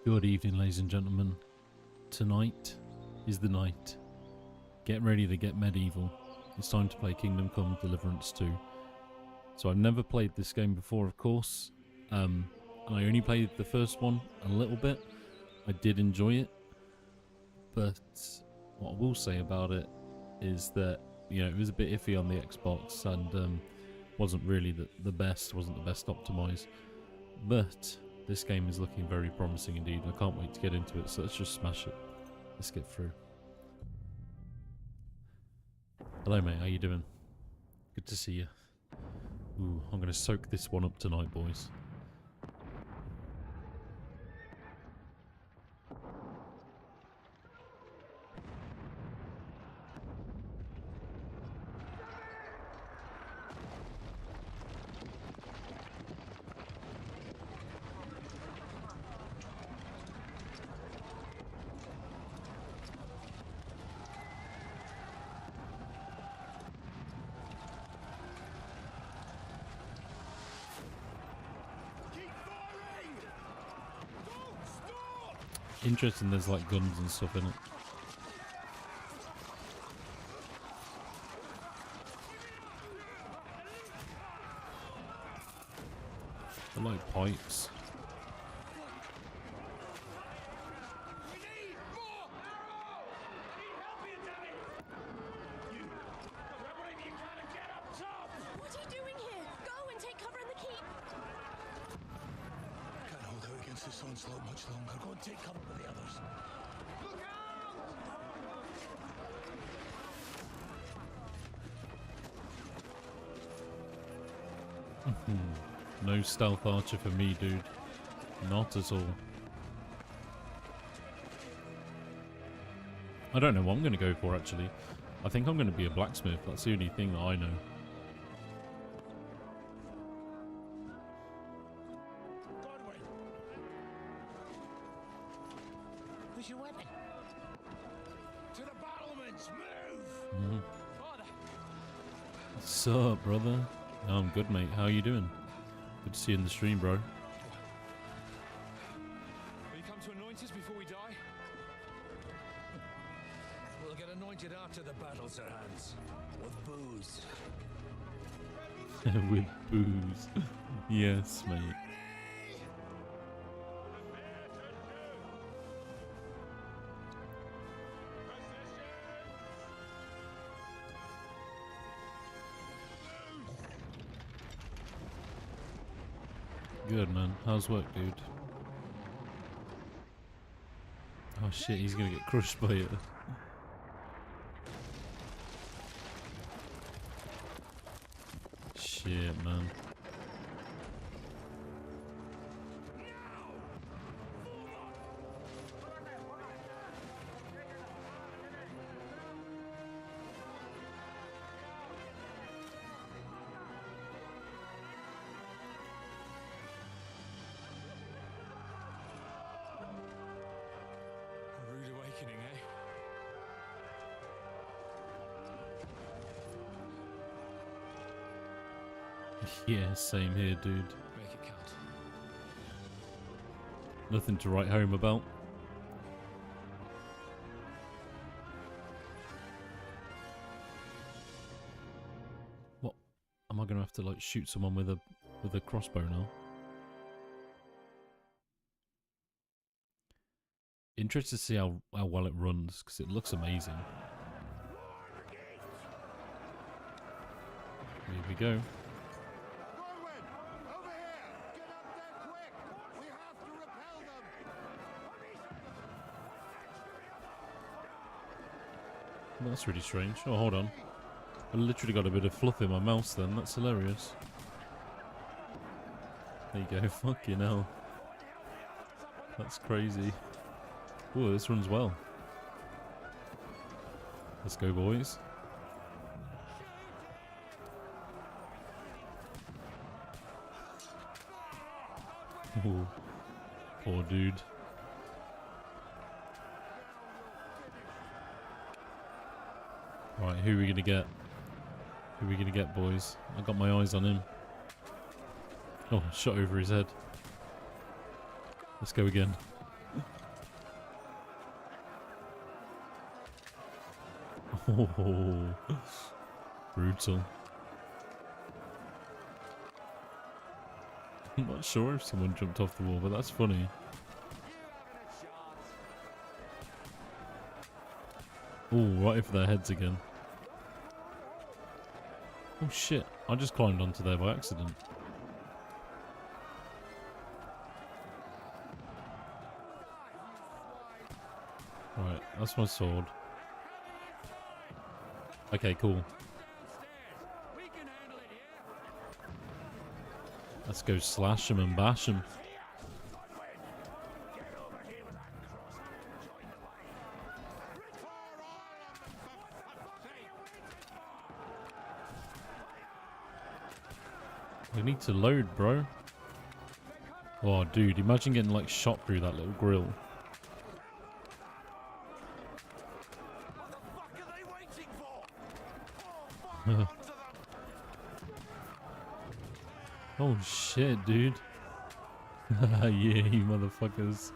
Good evening, ladies and gentlemen. Tonight is the night. Get ready to get medieval. It's time to play Kingdom Come Deliverance II. So I've never played this game before, of course. And I only played the first one a little bit. I did enjoy it. But what I will say about it is that, you know, it was a bit iffy on the Xbox and wasn't really the best, wasn't the best optimized. But this game is looking very promising indeed. I can't wait to get into it, so let's just smash it. Let's get through. Hello mate, how you doing? Good to see you. Ooh, I'm going to soak this one up tonight, boys. Interesting, there's like guns and stuff in it. They're like pipes. What are you doing here? Go and take cover in the keep. Can't hold out against this onslaught much longer. Go and take cover with the others. Look out! No stealth archer for me, dude. Not at all. I don't know what I'm going to go for, actually. I think I'm going to be a blacksmith. That's the only thing that I know. Godwin! Where's your weapon? To the battlements! Move! Father! What's up, brother? Oh, I'm good, mate. How you doing? Good to see you in the stream, bro. Will you come to anoint us before we die? We'll get anointed after the battles are hands. With booze. With booze. Yes, mate. Good, man. How's work, dude? Oh shit, he's gonna get crushed by it. Shit, man. A rude awakening, eh? Yeah, same here, dude. Make it count. Nothing to write home about. What? Am I gonna have to like shoot someone with a crossbow now? Interested to see how well it runs, because it looks amazing. Here we go. Godwin! Over here! Get up there quick! We have to repel them! Well, that's really strange. Oh, hold on. I literally got a bit of fluff in my mouse then. That's hilarious. There you go. Fucking hell. That's crazy. Oh, this runs well. Let's go, boys. Oh, poor dude. Right, who are we gonna get? Who are we gonna get, boys? I got my eyes on him. Oh, shot over his head. Let's go again. Oh, brutal. I'm not sure if someone jumped off the wall, but that's funny. Oh, right over their heads again. Oh shit, I just climbed onto there by accident. Right, that's my sword. Okay, cool. Let's go slash him and bash him. We need to load, bro. Oh, dude, imagine getting like shot through that little grill. Oh shit, dude. Yeah, you motherfuckers.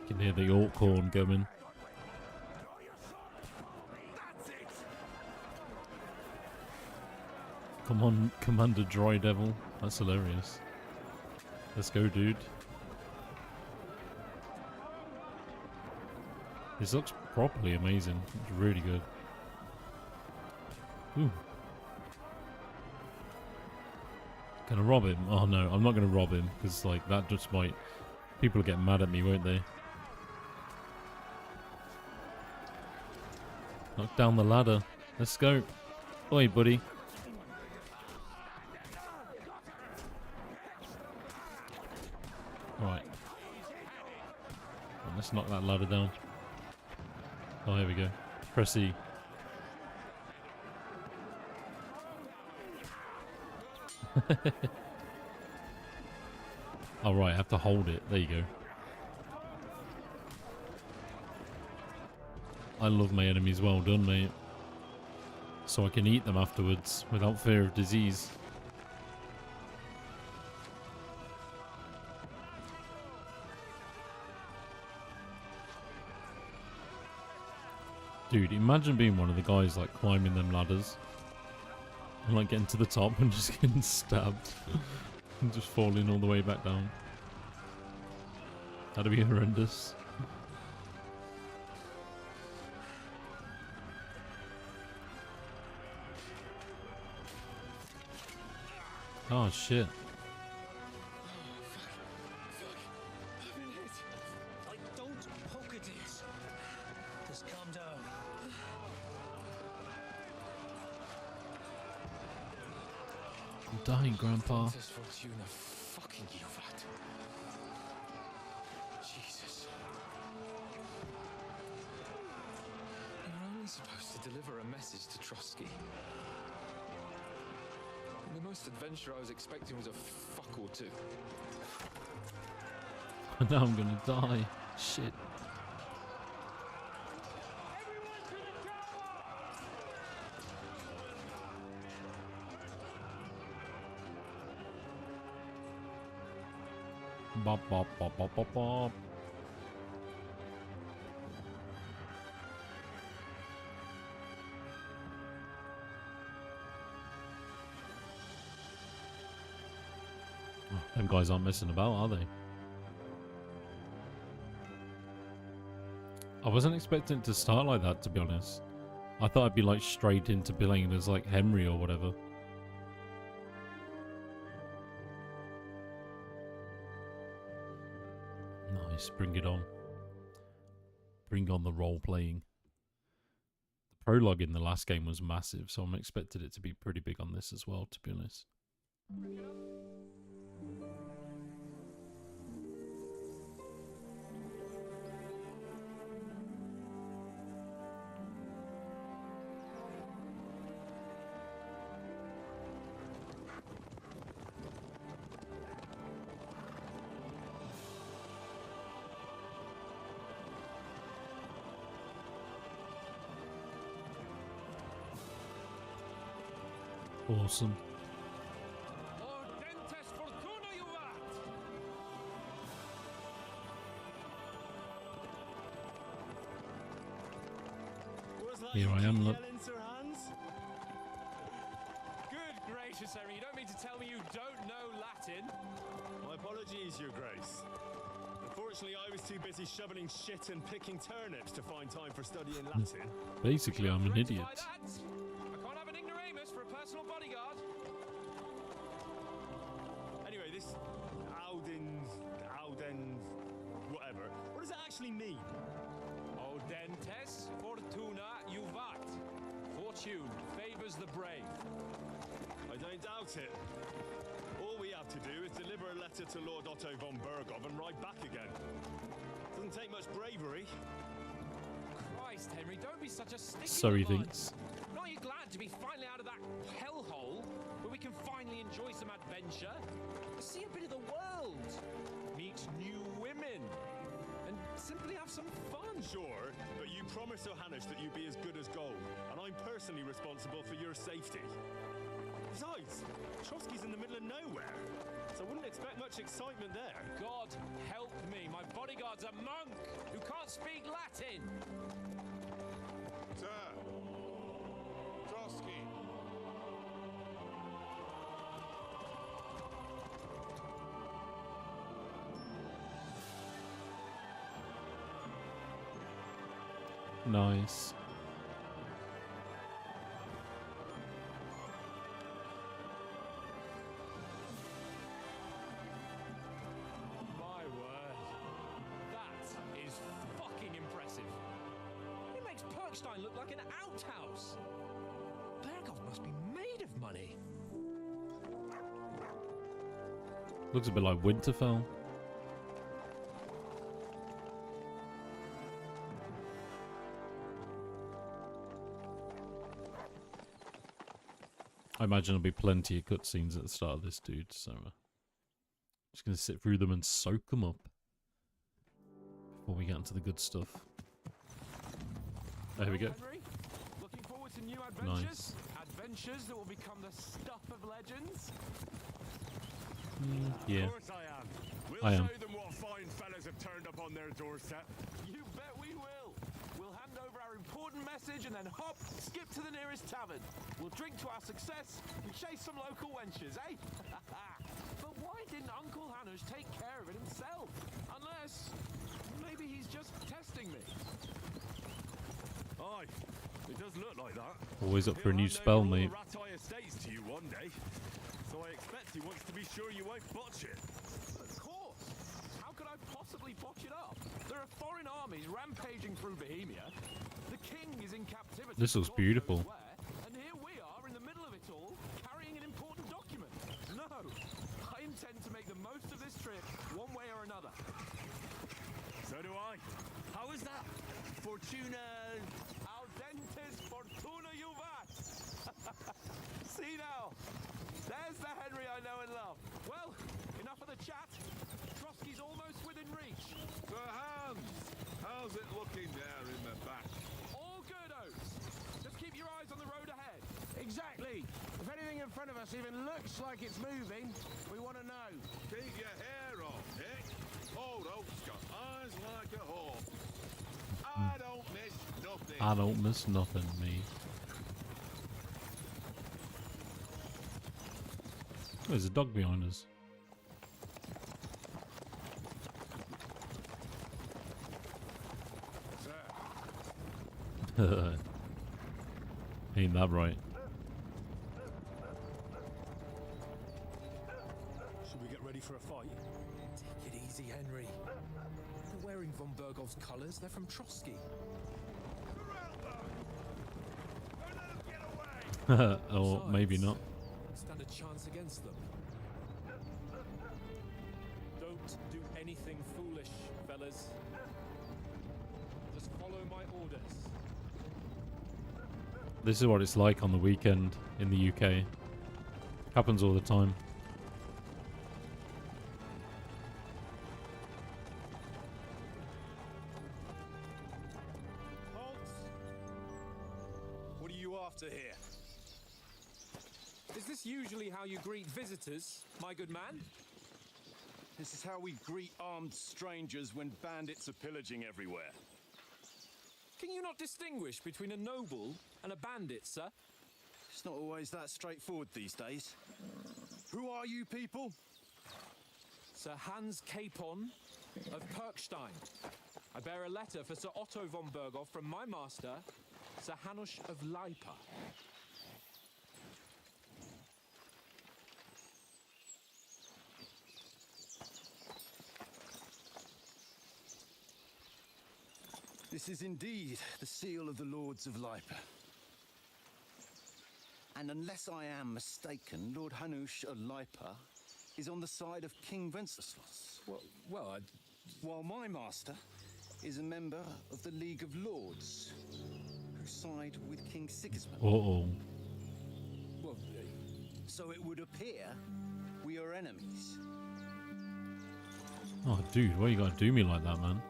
You can hear the orc horn coming. Come on, Commander Dry Devil. That's hilarious. Let's go, dude. This looks properly amazing. It's really good. Ooh. Gonna rob him? Oh no, I'm not gonna rob him because like that just might. People will get mad at me, won't they? Knock down the ladder. Let's go. Oi, buddy. Right. Well, let's knock that ladder down. Oh, here we go. Press E. Oh, right. I have to hold it. There you go. I love my enemies well done, mate. So I can eat them afterwards without fear of disease. Dude, imagine being one of the guys like climbing them ladders and like getting to the top and just getting stabbed and just falling all the way back down. That'd be horrendous. Oh shit. Like, don't poke at it. Just calm down. I'm dying, Grandpa. Princess Fortuna fucking you that. Jesus. You're only supposed to deliver a message to Trotsky. The most adventure I was expecting was a fuck or two. Now I'm gonna die. Shit. Bop bop bop bop bop bop. Them guys aren't messing about, are they? I wasn't expecting it to start like that, to be honest. I thought I'd be like straight into billing as like Henry or whatever. Nice, bring it on. Bring on the role playing. The prologue in the last game was massive, so I'm expected it to be pretty big on this as well, to be honest. Awesome. Ordentes Fortuna! Here I am, look. Good gracious, Henry, you don't mean to tell me you don't know Latin? My apologies, Your Grace. Unfortunately, I was too busy shoveling shit and picking turnips to find time for studying Latin. Basically, I'm an Rectify idiot. that. I can't have an ignoramus for a personal bodyguard. Anyway, this Auden, whatever. What does it actually mean? Audentes fortuna juvat. Fortune favors the brave. I don't doubt it. All we have to do is deliver a letter to Lord Otto von Bergov and ride back again. Doesn't take much bravery. Christ, Henry, don't be such a sticky So he mud. thinks. Not you glad to be finally out of that hellhole where we can finally enjoy some adventure? See a bit of the world, meet new women, and simply have some fun. Sure, but you promised Johannes that you'd be as good as gold, and I'm personally responsible for your safety. Besides, Trotsky's in the middle of nowhere, so I wouldn't expect much excitement there. God help me, my bodyguard's a monk who can't speak Latin. Sir. Trotsky. Nice. My word, that is fucking impressive. It makes Perkstein look like an outhouse. Bergov must be made of money. Looks a bit like Winterfell. I imagine there'll be plenty of cutscenes at the start of this, dude, so just gonna sit through them and soak them up before we get into the good stuff. There we go. Henry, looking forward to new adventures? Nice. Adventures that will become the stuff of legends? Yeah. Of course I am. We'll I am. show them what fine fellas have turned up on their doorstep. You bet we will. We'll hand over our important message and then hop, skip to the nearest tavern. We'll drink to our success and chase some local wenches, eh? But why didn't Uncle Hanush take care of it himself? Unless, maybe he's just testing me. Aye, it does look like that. Always up for a new He'll hand spell, over all mate. the Ratai estates to you one day, so I expect he wants to be sure you won't botch it. Of course. How could I possibly botch it up? There are foreign armies rampaging through Bohemia. The king is in captivity. This looks God knows beautiful. where, and here we are in the middle of it all, carrying an important document. No, I intend to make the most of this trip one way or another. So do I. How is that? Fortuna... Audentes fortuna juvat. See now, there's the Henry I know and love. Well, enough of the chat. Trotsky's almost within reach. Sir Hans, how's it looking there in the back? All good, Oates. Just keep your eyes on the road ahead. Exactly. If anything in front of us even looks like it's moving, we want to know. Keep your hair on, Nick. Old Oak's got eyes like a hawk. I don't miss nothing. I don't miss nothing, me. Oh, there's a dog behind us. Ain't that right? Should we get ready for a fight? Take it easy, Henry. They're wearing von Bergov's colours. They're from Trotsky. Or maybe not. Stand a chance against them. Don't do anything foolish, fellas. Just follow my orders. This is what it's like on the weekend in the UK. Happens all the time. Halt! What are you after here? Is this usually how you greet visitors, my good man? This is how we greet armed strangers when bandits are pillaging everywhere. Can you not distinguish between a noble and a bandit, sir? It's not always that straightforward these days. Who are you people? Sir Hans Capon of Perkstein. I bear a letter for Sir Otto von Berghoff from my master, Sir Hanush of Leipa. This is indeed the seal of the Lords of Leipa. And unless I am mistaken, Lord Hanush of Leipa is on the side of King Wenceslas. While my master is a member of the League of Lords, who side with King Sigismund. Uh-oh. Well, so it would appear we are enemies. Oh, dude, why you gotta do me like that, man?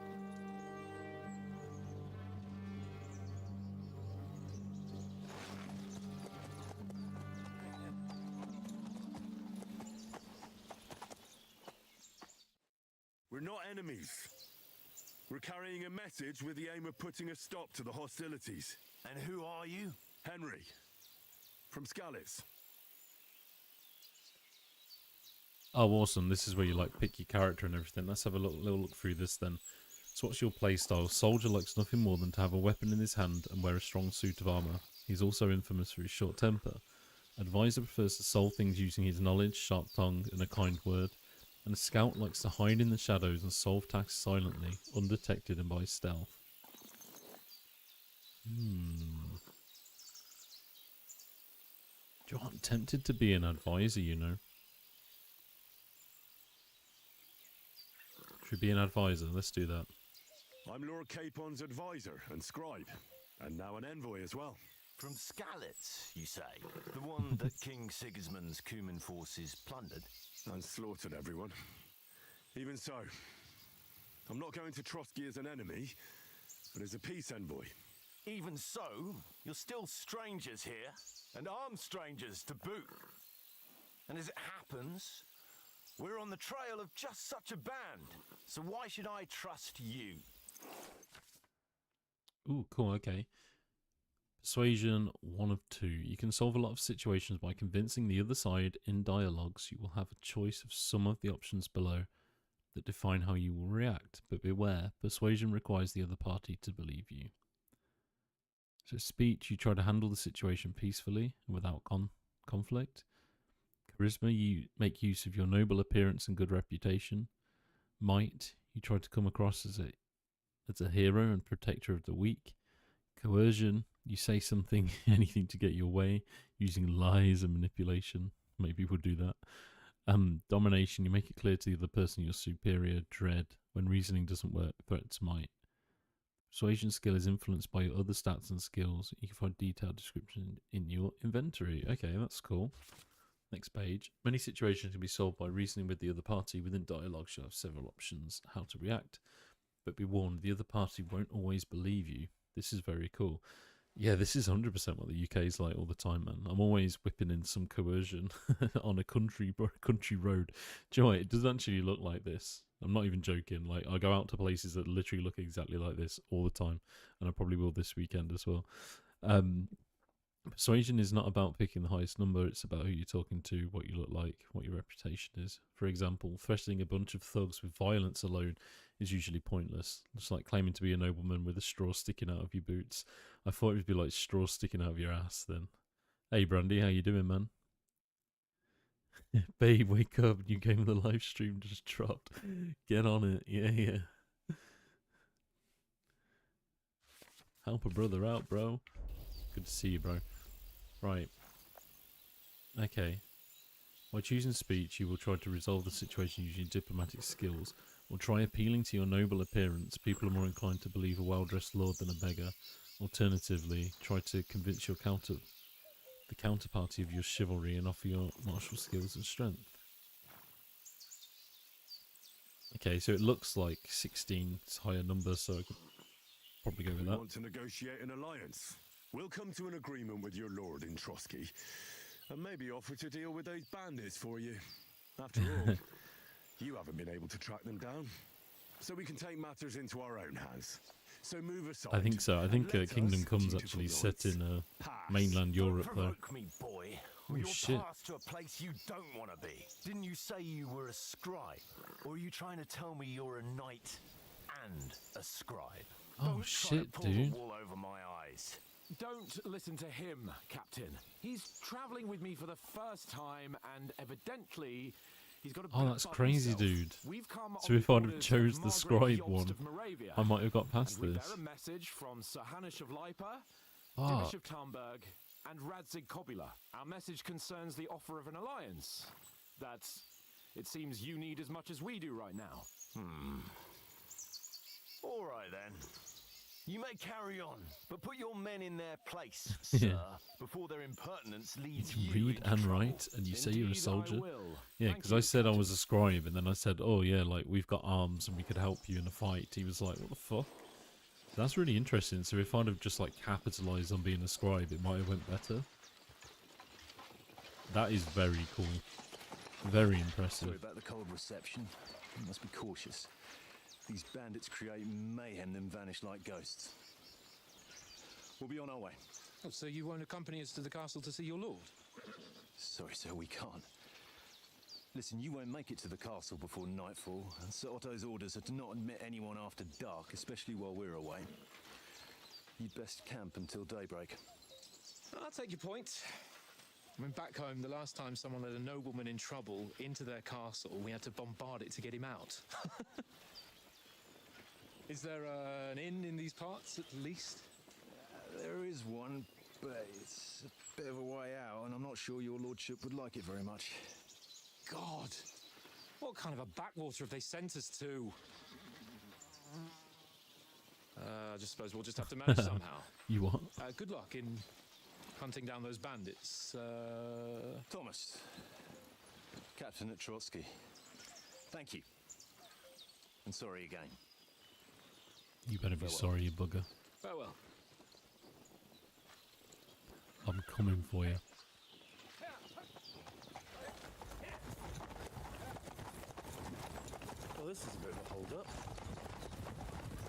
We're not enemies. We're carrying a message with the aim of putting a stop to the hostilities. And who are you? Henry, from Skalitz. Oh, awesome. This is where you, like, pick your character and everything. Let's have a little look through this, then. So what's your playstyle? Soldier likes nothing more than to have a weapon in his hand and wear a strong suit of armour. He's also infamous for his short temper. Advisor prefers to solve things using his knowledge, sharp tongue, and a kind word. And a scout likes to hide in the shadows and solve tasks silently, undetected and by stealth. I'm tempted to be an advisor, you know. Should we be an advisor? Let's do that. I'm Lord Capon's advisor and scribe, and now an envoy as well. From Skalitz, you say? The one that King Sigismund's Cuman forces plundered? And slaughtered everyone. Even so, I'm not going to Trotsky as an enemy, but as a peace envoy. Even so, you're still strangers here, and armed strangers to boot. And as it happens, we're on the trail of just such a band, so why should I trust you? Ooh, cool, okay. Persuasion 1 of 2. You can solve a lot of situations by convincing the other side in dialogues. You will have a choice of some of the options below that define how you will react, but beware, persuasion requires the other party to believe you. So speech, you try to handle the situation peacefully and without conflict. Charisma, you make use of your noble appearance and good reputation. Might, you try to come across as a hero and protector of the weak. Coercion, you say something, anything to get your way, using lies and manipulation. Many people do that. Domination, you make it clear to the other person you're superior. Dread, when reasoning doesn't work, threats might. Persuasion skill is influenced by your other stats and skills. You can find detailed description in your inventory. Okay, that's cool. Next page. Many situations can be solved by reasoning with the other party. Within dialogue, you'll have several options how to react. But be warned, the other party won't always believe you. This is very cool. Yeah, this is 100% what the UK is like all the time, man. I'm always whipping in some coercion on a country road. Do you know what? It does actually look like this. I'm not even joking. Like, I go out to places that literally look exactly like this all the time, and I probably will this weekend as well. Persuasion is not about picking the highest number. It's about who you're talking to, what you look like, what your reputation is. For example, threatening a bunch of thugs with violence alone is usually pointless. It's like claiming to be a nobleman with a straw sticking out of your boots. I thought it would be like straw sticking out of your ass then. Hey Brandy, how you doing, man? Babe, wake up. New game of the live stream just dropped. Get on it. Yeah. Help a brother out, bro. Good to see you, bro. Right. Okay. By choosing speech, you will try to resolve the situation using diplomatic skills, or try appealing to your noble appearance. People are more inclined to believe a well-dressed lord than a beggar. Alternatively, try to convince the counterparty of your chivalry and offer your martial skills and strength. Okay, so it looks like 16 is a higher number, so I could probably go with that. Want to negotiate an alliance? We'll come to an agreement with your lord in Trotsky, and maybe offer to deal with those bandits for you. After all, you haven't been able to track them down, so we can take matters into our own hands. So move aside. I think so. I think and let Kingdom us, Come's dutiful actually set lords, in pass. mainland Europe, though. Provoke me, boy. Oh, You're shit. passed to a place you don't want to be. Didn't you say you were a scribe? Or are you trying to tell me you're a knight and a scribe? Oh, Don't try to shit, pull dude. the wool over my eyes. Don't listen to him, Captain. He's travelling with me for the first time, and evidently he's got a Oh, big that's butt crazy, himself. dude. We've come So on if the I'd have orders of chose the Margaret scribe Jobst one, of Moravia, I might have got past and we this. bear a message from Sir Hanush of Lipa, Ah, Divish of Talmberg, and Radzig Kobula. Our message concerns the offer of an alliance that it seems you need as much as we do right now. All right, then. You may carry on, but put your men in their place, sir, before their impertinence leads you you read into and trouble. write, and you say you're a Indeed, I soldier. will. Yeah, Thank because you, I said I Captain. was a scribe, and then I said, oh yeah, like we've got arms and we could help you in a fight. He was like, what the fuck? That's really interesting. So if I'd have just like capitalized on being a scribe, it might have went better. That is very cool. Very Sorry impressive. about the cold reception. You must be cautious. These bandits create mayhem, then vanish like ghosts. We'll be on our way. Oh, so you won't accompany us to the castle to see your lord? Sorry, sir, we can't. Listen, you won't make it to the castle before nightfall, and Sir Otto's orders are to not admit anyone after dark, especially while we're away. You'd best camp until daybreak. I'll take your point. I mean, back home, the last time someone led a nobleman in trouble into their castle, we had to bombard it to get him out. Is there an inn in these parts, at least? There is one, but it's a bit of a way out, and I'm not sure your lordship would like it very much. God! What kind of a backwater have they sent us to? I just suppose we'll just have to manage somehow. You what? Good luck in hunting down those bandits. Thomas, Captain at Trotsky, thank you. And sorry again. You better be sorry, you bugger. Farewell. I'm coming for you. Well, this is a bit of a hold-up.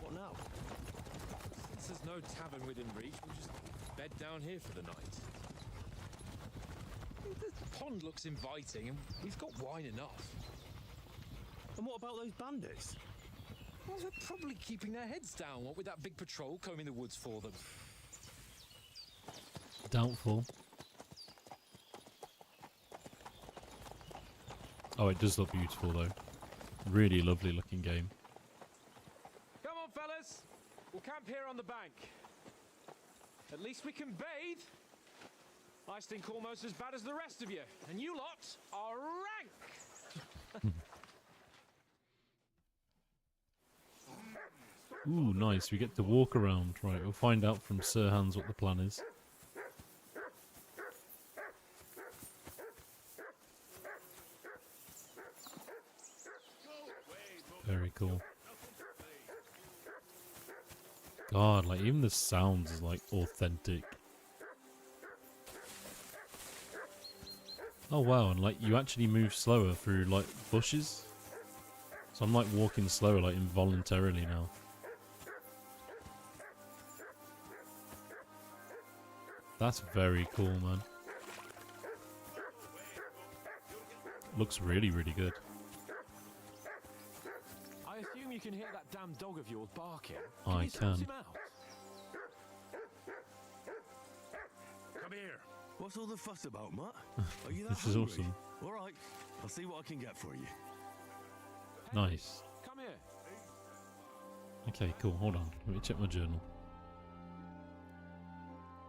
What now? Since there's no tavern within reach, we'll just bed down here for the night. The pond looks inviting, and we've got wine enough. And what about those bandits? Well, they're probably keeping their heads down, what with that big patrol combing the woods for them. Doubtful. Oh, it does look beautiful though. Really lovely looking game. Come on, fellas. We'll camp here on the bank. At least we can bathe. I stink almost as bad as the rest of you, and you lot are rank. Ooh, nice. We get to walk around. Right, we'll find out from Sir Hans what the plan is. Very cool. God, like even the sounds is like authentic. Oh wow, and like you actually move slower through like bushes. So I'm like walking slower like involuntarily now. That's very cool, man. Looks really, really good. I assume you can hear that damn dog of yours barking. I you sort can. him out? Come here. What's all the fuss about, Mutt? Are you that This is hungry? awesome. All right, I'll see what I can get for you. Nice. Come here. Okay, cool. Hold on. Let me check my journal.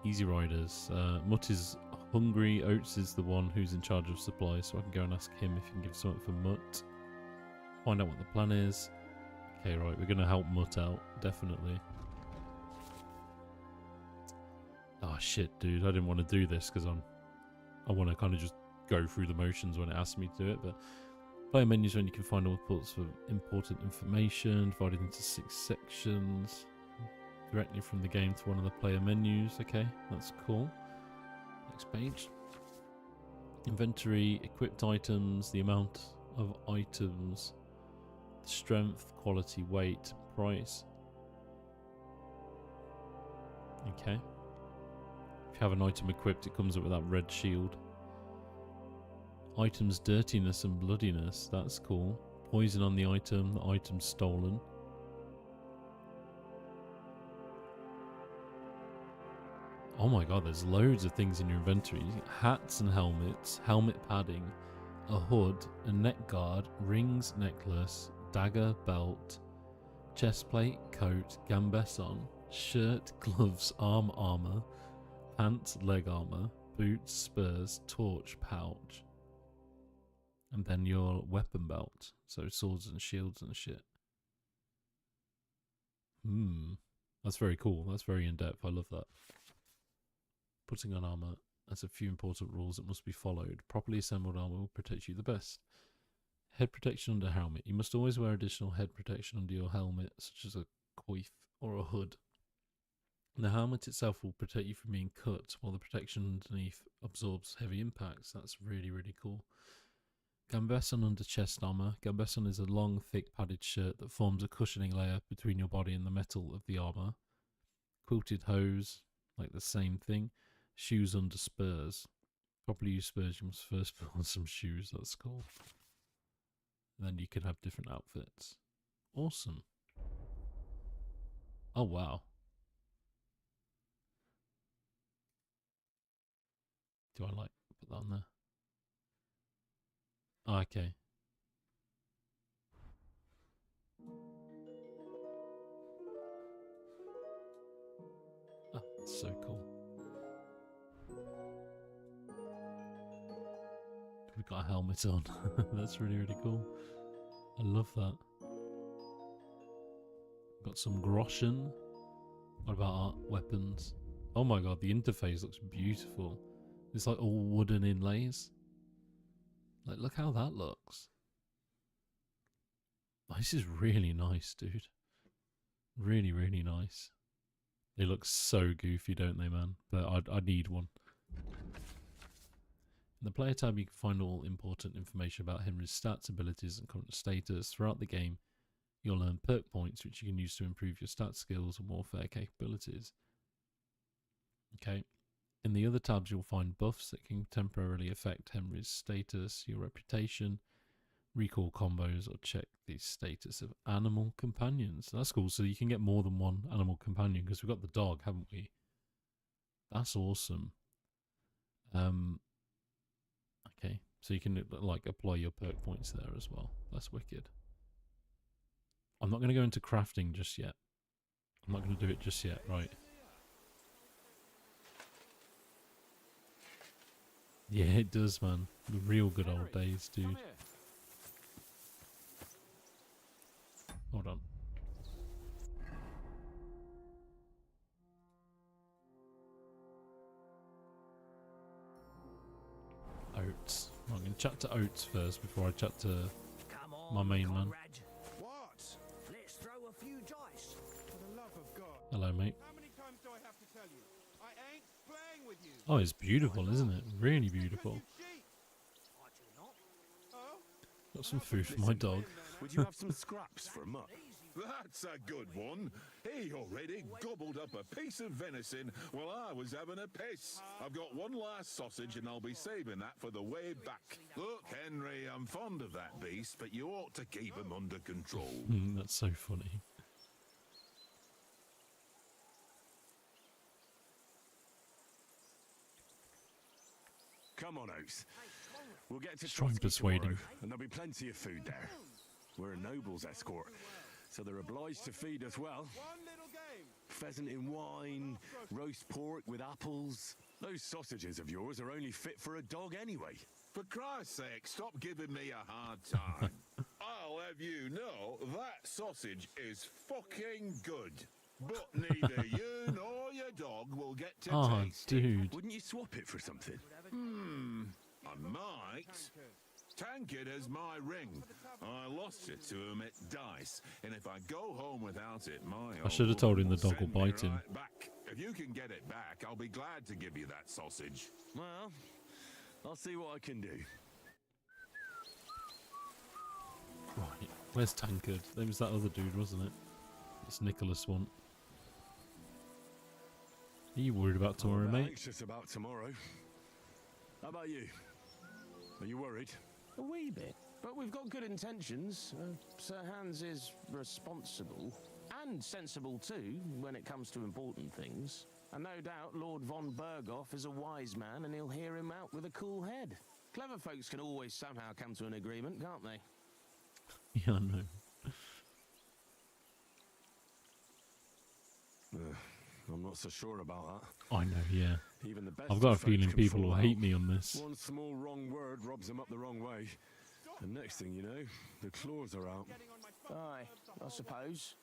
Easy Riders. Mutt is hungry. Oates is the one who's in charge of supplies, so I can go and ask him if he can give something for Mutt. Find out what the plan is. Okay, right. We're going to help Mutt out. Definitely. Oh, shit, dude. I didn't want to do this because I want to kind of just go through the motions when it asks me to do it, but player menus when you can find all reports for important information divided into 6 sections directly from the game to one of the player menus. Okay, that's cool. Next page. Inventory, equipped items, the amount of items, strength, quality, weight, price. Okay. If you have an item equipped, it comes up with that red shield. Item's dirtiness and bloodiness, that's cool. Poison on the item's stolen. Oh my god, there's loads of things in your inventory. Hats and helmets, helmet padding, a hood, a neck guard, rings, necklace, dagger, belt, chest plate, coat, gambeson, shirt, gloves, armor, pants, leg armor, boots, spurs, torch, pouch. And then your weapon belt. So swords and shields and shit. That's very cool. That's very in-depth. I love that. Putting on armor has a few important rules that must be followed. Properly assembled armor will protect you the best. Head protection under helmet. You must always wear additional head protection under your helmet, such as a coif or a hood. The helmet itself will protect you from being cut, while the protection underneath absorbs heavy impacts. That's really, really cool. Gambeson under chest armor. Gambeson is a long, thick, padded shirt that forms a cushioning layer between your body and the metal of the armor. Quilted hose, like the same thing. Shoes under spurs. Properly used spurs, you must first put on some shoes. That's cool. And then you can have different outfits. Awesome. Oh, wow. Do I like put that on there? Oh, okay. Oh, that's so cool. We've got a helmet on. That's really, really cool. I love that. Got some groschen. What about art weapons? Oh my god, the interface looks beautiful. It's like all wooden inlays. Like, look how that looks. This is really nice, dude. Really, really nice. They look so goofy, don't they, man? But I need one. In the player tab, you can find all important information about Henry's stats, abilities, and current status. Throughout the game, you'll earn perk points, which you can use to improve your stat skills and warfare capabilities. Okay. In the other tabs, you'll find buffs that can temporarily affect Henry's status, your reputation, recall combos, or check the status of animal companions. That's cool. So you can get more than one animal companion because we've got the dog, haven't we? That's awesome. Okay, so you can like apply your perk points there as well. That's wicked. I'm not going to go into crafting just yet. I'm not going to do it just yet, right? Yeah, it does, man. The real good old days, dude. Hold on. Oats. I'm going to chat to Oats first before I chat to my main man. What? Let's throw a few dice. For the love of God. Hello, mate. How many times do I have to tell you? I ain't playing with you. Oh, it's beautiful, isn't it? Really beautiful. Got some food for my dog. Would you have some scraps for Mutt? That's a good one. He already gobbled up a piece of venison while I was having a piss. I've got one last sausage and I'll be saving that for the way back. Look, Henry, I'm fond of that beast, but you ought to keep him under control. That's so funny. Come on, Oaks. We'll get to Try and Trotsky persuade tomorrow, him. and there'll be plenty of food there. We're a noble's escort, so they're obliged to feed us well. One little game. Pheasant in wine, roast pork with apples. Those sausages of yours are only fit for a dog anyway. For Christ's sake, stop giving me a hard time. I'll have you know that sausage is fucking good. But neither you nor your dog will get to taste it. Dude. Wouldn't you swap it for something? I might. Tankard has my ring. I lost it to him at dice, and if I go home without it, I should have told him the dog will send me bite him. right back. If you can get it back, I'll be glad to give you that sausage. Well, I'll see what I can do. Right, where's Tankard? There was that other dude, wasn't it? It's Nicholas one. Are you worried about tomorrow, I'm mate? anxious about tomorrow. How about you? Are you worried? A wee bit. But we've got good intentions. Sir Hans is responsible. And sensible too, when it comes to important things. And no doubt Lord von Berghoff is a wise man and he'll hear him out with a cool head. Clever folks can always somehow come to an agreement, can't they? Yeah, I know. I'm not so sure about that. I know, yeah. Even the best I've got a of folks feeling can people fall will out. hate me on this. One small wrong word robs them up the wrong way. And next thing you know, the claws are out. Aye, I suppose.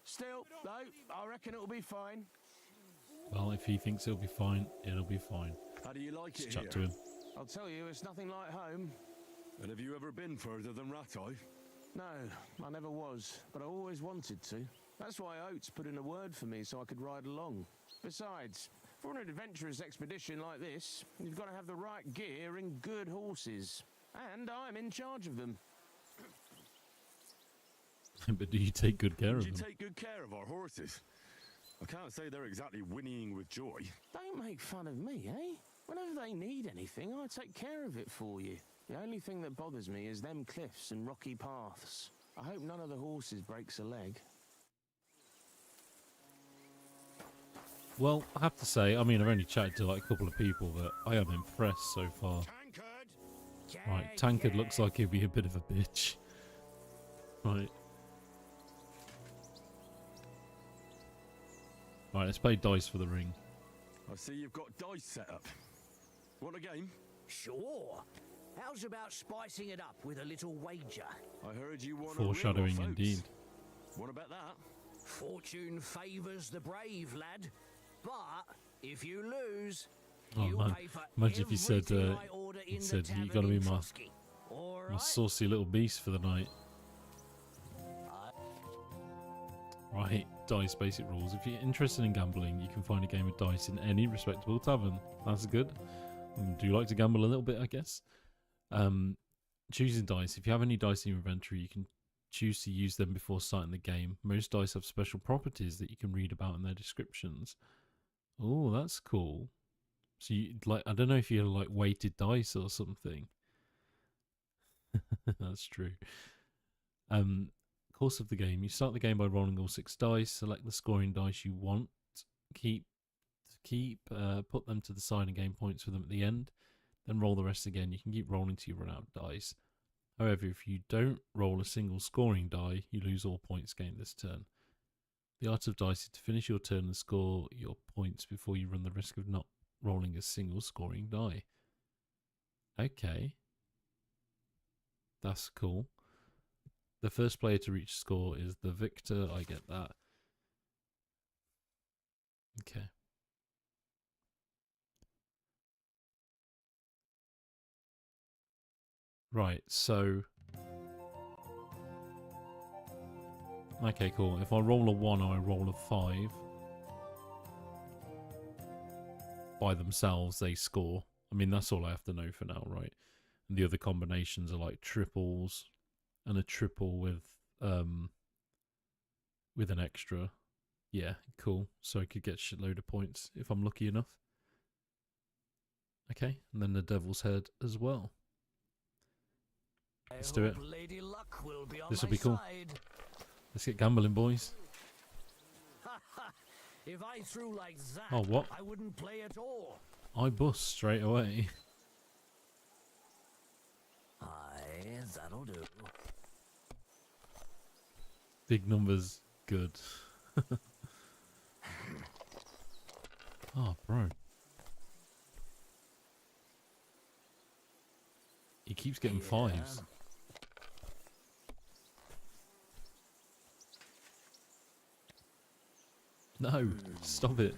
Still, though, I reckon it'll be fine. Well, if he thinks it'll be fine, it'll be fine. How do you like Just it chat here? to him. I'll tell you, it's nothing like home. And have you ever been further than Rattay? No, I never was, but I always wanted to. That's why Oates put in a word for me so I could ride along. Besides, for an adventurous expedition like this, you've got to have the right gear and good horses. And I'm in charge of them. But do you take good care Do of you them? take good care of our horses? I can't say they're exactly whinnying with joy. Don't make fun of me, eh? Whenever they need anything, I take care of it for you. The only thing that bothers me is them cliffs and rocky paths. I hope none of the horses breaks a leg. Well, I have to say, I mean, I've only chatted to like a couple of people, but I am impressed so far. Right, Tankard looks like he'll be a bit of a bitch. Right. Right, let's play dice for the ring. I see you've got dice set up. Want a game? Sure. How's about spicing it up with a little wager? I heard you want Foreshadowing indeed. Want to bet that? Fortune favours the brave, lad. But if you lose, Oh you'll man, pay for imagine if he said, everything I order in the you tavern gotta be in my Trotsky. All my right? saucy little beast for the night. Right, dice basic rules. If you're interested in gambling, you can find a game of dice in any respectable tavern. That's good. Do you like to gamble a little bit, I guess? Choosing dice. If you have any dice in your inventory, you can choose to use them before starting the game. Most dice have special properties that you can read about in their descriptions. Oh, that's cool. So you like, I don't know if you're like weighted dice or something. That's true. Course of the game. You start the game by rolling all 6 dice. Select the scoring dice you want. Put them to the side and gain points for them at the end. Then roll the rest again. You can keep rolling till you run out of dice. However, if you don't roll a single scoring die, you lose all points gained this turn. The art of dice is to finish your turn and score your points before you run the risk of not rolling a single scoring die. Okay. That's cool. The first player to reach score is the victor. I get that. Okay. Right, so... Okay, cool. If I roll a 1 or I roll a 5, by themselves, they score. I mean, that's all I have to know for now, right? And the other combinations are like triples and a triple with an extra. Yeah, cool. So I could get a shitload of points if I'm lucky enough. Okay, and then the Devil's Head as well. Let's do it. Lady Luck will be on This will my be cool. side. Let's get gambling, boys. If I threw like that, Oh, what? I wouldn't play at all. I bust straight away. Aye, that'll do. Big numbers, good. Oh, bro. He keeps getting 5s. No, stop it.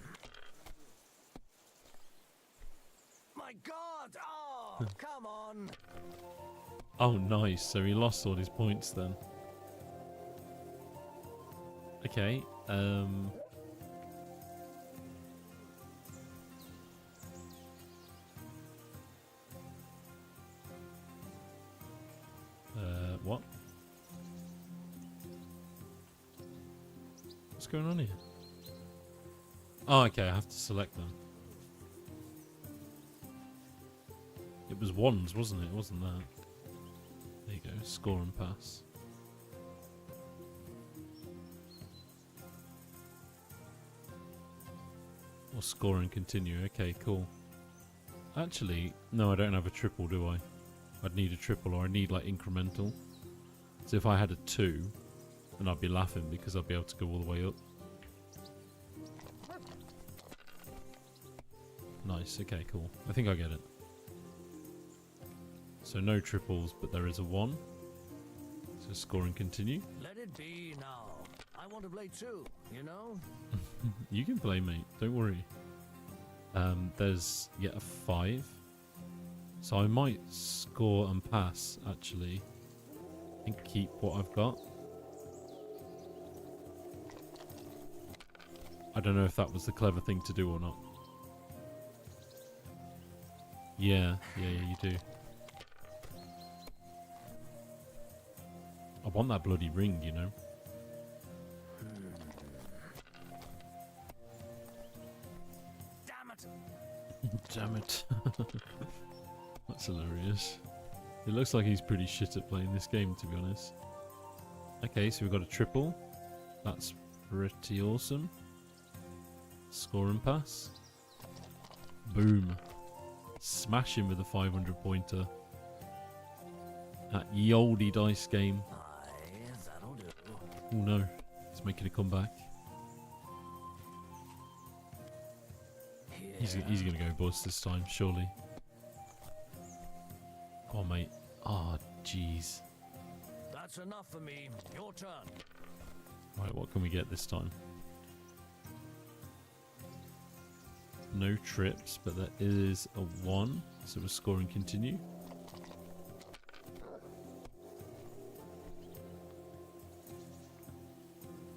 My God! Oh, come on! Oh, nice. So he lost all his points then. Okay. What? What's going on here? Oh, okay, I have to select them. It was ones, wasn't it? It wasn't that. There you go, score and pass. Or score and continue. Okay, cool. Actually, no, I don't have a triple, do I? I'd need a triple, or I need like incremental. So if I had a 2, then I'd be laughing because I'd be able to go all the way up. Nice, okay, cool. I think I get it. So no triples, but there is a 1. So score and continue. Let it be now. I want to play too, you know? You can play, mate. Don't worry. There's yet a 5. So I might score and pass, actually. And keep what I've got. I don't know if that was the clever thing to do or not. Yeah, you do. I want that bloody ring, you know. Damn it! Damn it. That's hilarious. It looks like he's pretty shit at playing this game, to be honest. Okay, so we've got a triple. That's pretty awesome. Score and pass. Boom. Smash him with a 500 pointer. That ye olde dice game. Aye, that'll do. Oh no, he's making a comeback. He's gonna go bust this time, surely. Come on, mate. Oh, jeez. That's enough for me. Your turn. Right, what can we get this time? No trips, but there is a 1, so we're scoring continue.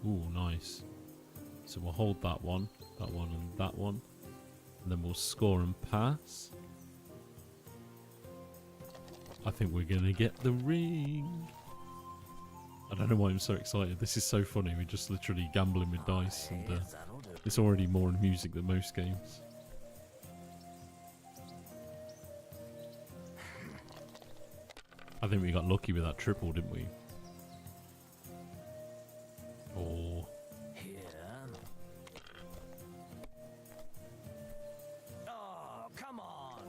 Ooh, nice. So we'll hold that one, and that one. And then we'll score and pass. I think we're going to get the ring. I don't know why I'm so excited. This is so funny. We're just literally gambling with dice. And it's already more amusing than most games. I think we got lucky with that triple, didn't we? Oh. Here. Oh, come on.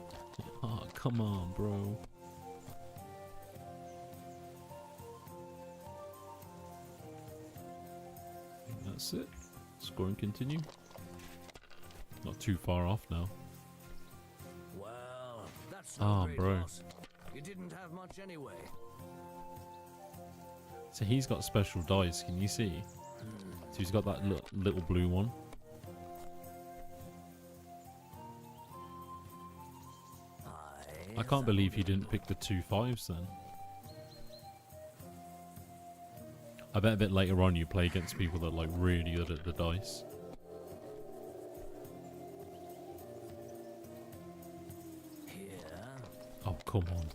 Oh, come on, bro. I think that's it. Score and continue. Not too far off now. Well, that's no great bro. loss. You didn't have much anyway. So he's got special dice, can you see? So he's got that little blue one. I can't believe he didn't pick the 2 5s then. I bet a bit later on you play against people that are like really good at the dice. Oh, come on.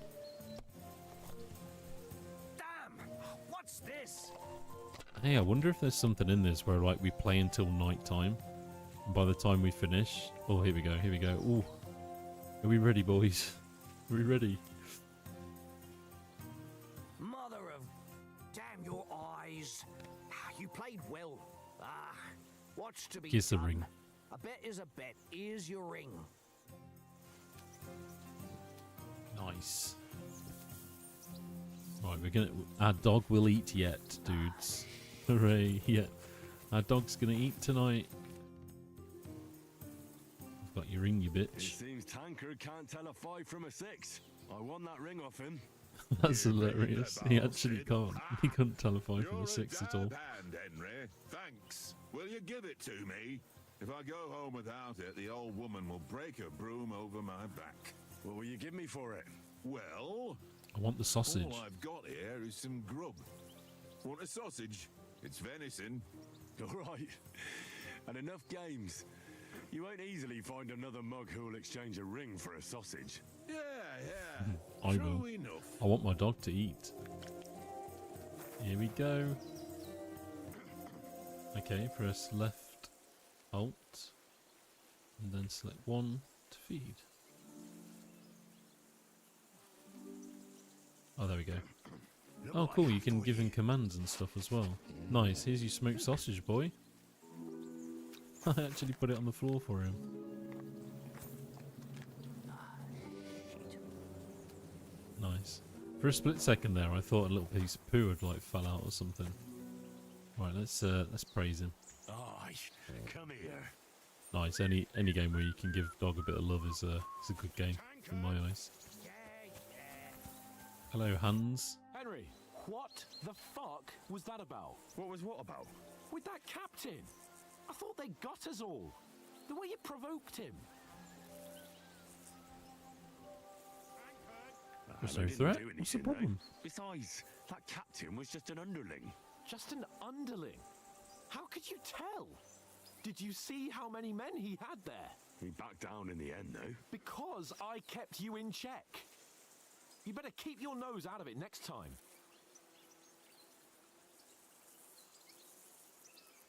Damn! What's this? Hey, I wonder if there's something in this where like we play until night time. And by the time we finish... Oh, here we go, here we go. Ooh. Are we ready, boys? Are we ready? Mother of... Damn your eyes. You played well. What's to be Here's the done? ring. A bet is a bet. Here's your ring. Nice. Right, we're gonna... Our dog will eat yet, dudes. Hooray, yeah. Our dog's gonna eat tonight. I've got your ring, you It bitch. seems Tankard can't tell a 5 from a 6. I won that ring off him. That's hilarious. He actually can't. He couldn't tell a 5 from a 6 at all. Hand, Henry. Thanks. Will you give it to me? If I go home without it, the old woman will break her broom over my back. What will you give me for it? Well, I want the sausage. all I've got here is some grub. Want a sausage? It's venison. All right. And enough games. You won't easily find another mug who will exchange a ring for a sausage. Yeah. I True will. enough. I want my dog to eat. Here we go. Okay, press left, alt, And then select 1 to feed. Oh, there we go. Oh, cool, you can give him commands and stuff as well. Nice, here's your smoked sausage, boy. I actually put it on the floor for him. Nice. For a split second there, I thought a little piece of poo had like fell out or something. Right, let's praise him. Aye, come here. Nice. Any game where you can give dog a bit of love is a good game in my eyes. Hello, Hans. Henry, what the fuck was that about? What was what about? With that captain? I thought they got us all. The way you provoked him. There's I no didn't threat. do What's the anything, problem? though. Besides, that captain was just an underling. Just an underling? How could you tell? Did you see how many men he had there? He backed down in the end, though. Because I kept you in check. You better keep your nose out of it next time.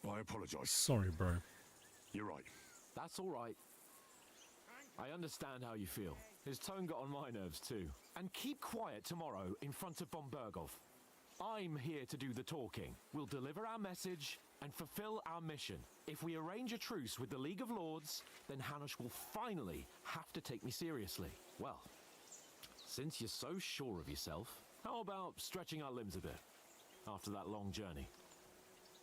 I apologise. Sorry, bro. You're right. That's all right. I understand how you feel. His tone got on my nerves too. And keep quiet tomorrow in front of von Berghoff. I'm here to do the talking. We'll deliver our message and fulfill our mission. If we arrange a truce with the League of Lords, then Hanush will finally have to take me seriously. Well, since you're so sure of yourself, how about stretching our limbs a bit after that long journey?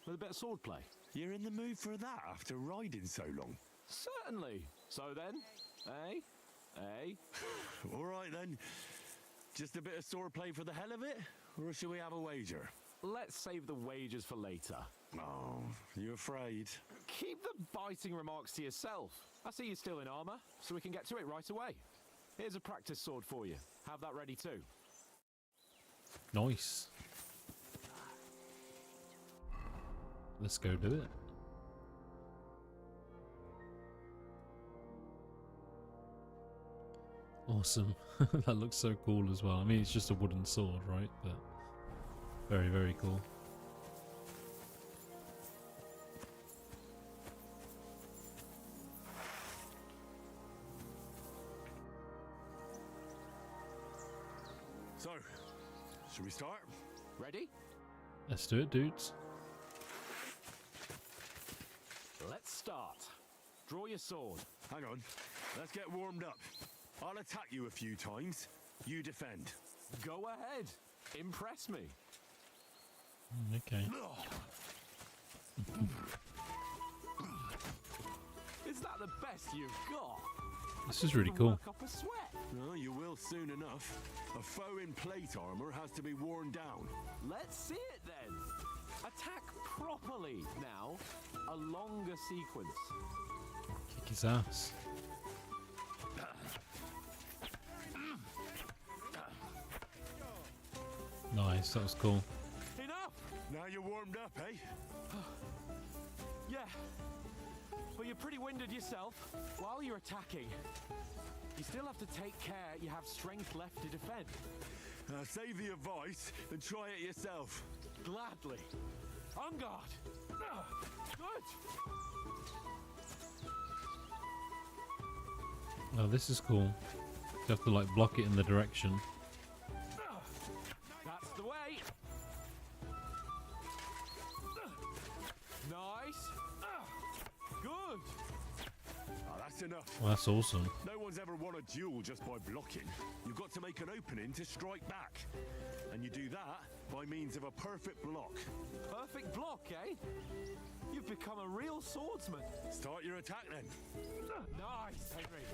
With a bit of swordplay. You're in the mood for that after riding so long? Certainly. So then, eh? Eh? All right then. Just a bit of swordplay for the hell of it? Or shall we have a wager? Let's save the wagers for later. Oh, you afraid? Keep the biting remarks to yourself. I see you're still in armor, so we can get to it right away. Here's a practice sword for you. Have that ready too. Nice. Let's go do it. Awesome. That looks so cool as well. I mean, it's just a wooden sword, right? But very, very cool. So, should we start? Ready? Let's do it, dudes. Let's start. Draw your sword. Hang on. Let's get warmed up. I'll attack you a few times. You defend. Go ahead. Impress me. Okay. Is that the best you've got? This is really cool. Work up a sweat. No, you will soon enough. A foe in plate armor has to be worn down. Let's see it then. Attack properly now. A longer sequence. Kick his ass. Nice, that was cool. Enough! Now you're warmed up, eh? Yeah. But you're pretty winded yourself. While you're attacking, you still have to take care you have strength left to defend. Save the advice and try it yourself. Gladly. On guard. Good. Oh, this is cool. You have to like block it in the direction. That's the way. Nice. Good. Oh, that's enough. Well, that's awesome. No one's ever won a duel just by blocking. You've got to make an opening to strike back. And you do that by means of a perfect block. Perfect block, eh? You've become a real swordsman. Start your attack then. Nice, Henry.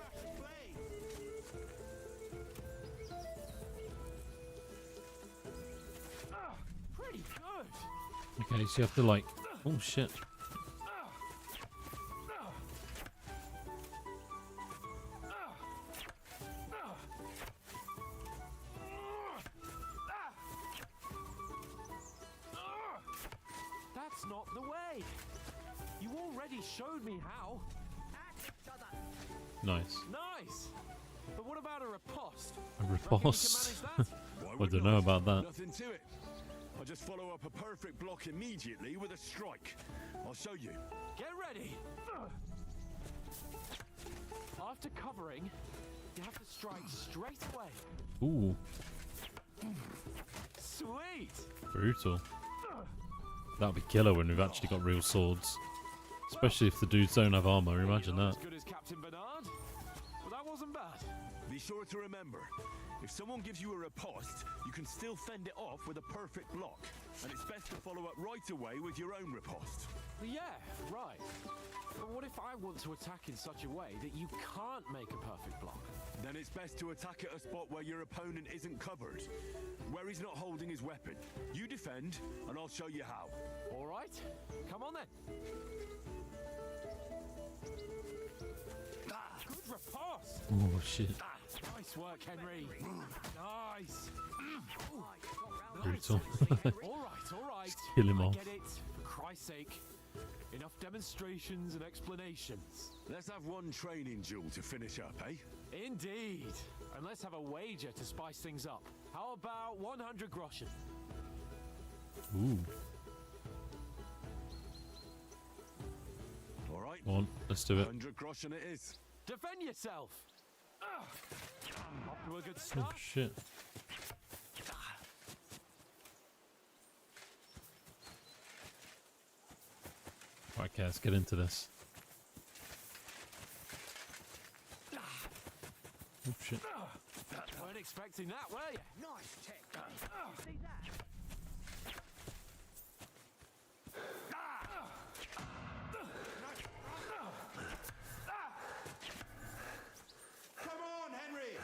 Pretty good. Okay, so you have to like... Oh, shit. That's not the way. You already showed me how. Nice. Nice. But what about a riposte? A Reckon you riposte. can manage that? Why I wouldn't don't know about that. Nothing to it. I'll just follow up a perfect block immediately with a strike. I'll show you. Get ready. after covering, you have to strike straight away. Ooh, Sweet! brutal. That'd be killer when we've actually got real swords. Especially if the dudes don't have armor, imagine You're that. not as good as Captain Bernard, but that wasn't bad. Be sure to remember, if someone gives you a riposte, you can still fend it off with a perfect block. And it's best to follow up right away with your own riposte. Yeah, right. But what if I want to attack in such a way that you can't make a perfect block? Then it's best to attack at a spot where your opponent isn't covered, where he's not holding his weapon. You defend, and I'll show you how. All right, come on then. Good riposte. Oh shit. Nice work, Henry. Nice. Brutal. All right. Kill him I off. get it. For Christ's sake. Enough demonstrations and explanations. Let's have one training duel to finish up, eh? Indeed. And let's have a wager to spice things up. How about 100 groschen? Ooh. All right. Go on, let's do it. 100 groschen it is. Defend yourself. Off to a good Oh start. shit. Right, okay, let's get into this. Oh shit. Weren't expecting that, were you? Nice tech. See that? Come on, Henry!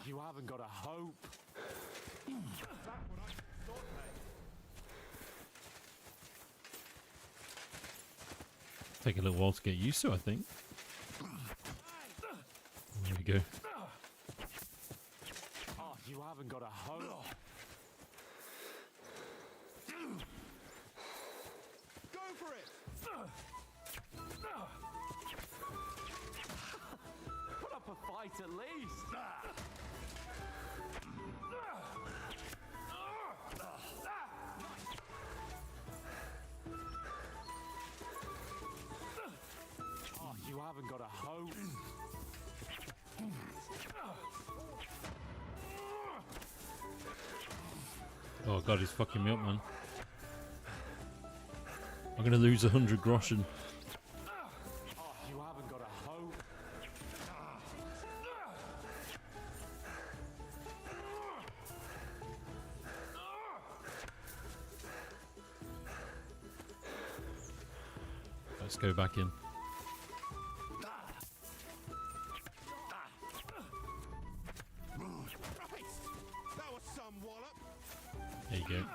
You haven't got a hope. Take a little while to get used to, I think. There we go. Oh, you haven't got a hope. Go for it! Put up a fight at least. Oh, you haven't got a hope. Oh god, he's fucking me up, man. I'm gonna lose 100 groschen. Oh, you haven't got a hope. Let's go back in. That was some wallop! There you go.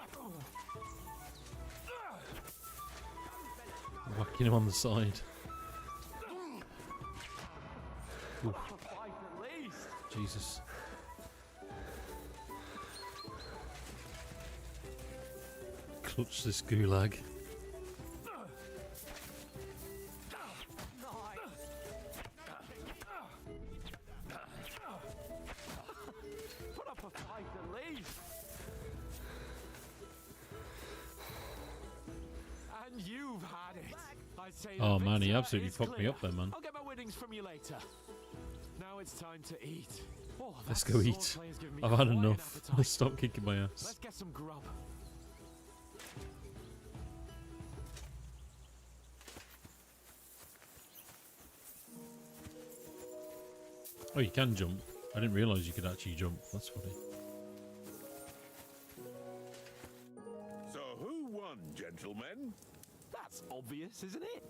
Whacking him on the side. Oof, A fight at least. Jesus. Clutch this gulag. Put up a fight at least. And you've had it. I'd say the Oh man, he victor absolutely is fucked me clear. up there, man. I'll get my winnings from you later. Now it's time to eat. Oh, Let's that go sword eat. player's given me I've had quite an enough. appetite. Stop kicking my ass. Let's get some grub. Oh, you can jump. I didn't realise you could actually jump. That's funny. So who won, gentlemen? That's obvious, isn't it?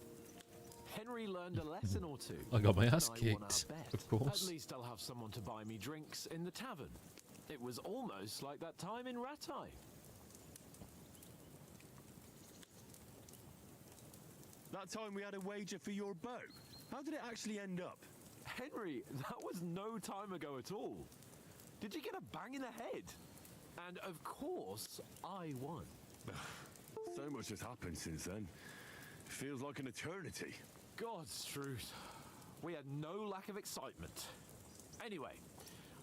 Henry learned a lesson or two. I got my ass and I won our kicked, bet. of course. At least I'll have someone to buy me drinks in the tavern. It was almost like that time in Rattay. That time we had a wager for your bow. How did it actually end up? Henry, that was no time ago at all. Did you get a bang in the head? And of course, I won. So much has happened since then. Feels like an eternity. God's truth. We had no lack of excitement. Anyway,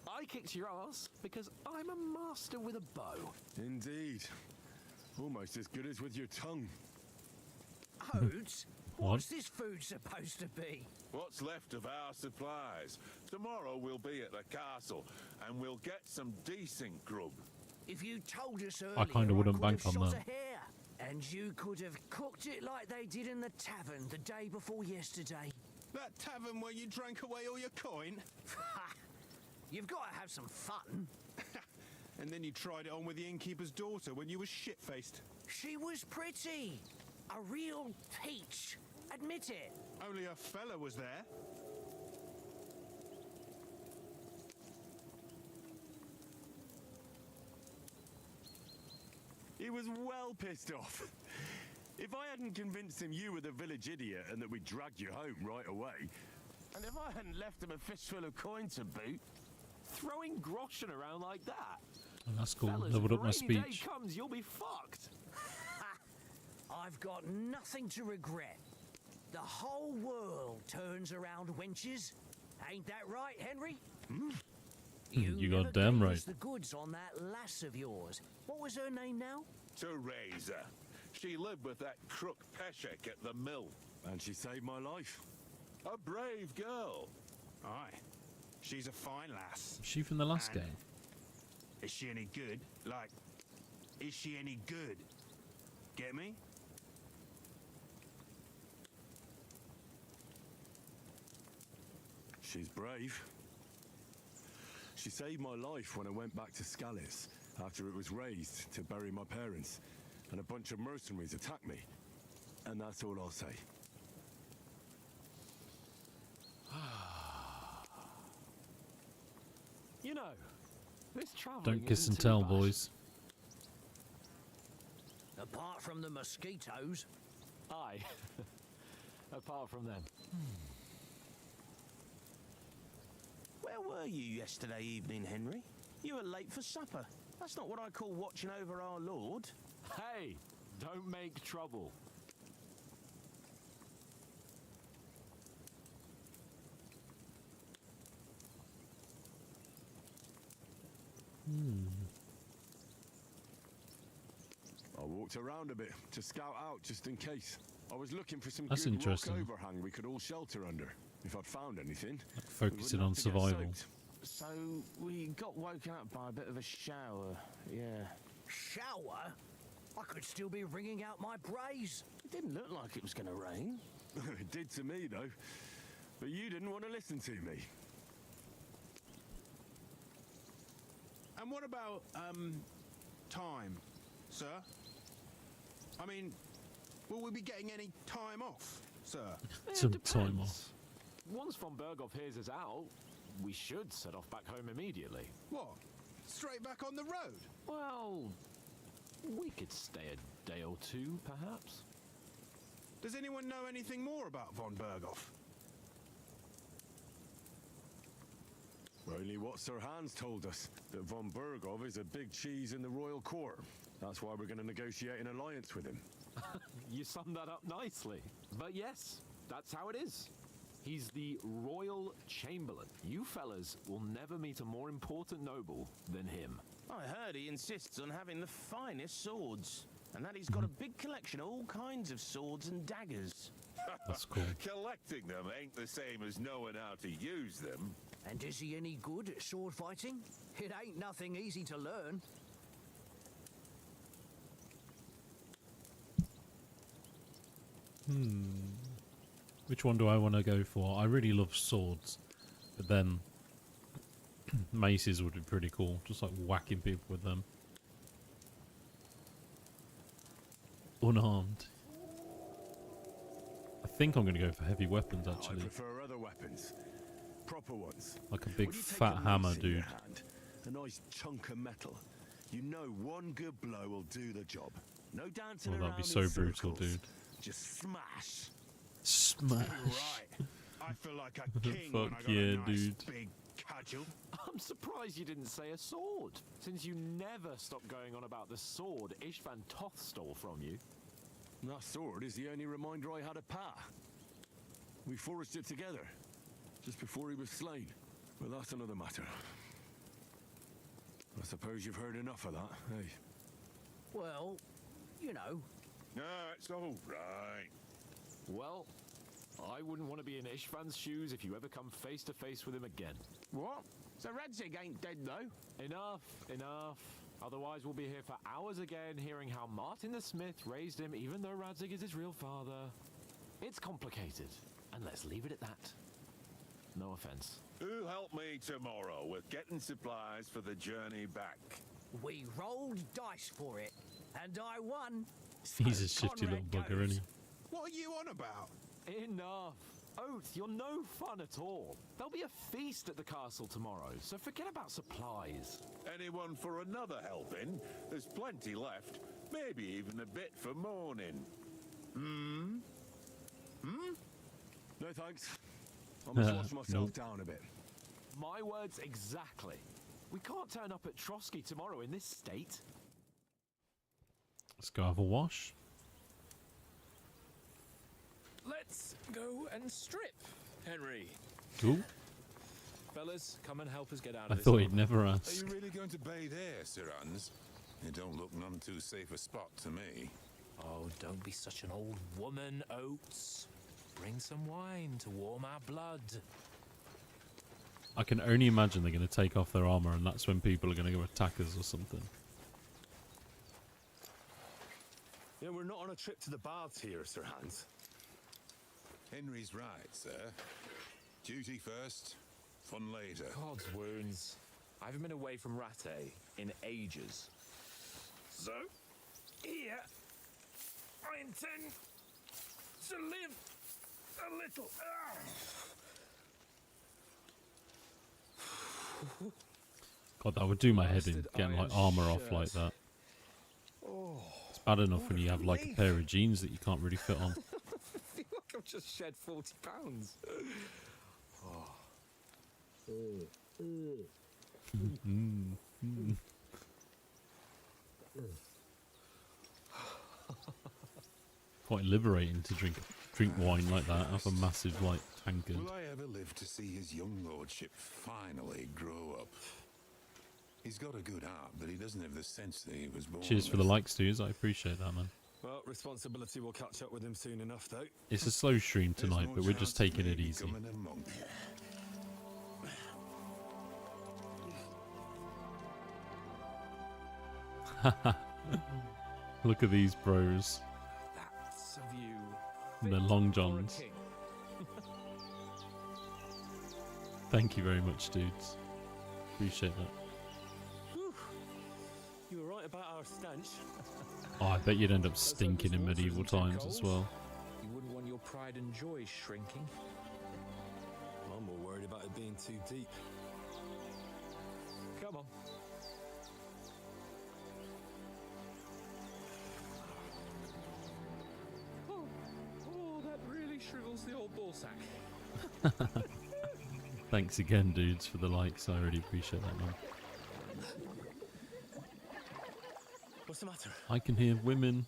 I kicked your ass because I'm a master with a bow. Indeed. Almost as good as with your tongue. Oats? What? What's this food supposed to be? What's left of our supplies. Tomorrow we'll be at the castle, and we'll get some decent grub. If you told us earlier, I kinda wouldn't could bank have on shot that. a hare. And you could have cooked it like they did in the tavern the day before yesterday. That tavern where you drank away all your coin? You've got to have some fun. And then you tried it on with the innkeeper's daughter when you were shit-faced. She was pretty. A real peach. Admit it. Only a fella was there. He was well pissed off. If I hadn't convinced him you were the village idiot and that we dragged you home right away, and if I hadn't left him a fistful of coin to boot, Throwing groschen around like that. Oh, that's cool. Fellas, Leveled if up my a rainy day speech. comes, you'll be fucked. I've got nothing to regret. The whole world turns around wenches. Ain't that right, Henry? You never goddamn gave right. us the goods on that lass of yours. What was her name now? Teresa. She lived with that crook Peshek at the mill, and she saved my life. A brave girl. Aye. She's a fine lass. Is she from the last And- game? Is she any good? Like, is she any good? Get me? She's brave. She saved my life when I went back to Scallis after it was razed to bury my parents, and a bunch of mercenaries attacked me. And that's all I'll say. You know, this traveling Don't kiss isn't and too tell, bad. boys. Apart from the mosquitoes. Aye. Apart from them. Where were you yesterday evening, Henry? You were late for supper. That's not what I call watching over our lord. Hey, don't make trouble. I walked around a bit to scout out just in case. I was looking for some That's good interesting. rock overhang we could all shelter under. If I'd found anything. Focusing we on wouldn't have to get survival. soaked. So, we got woken up by a bit of a shower, yeah. Shower? I could still be wringing out my brays. It didn't look like it was going to rain. It did to me, though. But you didn't want to listen to me. And what about, time, sir? I mean, will we be getting any time off, sir? Some It time depends. off. Once von Berghoff hears us out, we should set off back home immediately. What? Straight back on the road? Well, we could stay a day or two, perhaps. Does anyone know anything more about von Berghoff? Only what Sir Hans told us, that von Berghoff is a big cheese in the royal court. That's why we're going to negotiate an alliance with him. You summed that up nicely. But yes, that's how it is. He's the royal chamberlain. You fellas will never meet a more important noble than him. I heard he insists on having the finest swords, and that he's got a big collection of all kinds of swords and daggers. That's cool. Collecting them ain't the same as knowing how to use them. And is he any good at sword fighting? It ain't nothing easy to learn. Which one do I want to go for? I really love swords, but then maces would be pretty cool. Just like whacking people with them. Unarmed. I think I'm going to go for heavy weapons I actually. prefer other weapons. Proper ones. Like a big When you take fat a hammer, mace in your dude. hand, a nice chunk of metal. You know one good blow will do the job. No dancing Oh, around that'd be in so brutal, circles. dude. Just smash. Smash. Right. I feel like a king when I Fuck got yeah, a nice dude. big cudgel. I'm surprised you didn't say a sword, since you never stop going on about the sword Ishvan Toth stole from you. That sword is the only reminder I had of Pa. We forged it together, just before he was slain. But that's another matter. I suppose you've heard enough of that, hey? Well, you know. No, it's all right. Well, I wouldn't want to be in Ishvan's shoes if you ever come face to face with him again. What? So Radzig ain't dead, though? Enough, enough. Otherwise, we'll be here for hours again, hearing how Martin the Smith raised him, even though Radzig is his real father. It's complicated, and let's leave it at that. No offense. Who'll help me tomorrow with getting supplies for the journey back? We rolled dice for it, and I won. He's a So shifty little Conrad bugger, goes. isn't What are you on about? Enough. Oath, you're no fun at all. There'll be a feast at the castle tomorrow, so forget about supplies. Anyone for another helping? There's plenty left. Maybe even a bit for morning. Hmm? No thanks. I must wash myself Nope. down a bit. My words exactly. We can't turn up at Trotsky tomorrow in this state. Let's go have a wash. Let's go and strip, Henry. Cool. Fellas, come and help us get out I of this. thought he'd never Are ask. you really going to bathe there, Sir Hans? It don't look none too safe a spot to me. Oh, don't be such an old woman, Oates. Bring some wine to warm our blood. I can only imagine they're going to take off their armor, and that's when people are going to go attack us or something. You know, we're not on a trip to the baths here, Sir Hans. Henry's right, sir. Duty first, fun later. God's wounds. I haven't been away from Rattay in ages. So, here, I intend to live a little. God, that would do my head in, Bastard getting like iron armor off shirt. like that. Oh, It's bad enough when you have like a pair of jeans that you can't really fit on. I feel like I've just shed 40 pounds. Quite liberating to drink wine like that off a massive like tankard. Will I ever live to see his young lordship finally grow up? He's got a good heart, but he doesn't have the sense that he was born Cheers for the with. likes, dudes. I appreciate that, man. Well, responsibility will catch up with him soon enough, though. It's a slow stream There's tonight, no but we're just chance of taking me it easy. becoming a monk. Look at these bros. That's a view. And their fit long for a johns. king. Thank you very much, dudes. Appreciate that. Whew. You were right about our stench. Oh, I bet you'd end up Let's hope stinking this in water medieval isn't too times as cold. well. You wouldn't want your pride and joy shrinking. I'm more worried about it being too deep. Come on. Oh, that really shrivels the old ball sack. Thanks again, dudes, for the likes. I really appreciate that, man. What's the matter? I can hear women.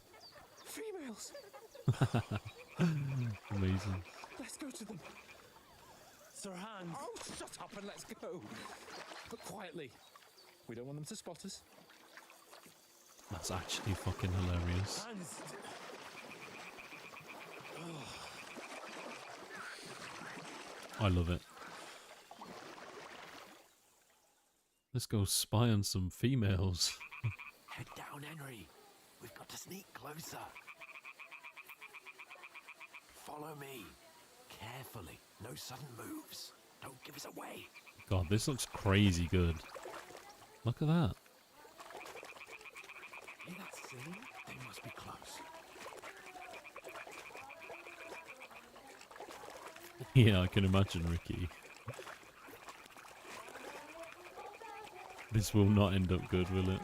Females! Amazing. Let's go to them. Sir Hans! Oh, shut up and let's go. But quietly. We don't want them to spot us. That's actually fucking hilarious. Hans! I love it. Let's go spy on some females. Head down, Henry. We've got to sneak closer. Follow me. Carefully. No sudden moves. Don't give us away. God, this looks crazy good. Look at that. Hear that singing? They must be close. Yeah, I can imagine, Ricky. This will not end up good, will it?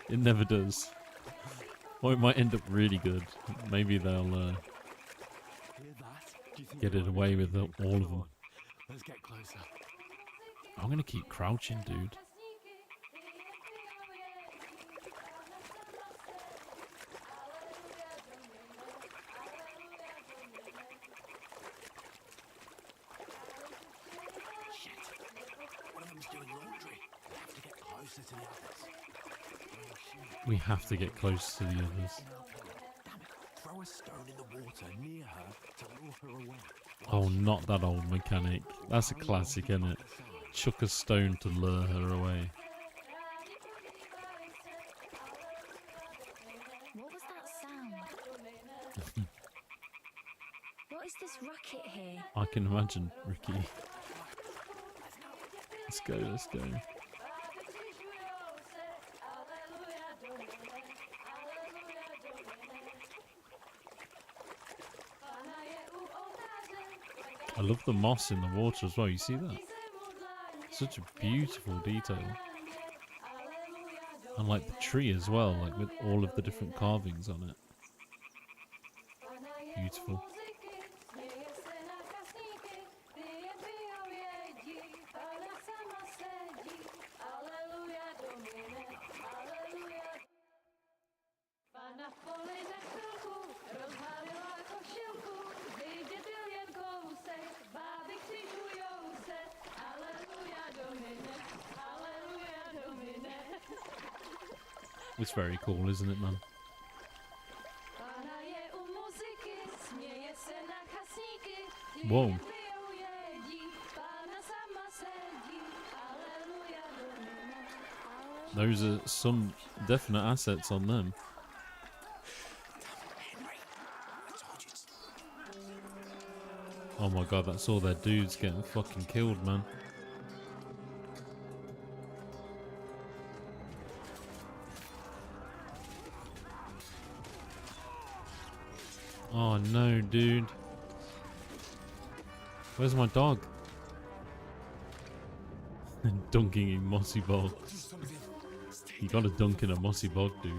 It never does. Or it might end up really good. Maybe they'll Hear that? Do you think get they it might be away with leaving? all of Come them. on. Let's get closer. I'm gonna keep crouching, dude. Shit. One of them's doing laundry. We have to get closer to the others. Oh, shit. We have to get close to the others. Damn it. Throw a stone in the water near her to lure her away. Oh, not that old mechanic. That's a classic, isn't it? Chuck a stone to lure her away. What was that sound? What is this racket here? I can imagine, Ricky. Let's go, let's go. I love the moss in the water as well, you see that? Such a beautiful detail. And like the tree as well, like with all of the different carvings on it. Beautiful. It's very cool, isn't it, man? Whoa. Those are some definite assets on them. Oh my god, that's all their dudes getting fucking killed, man. Oh no, dude. Where's my dog? Dunking in mossy bog. You gotta dunk in a mossy bog, dude.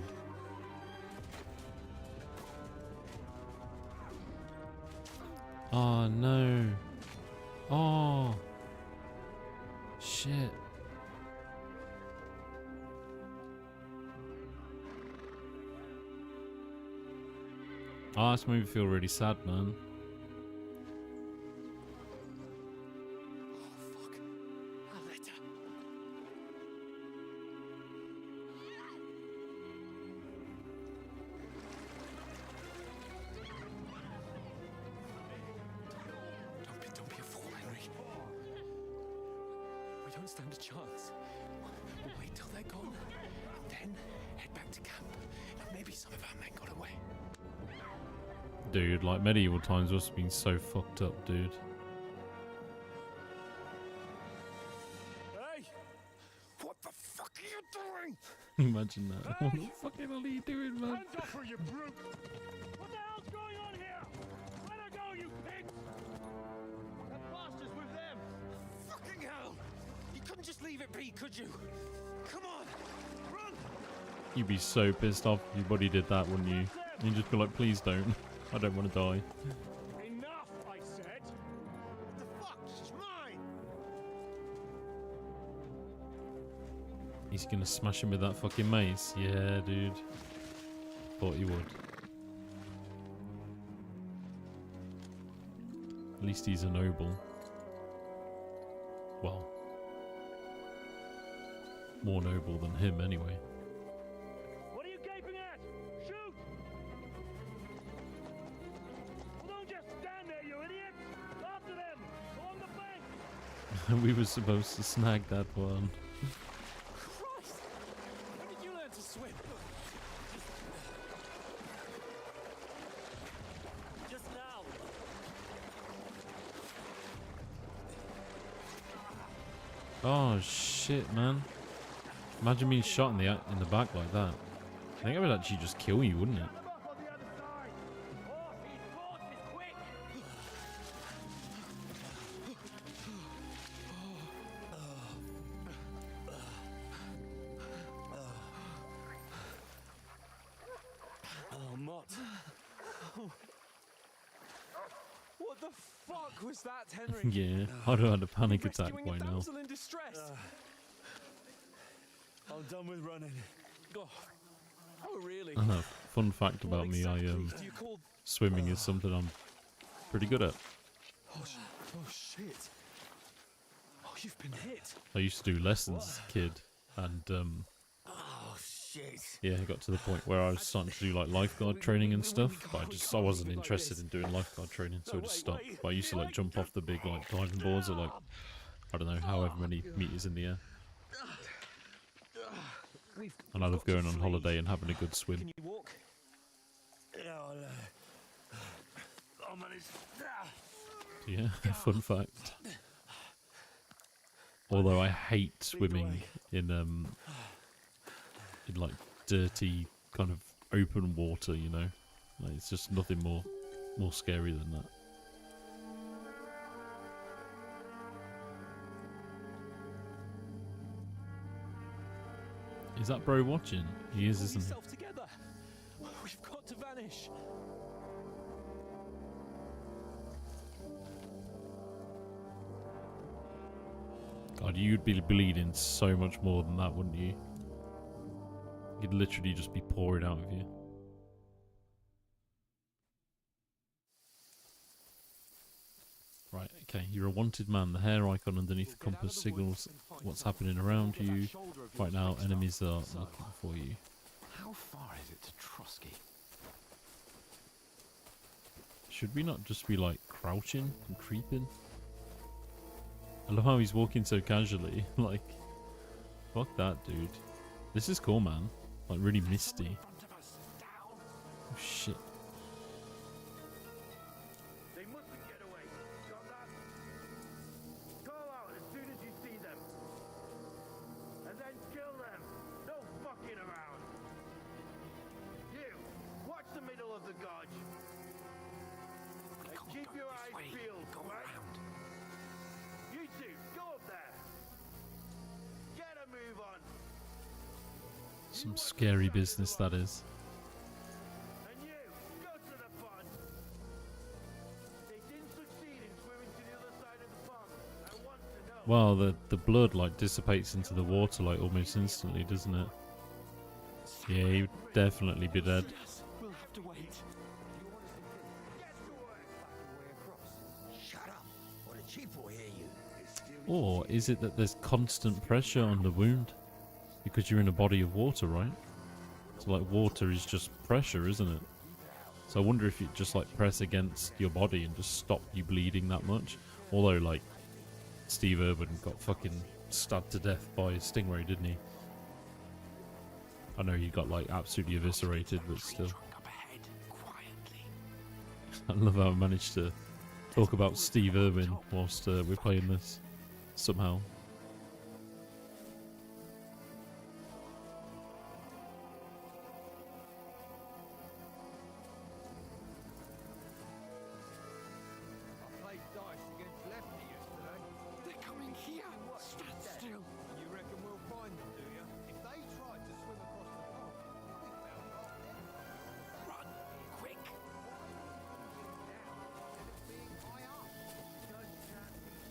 Oh no. Oh. Shit. Oh, that's made me feel really sad, man. Don't be a fool, Henry. We don't stand a chance. We'll wait till they're gone, and then head back to camp. Maybe some of our men got away. Dude, like medieval times must have been so fucked up, dude. Hey! What the fuck are you doing? Imagine that. What the fucking hell are you doing, man? Hands off her, you brute! What the hell's going on here? Let her go, you pigs! That bastard's with them! Fucking hell! You couldn't just leave it be, could you? Come on! Run! You'd be so pissed off if your buddy did that, wouldn't you? You'd just be like, please don't. I don't want to die. Enough, I said! What the fuck? She's mine! He's gonna smash him with that fucking mace. Yeah, dude. Thought he would. At least he's a noble. Well, more noble than him anyway. What are you gaping at? Shoot! Well, don't just stand there, you idiot! After them! Along the bank! We were supposed to snag that one. Christ! When did you learn to swim? Just now. Oh shit, man! Imagine being shot in the back like that. I think it would actually just kill you, wouldn't it? Come up on the other side! Horses, quick! Oh, Mott. What the fuck was that, Henry? Yeah, I'd have had a panic attack Rescuing by a now. damsel in distress. I'm done with running. Oh, really? Fun fact about me, Do you call... swimming is something I'm pretty good at. Oh, shit. Oh, you've been hit. I used to do lessons as a kid, and Oh, Yeah, I got to the point where I was starting to do like lifeguard training and stuff, but I wasn't interested in doing lifeguard training, so I just stopped. But I used to like jump off the big like diving boards at like, I don't know, however many meters in the air. And I love going on holiday and having a good swim. Can you walk? Yeah, fun fact. Although I hate swimming in like dirty kind of open water, you know, like it's just nothing more scary than that. Is that bro watching? He is, isn't he? Together. We've got to vanish. God, you'd be bleeding so much more than that, wouldn't you? You'd literally just be pouring out of you. Right, okay, you're a wanted man. The hair icon underneath the compass signals what's happening around you. Right now, enemies are looking for you. How far is it to Trotsky? Should we not just be like crouching and creeping? I love how he's walking so casually. Like, fuck that, dude. This is cool, man. Like, really misty. Oh, shit. They mustn't get away. Got that? Call out as soon as you see them. And then kill them. No fucking around. You, watch the middle of the gorge. And keep your eyes peeled, right? You two, go up there. Get a move on. Some scary business, that is. And you, go to the pond. They didn't succeed in swimming to the other side of the pond. I want to know. Well, the blood, like, dissipates into the water, like, almost instantly, doesn't it? Yeah, he'd definitely be dead. We'll have to wait. Shut up, or the chief will hear you. Or is it that there's constant pressure on the wound? Because you're in a body of water, right? So, like, water is just pressure, isn't it? So I wonder if you just, like, press against your body and just stop you bleeding that much. Although, like, Steve Irwin got fucking stabbed to death by a stingray, didn't he? I know he got, like, absolutely eviscerated, but still. I love how I managed to talk about Steve Irwin whilst we're playing this, somehow. They're coming here. Stand still. You reckon we'll find them, do you? If they tried to swim across the pond, we found them. Run, quick.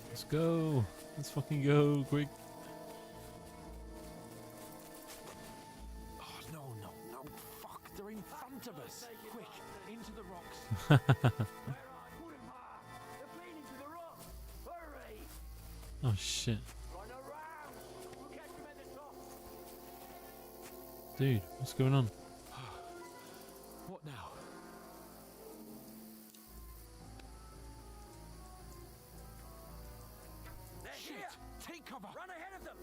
Let's go. Let's fucking go, quick. Oh, no, no, no. Fuck, they're in front of us. Quick, into the rocks. Oh shit. Dude, what's going on? What now? They're Shit! here. Take cover! Run ahead of them.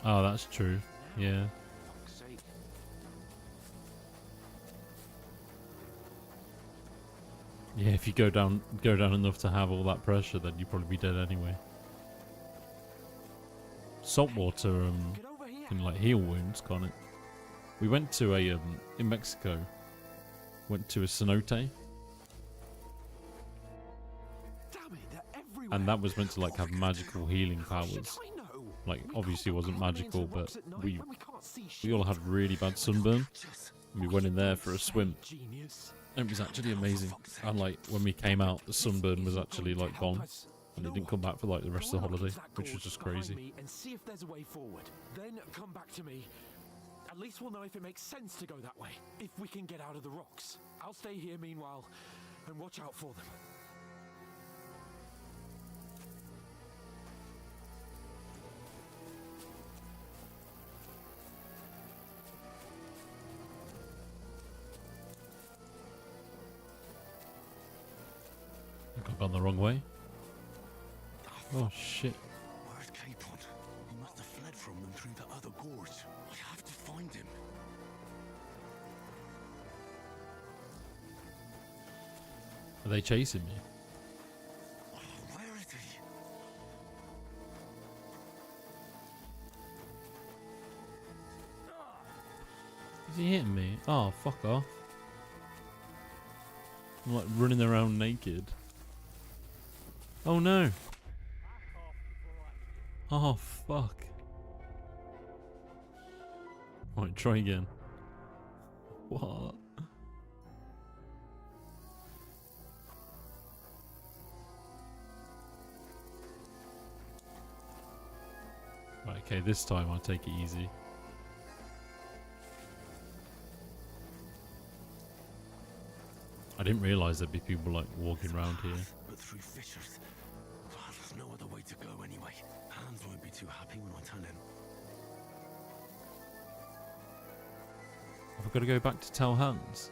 Oh, that's true. Yeah. Fuck's sake. Yeah, if you go down enough to have all that pressure, then you'd probably be dead anyway. Salt water can like heal wounds, can't it? We went to a in Mexico. Went to a cenote, Damn it, they're everywhere. and that was meant to like have magical healing powers. I know. Like, obviously it wasn't Climbing into magical, the but rocks at night we when can't see we all shit. had really bad sunburn. We went in there for a swim. Genius. It was actually amazing. And like when we came out, the sunburn was actually like gone, and it didn't come back for like the rest of the holiday, which was just crazy. And see if there's a way forward. Then come back to me. At least we'll know if it makes sense to go that way. If we can get out of the rocks. I'll stay here meanwhile and watch out for them. I've gone the wrong way. Oh shit. Where's Capon? He must have fled from them through the other gorge. I have to find him. Are they chasing me? Where is he? Is he hitting me? Oh, fuck off. I'm like running around naked. Oh no. Oh fuck. Right, try again. What? Right, okay, this time I'll take it easy. I didn't realise there'd be people like walking around here. But through fissures. Well, there's no other way to go anyway. Hans won't be too happy when I tell him. Have I got to go back to tell Hans?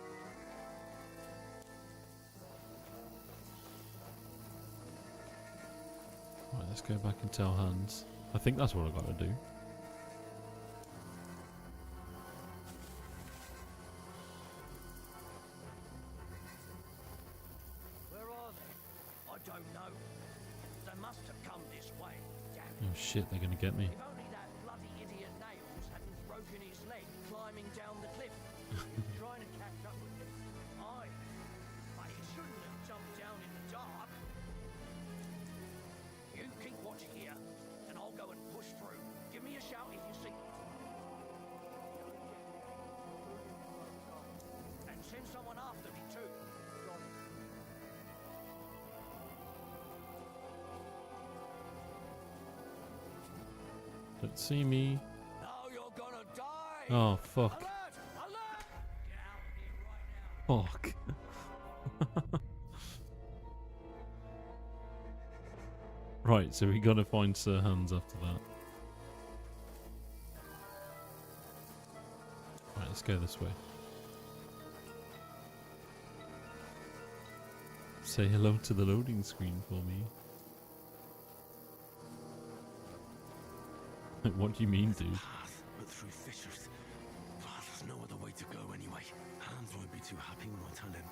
Right, let's go back and tell Hans. I think that's what I've got to do. Where are they? I don't know. They must have come this way. Damn it. Oh shit, they're going to get me. If only that bloody idiot Nails hadn't broken his leg climbing down the cliff. Trying to catch up with him. Aye. But he shouldn't have jumped down in the dark. You keep watch here, and I'll go and push through. Give me a shout if you see them. And send someone after me too. Don't see me. Now you're gonna die! Oh fuck. Alert! Alert! Get out of here right now. Fuck. Right, so we gotta find Sir Hans after that. Right, let's go this way. Say hello to the loading screen for me. What do you mean, dude? Path, but through fissures. Well, there's no other way to go anyway. Hans won't be too happy when I tell him.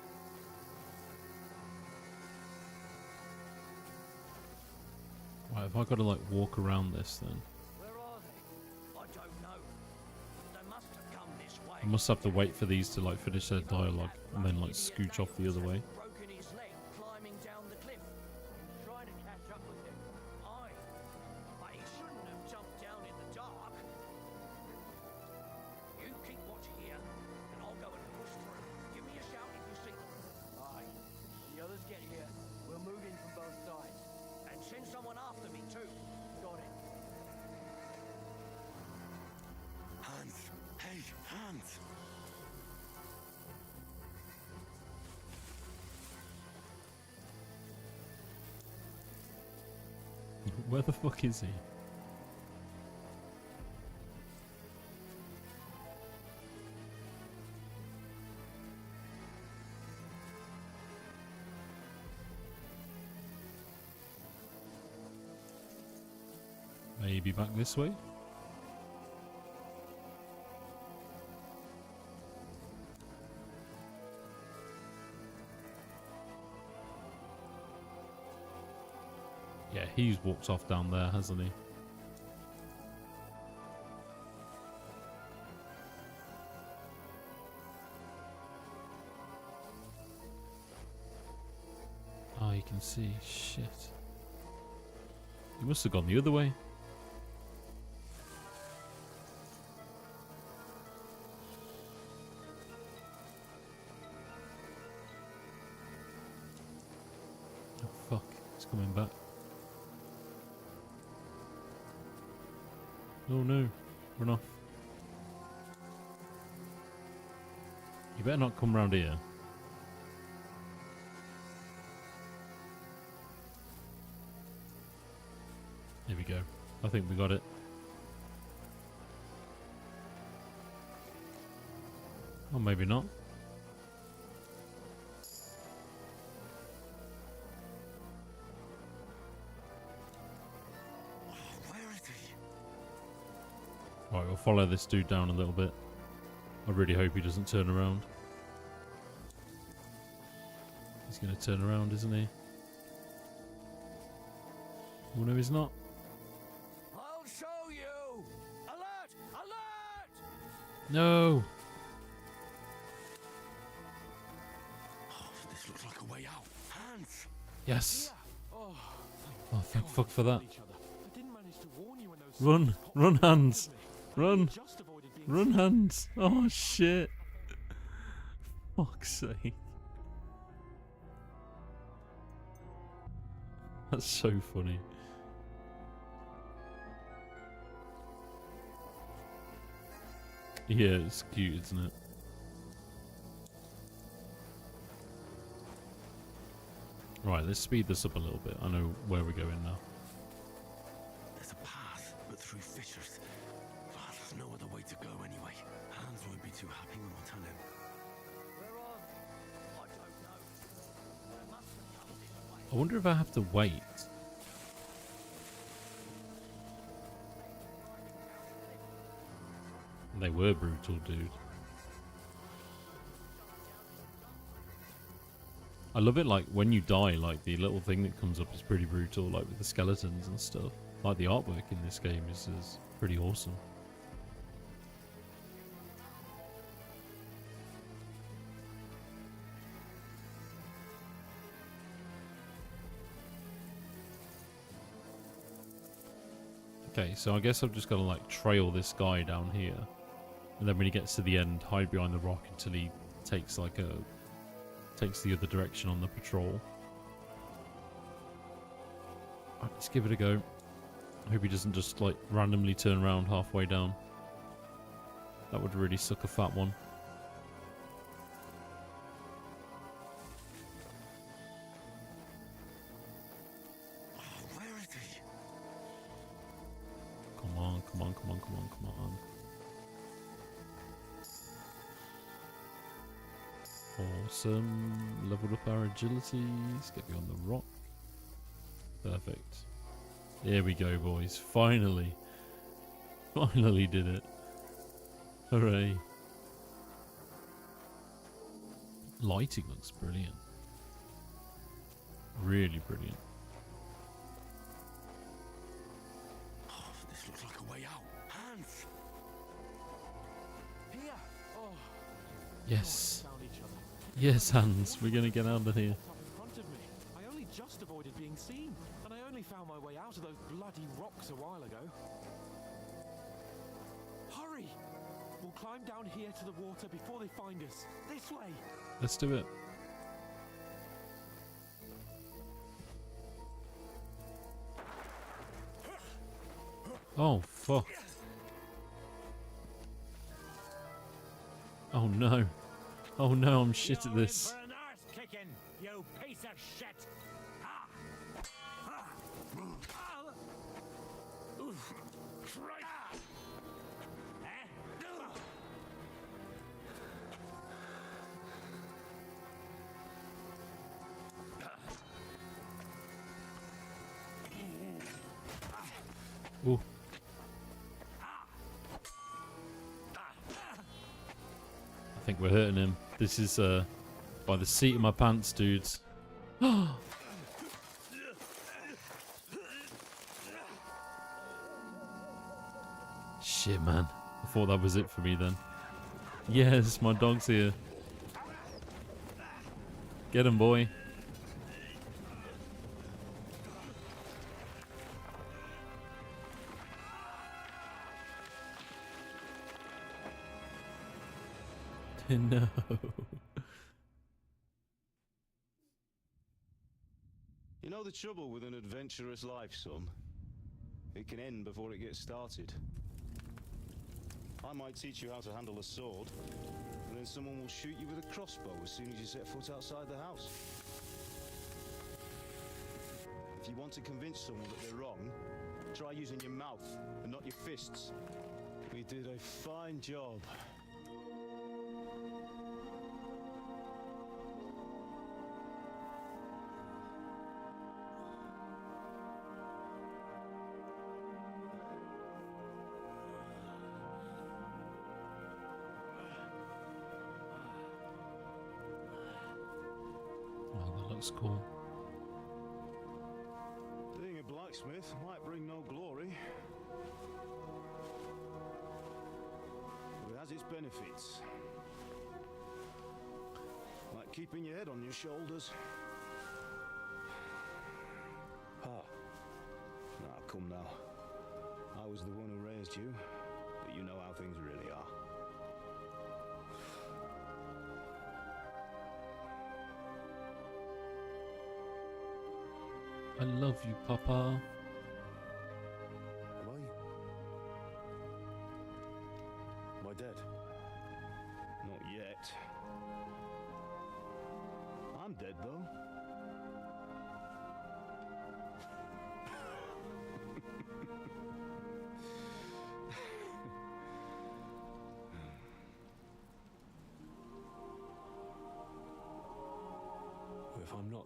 Right, have I got to like walk around this then? Where are they? I don't know. They must have come this way. I must have to wait for these to like finish their dialogue and then like scooch off the other way. Broken his leg climbing down the cliff. Trying to catch up with him. Aye. But he shouldn't have jumped down in the dark. You keep watch here, and I'll go and push through. Give me a shout if you see them. Aye. When the others get here, we'll move in from both sides. And send someone after me too. Got it. Hans! Hey, Hans! Where the fuck is he? Maybe back this way? Yeah, he's walked off down there, hasn't he? Oh, you can see. Shit. He must have gone the other way. Oh, fuck. He's coming back. Oh no, run off. You better not come round here. Here we go. I think we got it. Or maybe not. follow this dude down a little bit. I really hope he doesn't turn around. He's going to turn around, isn't he? Oh no, he's not. I'll show you! Alert! Alert! No! Oh, this looks like a way out. Hands! Yes! Oh, Oh, thank fuck for that. each other. I didn't manage to warn you when those Run! soldiers popped Run, up behind hands! me. Run! Just avoided being Run, seen. hands! Oh, shit! Fuck's sake. That's so funny. Yeah, it's cute, isn't it? Right, let's speed this up a little bit. I know where we're going now. There's a path, but through fissures. Ah, there's no other way to go anyway. Hans won't be too happy when I tell him. Where are they? I don't know. They must have come this way. I wonder if I have to wait. They were brutal, dude. I love it, like, when you die, like, the little thing that comes up is pretty brutal, like, with the skeletons and stuff. Like, the artwork in this game is pretty awesome. Okay, so I guess I've just got to, like, trail this guy down here. And then when he gets to the end, hide behind the rock until he takes, like, takes the other direction on the patrol. Right, let's give it a go. I hope he doesn't just, like, randomly turn around halfway down. That would really suck a fat one. Oh, where is he? Come on, come on, come on, come on, come on. Awesome. Leveled up our agility. Let's get beyond the rock. Perfect. Here we go, boys. Finally. Finally did it. Hooray. Lighting looks brilliant. Really brilliant. Oh, this looks like a way out. Hans! Here. Oh, Yes. found each other. Yes, Hans. We're going to get out of here. Up in front of me. I only just avoided being seen, and I only found my way out of those bloody rocks a while ago. Hurry! We'll climb down here to the water before they find us. This way. Let's do it. Oh, fuck. Oh, no. Oh, no, I'm shit at this. For an arse kicking, you piece of shit! Ah. Ah. Ah. Oof. Christ. Ah. Eh? Ooh. I think we're hurting him. This is, by the seat of my pants, dudes. Shit, man. I thought that was it for me then. Yes, my dog's here. Get him, boy. No. You know the trouble with an adventurous life, son? It can end before it gets started. I might teach you how to handle a sword, and then someone will shoot you with a crossbow as soon as you set foot outside the house. If you want to convince someone that they're wrong, try using your mouth and not your fists. We did a fine job. That's cool. Being a blacksmith might bring no glory, but it has its benefits. Like keeping your head on your shoulders. Come now. I was the one who raised you, but you know how things really are. I love you, Papa. Am I dead? Not yet. I'm dead, though. If I'm not,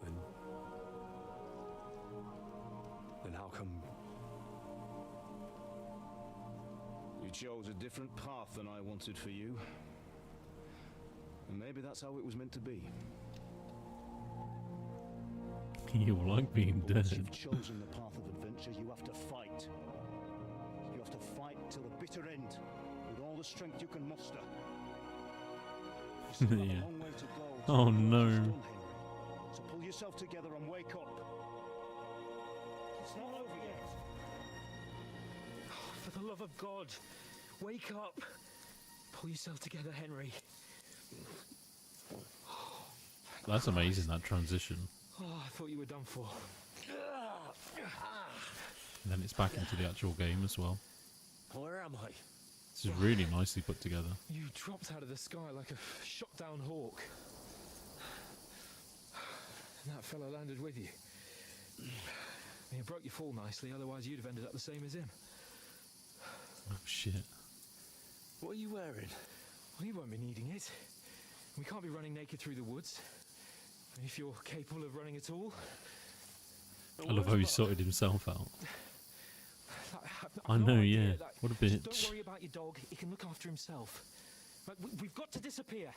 then how come? You chose a different path than I wanted for you. And maybe that's how it was meant to be. You like being But once dead. you've chosen the path of adventure, you have to fight. You have to fight till the bitter end, with all the strength you can muster. You still have Yeah. a long way to go. Oh, no. Henry. So pull yourself together and wake up. It's not over yet. For the love of God, wake up. Pull yourself together, Henry. That's amazing, that transition. Oh, I thought you were done for. And then it's back into the actual game as well. Where am I? This is really nicely put together. You dropped out of the sky like a shot down hawk. And that fella landed with you. You broke your fall nicely, otherwise you'd have ended up the same as him. Oh shit. What are you wearing? Well, you won't be needing it. We can't be running naked through the woods. If you're capable of running at all. I love how he sorted himself out. I've I no know, idea, yeah. like, What a just bitch. Don't worry about your dog. He can look after himself. Like, we've got to disappear.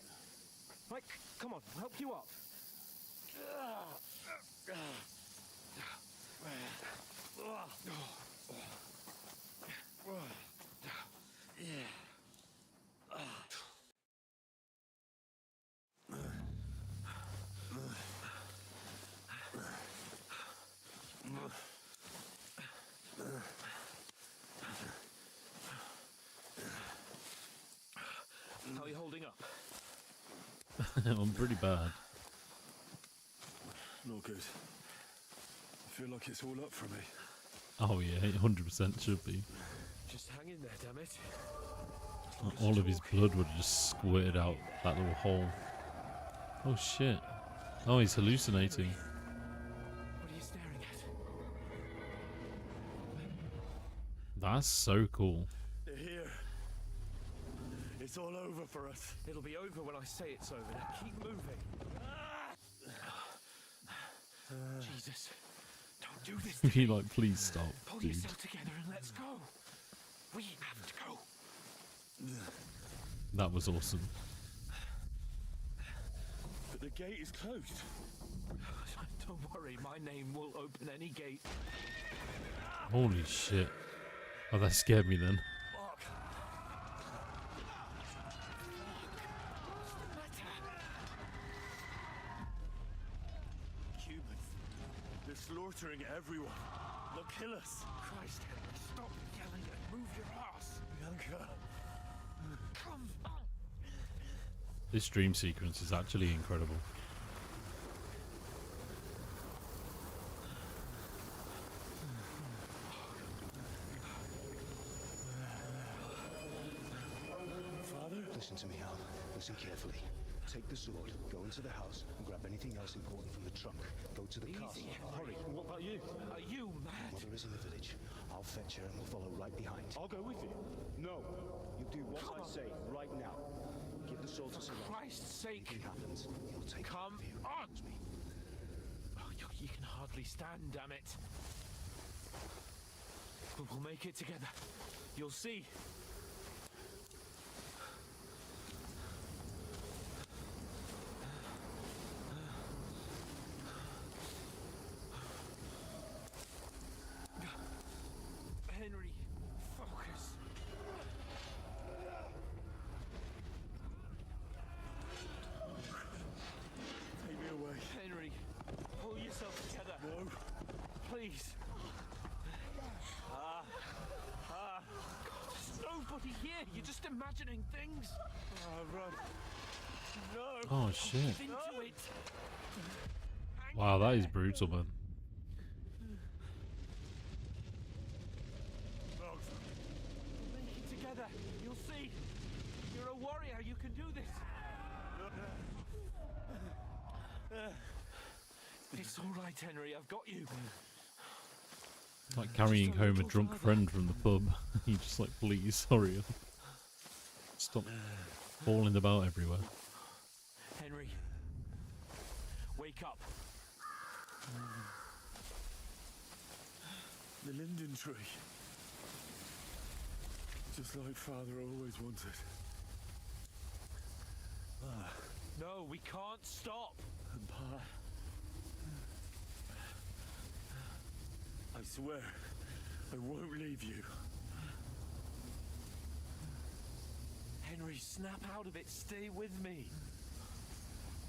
Like, come on, I'll help you up. How are you holding up? I'm pretty bad. Not good. I feel like it's all up for me. Oh yeah, 100% should be. Just hang in there, damn it. All of his blood would have just squirted out that little hole. Oh shit. Oh, he's hallucinating. What are you staring at? That's so cool. They're here. It's all over for us. It'll be over when I say it's over. Now keep moving. Jesus. Don't do this. If you like, please stop, Pull dude. yourself together and let's go. We have to go. That was awesome. But the gate is closed. Don't worry, my name will open any gate. Holy shit. Oh, that scared me then. Humans. They're slaughtering everyone. They'll kill us. Christ, Henry, stop yelling and move your ass. Bianca. Come on. This dream sequence is actually incredible. Father? Listen to me, Al. Listen carefully. Take the sword, go into the house, and grab anything else important from the trunk. Go to the castle. Hurry. What about you? Are you mad? Mother is in the village. I'll fetch her and we'll follow right behind. I'll go with you. No. You do what I say right now. Give the sword to someone. Christ's sake. Anything happens, he'll take Come care of you. on. Trust me. Oh, you can hardly stand, damn it. But we'll make it together. You'll see. You're just imagining things. Run. No. Oh shit. Into it. Wow, that is brutal, man. We'll make it together. You'll see. You're a warrior. You can do this. It's all right, Henry. I've got you. Like carrying home a drunk friend from the pub. You just like, please, hurry up. Stop falling about everywhere. Henry, wake up. The linden tree. Just like Father always wanted. No, we can't stop. And Pa, I swear, I won't leave you. Henry, snap out of it. Stay with me.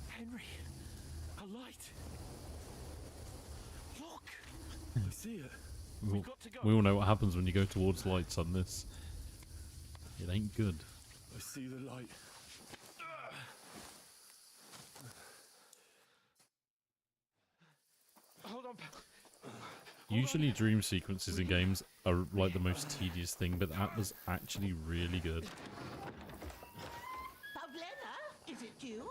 Henry, a light. Look. I see it. We all know what happens when you go towards lights on this. It ain't good. I see the light. Hold on. Usually dream sequences in games are like the most tedious thing, but that was actually really good. Pavlena, is it you?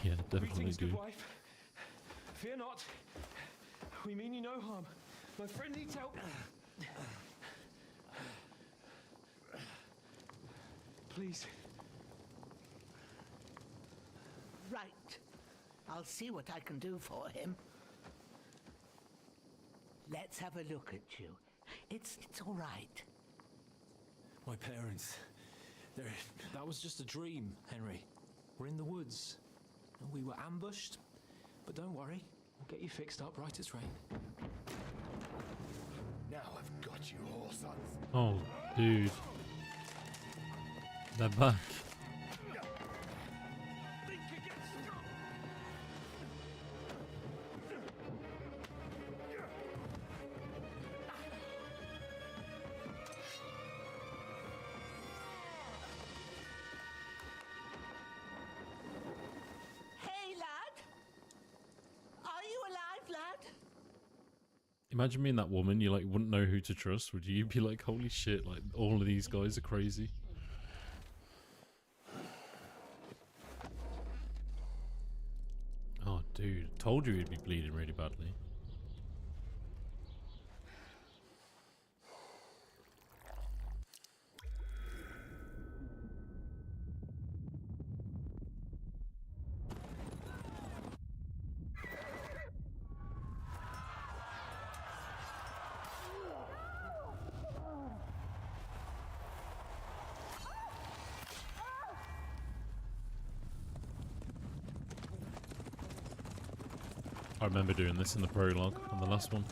Yeah, definitely Greetings, do. good wife. Fear not. We mean you no harm. My friend needs help. Please. Right. I'll see what I can do for him. Let's have a look at you. It's all right. My parents. That was just a dream, Henry. We're in the woods. We were ambushed. But don't worry. We'll get you fixed up right as rain. Now I've got you, whore sons. Oh, dude. They're back. Hey, lad. Are you alive, lad? Imagine being that woman, you like wouldn't know who to trust, would you? You'd be like, holy shit, like all of these guys are crazy. Oh dude, told you he'd be bleeding really badly. I remember doing this in the prologue on the last one.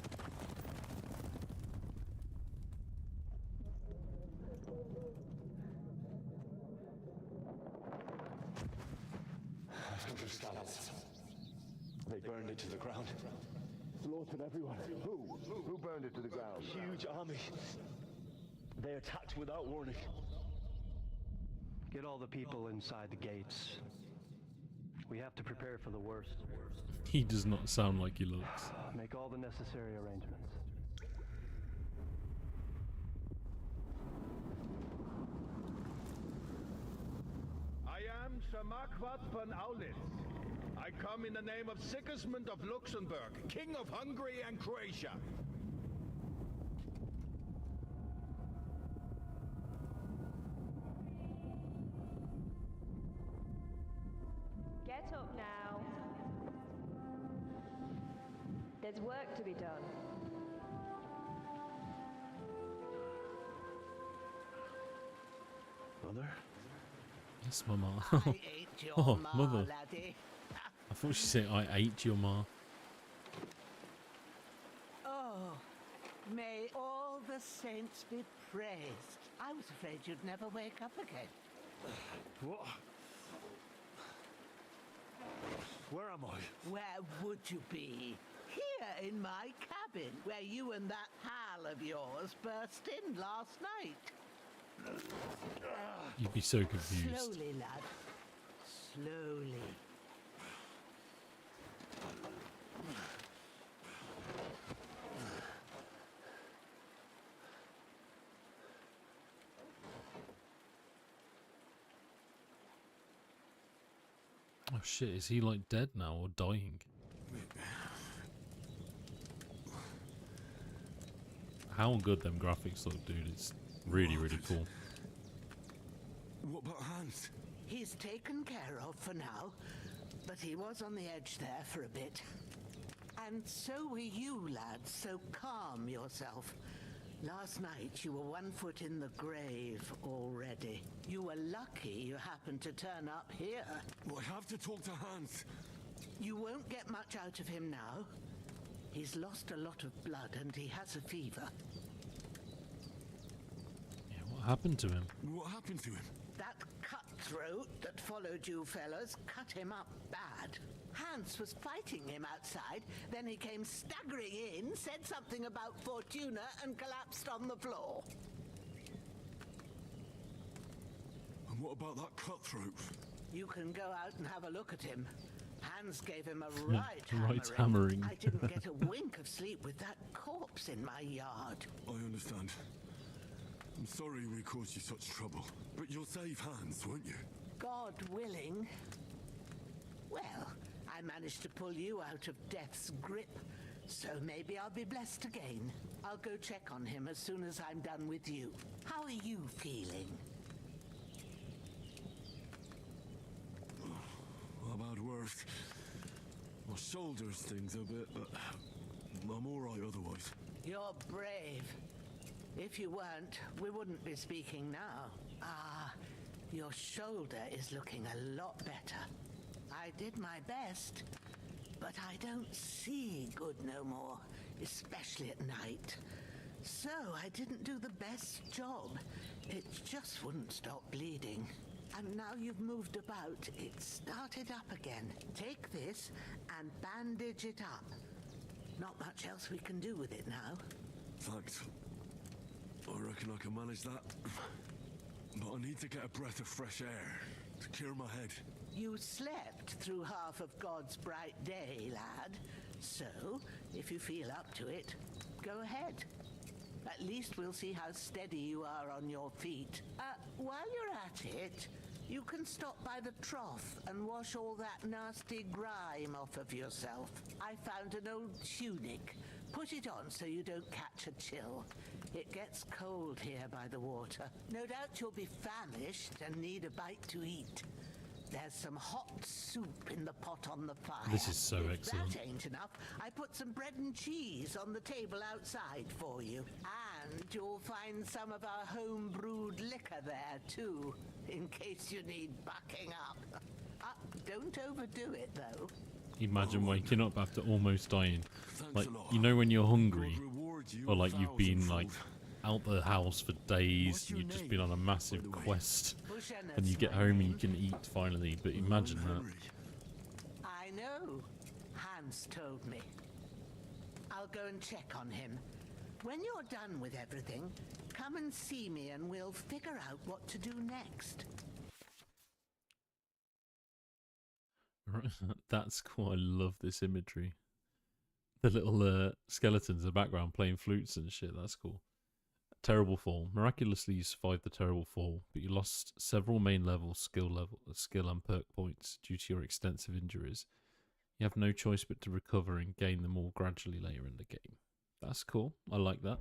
They burned it to the ground. Slaughtered everyone. Who burned it to the ground? Huge army. They attacked without warning. Get all the people inside the gates. We have to prepare for the worst. He does not sound like he looks. Make all the necessary arrangements. I am Sir Marquardt von Aulitz. I come in the name of Sigismund of Luxembourg, King of Hungary and Croatia. Get up now. There's work to be done. Mother? Yes, Mama. I ate your Oh, ma, mother. laddie. I thought she said, I ate your ma. Oh, may all the saints be praised. I was afraid you'd never wake up again. What? Where am I? Where would you be? Here in my cabin, where you and that pal of yours burst in last night. You'd be so confused. Slowly, lad. Slowly. Oh shit, is he like dead now or dying? How good them graphics look, dude. It's really, really cool. What about Hans? He's taken care of for now, but he was on the edge there for a bit. And so were you, lads, so calm yourself. Last night you were 1 foot in the grave already. You were lucky you happened to turn up here. Well, I have to talk to Hans. You won't get much out of him now. He's lost a lot of blood and he has a fever. Yeah, what happened to him? What happened to him? That cutthroat that followed you fellas cut him up bad. Hans was fighting him outside, then he came staggering in, said something about Fortuna and collapsed on the floor. And what about that cutthroat? You can go out and have a look at him. Hans gave him a right hammering. I didn't get a wink of sleep with that corpse in my yard. I understand. I'm sorry we caused you such trouble, but you'll save Hans, won't you? God willing. Well, I managed to pull you out of death's grip, so maybe I'll be blessed again. I'll go check on him as soon as I'm done with you. How are you feeling? I've had worse. My shoulder stings a bit, but I'm alright otherwise. You're brave. If you weren't, we wouldn't be speaking now. Ah, your shoulder is looking a lot better. I did my best, but I don't see good no more, especially at night. So I didn't do the best job. It just wouldn't stop bleeding. And now you've moved about, it started up again. Take this and bandage it up. Not much else we can do with it now. Thanks. I reckon I can manage that. But I need to get a breath of fresh air to clear my head. You slept through half of God's bright day, lad. So, if you feel up to it, go ahead. At least we'll see how steady you are on your feet. While you're at it, you can stop by the trough and wash all that nasty grime off of yourself. I found an old tunic. Put it on so you don't catch a chill. It gets cold here by the water. No doubt you'll be famished and need a bite to eat. There's some hot soup in the pot on the fire. This is so excellent. If that ain't enough, I put some bread and cheese on the table outside for you. And you'll find some of our home-brewed liquor there, too, in case you need bucking up. Don't overdo it, though. Imagine waking up after almost dying. Like, you know when you're hungry, or like you've been like out the house for days, and you've just been on a massive quest, and you get home and you can eat finally, but imagine that. I know. Hans told me. I'll go and check on him. When you're done with everything, come and see me and we'll figure out what to do next. That's cool. I love this imagery. The little skeletons in the background playing flutes and shit. That's cool. Terrible fall. Miraculously, you survived the terrible fall, but you lost several main skill and perk points due to your extensive injuries. You have no choice but to recover and gain them all gradually later in the game. That's cool. I like that.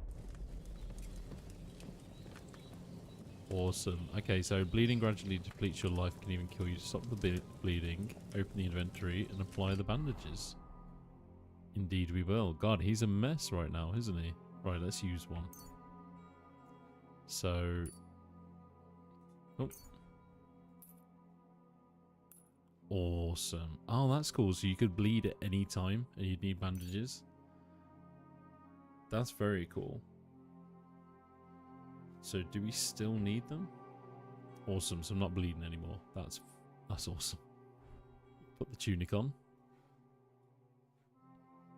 Awesome. Okay, so bleeding gradually depletes your life, can even kill you. To stop the bleeding, open the inventory and apply the bandages. Indeed we will. God, he's a mess right now, isn't he? Right, let's use one. So... Oh. Awesome. Oh, that's cool. So you could bleed at any time and you'd need bandages. That's very cool. So do we still need them? Awesome. So I'm not bleeding anymore. That's awesome. Put the tunic on.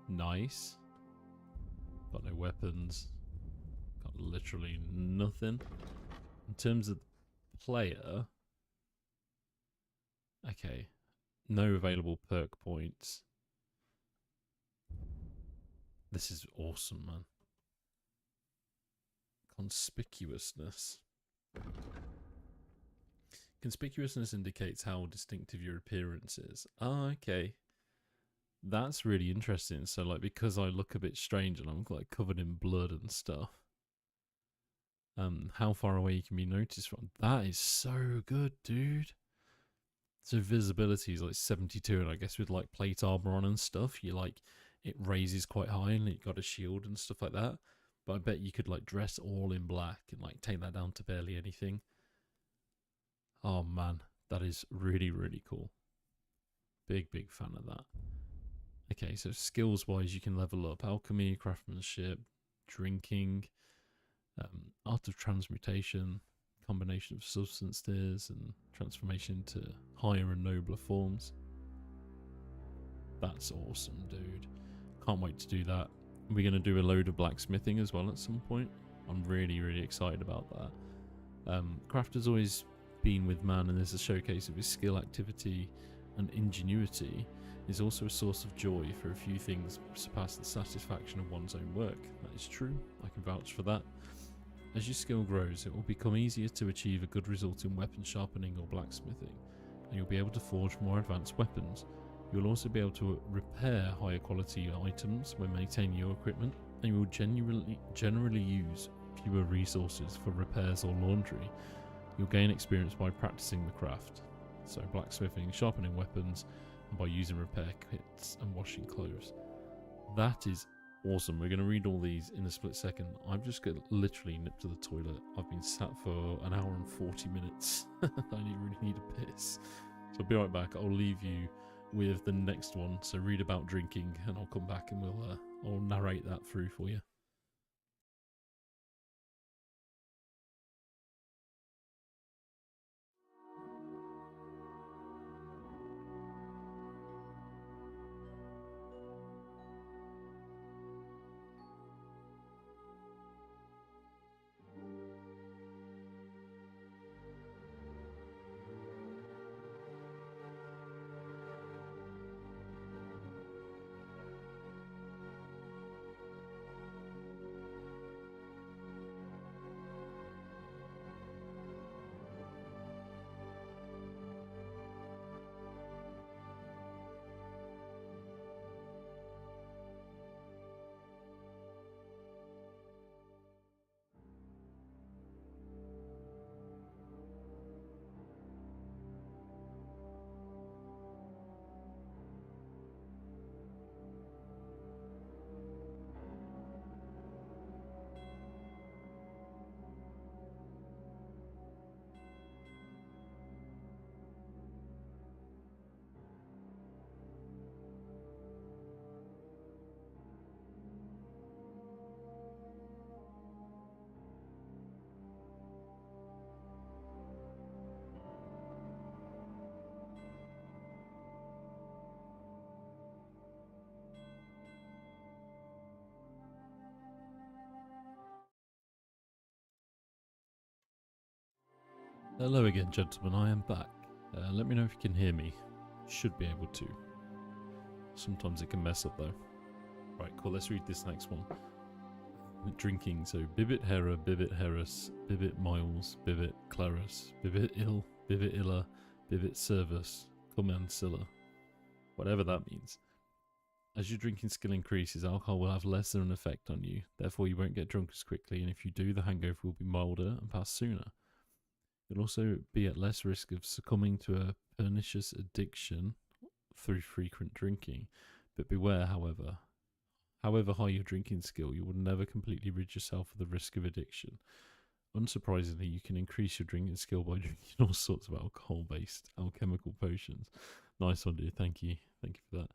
Nice. Got no weapons. Got literally nothing. In terms of the player, okay, no available perk points. This is awesome, man. Conspicuousness. Conspicuousness indicates how distinctive your appearance is. Ah, okay. That's really interesting. So, like, because I look a bit strange and I'm like covered in blood and stuff, how far away you can be noticed from. That is so good, dude. So visibility is like 72, and I guess with like plate armor on and stuff, you like it raises quite high, and you got a shield and stuff like that. But I bet you could like dress all in black and like take that down to barely anything. Oh man, that is really, really cool. Big fan of that. Okay, so skills wise, you can level up alchemy, craftsmanship, drinking, art of transmutation, combination of substances, and transformation to higher and nobler forms. That's awesome, dude. Can't wait to do that. We're going to do a load of blacksmithing as well at some point. I'm really excited about that. Craft has always been with man, and there's a showcase of his skill, activity, and ingenuity is also a source of joy. For a few things surpass the satisfaction of one's own work. That is true. I can vouch for that. As your skill grows, it will become easier to achieve a good result in weapon sharpening or blacksmithing, and you'll be able to forge more advanced weapons. You'll also be able to repair higher quality items when maintaining your equipment, and you will generally use fewer resources for repairs or laundry. You'll gain experience by practicing the craft, so blacksmithing, sharpening weapons, and by using repair kits and washing clothes. That is awesome. We're going to read all these in a split second. I've just got literally nipped to the toilet. I've been sat for an hour and 40 minutes. I really need a piss. So I'll be right back. I'll leave you with the next one. So read about drinking, and I'll come back and I'll narrate that through for you. Hello again, gentlemen. I am back. Let me know if you can hear me. Should be able to. Sometimes it can mess up though. Right, cool. Let's read this next one. Drinking. So, bibit hera, bibit heras, bibit miles, bibit clarus, bibit ill, bibit illa, bibit servus, commensilla. Whatever that means. As your drinking skill increases, alcohol will have less of an effect on you. Therefore, you won't get drunk as quickly, and if you do, the hangover will be milder and pass sooner. You'll also be at less risk of succumbing to a pernicious addiction through frequent drinking. But beware, however high your drinking skill, you will never completely rid yourself of the risk of addiction. Unsurprisingly, you can increase your drinking skill by drinking all sorts of alcohol-based alchemical potions. Nice one, dude. Thank you for that.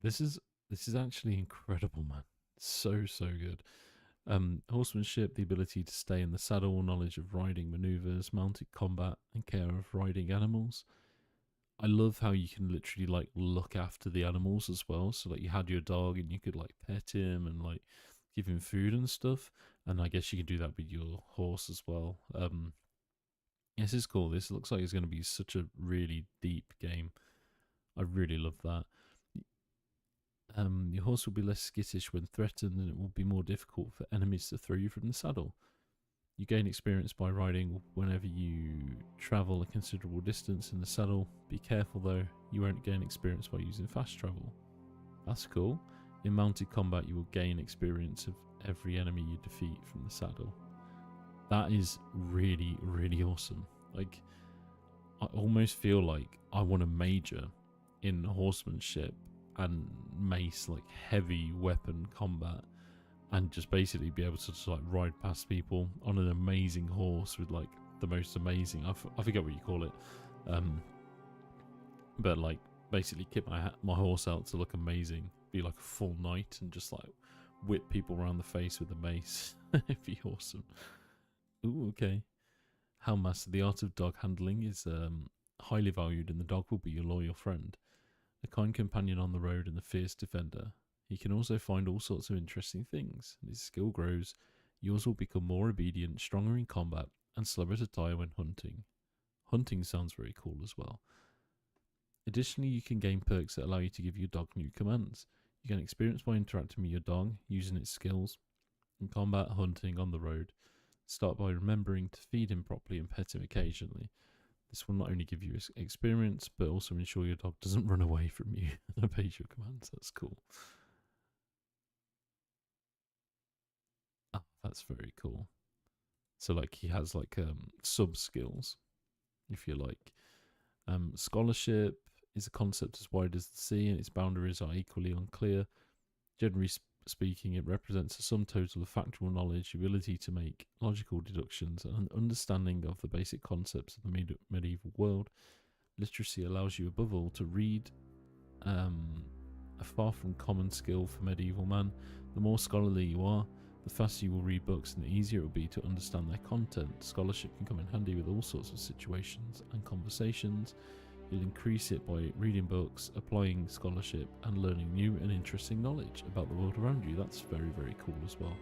This is actually incredible, man. So good. Horsemanship, the ability to stay in the saddle, knowledge of riding maneuvers, mounted combat, and care of riding animals. I love how you can literally like look after the animals as well. So like you had your dog and you could like pet him and like give him food and stuff. And I guess you can do that with your horse as well. This is cool. This looks like it's going to be such a really deep game. I really love that. Your horse will be less skittish when threatened, and it will be more difficult for enemies to throw you from the saddle. You gain experience by riding whenever you travel a considerable distance in the saddle. Be careful though, you won't gain experience by using fast travel. That's cool. In mounted combat, you will gain experience of every enemy you defeat from the saddle. That is really, really awesome. Like, I almost feel like I want to major in horsemanship and mace, like heavy weapon combat, and just basically be able to just like ride past people on an amazing horse with like the most amazing, I forget what you call it, but like basically kit my horse out to look amazing, be like a full knight, and just like whip people around the face with a mace. It'd be awesome. Ooh, okay. Houndmaster, the art of dog handling is highly valued, and the dog will be your loyal friend, a kind companion on the road and a fierce defender. He can also find all sorts of interesting things, and his skill grows. Yours will become more obedient, stronger in combat, and slower to tire when hunting. Hunting sounds very cool as well. Additionally, you can gain perks that allow you to give your dog new commands. You gain experience by interacting with your dog, using its skills in combat, hunting, on the road. Start by remembering to feed him properly and pet him occasionally. This will not only give you experience, but also ensure your dog doesn't run away from you and obeys your commands. That's cool. Oh, that's very cool. So like he has like sub skills, if you like. Scholarship is a concept as wide as the sea, and its boundaries are equally unclear. Generally speaking, it represents a sum total of factual knowledge, ability to make logical deductions, and an understanding of the basic concepts of the medieval world. Literacy allows you above all to read, a far from common skill for medieval man. The more scholarly you are, the faster you will read books, and the easier it will be to understand their content. Scholarship can come in handy with all sorts of situations and conversations. You'll increase it by reading books, applying scholarship, and learning new and interesting knowledge about the world around you. That's very, very cool as well.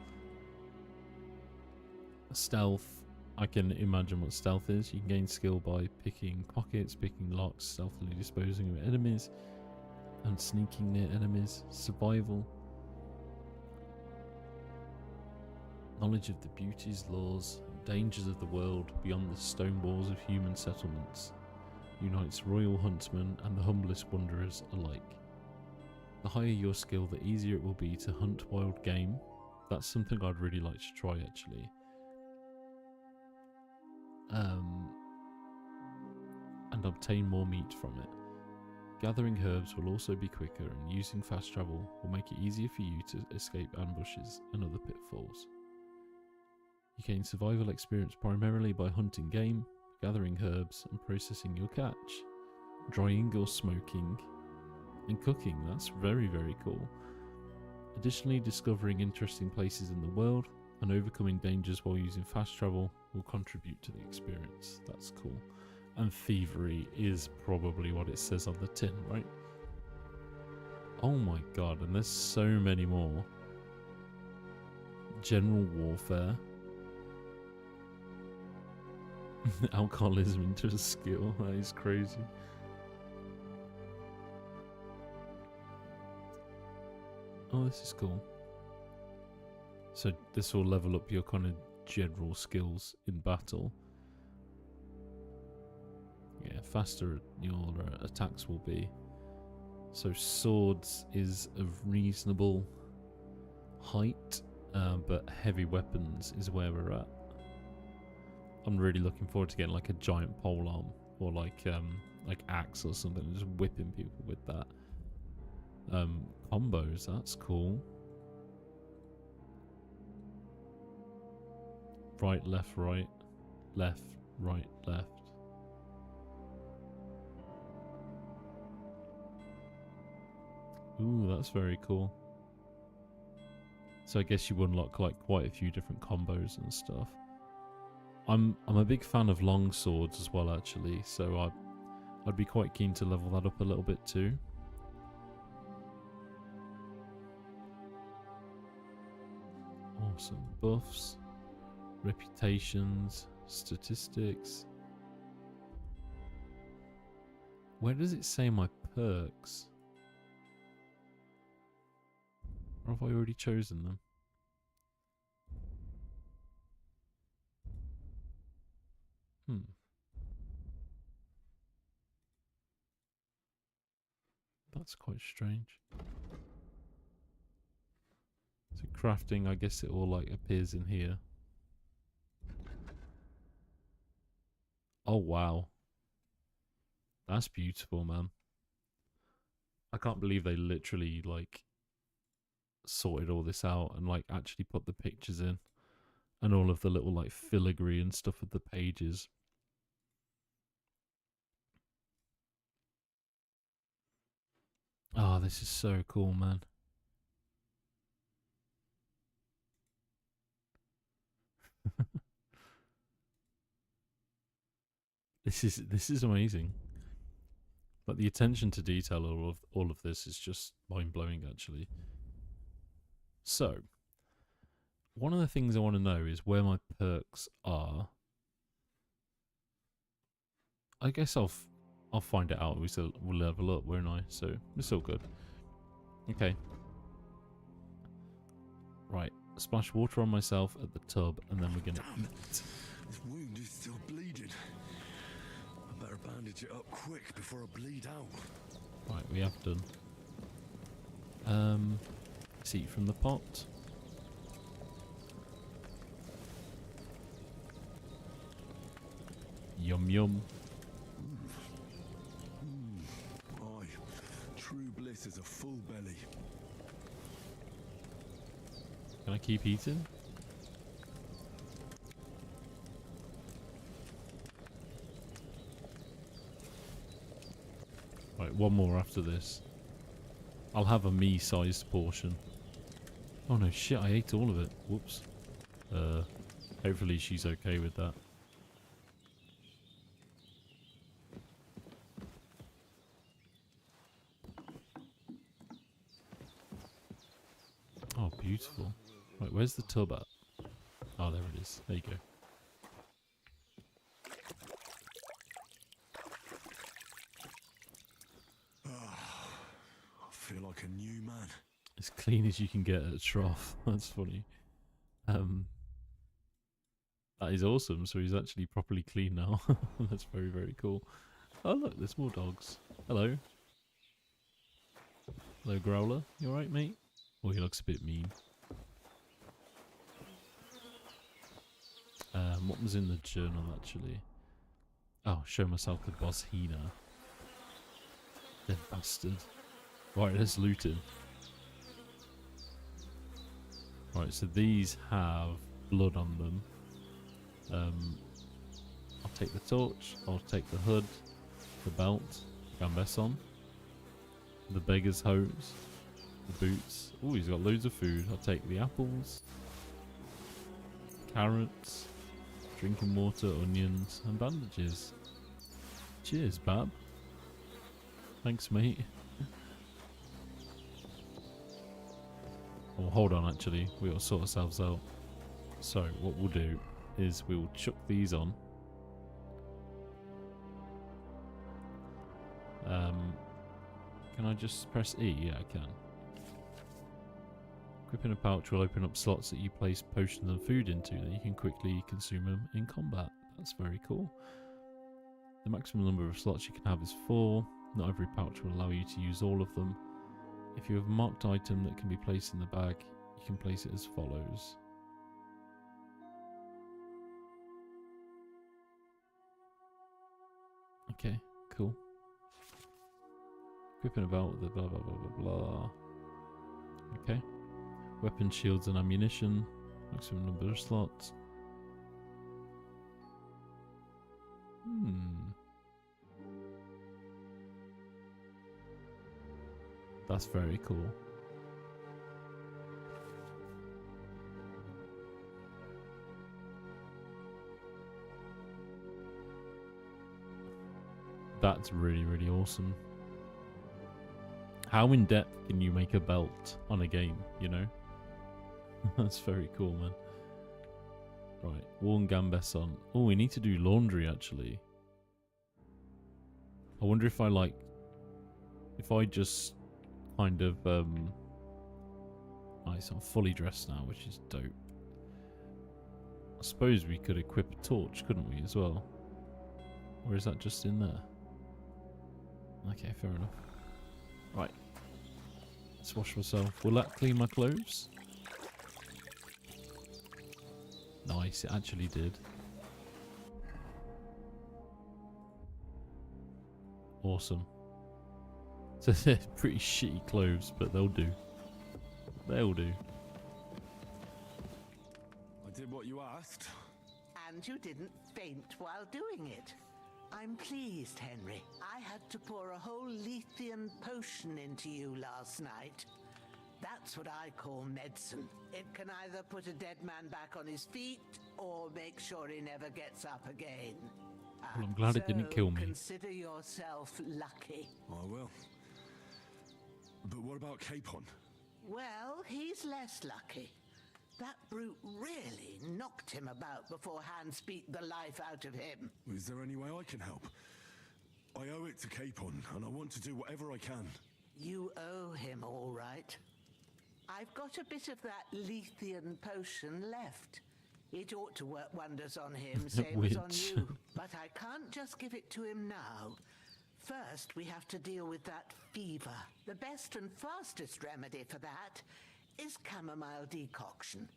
Stealth. I can imagine what stealth is. You can gain skill by picking pockets, picking locks, stealthily disposing of enemies, and sneaking near enemies. Survival. Knowledge of the beauties, laws, and dangers of the world beyond the stone walls of human settlements unites royal huntsmen and the humblest wanderers alike. The higher your skill, the easier it will be to hunt wild game. That's something I'd really like to try, actually. And obtain more meat from it. Gathering herbs will also be quicker, and using fast travel will make it easier for you to escape ambushes and other pitfalls. You gain survival experience primarily by hunting game, gathering herbs, and processing your catch. Drying or smoking and cooking. That's very, very cool. Additionally, discovering interesting places in the world and overcoming dangers while using fast travel will contribute to the experience. That's cool. And thievery is probably what it says on the tin, right? Oh my god, and there's so many more. General warfare. Alcoholism into a skill. That is crazy. Oh, this is cool. So this will level up your kind of general skills in battle. Yeah, faster your attacks will be. So swords is of reasonable height, but heavy weapons is where we're at. I'm really looking forward to getting like a giant polearm or like axe or something, and just whipping people with that. Combos, that's cool. Right, left, right, left, right, left. Ooh, that's very cool. So I guess you unlock like quite a few different combos and stuff. I'm a big fan of long swords as well, actually, so I'd be quite keen to level that up a little bit too. Oh, some buffs, reputations, statistics. Where does it say my perks? Or have I already chosen them? That's quite strange. So crafting, I guess it all like appears in here. Oh wow. That's beautiful, man. I can't believe they literally like sorted all this out and like actually put the pictures in and all of the little like filigree and stuff of the pages. Oh, this is so cool, man. This is amazing. But the attention to detail of all of this is just mind-blowing, actually. So, one of the things I want to know is where my perks are. I guess I'll find it out. We'll level up, won't I? So it's all good. Okay. Right. Splash water on myself at the tub, and then we're gonna eat. This wound is still bleeding. I better bandage it up quick before I bleed out. Right, we have done. Let's eat from the pot. Yum yum. Aye, true bliss is a full belly. Can I keep eating? Right, one more after this. I'll have a me-sized portion. Oh no, shit, I ate all of it. Whoops. Hopefully she's okay with that. Oh, beautiful. Right, where's the tub at? Oh, there it is. There you go. I feel like a new man. As clean as you can get at a trough. That's funny. That is awesome. So he's actually properly clean now. That's very, very cool. Oh, look, there's more dogs. Hello. Hello, Growler. You alright, mate? Oh, he looks a bit mean. What was in the journal, actually? Oh, show myself the boss Hina. Dead bastard. Right, let's loot him. Right, so these have blood on them. I'll take the torch, I'll take the hood, the belt, Gambesson, the beggar's hose, the boots. Oh, he's got loads of food. I'll take the apples, carrots, drinking water, onions, and bandages. Cheers, Bab. Thanks, mate. Oh, hold on, actually. We gotta sort ourselves out. So, what we'll do is we'll chuck these on. Can I just press E? Yeah, I can. Equipping a pouch will open up slots that you place potions and food into, that you can quickly consume them in combat. That's very cool. The maximum number of slots you can have is 4. Not every pouch will allow you to use all of them. If you have a marked item that can be placed in the bag, you can place it as follows. Okay, cool. Equipping about with the blah blah blah blah blah. Okay. Weapon, shields and ammunition. Maximum number of slots. That's very cool. That's really, really awesome. How in depth can you make a belt on a game, you know? That's very cool, man. Right, worn gambes on. Oh, we need to do laundry, actually. I wonder if I like... If I just kind of... Nice, I'm fully dressed now, which is dope. I suppose we could equip a torch, couldn't we, as well? Or is that just in there? Okay, fair enough. Right. Let's wash myself. Will that clean my clothes? Nice, it actually did. Awesome. So they're pretty shitty clothes, but they'll do. They'll do. I did what you asked. And you didn't faint while doing it. I'm pleased, Henry. I had to pour a whole Lethean potion into you last night. That's what I call medicine. It can either put a dead man back on his feet or make sure he never gets up again. Well, I'm glad it didn't kill me. Consider yourself lucky. I will. But what about Capon? Well, he's less lucky. That brute really knocked him about before Hans beat the life out of him. Is there any way I can help? I owe it to Capon, and I want to do whatever I can. You owe him, all right. I've got a bit of that Lethean potion left. It ought to work wonders on him, same as on you. But I can't just give it to him now. First, we have to deal with that fever. The best and fastest remedy for that is chamomile decoction.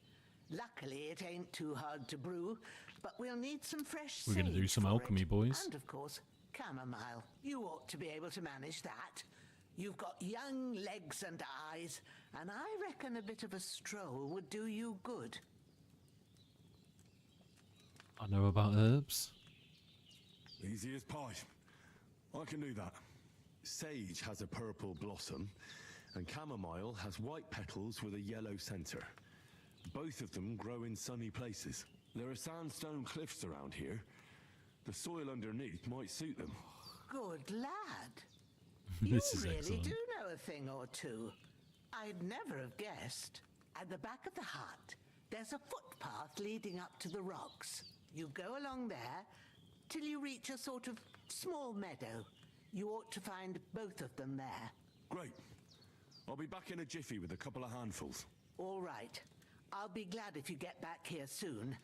Luckily, it ain't too hard to brew, but we'll need some fresh We're going to do some alchemy, boys. And, of course, chamomile. You ought to be able to manage that. You've got young legs and eyes, and I reckon a bit of a stroll would do you good. I know about herbs. Easy as pie. I can do that. Sage has a purple blossom, and chamomile has white petals with a yellow center. Both of them grow in sunny places. There are sandstone cliffs around here. The soil underneath might suit them. Good lad. This is You really excellent. do know a thing or two. I'd never have guessed. At the back of the hut, there's a footpath leading up to the rocks. You go along there till you reach a sort of small meadow. You ought to find both of them there. Great. I'll be back in a jiffy with a couple of handfuls. All right. I'll be glad if you get back here soon.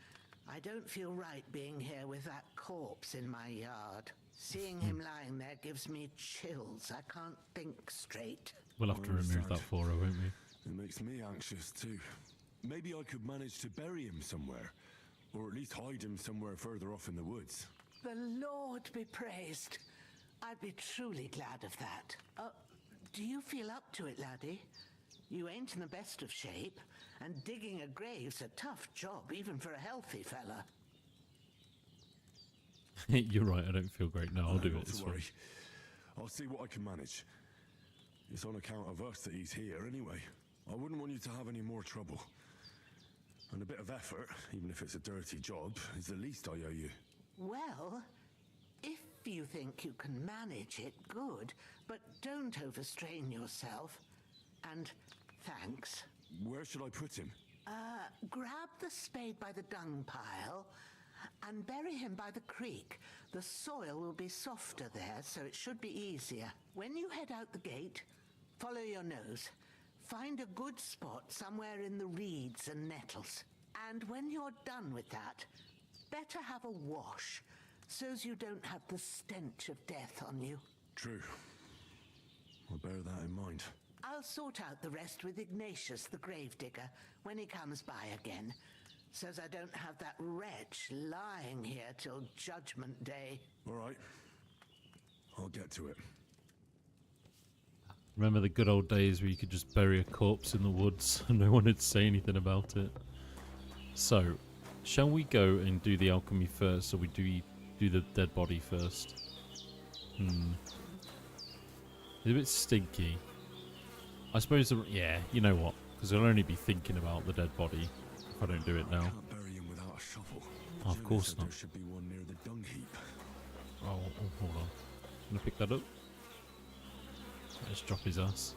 I don't feel right being here with that corpse in my yard. Seeing him lying there gives me chills. I can't think straight. We'll have to remove that for her, won't we? It makes me anxious too. Maybe I could manage to bury him somewhere, or at least hide him somewhere further off in the woods. The Lord be praised. I'd be truly glad of that. Do you feel up to it, laddie? You ain't in the best of shape, and digging a grave's a tough job, even for a healthy fella. You're right, I don't feel great now. I'll do it. Not It's to fine. worry. I'll see what I can manage. It's on account of us that he's here anyway. I wouldn't want you to have any more trouble. And a bit of effort, even if it's a dirty job, is the least I owe you. Well, if you think you can manage it, good, but don't overstrain yourself. And thanks. Where should I put him? Grab the spade by the dung pile and bury him by the creek. The soil will be softer there, so it should be easier. When you head out the gate, follow your nose. Find a good spot somewhere in the reeds and nettles. And when you're done with that, better have a wash, so's you don't have the stench of death on you. True. I'll bear that in mind. I'll sort out the rest with Ignatius, the gravedigger, when he comes by again, so's I don't have that wretch lying here till Judgment Day. All right. I'll get to it. Remember the good old days where you could just bury a corpse in the woods and no one would say anything about it? So, shall we go and do the alchemy first, or we do the dead body first? It's a bit stinky. I suppose, yeah, you know what? Because I'll only be thinking about the dead body if I don't do it now. Can't bury him without a shovel. Oh, of course said not. There should be one near the dung heap. Oh, hold on. Gonna pick that up. Let's drop his ass.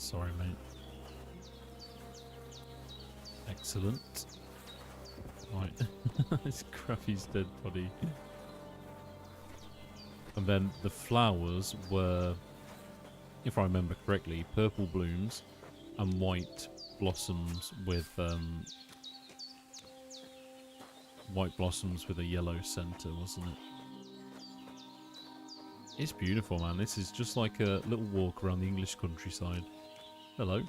Sorry, mate. Excellent. Right. This Crappy's dead body. And then the flowers were, if I remember correctly, purple blooms and white blossoms with a yellow centre, wasn't it? It's beautiful, man. This is just like a little walk around the English countryside. Hello.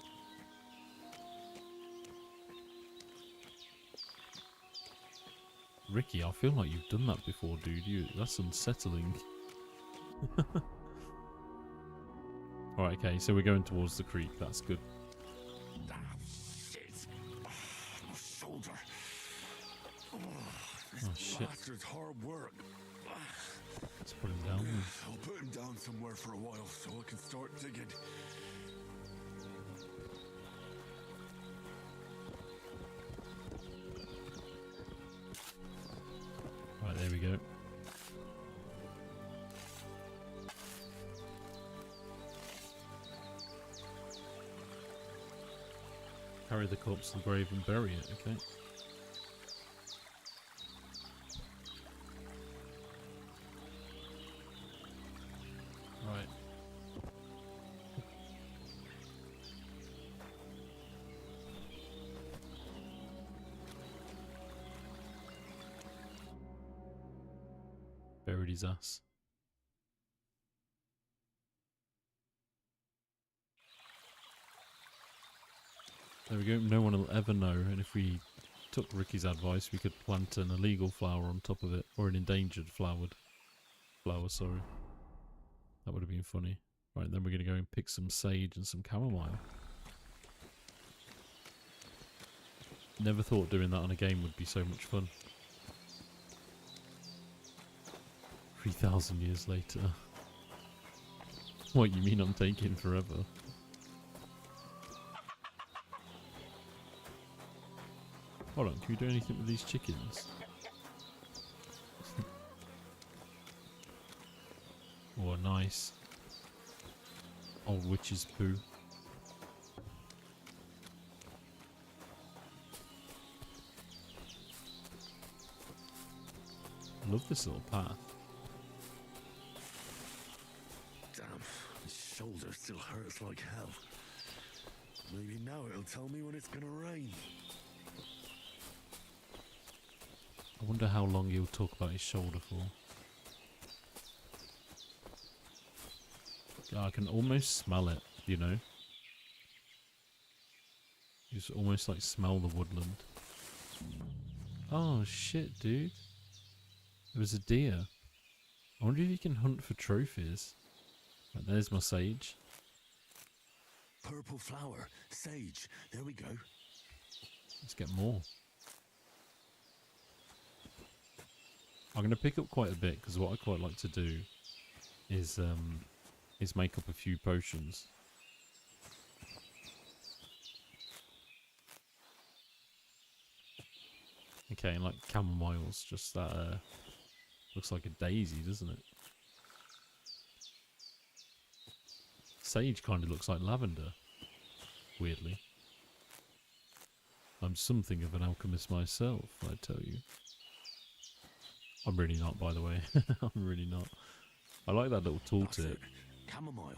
Ricky, I feel like you've done that before, dude. That's unsettling. Alright, okay, so we're going towards the creek. That's good. Ah, shit. Oh, my shoulder. Oh, this shit. bastard's hard work. Let's put him down. I'll put him down somewhere for a while so I can start digging. Right, there we go. Carry the corpse to the grave and bury it, okay. Right. Buried his ass. There we go, no one will ever know, and if we took Ricky's advice, we could plant an illegal flower on top of it, or an endangered flower, sorry. That would have been funny. Right, then we're going to go and pick some sage and some chamomile. Never thought doing that on a game would be so much fun. 3,000 years later. What, you mean I'm taking forever? Hold on, can we do anything with these chickens? Oh, nice. Old witch's poo. I love this little path. Damn, my shoulder still hurts like hell. Maybe now it'll tell me when it's gonna rain. I wonder how long he'll talk about his shoulder for. I can almost smell it, you know? You just almost like smell the woodland. Oh shit, dude. It was a deer. I wonder if you can hunt for trophies. Right, there's my sage. Purple flower, sage, there we go. Let's get more. I'm going to pick up quite a bit because what I quite like to do is make up a few potions. Okay, and like chamomile's just that looks like a daisy, doesn't it? Sage kind of looks like lavender, weirdly. I'm something of an alchemist myself, I tell you. I'm really not, by the way. I'm really not. I like that little tooltip. Chamomile.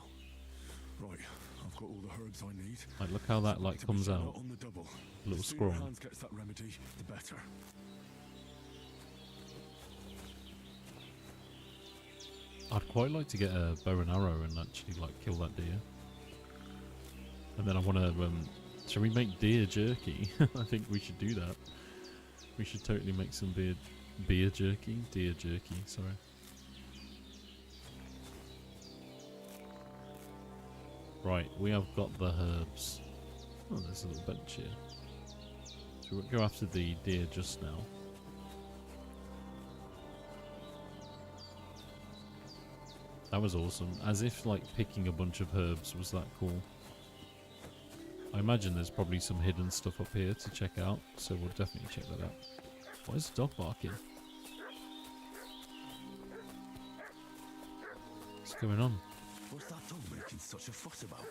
Right, I've got all the herbs I need. Like, look how that like comes out. On the double. Little The sooner scroll. Hans gets that remedy, the better. I'd quite like to get a bow and arrow and actually like kill that deer. And then I want to. Shall we make deer jerky? I think we should do that. We should totally make some beer jerky. Deer jerky. Sorry. Right, we have got the herbs. Oh, there's a little bench here. So we'll go after the deer just now. That was awesome. As if like picking a bunch of herbs was that cool. I imagine there's probably some hidden stuff up here to check out, so we'll definitely check that out. Why is the dog barking? What's going on? What's that dog making such a fuss about?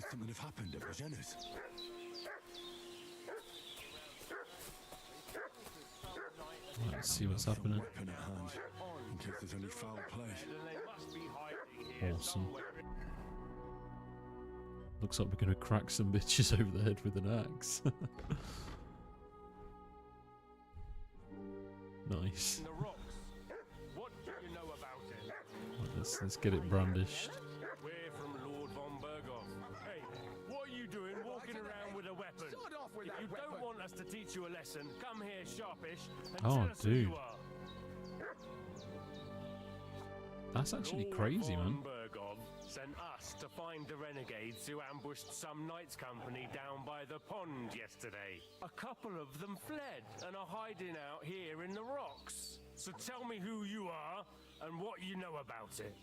Could something have happened at Virginia's? Right, let's see what's happening. Weapon at hand, in case there's any foul play. Awesome. Looks like we're going to crack some bitches over the head with an axe. Nice. What do you know about it? Right, let's get it brandished. We're from Lord von Berghoff. Hey, what are you doing walking around with a weapon? If you don't want us to teach you a lesson, come here sharpish and Oh, tell us who dude. you are. That's actually crazy, man. Lord von Berghoff sent us to find the renegades who ambushed some knights company down by the pond yesterday. A couple of them fled and are hiding out here in the rocks. So tell me who you are and what you know about it.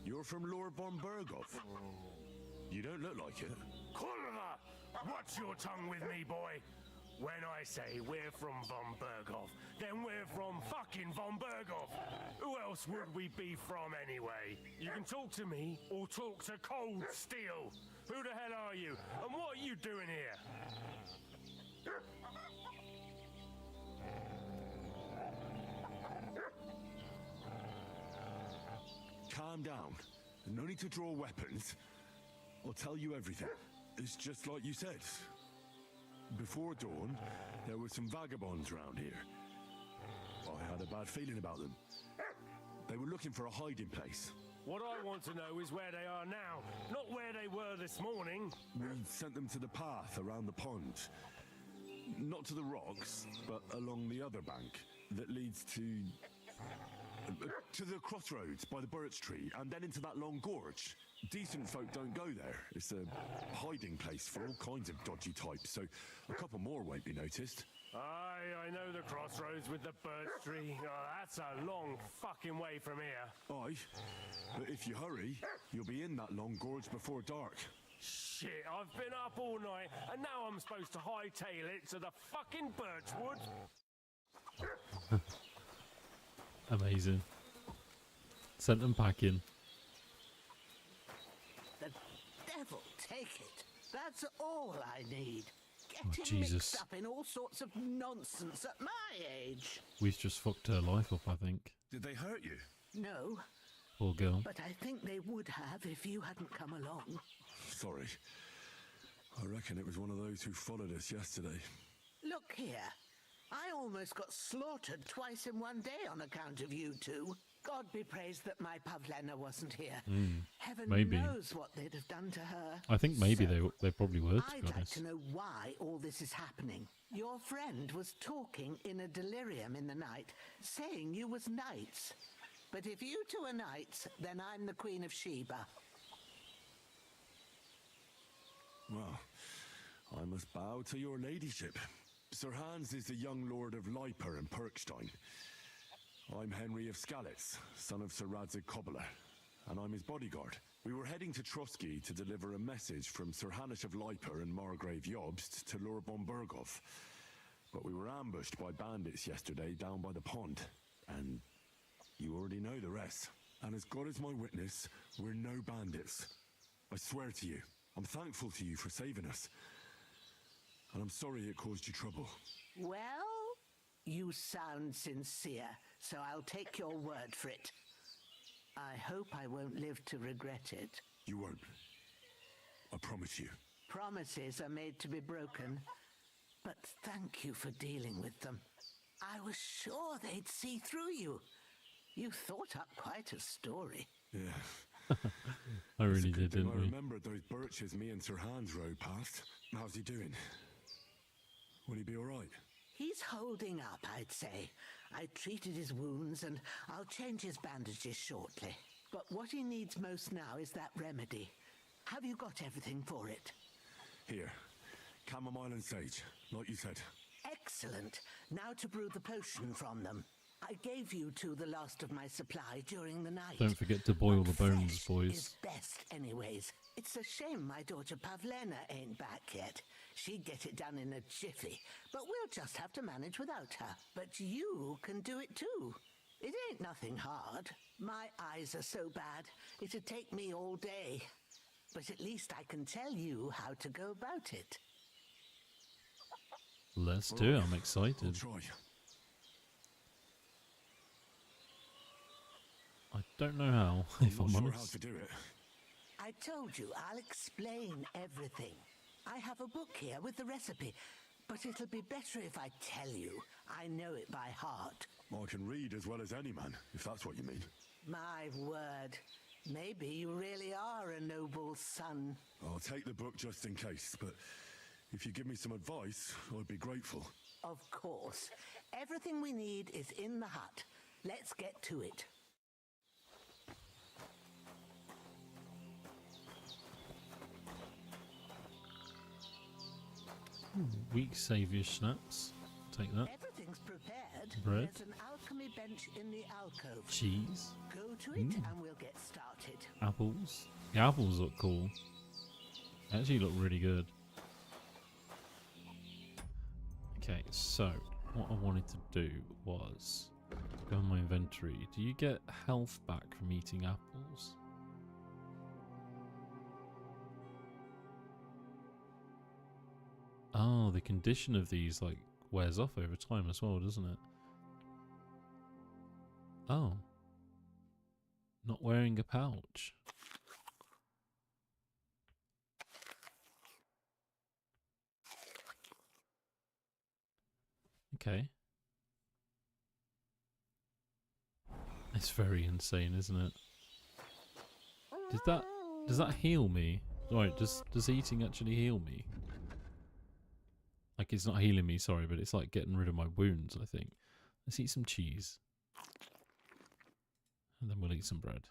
You're from Lord von Berghoff? You don't look like it. Kulva! Watch your tongue with me, boy. When I say we're from von Berghoff, then we're from fucking von Berghoff. Who else would we be from anyway? You can talk to me or talk to Cold Steel. Who the hell are you? And what are you doing here? Calm down. No need to draw weapons. I'll tell you everything. It's just like you said. Before dawn, there were some vagabonds round here. I had a bad feeling about them. They were looking for a hiding place. What I want to know is where they are now, not where they were this morning. We sent them to the path around the pond. Not to the rocks, but along the other bank that leads to the crossroads by the birch tree and then into that long gorge. Decent folk don't go there. It's a hiding place for all kinds of dodgy types, so a couple more won't be noticed. Aye, I know the crossroads with the birch tree. Oh, that's a long fucking way from here. Aye, but if you hurry, you'll be in that long gorge before dark. Shit, I've been up all night, and now I'm supposed to hightail it to the fucking birchwood? Amazing. Sent them packing. The devil take it. That's all I need. Oh, Getting Jesus. mixed up in all sorts of nonsense at my age. We've just fucked her life up, I think. Did they hurt you? No, Poor girl. but I think they would have if you hadn't come along. Sorry. I reckon it was one of those who followed us yesterday. Look here. I almost got slaughtered twice in one day on account of you two. God be praised that my Pavlena wasn't here. Heaven maybe. knows what they'd have done to her. I think maybe So, they probably were, to I'd be like honest. to know why all this is happening. Your friend was talking in a delirium in the night, saying you was knights. But if you two are knights, then I'm the Queen of Sheba. Well, I must bow to your ladyship. Sir Hans is the young lord of Leiper and Perkstein. I'm Henry of Skalitz, son of Sir Radzig Cobbler, and I'm his bodyguard. We were heading to Trotsky to deliver a message from Sir Hanish of Leiper and Margrave Jobst to Lord von Berghoff. But we were ambushed by bandits yesterday down by the pond, and you already know the rest. And as God is my witness, we're no bandits. I swear to you, I'm thankful to you for saving us. And I'm sorry it caused you trouble. Well, you sound sincere, so I'll take your word for it. I hope I won't live to regret it. You won't. I promise you. Promises are made to be broken, but thank you for dealing with them. I was sure they'd see through you. You thought up quite a story. Yeah. I really It's a good did, thing didn't I we? remembered those birches me and Sir Hans rode past. How's he doing? Will he be all right? He's holding up, I'd say. I treated his wounds and I'll change his bandages shortly. But what he needs most now is that remedy. Have you got everything for it? Here. Chamomile and sage, like you said. Excellent. Now to brew the potion from them. I gave you two the last of my supply during the night. Don't forget to boil the bones, Fresh boys. is best anyways. It's a shame my daughter Pavlena ain't back yet. She'd get it done in a jiffy, but we'll just have to manage without her. But you can do it too. It ain't nothing hard. My eyes are so bad, it'd take me all day. But at least I can tell you how to go about it. Let's do it. I'm excited. Try. I don't know how, if I'm not sure honest. how to do it. I told you, I'll explain everything. I have a book here with the recipe, but it'll be better if I tell you. I know it by heart. I can read as well as any man, if that's what you mean. My word. Maybe you really are a noble son. I'll take the book just in case, but if you give me some advice, I'd be grateful. Of course. Everything we need is in the hut. Let's get to it. Weak saviour snaps. Take that. Everything's prepared. Bread. There's an alchemy bench in the alcove. Cheese. Go to it and we'll get started. Apples. The apples look cool. They actually look really good. Okay, so what I wanted to do was go in my inventory. Do you get health back from eating apples? Oh, the condition of these like wears off over time as well, doesn't it? Oh. Not wearing a pouch. Okay. It's very insane, isn't it? Does that heal me? Right, does eating actually heal me? Like, it's not healing me, sorry, but it's like getting rid of my wounds, I think. Let's eat some cheese. And then we'll eat some bread.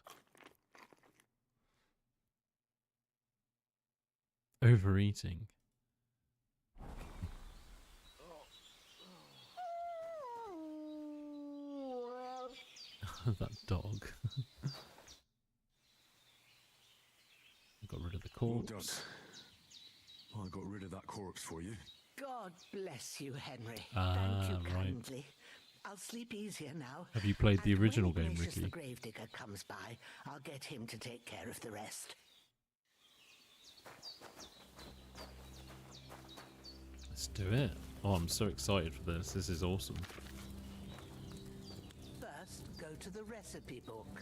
Overeating. That dog. Got rid of the corpse. Well, I got rid of that corpse for you. God bless you, Henry. Ah, Thank you right. kindly. I'll sleep easier now. Have you played the And original when game, Ignatius Ricky? the Gravedigger comes by, I'll get him to take care of the rest. Let's do it. Oh, I'm so excited for this. This is awesome. First, go to the recipe book.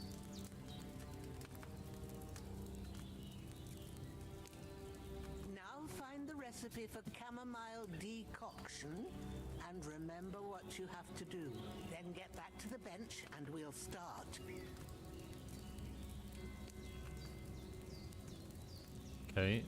Now find the recipe for chamomile decoction and remember what you have to do. Then get back to the bench and we'll start. Okay,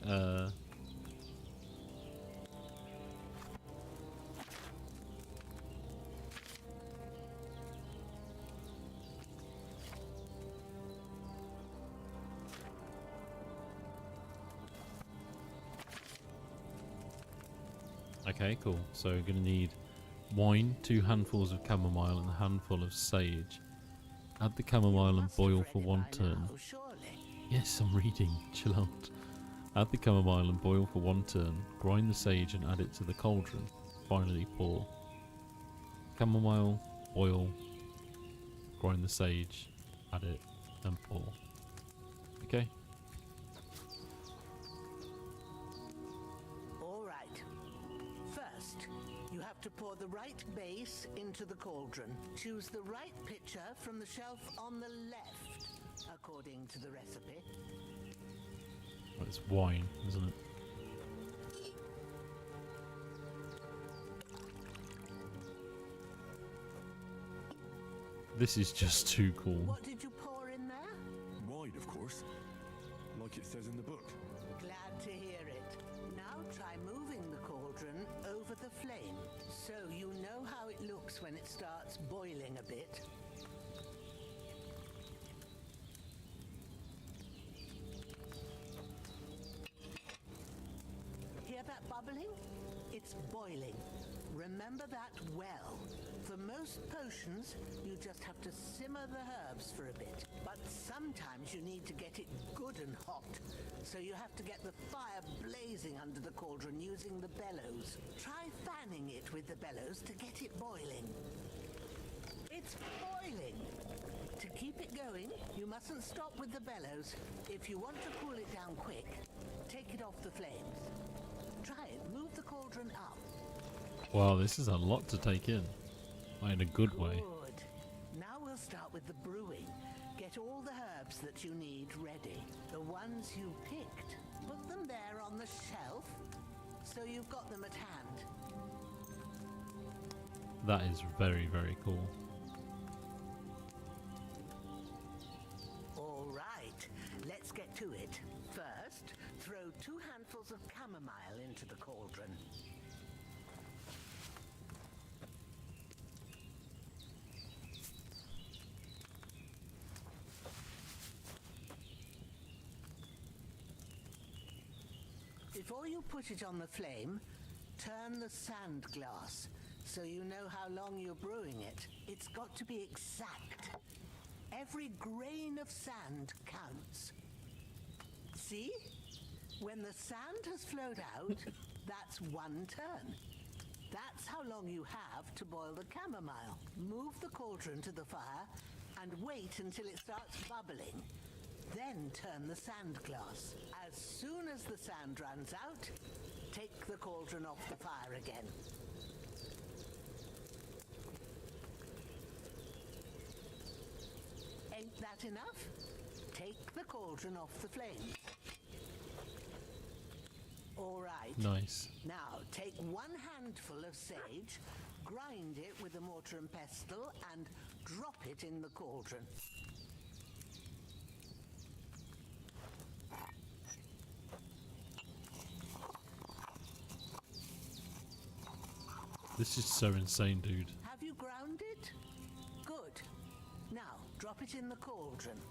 okay, cool. So we're going to need wine, 2 handfuls of chamomile and a handful of sage. Add the chamomile and boil for 1 turn. Yes, I'm reading. Chill out. Add the chamomile and boil for 1 turn. Grind the sage and add it to the cauldron. Finally pour. Chamomile, boil, grind the sage, add it, and pour. Okay. All right. First, you have to pour the right base into the cauldron. Choose the right pitcher from the shelf on the left, according to the recipe. Well, it's wine, isn't it? This is just too cool. What did you pour in there? Wine, of course. Like it says in the book. Glad to hear it. Now try moving the cauldron over the flame, so you know how it looks when it starts boiling a bit. Hear that bubbling? It's boiling. Remember that well. For most potions, you just have to simmer the herbs for a bit. But sometimes you need to get it good and hot. So you have to get the fire blazing under the cauldron using the bellows. Try fanning it with the bellows to get it boiling. It's boiling. To keep it going, you mustn't stop with the bellows. If you want to cool it down quick, take it off the flames. Try it. Move the cauldron up. Wow, this is a lot to take in. In a good way. Good. Now we'll start with the brewing. Get all the herbs that you need ready. The ones you picked. Put them there on the shelf, so you've got them at hand. That is very, very cool. All right, let's get to it. First, throw 2 handfuls of chamomile into the cauldron. Before you put it on the flame, turn the sand glass so you know how long you're brewing it. It's got to be exact. Every grain of sand counts. See? When the sand has flowed out, that's 1 turn. That's how long you have to boil the chamomile. Move the cauldron to the fire and wait until it starts bubbling. Then turn the sand glass. As soon as the sand runs out, take the cauldron off the fire again. Ain't that enough? Take the cauldron off the flame. All right. Nice. Now, take 1 handful of sage, grind it with a mortar and pestle, and drop it in the cauldron. This is so insane, dude. Have you ground it? Good. Now, drop it in the cauldron.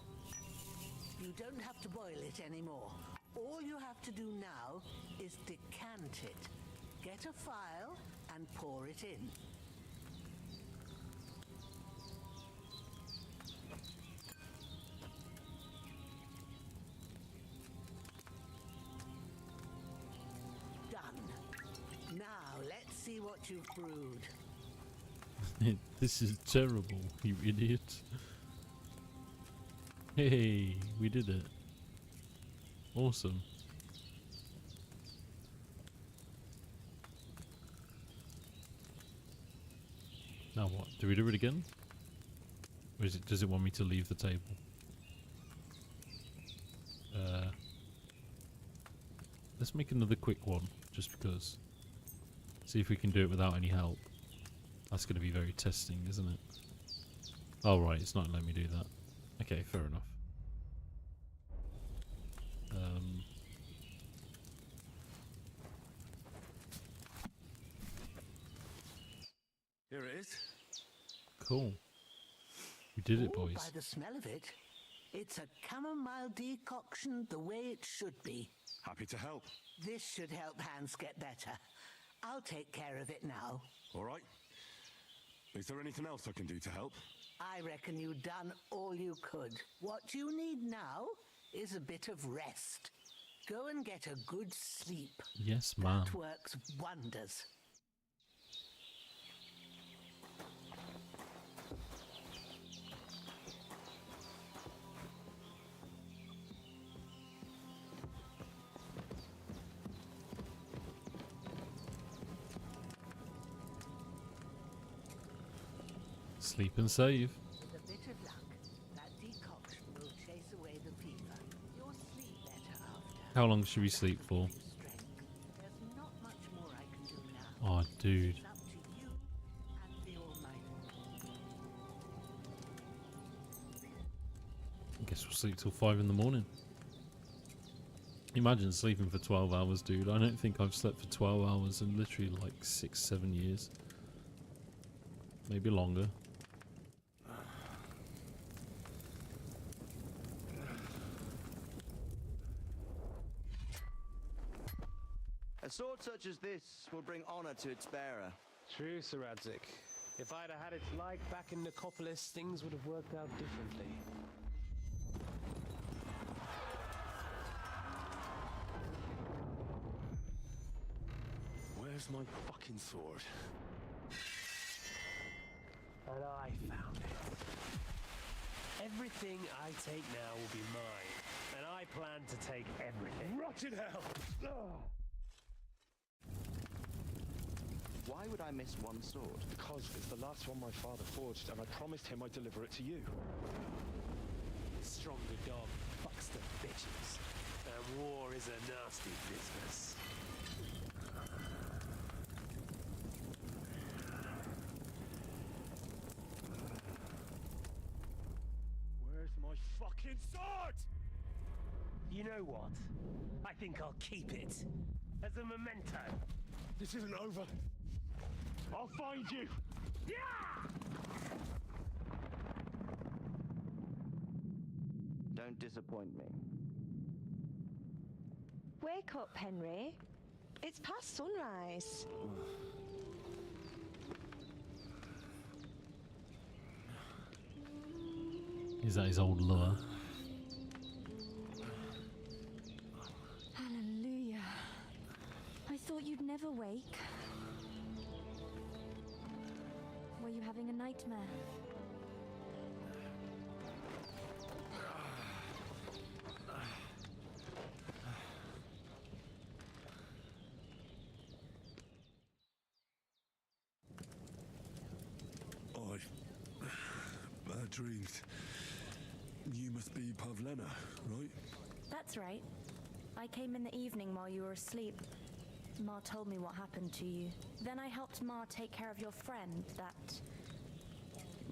You don't have to boil it anymore. All you have to do now is decant it. Get a phial and pour it in. Done. Now, let's see what you've brewed. This is terrible, you idiot. Hey, we did it. Awesome. Now what? Do we do it again? Or does it want me to leave the table? Let's make another quick one, just because. See if we can do it without any help. That's going to be very testing, isn't it? Oh right, it's not letting me do that. Okay, fair enough. Here it is. Cool. We did it, Oh, boys. by the smell of it, it's a chamomile decoction the way it should be. Happy to help. This should help Hans get better. I'll take care of it now. All right. Is there anything else I can do to help? I reckon you've done all you could. What you need now is a bit of rest. Go and get a good sleep. Yes, ma'am. That works wonders. Sleep and save. With a bit of luck, that decoction will chase away the fever. You'll sleep better after. How long should we sleep for? There's not much more I can do now. Oh, dude. It's up to you and the Almighty. I guess we'll sleep till 5 in the morning. Imagine sleeping for 12 hours, dude. I don't think I've slept for 12 hours in literally like 6-7 years. Maybe longer. A sword such as this will bring honor to its bearer. True, Sir Radzik. If I'd have had its like back in Nicopolis, things would have worked out differently. Where's my fucking sword? And I found it. Everything I take now will be mine, and I plan to take everything. Rotten hell! Why would I miss one sword? Because it's the last one my father forged, and I promised him I'd deliver it to you. Stronger dog fucks the bitches, and war is a nasty business. Where's my fucking sword? You know what? I think I'll keep it as a memento. This isn't over. I'll find you! Don't disappoint me. Wake up, Henry. It's past sunrise. Is that his old lure? Hallelujah. I thought you'd never wake. Were you having a nightmare? Bad dreams. You must be Pavlena, right? That's right. I came in the evening while you were asleep. Ma told me what happened to you. Then I helped Ma take care of your friend that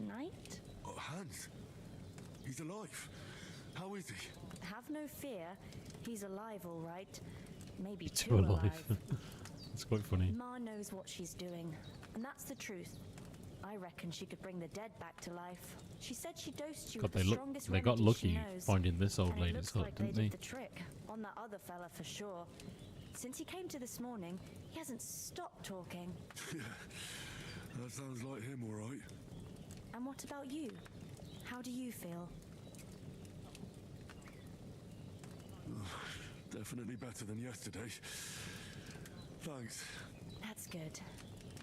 night? Oh, Hans. He's alive. How is he? Have no fear. He's alive, all right. Maybe Too too alive. It's quite funny. Ma knows what she's doing, and that's the truth. I reckon she could bring the dead back to life. She said she dosed you God, with the strongest they got remedy she lucky knows, finding this old and it lady's looks hut, like they didn't did they? the trick on that other fella for sure. Since he came to this morning, he hasn't stopped talking. Yeah, that sounds like him, all right. And what about you? How do you feel? Definitely better than yesterday. Thanks. That's good.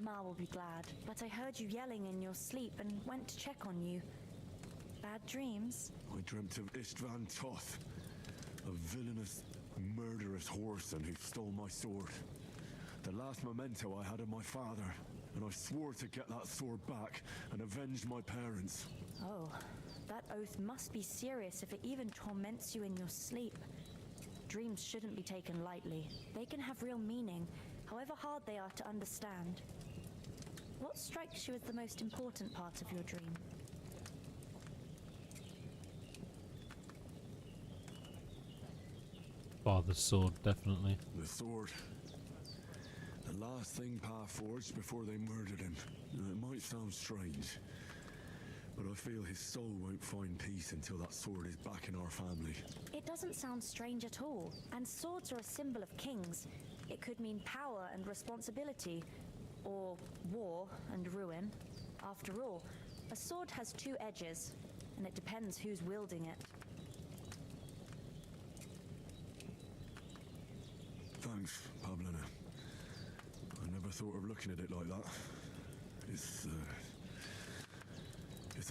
Ma will be glad. But I heard you yelling in your sleep and went to check on you. Bad dreams? I dreamt of Istvan Toth, a villainous, murderous whoreson who stole my sword. The last memento I had of my father, and I swore to get that sword back and avenge my parents. Oh, that oath must be serious if it even torments you in your sleep. Dreams shouldn't be taken lightly. They can have real meaning, however hard they are to understand. What strikes you as the most important part of your dream? Father's sword, definitely. The sword. The last thing Pa forged before they murdered him. It might sound strange, but I feel his soul won't find peace until that sword is back in our family. It doesn't sound strange at all. And swords are a symbol of kings. It could mean power and responsibility, or war and ruin. After all, a sword has two edges, and it depends who's wielding it. Thanks, Pavlena. I never thought of looking at it like that. It's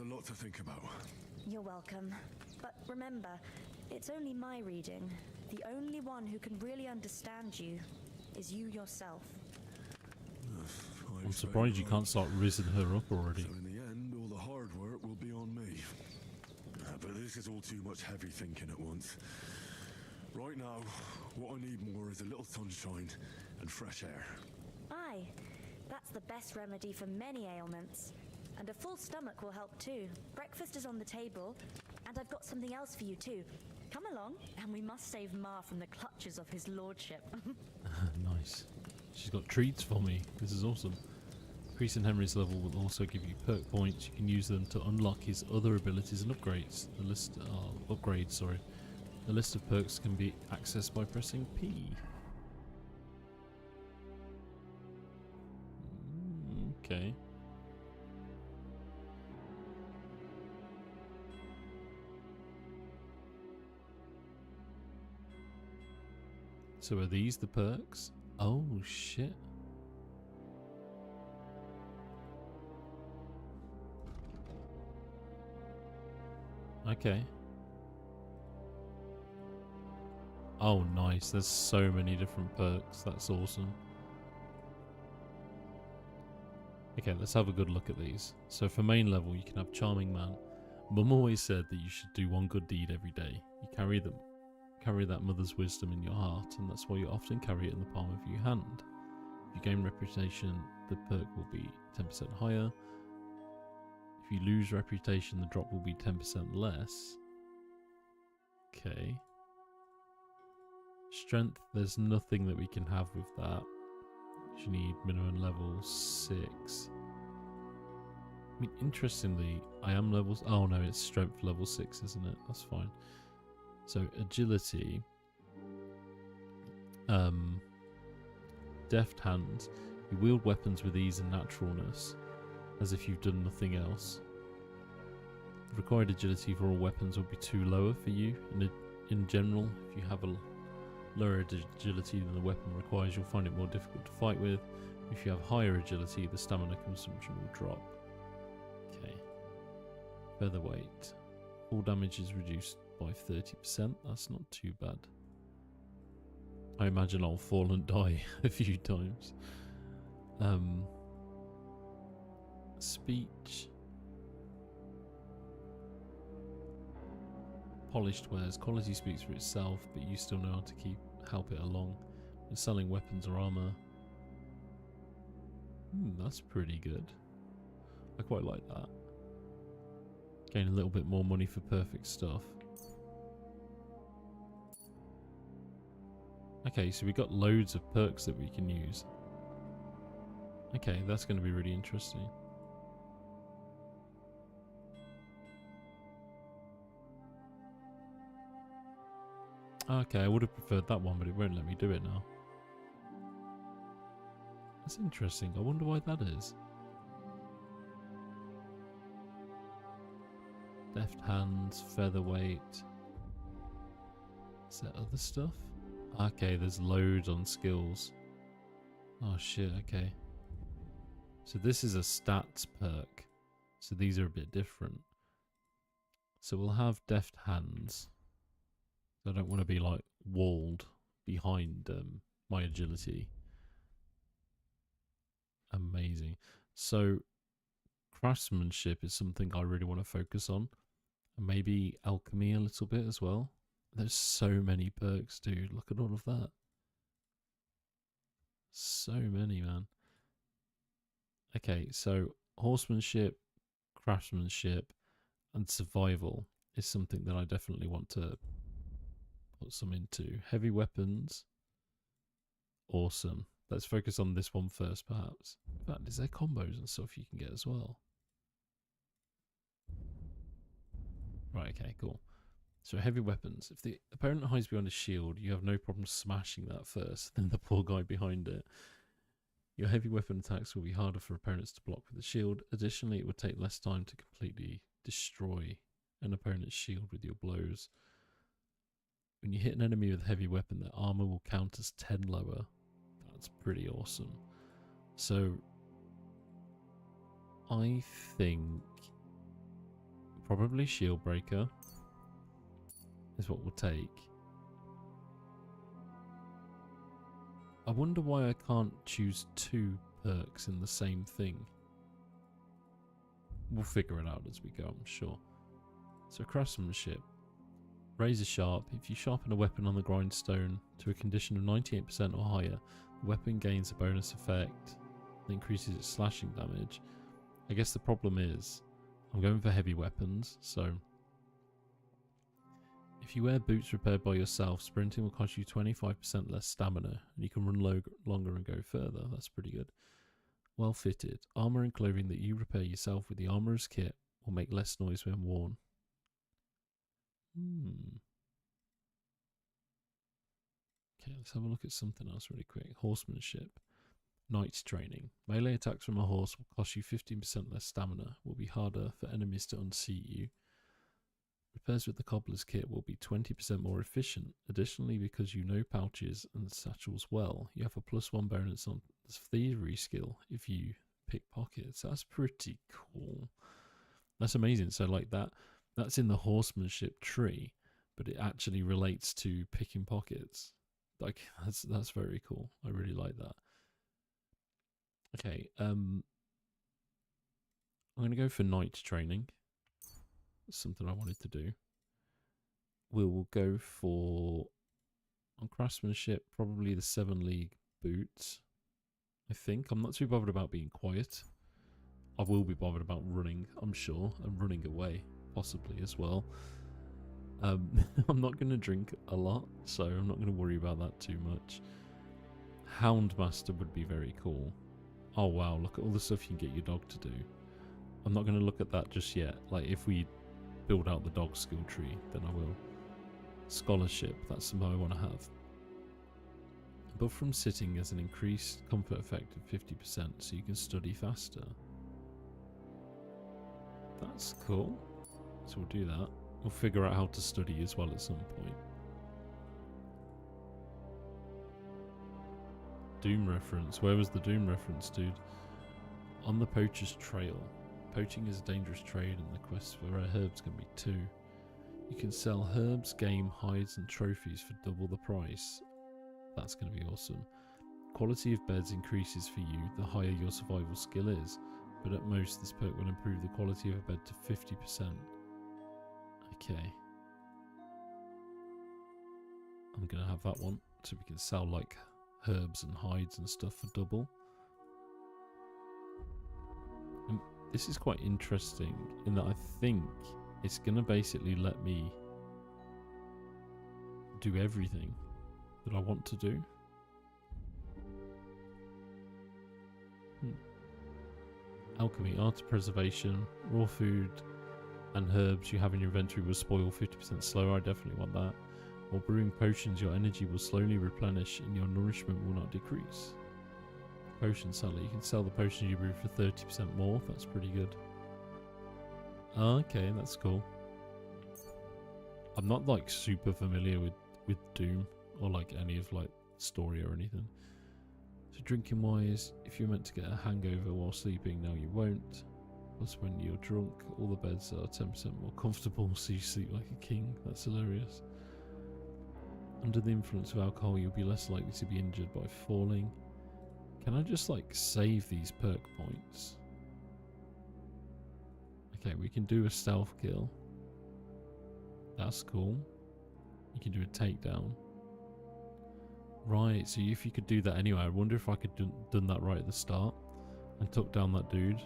a lot to think about. You're welcome. But remember, it's only my reading. The only one who can really understand you is you yourself. I'm surprised you can't start rizzing her up already. So in the end, all the hard work will be on me. But this is all too much heavy thinking at once. Right now, what I need more is a little sunshine and fresh air. Aye, that's the best remedy for many ailments. And a full stomach will help too. Breakfast is on the table, and I've got something else for you too. Come along, and we must save Ma from the clutches of his lordship. Nice. She's got treats for me. This is awesome. Increasing Henry's level will also give you perk points. You can use them to unlock his other abilities and upgrades. The list The list of perks can be accessed by pressing P. Okay. So are these the perks? Oh shit. Okay. Oh, nice. There's so many different perks. That's awesome. Okay, let's have a good look at these. So for main level, you can have Charming Man. Mum always said that you should do one good deed every day. You carry that mother's wisdom in your heart, and that's why you often carry it in the palm of your hand. If you gain reputation, the perk will be 10% higher. If you lose reputation, the drop will be 10% less. Okay. Strength, there's nothing that we can have with that. You need minimum level 6. I mean, interestingly, I am levels. Oh no, it's strength level 6, isn't it? That's fine. So agility, deft hands. You wield weapons with ease and naturalness, as if you've done nothing else. The required agility for all weapons will be 2 lower for you. In general, if you have a lower agility than the weapon requires, you'll find it more difficult to fight with. If you have higher agility, the stamina consumption will drop. Okay. Featherweight. All damage is reduced by 30%. That's not too bad. I imagine I'll fall and die a few times. Speech. Polished wares. Quality speaks for itself, but you still know how to help it along. When selling weapons or armor. That's pretty good. I quite like that. Gain a little bit more money for perfect stuff. Okay, so we got loads of perks that we can use. Okay, that's going to be really interesting. Okay, I would have preferred that one, but it won't let me do it now. That's interesting. I wonder why that is. Deft hands, featherweight. Is there other stuff? Okay, there's loads on skills. Oh shit, okay. So this is a stats perk. So these are a bit different. So we'll have deft hands. I don't want to be like walled behind my agility. Amazing. So craftsmanship is something I really want to focus on. And maybe alchemy a little bit as well. There's so many perks, dude. Look at all of that. So many, man. Okay, so horsemanship, craftsmanship, and survival is something that I definitely want to put some into. Heavy weapons. Awesome. Let's focus on this one first, perhaps. In fact, is there combos and stuff you can get as well? Right, okay, cool. So heavy weapons. If the opponent hides behind a shield, you have no problem smashing that first, then the poor guy behind it. Your heavy weapon attacks will be harder for opponents to block with a shield. Additionally, it would take less time to completely destroy an opponent's shield with your blows. When you hit an enemy with a heavy weapon, their armor will count as 10 lower. That's pretty awesome. So, I think probably Shield Breaker is what we'll take. I wonder why I can't choose 2 perks in the same thing. We'll figure it out as we go, I'm sure. So craftsmanship. Razor sharp. If you sharpen a weapon on the grindstone to a condition of 98% or higher, the weapon gains a bonus effect that increases its slashing damage. I guess the problem is I'm going for heavy weapons, so if you wear boots repaired by yourself, sprinting will cost you 25% less stamina, and you can run longer and go further. That's pretty good. Well fitted. Armor and clothing that you repair yourself with the armorer's kit will make less noise when worn. Okay, let's have a look at something else really quick. Horsemanship. Knight training. Melee attacks from a horse will cost you 15% less stamina. Will be harder for enemies to unseat you. Repairs with the cobbler's kit will be 20% more efficient. Additionally, because you know pouches and satchels well, you have a +1 bonus on the thievery skill if you pick pockets. That's pretty cool. That's amazing. So like that That's in the horsemanship tree, but it actually relates to picking pockets. Like that's very cool. I really like that. Okay, I'm gonna go for night training. It's something I wanted to do. We will go for on craftsmanship, probably the 7 league boots. I think I'm not too bothered about being quiet. I will be bothered about running, I'm sure, and running away, possibly as well. I'm not going to drink a lot, so I'm not going to worry about that too much. Houndmaster would be very cool. Oh wow, look at all the stuff you can get your dog to do. I'm not going to look at that just yet. Like, if we build out the dog skill tree, then I will. Scholarship, that's something I want to have. Above from sitting has an increased comfort effect of 50%, so you can study faster. That's cool. So we'll do that. We'll figure out how to study as well at some point. Doom reference. Where was the Doom reference, dude? On the poacher's trail. Poaching is a dangerous trade, and the quest for rare herbs can be too. You can sell herbs, game, hides, and trophies for double the price. That's going to be awesome. Quality of beds increases for you the higher your survival skill is, but at most this perk will improve the quality of a bed to 50%. Okay. I'm going to have that one, so we can sell like herbs and hides and stuff for double. And this is quite interesting in that I think it's going to basically let me do everything that I want to do. Alchemy, art of preservation, raw food and herbs you have in your inventory will spoil 50% slower. I definitely want that. While brewing potions, your energy will slowly replenish and your nourishment will not decrease. Potion seller, you can sell the potions you brew for 30% more. That's pretty good. Okay, that's cool. I'm not like super familiar with Doom or like any of like story or anything. So drinking wise, if you're meant to get a hangover while sleeping, now you won't. Plus when you're drunk, all the beds are 10% more comfortable, so you sleep like a king. That's hilarious. Under the influence of alcohol, you'll be less likely to be injured by falling. Can I just like save these perk points? Okay, we can do a stealth kill. That's cool. You can do a takedown. Right, so if you could do that anyway, I wonder if I could done that right at the start and took down that dude.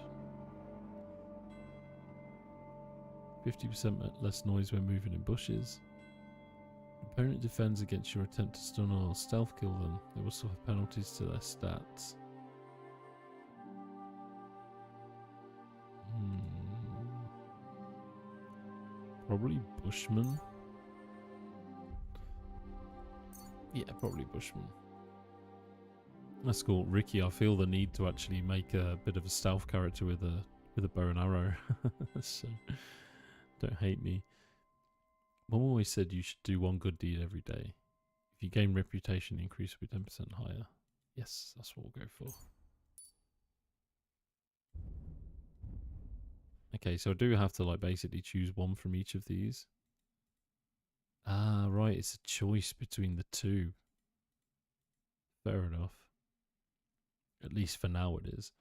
50% less noise when moving in bushes. Opponent defends against your attempt to stun or stealth kill them. They will suffer penalties to their stats. Probably Bushman. Yeah, probably Bushman. That's cool. Ricky, I feel the need to actually make a bit of a stealth character with a bow and arrow. So don't hate me. Mom always said you should do one good deed every day. If you gain reputation, the increase will be 10% higher. Yes, that's what we'll go for. Okay, so I do have to like basically choose one from each of these. Ah, right, it's a choice between the two. Fair enough. At least for now it is.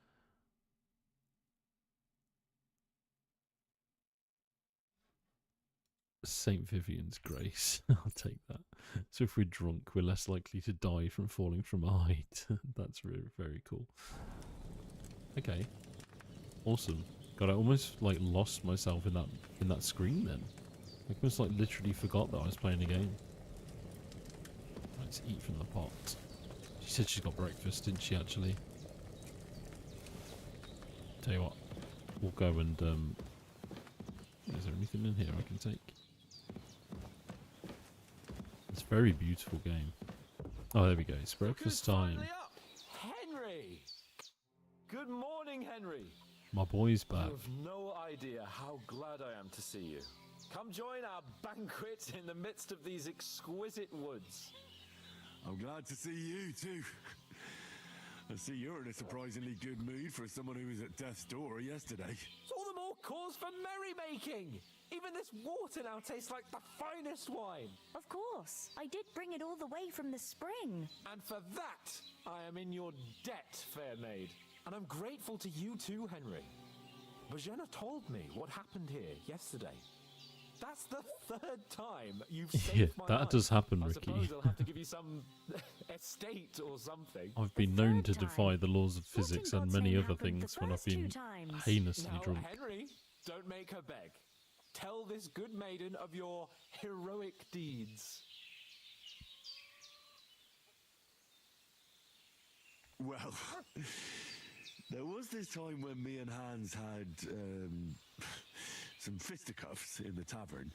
St. Vivian's Grace. I'll take that. So if we're drunk, we're less likely to die from falling from a height. That's really very cool. Okay. Awesome. God, I almost like lost myself in that screen then. I almost like literally forgot that I was playing a game. Let's eat from the pot. She said she's got breakfast, didn't she actually? Tell you what, we'll go and is there anything in here I can take? It's a very beautiful game. Oh, there we go. It's breakfast time. Henry! Good morning, Henry. My boy's back. You have no idea how glad I am to see you. Come join our banquet in the midst of these exquisite woods. I'm glad to see you too. I see you're in a surprisingly good mood for someone who was at death's door yesterday. It's all the more What cause for merrymaking? Even this water now tastes like the finest wine. Of course. I did bring it all the way from the spring. And for that, I am in your debt, fair maid. And I'm grateful to you too, Henry. Bajena told me what happened here yesterday. That's the third time you've saved my that life. does happen, I Ricky. suppose I'll have to give you some estate or something. I've been known to defy the laws of physics and many other things when I've been heinously Now, drunk. Henry, don't make her beg. Tell this good maiden of your heroic deeds. Well, there was this time when me and Hans had some fisticuffs in the tavern,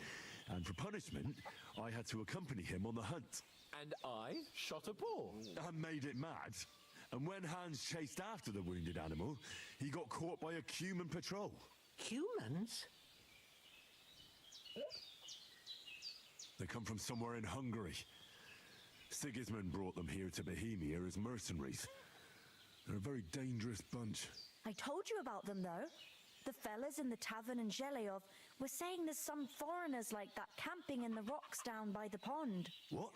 and for punishment, I had to accompany him on the hunt. And I shot a boar. I made it mad. And when Hans chased after the wounded animal, he got caught by a human patrol. Humans? They come from somewhere in Hungary. Sigismund brought them here to Bohemia as mercenaries. They're a very dangerous bunch. I told you about them, though. The fellas in the tavern in Zheleov were saying there's some foreigners like that camping in the rocks down by the pond. What?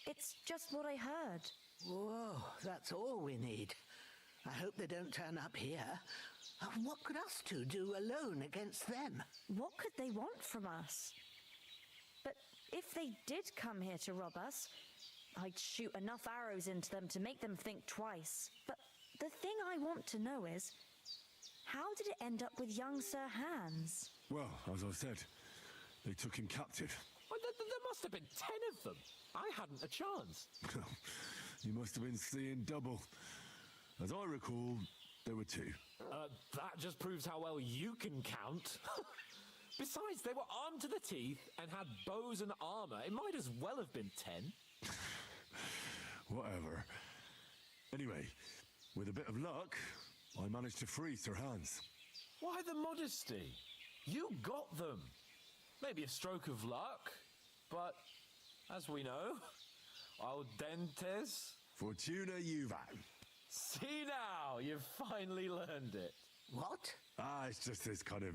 It's just what I heard. Whoa, that's all we need. I hope they don't turn up here. What could us two do alone against them? What could they want from us? But if they did come here to rob us, I'd shoot enough arrows into them to make them think twice. But the thing I want to know is, how did it end up with young Sir Hans? Well, as I said, they took him captive. Well, there must have been 10 of them. I hadn't a chance. You must have been seeing double. As I recall, there were 2. That just proves how well you can count. Besides, they were armed to the teeth and had bows and armor. It might as well have been 10. Whatever. Anyway, with a bit of luck, I managed to free Sir Hans. Why the modesty? You got them. Maybe a stroke of luck, but as we know, al dentes. Fortuna juvat. See now, you've finally learned it. What? It's just this kind of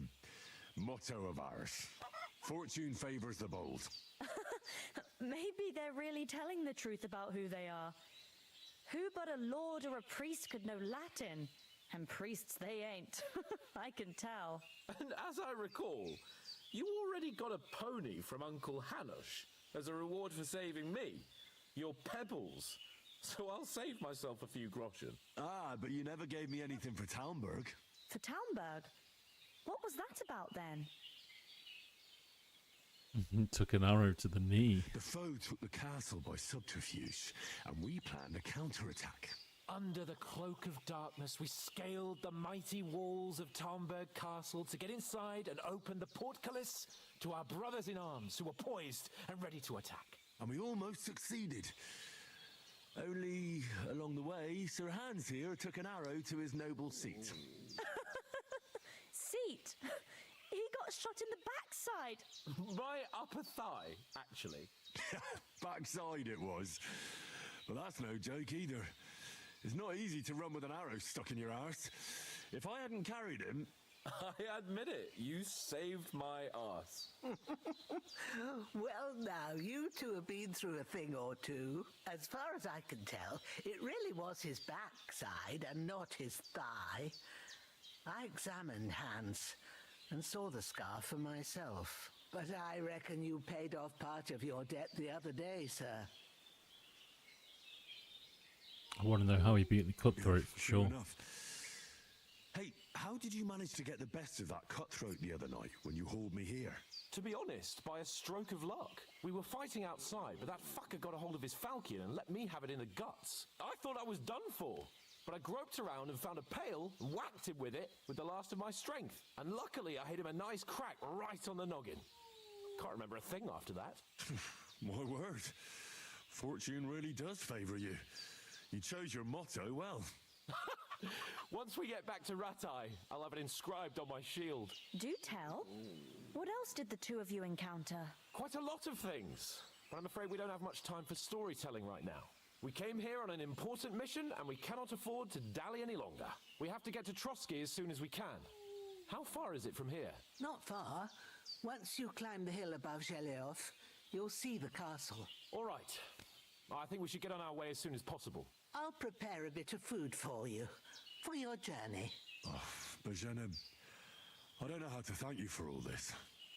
motto of ours. Fortune favours the bold. Maybe they're really telling the truth about who they are. Who but a lord or a priest could know Latin? And priests they ain't. I can tell. And as I recall, you already got a pony from Uncle Hanush as a reward for saving me. Your pebbles. So I'll save myself a few groschen. But you never gave me anything for Talmberg. For Talmberg? What was that about then? Took an arrow to the knee. The foe took the castle by subterfuge, and we planned a counterattack. Under the cloak of darkness, we scaled the mighty walls of Talmberg Castle to get inside and open the portcullis to our brothers in arms who were poised and ready to attack. And we almost succeeded. Only along the way, Sir Hans here took an arrow to his noble seat. Seat? He got shot in the backside. My upper thigh, actually. Backside it was. But that's no joke either. It's not easy to run with an arrow stuck in your arse. If I hadn't carried him... I admit it, you saved my arse. Well, now, you two have been through a thing or two. As far as I can tell, it really was his backside and not his thigh. I examined Hans and saw the scar for myself. But I reckon you paid off part of your debt the other day, sir. I want to know how he beat the cutthroat for sure. Enough. Hey, how did you manage to get the best of that cutthroat the other night when you hauled me here? To be honest, by a stroke of luck. We were fighting outside, but that fucker got a hold of his falchion and let me have it in the guts. I thought I was done for. But I groped around and found a pail and whacked him with it with the last of my strength. And luckily I hit him a nice crack right on the noggin. Can't remember a thing after that. My word. Fortune really does favour you. You chose your motto well. Once we get back to Ratai, I'll have it inscribed on my shield. Do tell. What else did the two of you encounter? Quite a lot of things. But I'm afraid we don't have much time for storytelling right now. We came here on an important mission and we cannot afford to dally any longer. We have to get to Trotsky as soon as we can. How far is it from here? Not far. Once you climb the hill above Geleof, you'll see the castle. All right. I think we should get on our way as soon as possible. I'll prepare a bit of food for you, for your journey. Oh, Bajena, I don't know how to thank you for all this.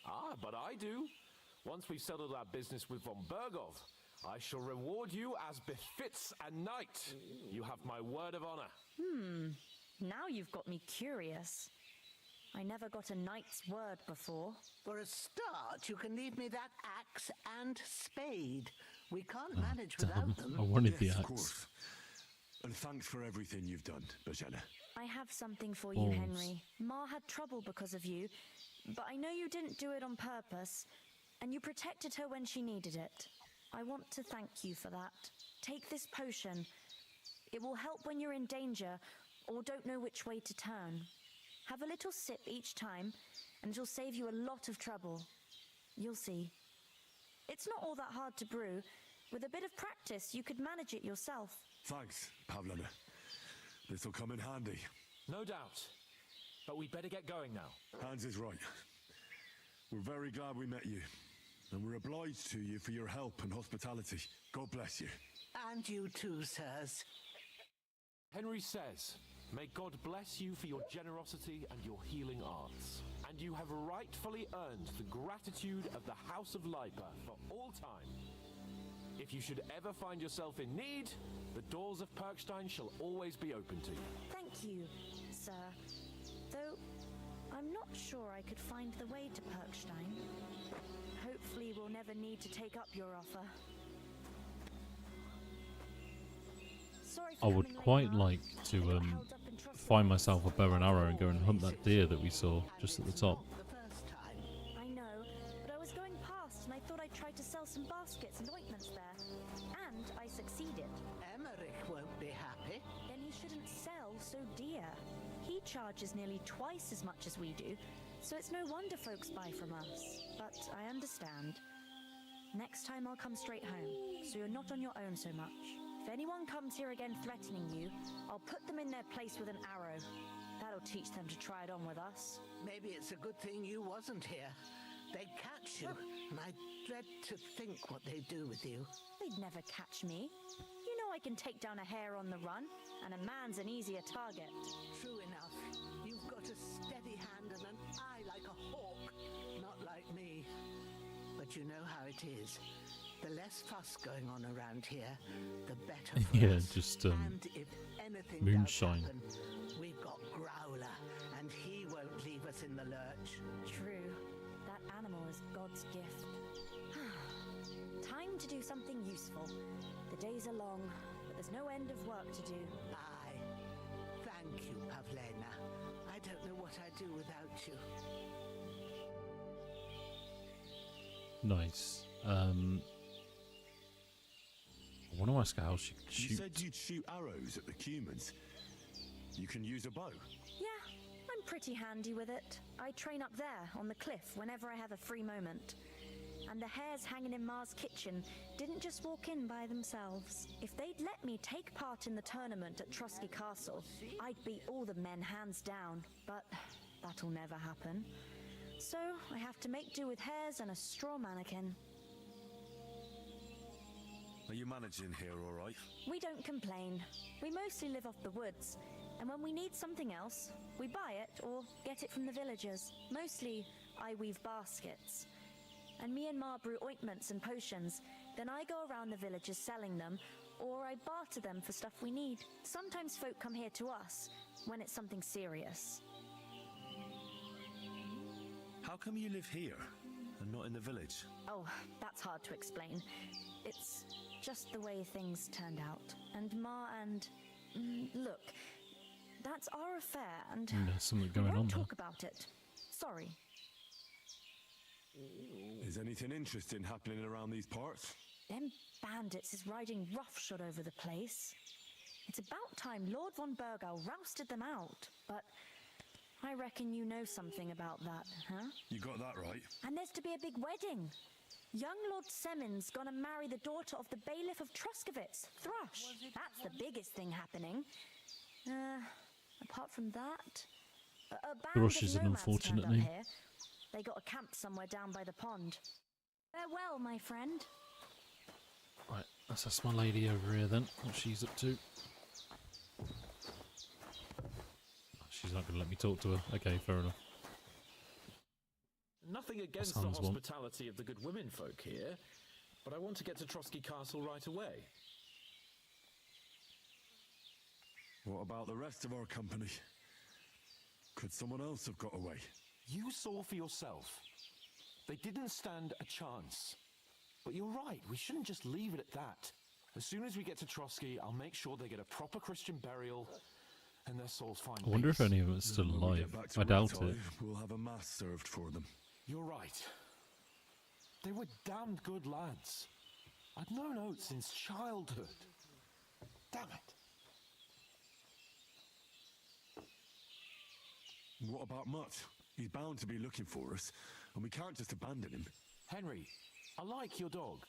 Ah, but I do. Once we've settled our business with von Bergov, I shall reward you as befits a knight. You have my word of honor. Now you've got me curious. I never got a knight's word before. For a start, you can leave me that axe and spade. We can't manage without them. I wanted the Yes, of axe. course. And thanks for everything you've done, Bajena. I have something for you, Balls. Henry. Ma had trouble because of you, but I know you didn't do it on purpose, and you protected her when she needed it. I want to thank you for that. Take this potion. It will help when you're in danger or don't know which way to turn. Have a little sip each time, and it'll save you a lot of trouble. You'll see. It's not all that hard to brew. With a bit of practice, you could manage it yourself. Thanks, Pavlana. This'll come in handy. No doubt. But we'd better get going now. Hans is right. We're very glad we met you. And we're obliged to you for your help and hospitality. God bless you. And you too, sirs. Henry says, may God bless you for your generosity and your healing arts. And you have rightfully earned the gratitude of the House of Lipa for all time. If you should ever find yourself in need, the doors of Perkstein shall always be open to you. Thank you, sir. Though, I'm not sure I could find the way to Perkstein. Hopefully we'll never need to take up your offer. Sorry for I would coming late, quite Ma. like I to got held up in trust find walks. myself a bow and arrow and go and hunt that deer that we saw just at the top. The first time. I know, but I was going past and I thought I'd try to sell some baskets and ointments there. And I succeeded. Emmerich won't be happy. Then he shouldn't sell so dear. He charges nearly twice as much as we do, so it's no wonder folks buy from us. But I understand. Next time I'll come straight home, so you're not on your own so much. If anyone comes here again threatening you, I'll put them in their place with an arrow. That'll teach them to try it on with us. Maybe it's a good thing you wasn't here. They'd catch you, and I dread to think what they'd do with you. They'd never catch me. You know I can take down a hare on the run, and a man's an easier target. True enough. You've got a steady hand and an eye like a hawk. Not like me. But you know how it is. The less fuss going on around here, the better for Yeah, us. just And if anything moonshine. does happen, we've got Growler, and he won't leave us in the lurch. True. That animal is God's gift. Time to do something useful. The days are long, but there's no end of work to do. Aye. Thank you, Pavlena. I don't know what I'd do without you. Nice. I want to ask her how she can You shoot. said you'd shoot arrows at the humans. You can use a bow. Yeah, I'm pretty handy with it. I train up there on the cliff whenever I have a free moment. And the hares hanging in Ma's kitchen didn't just walk in by themselves. If they'd let me take part in the tournament at Trusky Castle, I'd beat all the men hands down. But that'll never happen. So I have to make do with hares and a straw mannequin. Are you managing here all right? We don't complain. We mostly live off the woods, and when we need something else, we buy it or get it from the villagers. Mostly, I weave baskets. And me and Ma brew ointments and potions. Then I go around the villages selling them, or I barter them for stuff we need. Sometimes folk come here to us, when it's something serious. How come you live here and not in the village? Oh, that's hard to explain. It's just the way things turned out. And Ma and... look, that's our affair, and There's something we going won't on there. talk about it. Sorry. Is anything interesting happening around these parts? Them bandits is riding roughshod over the place. It's about time Lord von Bergau rousted them out, but I reckon you know something about that, huh? You got that right. And there's to be a big wedding. Young Lord Semon's gonna marry the daughter of the bailiff of Truskovitz, Thrush. That's the biggest thing happening. Apart from that, A band Thrush of is an nomads unfortunate turned up name. here. They got a camp somewhere down by the pond. Farewell, my friend. Right, let's ask my lady over here then, what she's up to. She's not going to let me talk to her. Okay, fair enough. Nothing against the Sans one. hospitality of the good women folk here, but I want to get to Trotsky Castle right away. What about the rest of our company? Could someone else have got away? You saw for yourself. They didn't stand a chance. But you're right, we shouldn't just leave it at that. As soon as we get to Trotsky, I'll make sure they get a proper Christian burial and their souls find I wonder if peace. any of us are still When we alive. get back to I doubt Rattay, it. We'll have a mass served for them. You're right. They were damned good lads. I'd known Oates since childhood. Damn it. What about Mutt? He's bound to be looking for us, and we can't just abandon him. Henry, I like your dog,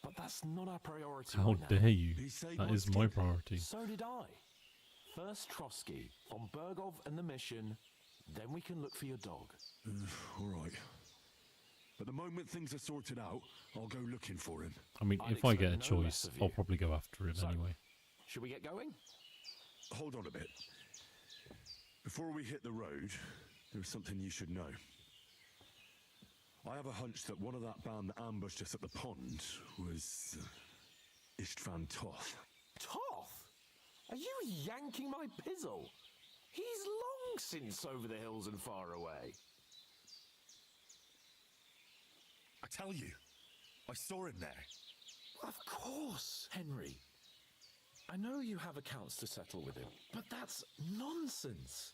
but that's not our priority. How right now. dare you? He saved That my is my skin. priority. So did I. First Trotsky, von Bergov and the mission, then we can look for your dog. All right. But the moment things are sorted out, I'll go looking for him. I mean, I'd if I get a expect no less choice, of you. I'll probably go after him So, anyway. Should we get going? Hold on a bit. Before we hit the road, there's something you should know. I have a hunch that one of that band that ambushed us at the pond was Istvan Toth. Toth? Are you yanking my pizzle? He's long since over the hills and far away. I tell you, I saw him there. Of course, Henry. I know you have accounts to settle with him, but that's nonsense.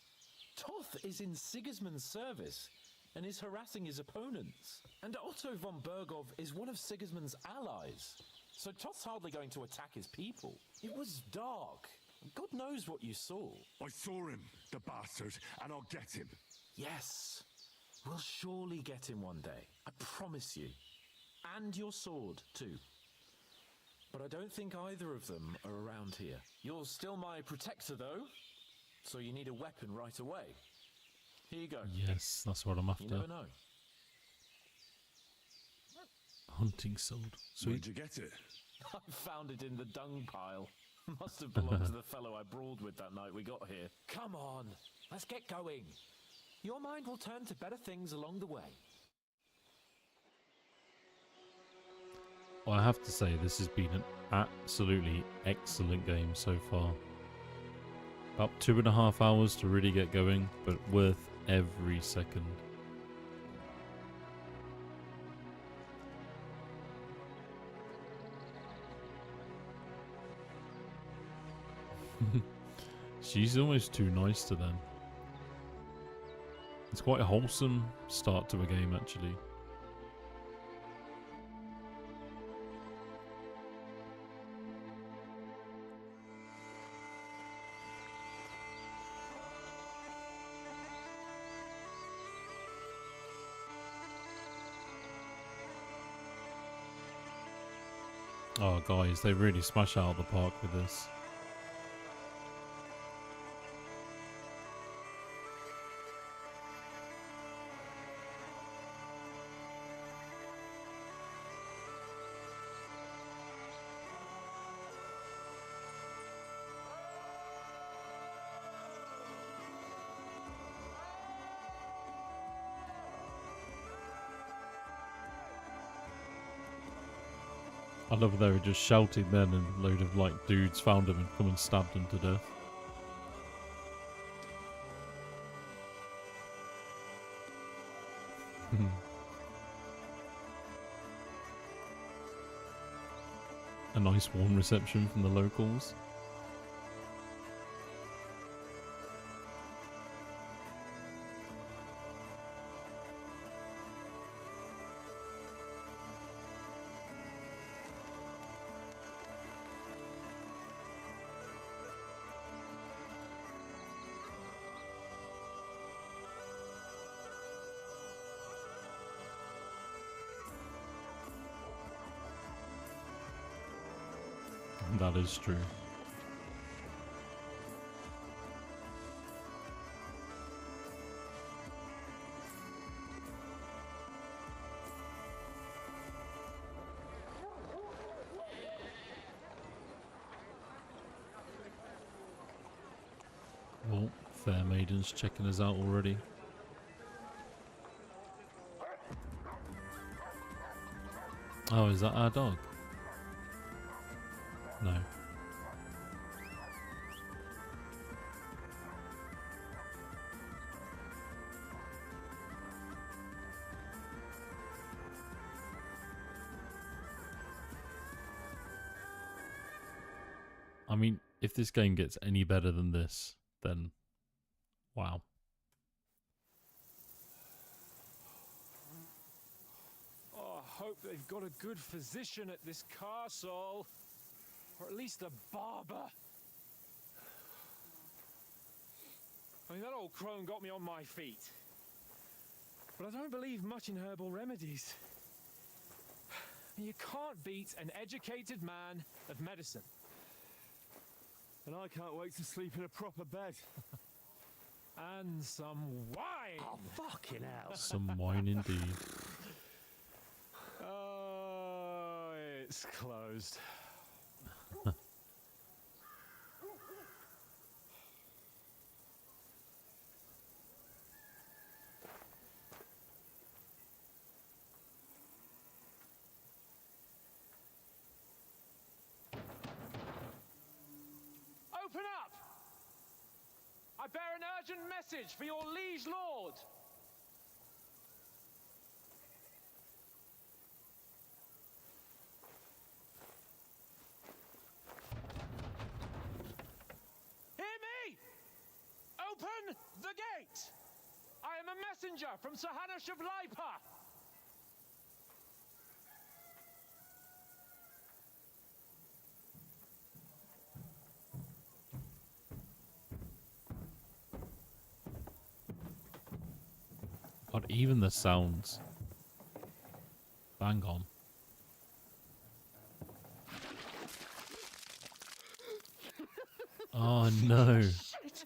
Toth is in Sigismund's service and is harassing his opponents. And Otto von Bergov is one of Sigismund's allies. So Toth's hardly going to attack his people. It was dark. God knows what you saw. I saw him, the bastard, and I'll get him. Yes. We'll surely get him one day. I promise you. And your sword, too. But I don't think either of them are around here. You're still my protector, though. So you need a weapon right away. Here you go. Yes, that's what I'm after. You never know. Hunting sword. Sweet. Where'd you get it? I found it in the dung pile. Must have belonged to the fellow I brawled with that night we got here. Come on, let's get going. Your mind will turn to better things along the way. Well, I have to say, this has been an absolutely excellent game so far. About 2.5 hours to really get going, but worth every second. She's almost too nice to them. It's quite a wholesome start to a game, actually. Oh, guys, they really smash out of the park with this. I love they were just shouting then and a load of like dudes found him and come and stabbed him to death. A nice warm reception from the locals. That is true. Fair Maiden's checking us out already. Oh, is that our dog? No. I mean, if this game gets any better than this, then wow. Oh, I hope they've got a good physician at this castle. Or at least a barber. I mean, that old crone got me on my feet. But I don't believe much in herbal remedies. You can't beat an educated man of medicine. And I can't wait to sleep in a proper bed. And some wine! Oh, fucking hell. Some wine indeed. Oh, it's closed. Open up! I bear an urgent message for your liege lord. Hear me! Open the gate! I am a messenger from Sir Hanush of Lipa. God, even the sounds. Bang on. Oh no. Shit!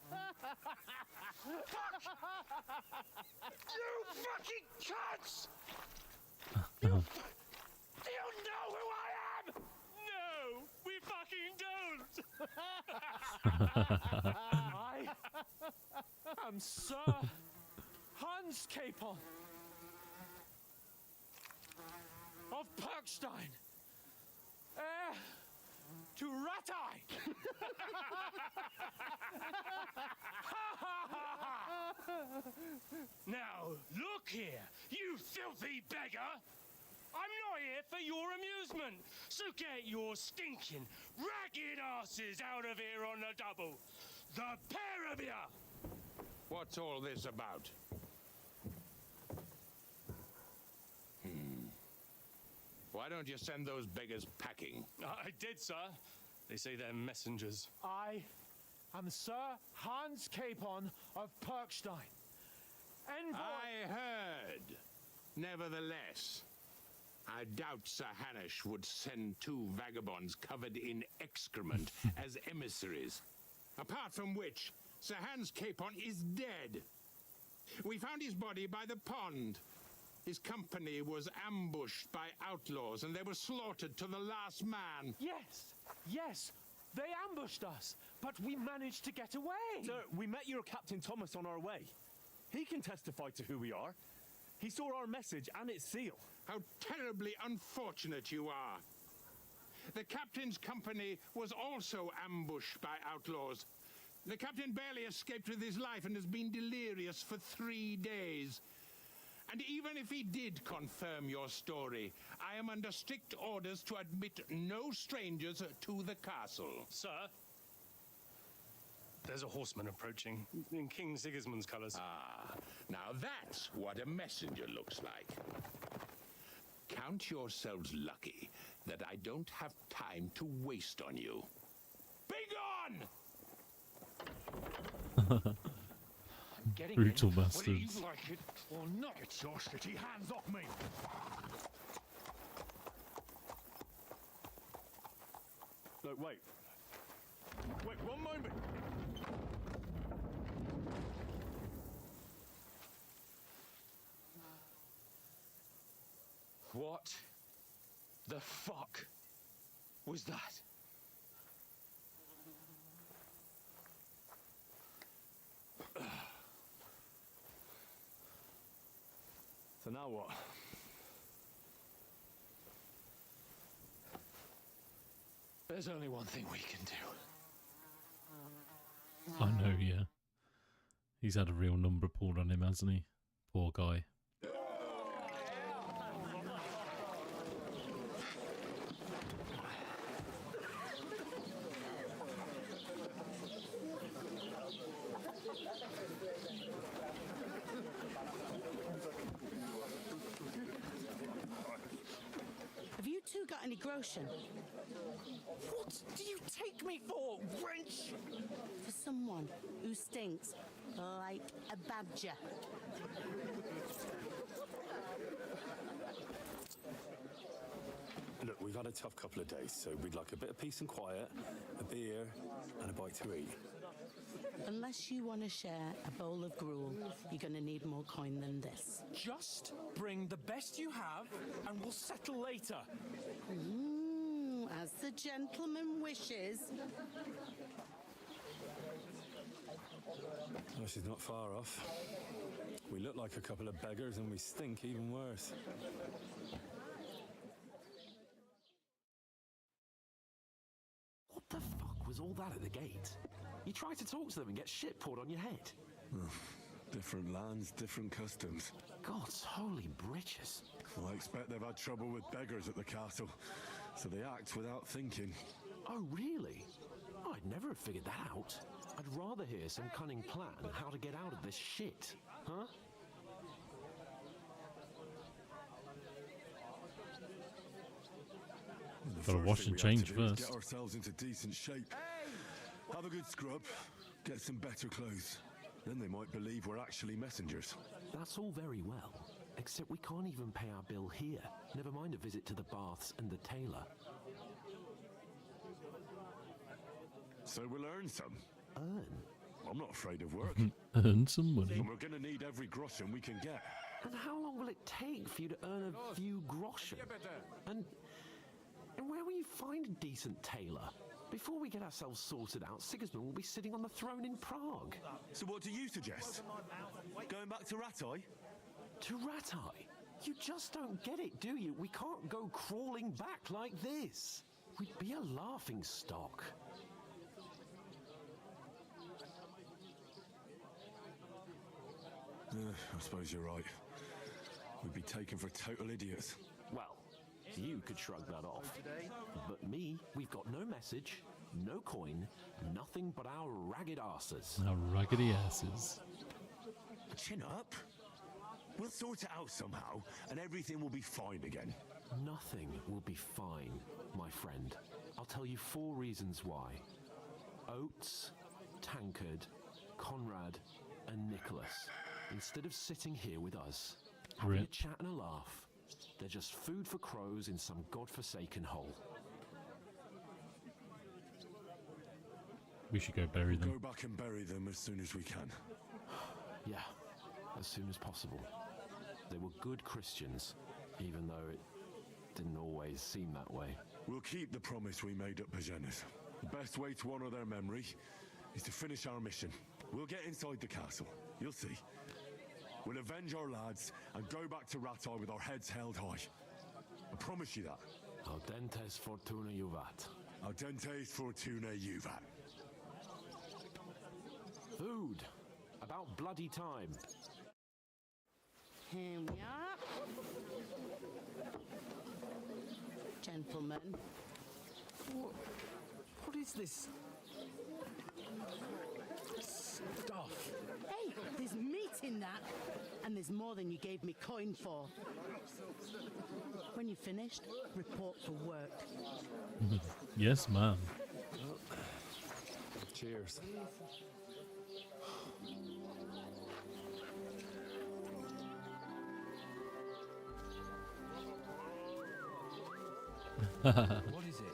You fucking cunts! Do you know who I am? No, we fucking don't. I am Sir Hans Capon of Perkstein, heir to Ratai. Now, look here, you filthy beggar! I'm not here for your amusement, so get your stinking, ragged asses out of here on the double. The pair of you! What's all this about? Why don't you send those beggars packing? I did, sir. They say they're messengers. I am Sir Hans Capon of Perkstein. Envoy. I heard. Nevertheless, I doubt Sir Hanush would send two vagabonds covered in excrement as emissaries. Apart from which, Sir Hans Capon is dead. We found his body by the pond. His company was ambushed by outlaws and they were slaughtered to the last man. Yes, yes, they ambushed us, but we managed to get away. Sir, we met your Captain Thomas on our way. He can testify to who we are. He saw our message and its seal. How terribly unfortunate you are. The captain's company was also ambushed by outlaws. The captain barely escaped with his life and has been delirious for 3 days. And even if he did confirm your story, I am under strict orders to admit no strangers to the castle. Sir, there's a horseman approaching in King Sigismund's colours. Ah, now that's what a messenger looks like. Count yourselves lucky that I don't have time to waste on you. Begone! Brutal Whether bastards. you like it or not, it's your shitty hands off me! No, wait. Wait, one moment. What the fuck was that? So now what? There's only one thing we can do. I know, yeah. He's had a real number pulled on him, hasn't he? Poor guy. Have you two got any groschen? What do you take me for, wench? For someone who stinks like a badger. Look, we've had a tough couple of days, so we'd like a bit of peace and quiet, a beer, and a bite to eat. Unless you want to share a bowl of gruel, you're going to need more coin than this. Just bring the best you have, and we'll settle later. As the gentleman wishes. Well, she's not far off. We look like a couple of beggars, and we stink even worse. What the fuck was all that at the gate? You try to talk to them and get shit poured on your head. Different lands, different customs. God's holy britches. Well, I expect they've had trouble with beggars at the castle, so they act without thinking. Oh, really? I'd never have figured that out. I'd rather hear some cunning plan how to get out of this shit, huh? Gotta wash and change first. Get ourselves into decent shape. Have a good scrub. Get some better clothes. Then they might believe we're actually messengers. That's all very well, except we can't even pay our bill here. Never mind a visit to the baths and the tailor. So we'll earn some. Earn? I'm not afraid of work. Earn some money. And we're going to need every groschen we can get. And how long will it take for you to earn a few groschen? And where will you find a decent tailor? Before we get ourselves sorted out, Sigismund will be sitting on the throne in Prague. So what do you suggest? Going back to Ratai? To Ratai? You just don't get it, do you? We can't go crawling back like this. We'd be a laughing stock. I suppose you're right. We'd be taken for total idiots. Well, you could shrug that off. But me, we've got no message, no coin, nothing but our ragged asses. Our raggedy asses. Chin up. We'll sort it out somehow, and everything will be fine again. Nothing will be fine, my friend. I'll tell you 4 reasons why. Oates, Tankard, Conrad, and Nicholas. Instead of sitting here with us, having a chat and a laugh, they're just food for crows in some godforsaken hole. We should go bury them. Go back and bury them as soon as we can. Yeah, as soon as possible. They were good Christians, even though it didn't always seem that way. We'll keep the promise we made at Pagenis. The best way to honor their memory is to finish our mission. We'll get inside the castle. You'll see. We'll avenge our lads and go back to Ratai with our heads held high. I promise you that. Audentes fortuna juvat. Audentes fortuna juvat. Food. About bloody time. Here we are. Gentlemen. What is this stuff? Hey, there's meat in that. And there's more than you gave me coin for. When you're finished, report for work. Yes, ma'am. Cheers. What is it?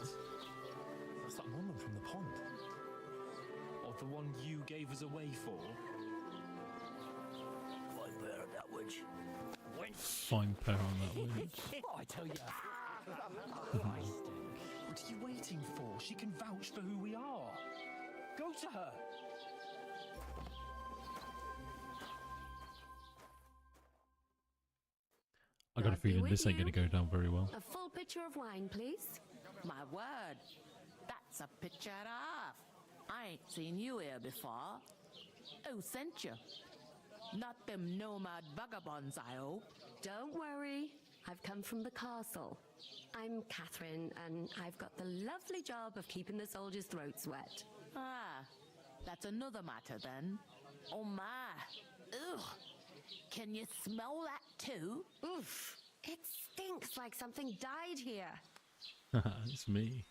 That's that woman from the pond. Or the one you gave us away for? Fine pair of that witch. Fine pair on that one. I tell you. Christ. What are you waiting for? She can vouch for who we are. Go to her. I got a feeling this ain't going to go down very well. A full pitcher of wine, please. My word, that's a picture and a half. I ain't seen you here before. Who sent you? Not them nomad vagabonds, I hope. Don't worry, I've come from the castle. I'm Catherine, and I've got the lovely job of keeping the soldiers' throats wet. Ah, that's another matter then. Oh my. Ugh. Can you smell that too? Oof. It stinks like something died here. It's me.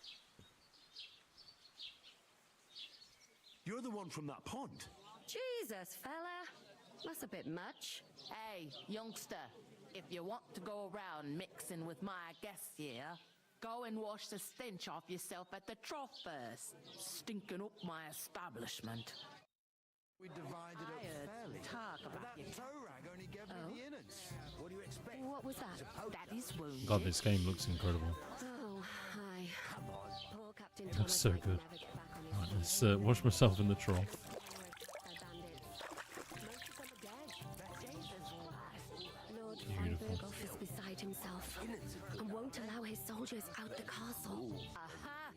You're the one from that pond. Jesus, fella. That's a bit much. Hey, youngster, if you want to go around mixing with my guests here, go and wash the stench off yourself at the trough first. Stinking up my establishment. We divided up fairly. Talk about But that toe rag only gave me the innards. What do you expect? What was that? Daddy's wounded. God, this game looks incredible. Oh, hi. Poor Captain It Thomas looks so might good. never get back on his Right, let's wash myself in the trough. Lord Beautiful. Berghoff is beside himself and won't allow his soldiers out the castle. Aha!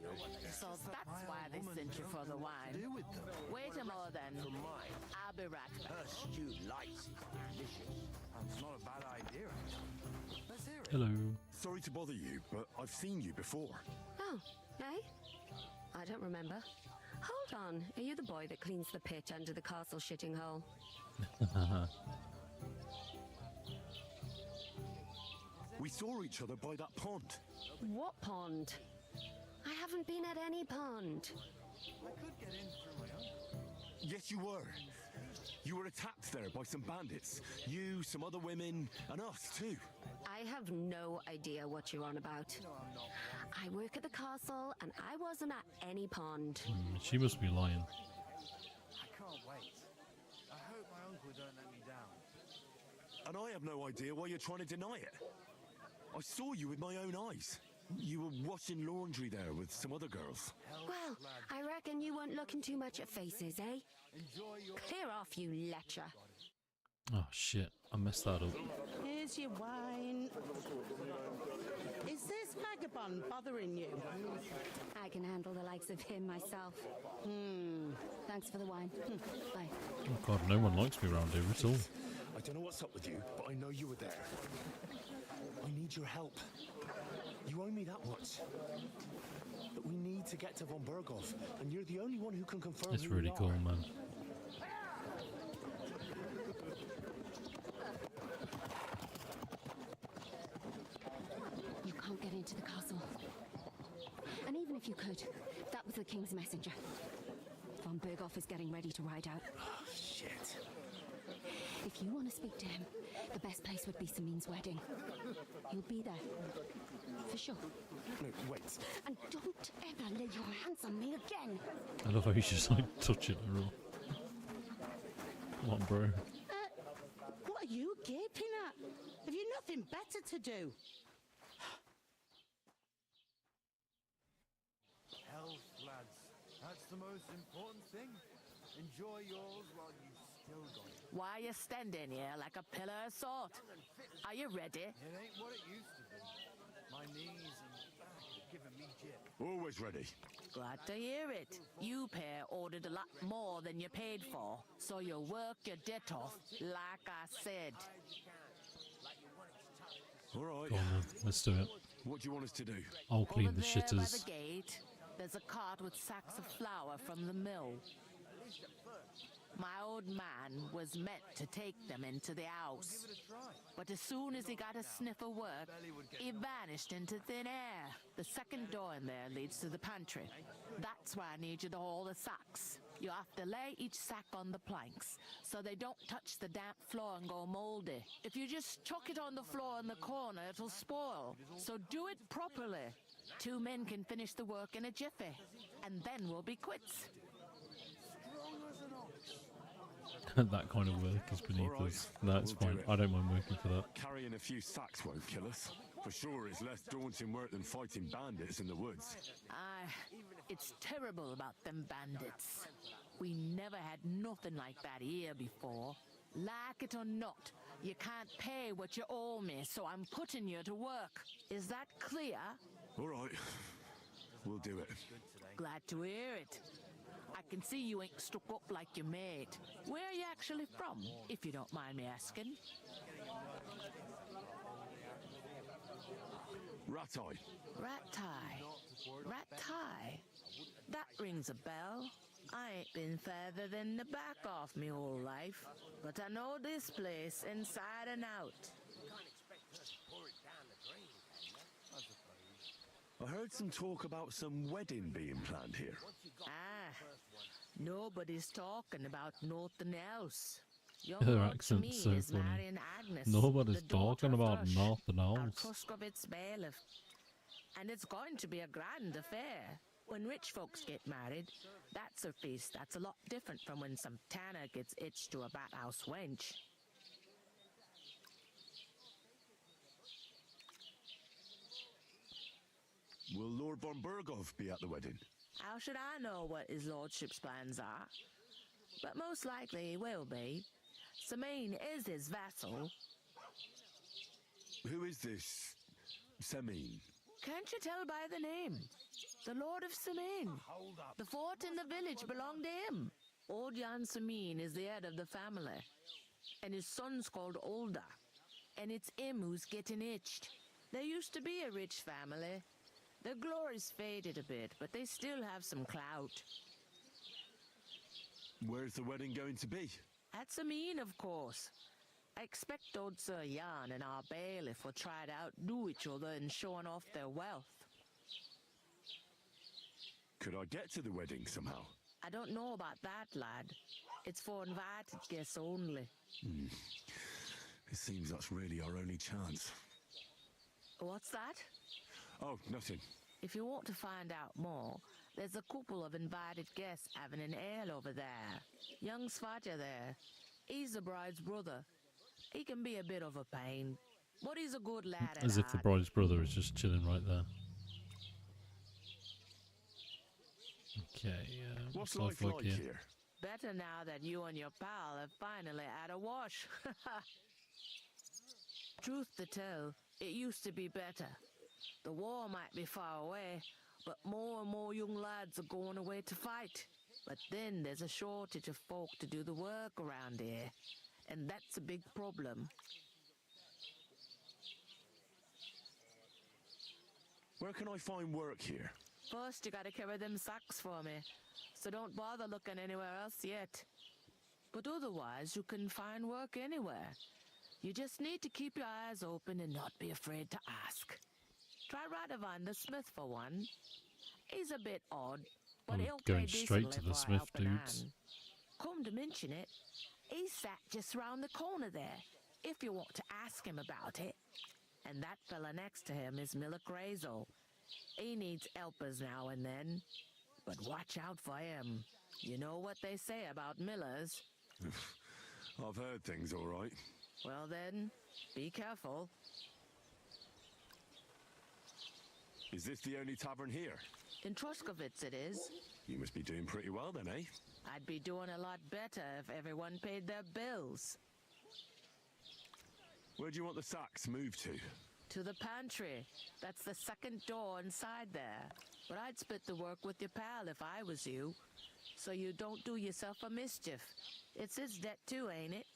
So that's why they sent you for the wine. Wait a moment then. I'll be right back. Her stewed lice is delicious. That's not a bad idea. Let's hear it. Hello. Sorry to bother you, but I've seen you before. Oh, eh? I don't remember. Hold on. Are you the boy that cleans the pit under the castle shitting hole? We saw each other by that pond. What pond? I haven't been at any pond. I could get in through my own. Yes, you were. You were attacked there by some bandits. You, some other women, and us too. I have no idea what you're on about. I work at the castle and I wasn't at any pond. She must be lying. I can't wait. I hope my uncle don't let me down. And I have no idea why you're trying to deny it. I saw you with my own eyes. You were washing laundry there with some other girls. Well, I reckon you weren't looking too much at faces, eh? Clear off, you lecher. Oh shit, I messed that up. Here's your wine. Is this vagabond bothering you? I can handle the likes of him myself. Thanks for the wine. Bye. Oh god, no one likes me around here at all. I don't know what's up with you, but I know you were there. I need your help. You owe me that much. But we need to get to von Berghoff, and you're the only one who can confirm It's who really we cool, are. man. You can't get into the castle. And even if you could, that was the king's messenger. Von Berghoff is getting ready to ride out. Oh, shit. If you want to speak to him, the best place would be Samin's wedding. He'll be there. For sure. No, wait. And don't ever lay your hands on me again. I love how he's just like touching her all. Come on, bro. What are you gaping at? Have you nothing better to do? Health, lads. That's the most important thing. Enjoy yours while you still got it. Why are you standing here like a pillar of salt? Are you ready? It ain't what it used to be. My knees and back are giving me jip. Always ready. Glad to hear it. You pair ordered a lot more than you paid for, so you work your debt off, like I said. All right. Go on, then. Let's do it. What do you want us to do? I'll clean Over the there by shitters. the gate, there's a cart with sacks of flour from the mill. My old man was meant to take them into the house. But as soon as he got a sniff of work, he vanished into thin air. The second door in there leads to the pantry. That's why I need you to haul the sacks. You have to lay each sack on the planks, so they don't touch the damp floor and go moldy. If you just chuck it on the floor in the corner, it'll spoil. So do it properly. 2 men can finish the work in a jiffy, and then we'll be quits. That kind of work is beneath All right, us. That's we'll do fine. it. I don't mind working for that. Carrying a few sacks won't kill us. For sure, it's less daunting work than fighting bandits in the woods. It's terrible about them bandits. We never had nothing like that here before. Like it or not, you can't pay what you owe me, so I'm putting you to work. Is that clear? All right. We'll do it. Glad to hear it. I can see you ain't stuck up like your mate. Where are you actually from, if you don't mind me asking? Ratai. Ratai? That rings a bell. I ain't been further than the back off me whole life, but I know this place inside and out. I heard some talk about some wedding being planned here. Nobody's talking about nothing else. Young Her Lord accent's Shmeen so is funny. marrying Agnes, Nobody's the daughter talking of about Lush, nothing our else. Truscovitz bailiff. And it's going to be a grand affair. When rich folks get married, that's a feast that's a lot different from when some tanner gets hitched to a bathhouse wench. Will Lord von Berghoff be at the wedding? How should I know what his lordship's plans are? But most likely he will be. Samine is his vassal. Who is this Semine? Can't you tell by the name? The Lord of Samine. The fort in the village belonged to him. Old Jan Samine is the head of the family. And his son's called Olda. And it's him who's getting itched. There used to be a rich family. Their glory's faded a bit, but they still have some clout. Where's the wedding going to be? At Samine, of course. I expect old Sir Jan and our bailiff will try to outdo each other in showing off their wealth. Could I get to the wedding somehow? I don't know about that, lad. It's for invited guests only. It seems that's really our only chance. What's that? Oh, nothing. If you want to find out more, there's a couple of invited guests having an ale over there. Young Svaja there. He's the bride's brother. He can be a bit of a pain, but he's a good lad at As if the heart. bride's brother is just chilling right there. Okay, what's life life like like here? here? Better now that you and your pal have finally had a wash. Truth to tell, it used to be better. The war might be far away, but more and more young lads are going away to fight. But then there's a shortage of folk to do the work around here, and that's a big problem. Where can I find work here? First, you gotta carry them sacks for me, so don't bother looking anywhere else yet. But otherwise, you can find work anywhere. You just need to keep your eyes open and not be afraid to ask. Try Radovan the smith for one. He's a bit odd, but I'm he'll going pay straight to decently the for a smith helping dudes. hand. Come to mention it, he's sat just round the corner there, if you want to ask him about it. And that fella next to him is Miller Crazel. He needs helpers now and then, but watch out for him. You know what they say about Millers. I've heard things all right. Well then, be careful. Is this the only tavern here? In Truscovitz it is. You must be doing pretty well then, eh? I'd be doing a lot better if everyone paid their bills. Where do you want the sacks moved to? To the pantry. That's the second door inside there. But I'd split the work with your pal if I was you. So you don't do yourself a mischief. It's his debt too, ain't it?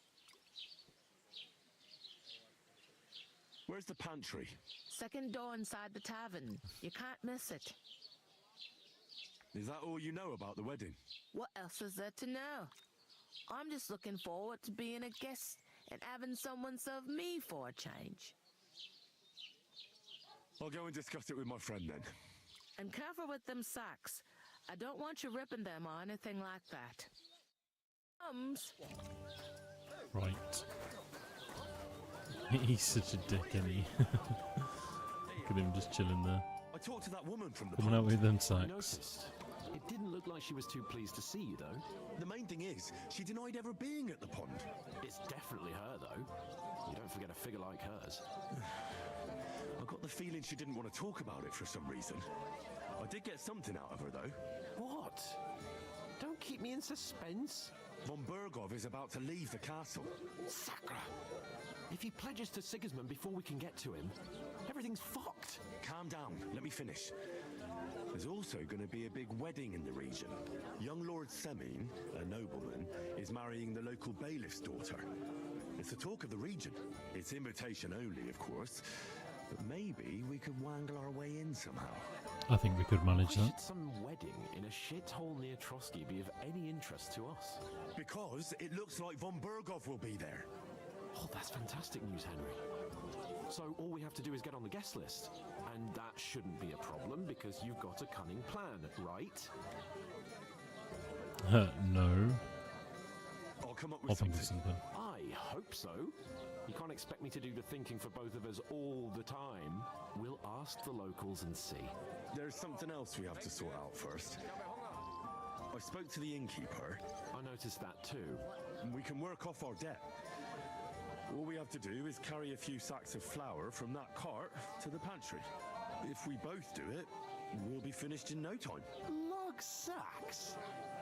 Where's the pantry? Second door inside the tavern. You can't miss it. Is that all you know about the wedding? What else is there to know? I'm just looking forward to being a guest and having someone serve me for a change. I'll go and discuss it with my friend then. And careful with them sacks. I don't want you ripping them or anything like that. Right. He's such a dick, isn't he? Look at him just chilling there. I talked to that woman from the Coming out with them I sacks. noticed. It didn't look like she was too pleased to see you, though. The main thing is, she denied ever being at the pond. It's definitely her, though. You don't forget a figure like hers. I got the feeling she didn't want to talk about it for some reason. I did get something out of her, though. What? Don't keep me in suspense. Von Bergov is about to leave the castle. Sacre! If he pledges to Sigismund before we can get to him, everything's fucked. Calm down, let me finish. There's also going to be a big wedding in the region. Young Lord Semin, a nobleman, is marrying the local bailiff's daughter. It's the talk of the region. It's invitation only, of course. But maybe we could wangle our way in somehow. I think we could manage Why that. should some wedding in a shithole near Trotsky be of any interest to us? Because it looks like Von Bergov will be there. Oh, that's fantastic news, Henry. So all we have to do is get on the guest list. And that shouldn't be a problem because you've got a cunning plan, right? No. I'll come up I'll with think something. of something. I hope so. You can't expect me to do the thinking for both of us all the time. We'll ask the locals and see. There's something else we have to sort out first. I spoke to the innkeeper. I noticed that too. And we can work off our debt. All we have to do is carry a few sacks of flour from that cart to the pantry. If we both do it, we'll be finished in no time. Lug sacks?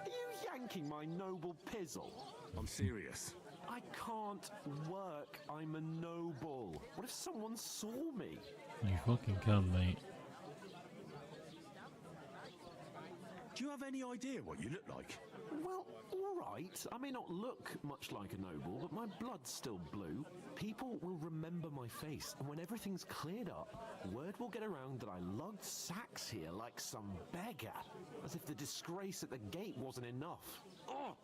Are you yanking my noble pizzle? I'm serious. I can't work. I'm a noble. What if someone saw me? You fucking can, mate. Do you have any idea what you look like? Well, all right. I may not look much like a noble, but my blood's still blue. People will remember my face, and when everything's cleared up, word will get around that I lugged sacks here like some beggar, as if the disgrace at the gate wasn't enough. Oh!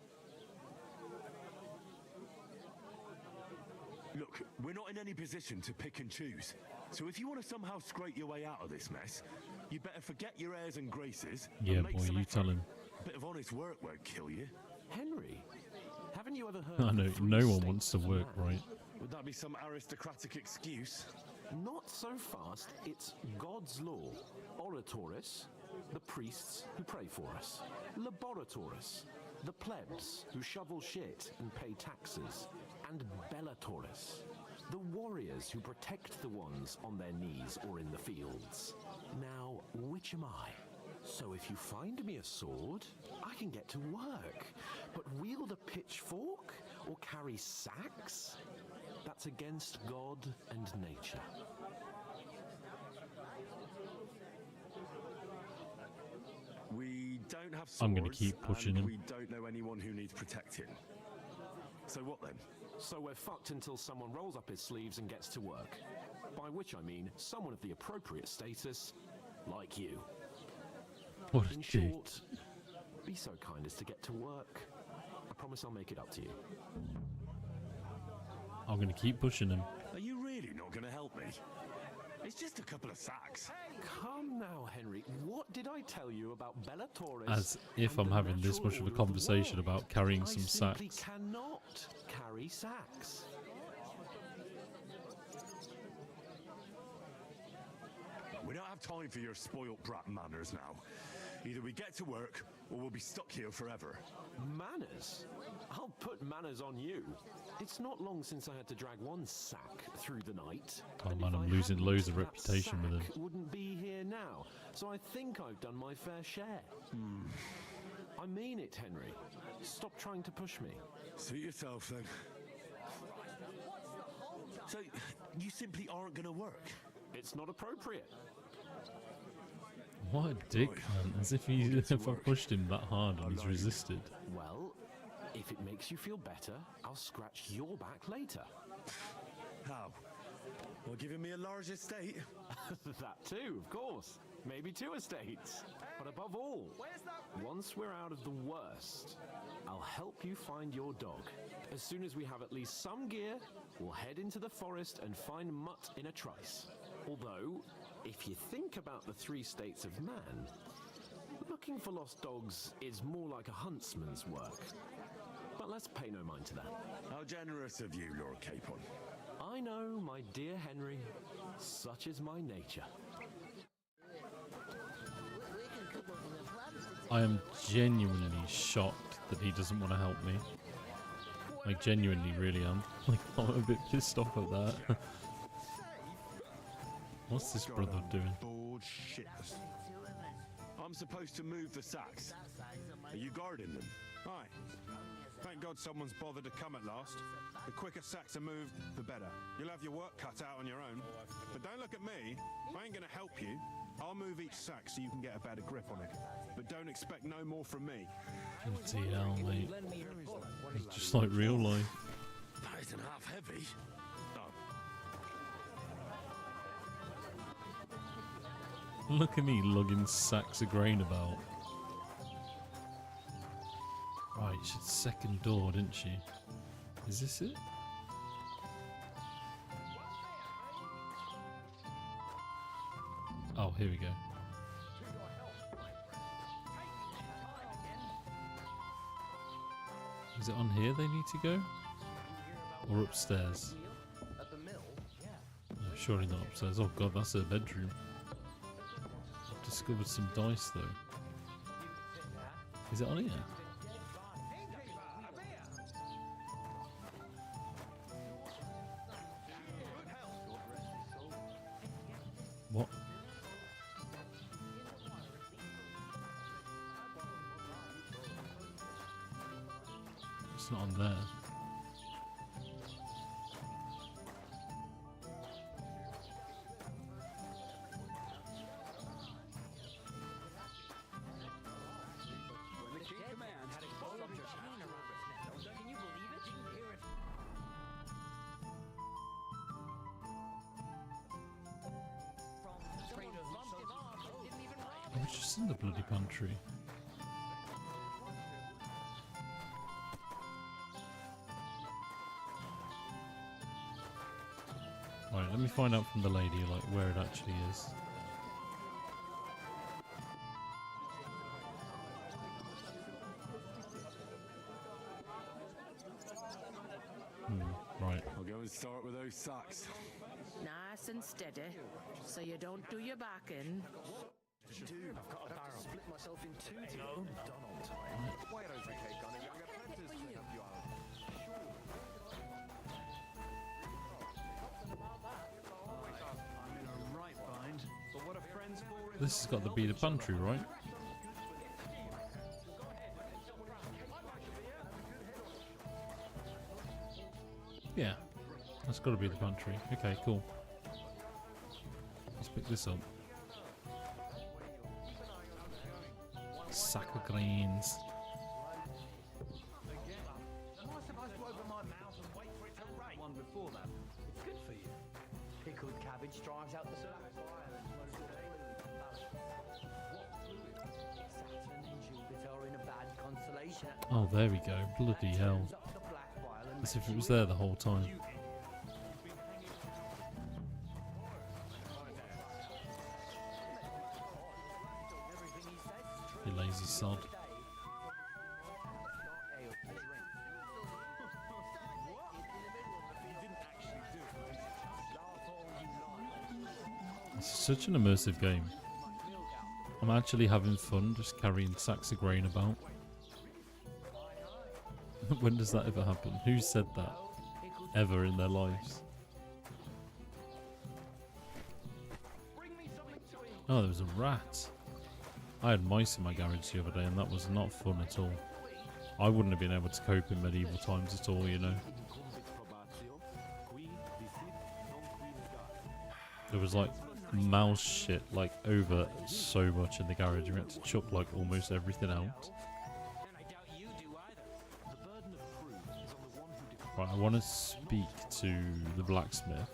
Look, we're not in any position to pick and choose. So if you want to somehow scrape your way out of this mess, you better forget your airs and graces. Yeah, and make boy, some you effort. tell him. A bit of honest work won't kill you. Henry, haven't you ever heard I of know, the three no one states wants to of work man? right. Would that be some aristocratic excuse? Not so fast. It's God's law. Oratoris, the priests who pray for us. Laboratoris, the plebs who shovel shit and pay taxes. And Bellatoris, the warriors who protect the ones on their knees or in the fields. Now, which am I? So if you find me a sword, I can get to work. But wield a pitchfork or carry sacks? That's against God and nature. We don't have swords. I'm gonna keep pushing and him. We don't know anyone who needs protecting. So what then? So we're fucked until someone rolls up his sleeves and gets to work. By which I mean someone of the appropriate status, like you. What a In dick. short, be so kind as to get to work. I promise I'll make it up to you. I'm gonna keep pushing him. Are you really not going to help me? It's just a couple of sacks. Come now, Henry. What did I tell you about Bellatoris? As if and I'm the having this natural much of a order the conversation world? about carrying some I simply sacks. cannot carry sacks. We don't have time for your spoilt brat manners now. Either we get to work, or we'll be stuck here forever. Manners? I'll put manners on you. It's not long since I had to drag one sack through the night. Oh and man, if I'm I losing hadn't, loads of that reputation with him. sack wouldn't be here now. So I think I've done my fair share. I mean it, Henry. Stop trying to push me. Suit yourself, then. So, you simply aren't going to work? It's not appropriate. What a dick, man. As if he, if I pushed him that hard and he's resisted. Well, if it makes you feel better, I'll scratch your back later. How? Well, giving me a large estate? That too, of course. Maybe 2 estates. But above all, once we're out of the worst, I'll help you find your dog. As soon as we have at least some gear, we'll head into the forest and find Mutt in a trice. Although, if you think about the 3 states of man, looking for lost dogs is more like a huntsman's work. But let's pay no mind to that. How generous of you, Lord Capon. I know, my dear Henry. Such is my nature. I am genuinely shocked that he doesn't want to help me. Like, genuinely, really am. Like, I'm a bit pissed off at that. What's this brother doing? Bored shitless. I'm supposed to move the sacks. Are you guarding them? Aye. Thank God someone's bothered to come at last. The quicker sacks are moved, the better. You'll have your work cut out on your own. But don't look at me. I ain't gonna help you. I'll move each sack so you can get a better grip on it. But don't expect no more from me. Bloody hell, mate. It's just like real life. That isn't half heavy. Look at me lugging sacks of grain about. Right, she had second door, didn't she? Is this it? Oh, here we go. Is it on here they need to go? Or upstairs? No, surely not upstairs. Oh god, that's her bedroom. I've discovered some dice though. Is it on here? What? It's not on there. I was just in the bloody pantry. Right, let me find out from the lady like where it actually is. Right. I'll go and start with those sacks. Nice and steady, so you don't do your back in. Dude, I've got a barrel. Split myself in two to get done on time. Why don't you take on a young apprentice to help you out? I'm in a right bind, but what a friend's for. This has got to be the pantry, right? Yeah, that's got to be the pantry. Okay, cool. Let's pick this up. Sack of greens. Am I supposed to open my mouth and wait for it to rain? One before that. It's good for you. Pickled cabbage drives out the Saturn and Jupiter are in a bad constellation. Oh, there we go. Bloody hell. As if it was there the whole time. You lazy sod. It's such an immersive game. I'm actually having fun just carrying sacks of grain about. When does that ever happen? Who said that ever in their lives? Oh, there was a rat. I had mice in my garage the other day and that was not fun at all. I wouldn't have been able to cope in medieval times at all, you know. There was like mouse shit like over so much in the garage. We had to chuck like almost everything out. Right, I want to speak to the blacksmith,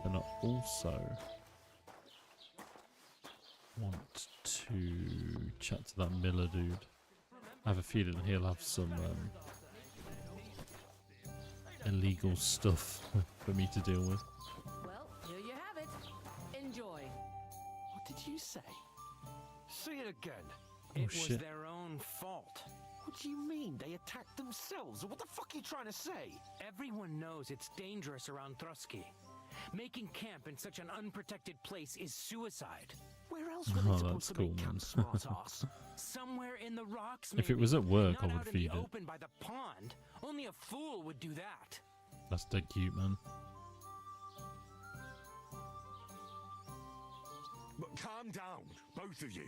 and I also want to chat to that miller dude. I have a feeling he'll have some illegal stuff for me to deal with. Well, here you have it. Enjoy. What did you say? Say it again. Oh, It shit. was their own fault. What do you mean? They attacked themselves? What the fuck are you trying to say? Everyone knows it's dangerous around Thruski. Making camp in such an unprotected place is suicide. Where else were they Oh, supposed that's to cool, make man. camp, smart ass? Somewhere in the rocks, If it maybe. was at work, Not I would out in feed the it. open by the pond. Only a fool would do that. That's dead cute, man. But calm down, both of you.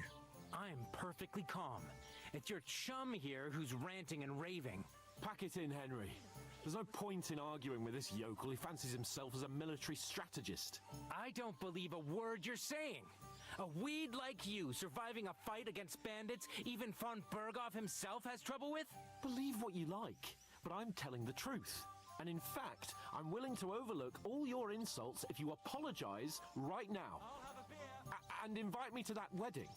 I'm perfectly calm. It's your chum here who's ranting and raving. Pack it in, Henry. There's no point in arguing with this yokel. He fancies himself as a military strategist. I don't believe a word you're saying. A weed like you surviving a fight against bandits even von Berghoff himself has trouble with? Believe what you like, but I'm telling the truth. And in fact, I'm willing to overlook all your insults if you apologize right now. And invite me to that wedding.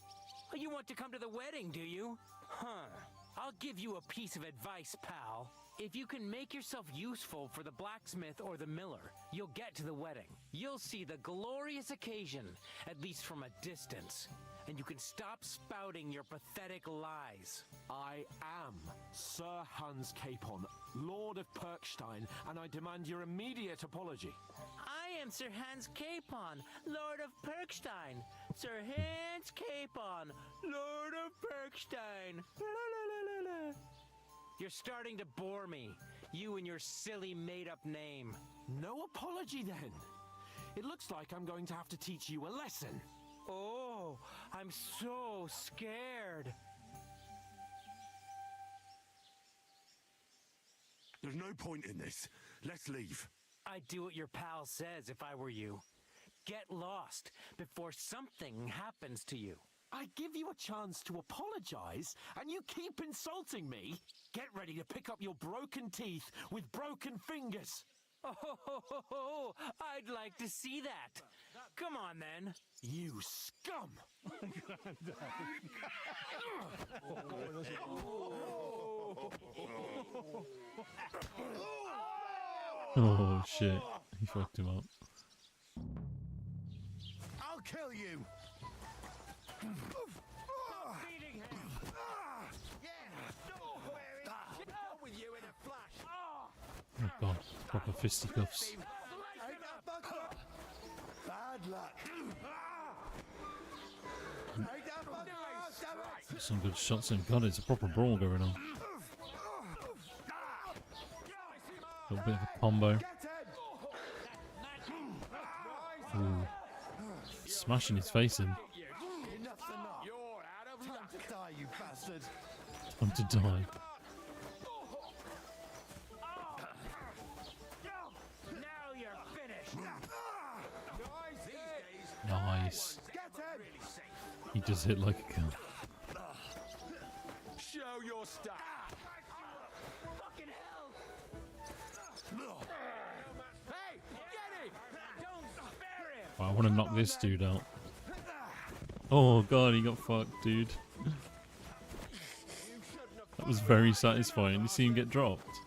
Oh, you want to come to the wedding, do you? Huh. I'll give you a piece of advice, pal. If you can make yourself useful for the blacksmith or the miller, you'll get to the wedding. You'll see the glorious occasion, at least from a distance. And you can stop spouting your pathetic lies. I am Sir Hans Capon, Lord of Perkstein, and I demand your immediate apology. I am Sir Hans Capon, Lord of Perkstein. Sir Hans Capon, Lord of Perkstein. La, la, la, la, la. You're starting to bore me, you and your silly made-up name. No apology, then. It looks like I'm going to have to teach you a lesson. Oh, I'm so scared. There's no point in this. Let's leave. I'd do what your pal says if I were you. Get lost before something happens to you. I give you a chance to apologize, and you keep insulting me? Get ready to pick up your broken teeth with broken fingers. Oh, I'd like to see that. Come on, then. You scum! Oh shit, he fucked him up. I'll kill you! Oh god, proper fisticuffs. Bad luck. Some good shots in. God, it's a proper brawl going on. A little bit of a combo. Ooh. Smashing his face in. Enough's enough. Time to die, you bastard. Time to die. Now you're finished. Nice. He just hit like a gun. Show your stuff. Fucking hell! Hey, get him! Don't spare him! Oh, I want to knock this dude out. Oh god, he got fucked, dude. That was very satisfying. You see him get dropped.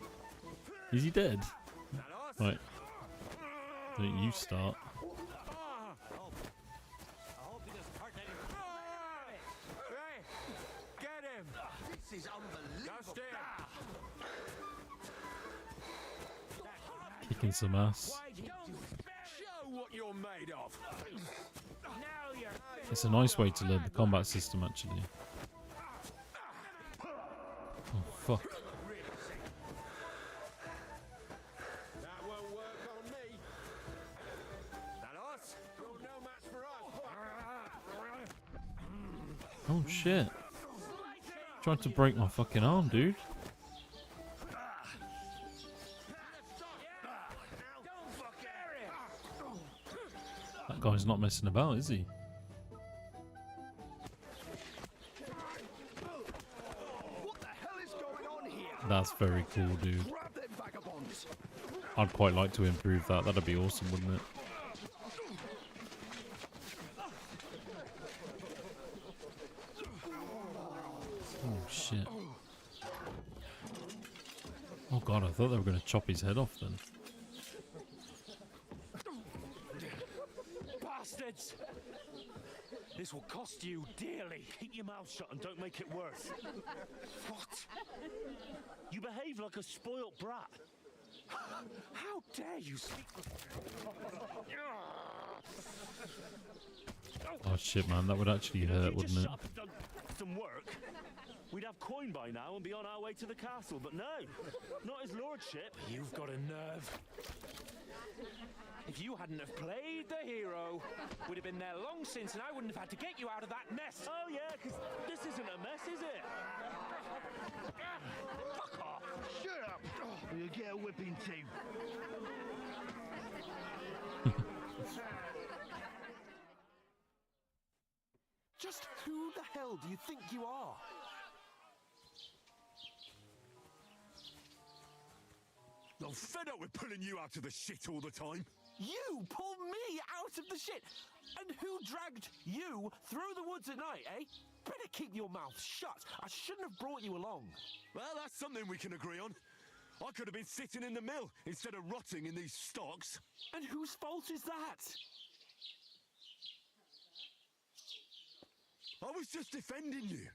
Is he dead? Right. Don't you start. Get him! This is unbelievable. Kicking some ass. Show what you're made of. Now you're It's a nice way to learn the combat system, actually. Oh, fuck. That won't work on me. That us? No match for us. Oh, shit. Tried to break my fucking arm, dude. That guy's not messing about, is he? What the hell is going on here? That's very cool, dude. Grab them vagabonds. I'd quite like to improve that. That'd be awesome, wouldn't it? Oh, shit. Oh, God, I thought they were going to chop his head off then. Bastards! This will cost you dearly. Keep your mouth shut and don't make it worse. What? You behave like a spoilt brat. How dare you speak Oh, shit, man. That would actually hurt, wouldn't it? Done some work. We'd have coin by now and be on our way to the castle, but no, not his lordship. You've got a nerve. If you hadn't have played the hero, we'd have been there long since, and I wouldn't have had to get you out of that mess. Oh yeah, because this isn't a mess, is it? Fuck off. Shut up! Or you'll get a whipping too. Just who the hell do you think you are? I'm fed up with pulling you out of the shit all the time. You pull me out of the shit! And who dragged you through the woods at night, eh? Better keep your mouth shut. I shouldn't have brought you along. Well, that's something we can agree on. I could have been sitting in the mill instead of rotting in these stocks. And whose fault is that? I was just defending you.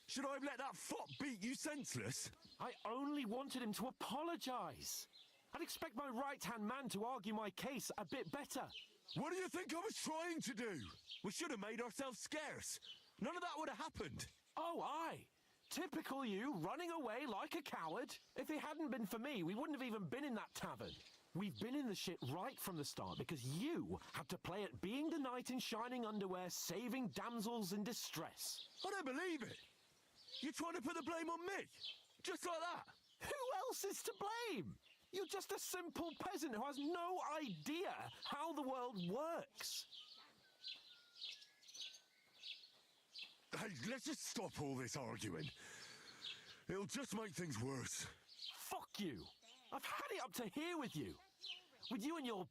Should I have let that fop beat you senseless? I only wanted him to apologise. I'd expect my right-hand man to argue my case a bit better. What do you think I was trying to do? We should have made ourselves scarce. None of that would have happened. Oh, aye. Typical you, running away like a coward. If it hadn't been for me, we wouldn't have even been in that tavern. We've been in the shit right from the start because you had to play at being the knight in shining underwear, saving damsels in distress. I don't believe it. You're trying to put the blame on me? Just like that? Who else is to blame? You're just a simple peasant who has no idea how the world works. Hey, let's just stop all this arguing. It'll just make things worse. Fuck you. I've had it up to here with you. With you and your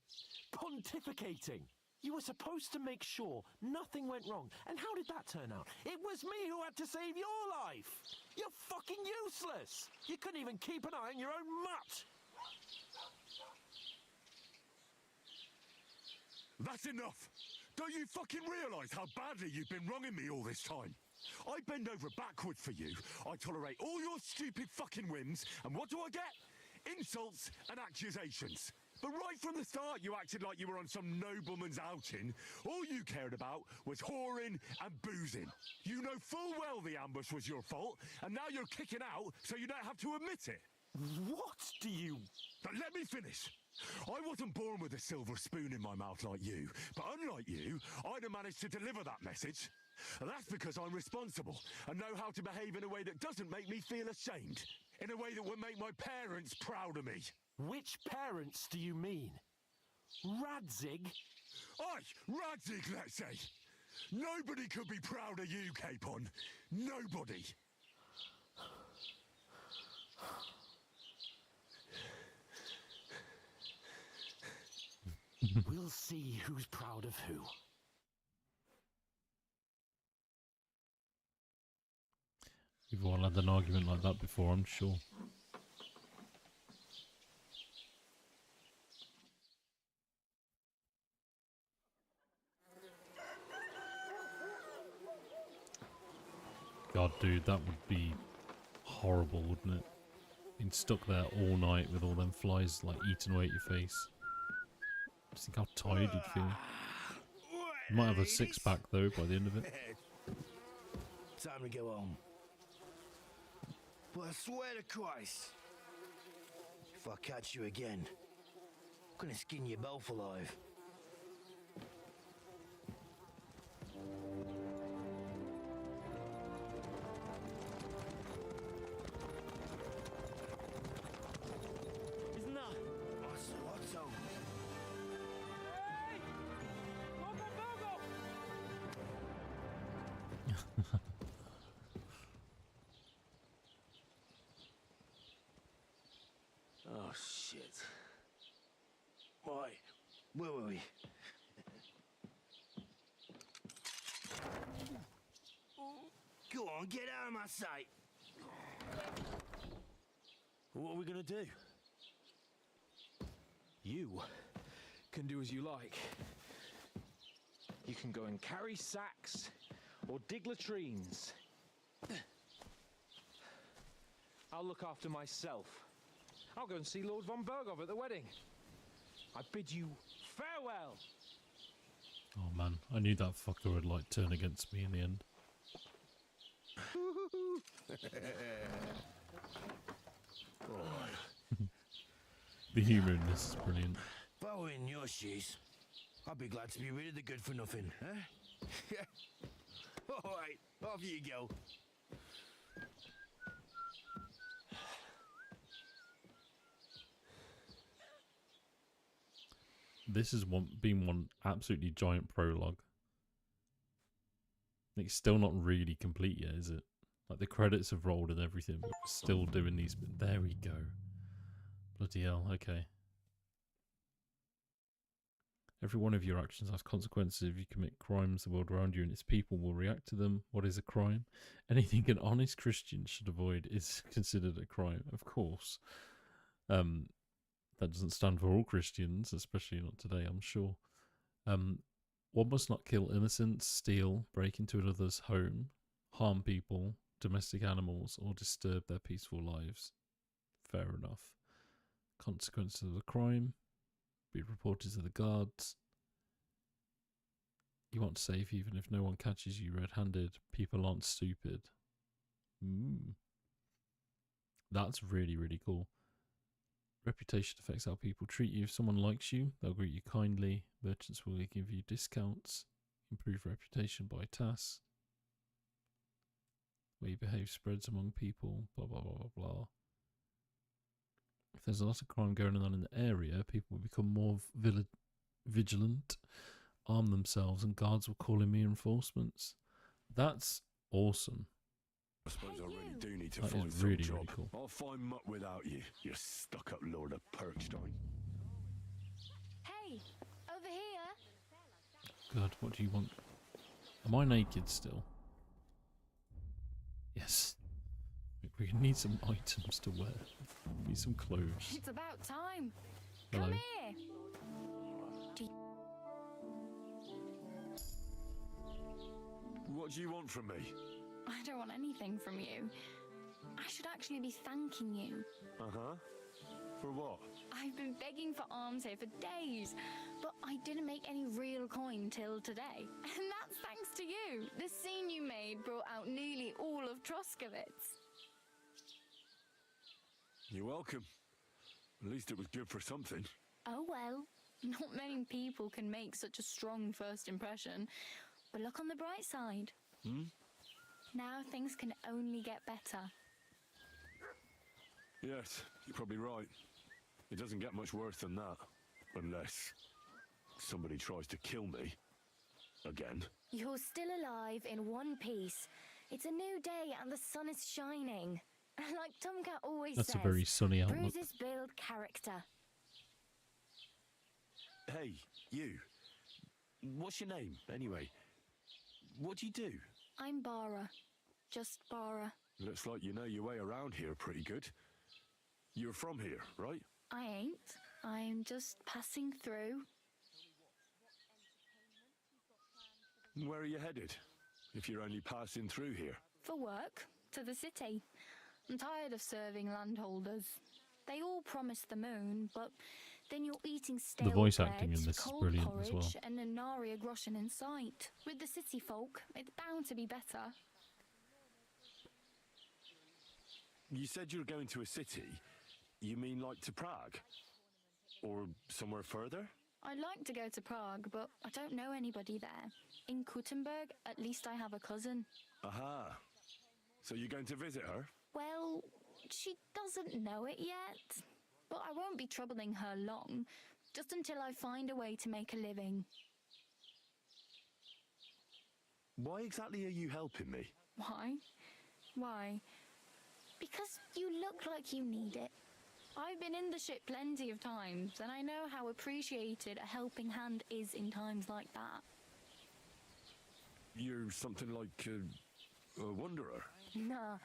pontificating. You were supposed to make sure nothing went wrong. And how did that turn out? It was me who had to save your life. You're fucking useless. You couldn't even keep an eye on your own mutt. That's enough. Don't you fucking realise how badly you've been wronging me all this time? I bend over backward for you. I tolerate all your stupid fucking whims. And what do I get? Insults and accusations. But right from the start, you acted like you were on some nobleman's outing. All you cared about was whoring and boozing. You know full well the ambush was your fault, and now you're kicking out so you don't have to admit it. What do you... But let me finish. I wasn't born with a silver spoon in my mouth like you, but unlike you, I'd have managed to deliver that message. And that's because I'm responsible and know how to behave in a way that doesn't make me feel ashamed. In a way that would make my parents proud of me. Which parents do you mean? Radzig? Aye, Radzig, let's say. Nobody could be proud of you, Capon. Nobody. We'll see who's proud of who. We've all had an argument like that before, I'm sure. God, dude, that would be horrible, wouldn't it? Being stuck there all night with all them flies like eating away at your face. Just think how tired you'd feel. You might have a six-pack though by the end of it. Time to go home. But I swear to Christ, if I catch you again, I'm gonna skin you both alive. Isn't that? Otto. Hey! Oh shit. Right, where were we? Go on, get out of my sight. What are we gonna do? You can do as you like. You can go and carry sacks or dig latrines. I'll look after myself. I'll go and see Lord von Berghoff at the wedding. I bid you farewell. Oh man, I knew that fucker would like turn against me in the end. The humour in this is brilliant. If I were in your shoes, I'd be glad to be rid of the good for nothing, huh? Alright, off you go. this has been one absolutely giant prologue. It's still not really complete yet, is it? Like, the credits have rolled and everything, but we're still doing these. There we go. Bloody hell, okay. Every one of your actions has consequences. If you commit crimes, the world around you and its people will react to them. What is a crime? Anything an honest Christian should avoid is considered a crime, of course. That doesn't stand for all Christians, especially not today, I'm sure. One must not kill innocents, steal, break into another's home, harm people, domestic animals, or disturb their peaceful lives. Fair enough. Consequences of the crime. Be reported to the guards. You aren't safe even if no one catches you red-handed. People aren't stupid. That's really, really cool. Reputation affects how people treat you. If someone likes you, they'll greet you kindly. Merchants will give you discounts. Improve reputation by tasks. The way you behave spreads among people. Blah, blah, blah, blah, blah. If there's a lot of crime going on in the area, people will become more vigilant, arm themselves, and guards will call in reinforcements. That's awesome. I suppose I really do need to That find is some really, job. really cool. I'll find muck without you, you stuck-up Lord of Perkstein. Hey, over here. God, what do you want? Am I naked still? Yes. We need some items to wear. We need some clothes. It's about time. Hello. Come here. What do you want from me? I don't want anything from you. I should actually be thanking you. Uh-huh. For what? I've been begging for alms here for days, but I didn't make any real coin till today. And that's thanks to you. The scene you made brought out nearly all of Troskowitz. You're welcome. At least it was good for something. Oh well, not many people can make such a strong first impression. But look on the bright side. Now things can only get better. Yes, you're probably right. It doesn't get much worse than that. Unless somebody tries to kill me. Again. You're still alive in one piece. It's a new day and the sun is shining. Like Tomcat always That's says, a very sunny outlook. bruises build character. Hey, you. What's your name, anyway? What do you do? I'm Bara. Just Bara. Looks like you know your way around here pretty good. You're from here, right? I ain't. I'm just passing through. Where are you headed? If you're only passing through here. For work. To the city. I'm tired of serving landholders. They all promise the moon, but then you're eating stale The voice bread, acting in this is cold brilliant porridge, as well. and a nary a groschen in sight. With the city folk, it's bound to be better. You said you were going to a city. You mean like to Prague? Or somewhere further? I'd like to go to Prague, but I don't know anybody there. In Kuttenberg, at least I have a cousin. Aha. So you're going to visit her? Well, she doesn't know it yet. But I won't be troubling her long, just until I find a way to make a living. Why exactly are you helping me? Why? Why? Because you look like you need it. I've been in the ship plenty of times, and I know how appreciated a helping hand is in times like that. You're something like a wanderer? Nah,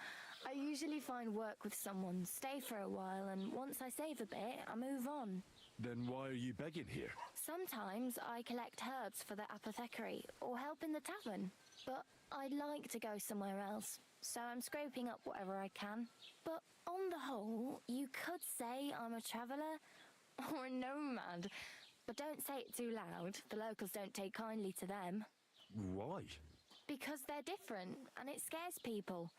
I usually find work with someone, stay for a while, and once I save a bit, I move on. Then why are you begging here? Sometimes I collect herbs for the apothecary, or help in the tavern. But I'd like to go somewhere else, so I'm scraping up whatever I can. But on the whole, you could say I'm a traveller, or a nomad. But don't say it too loud, the locals don't take kindly to them. Why? Because they're different, and it scares people.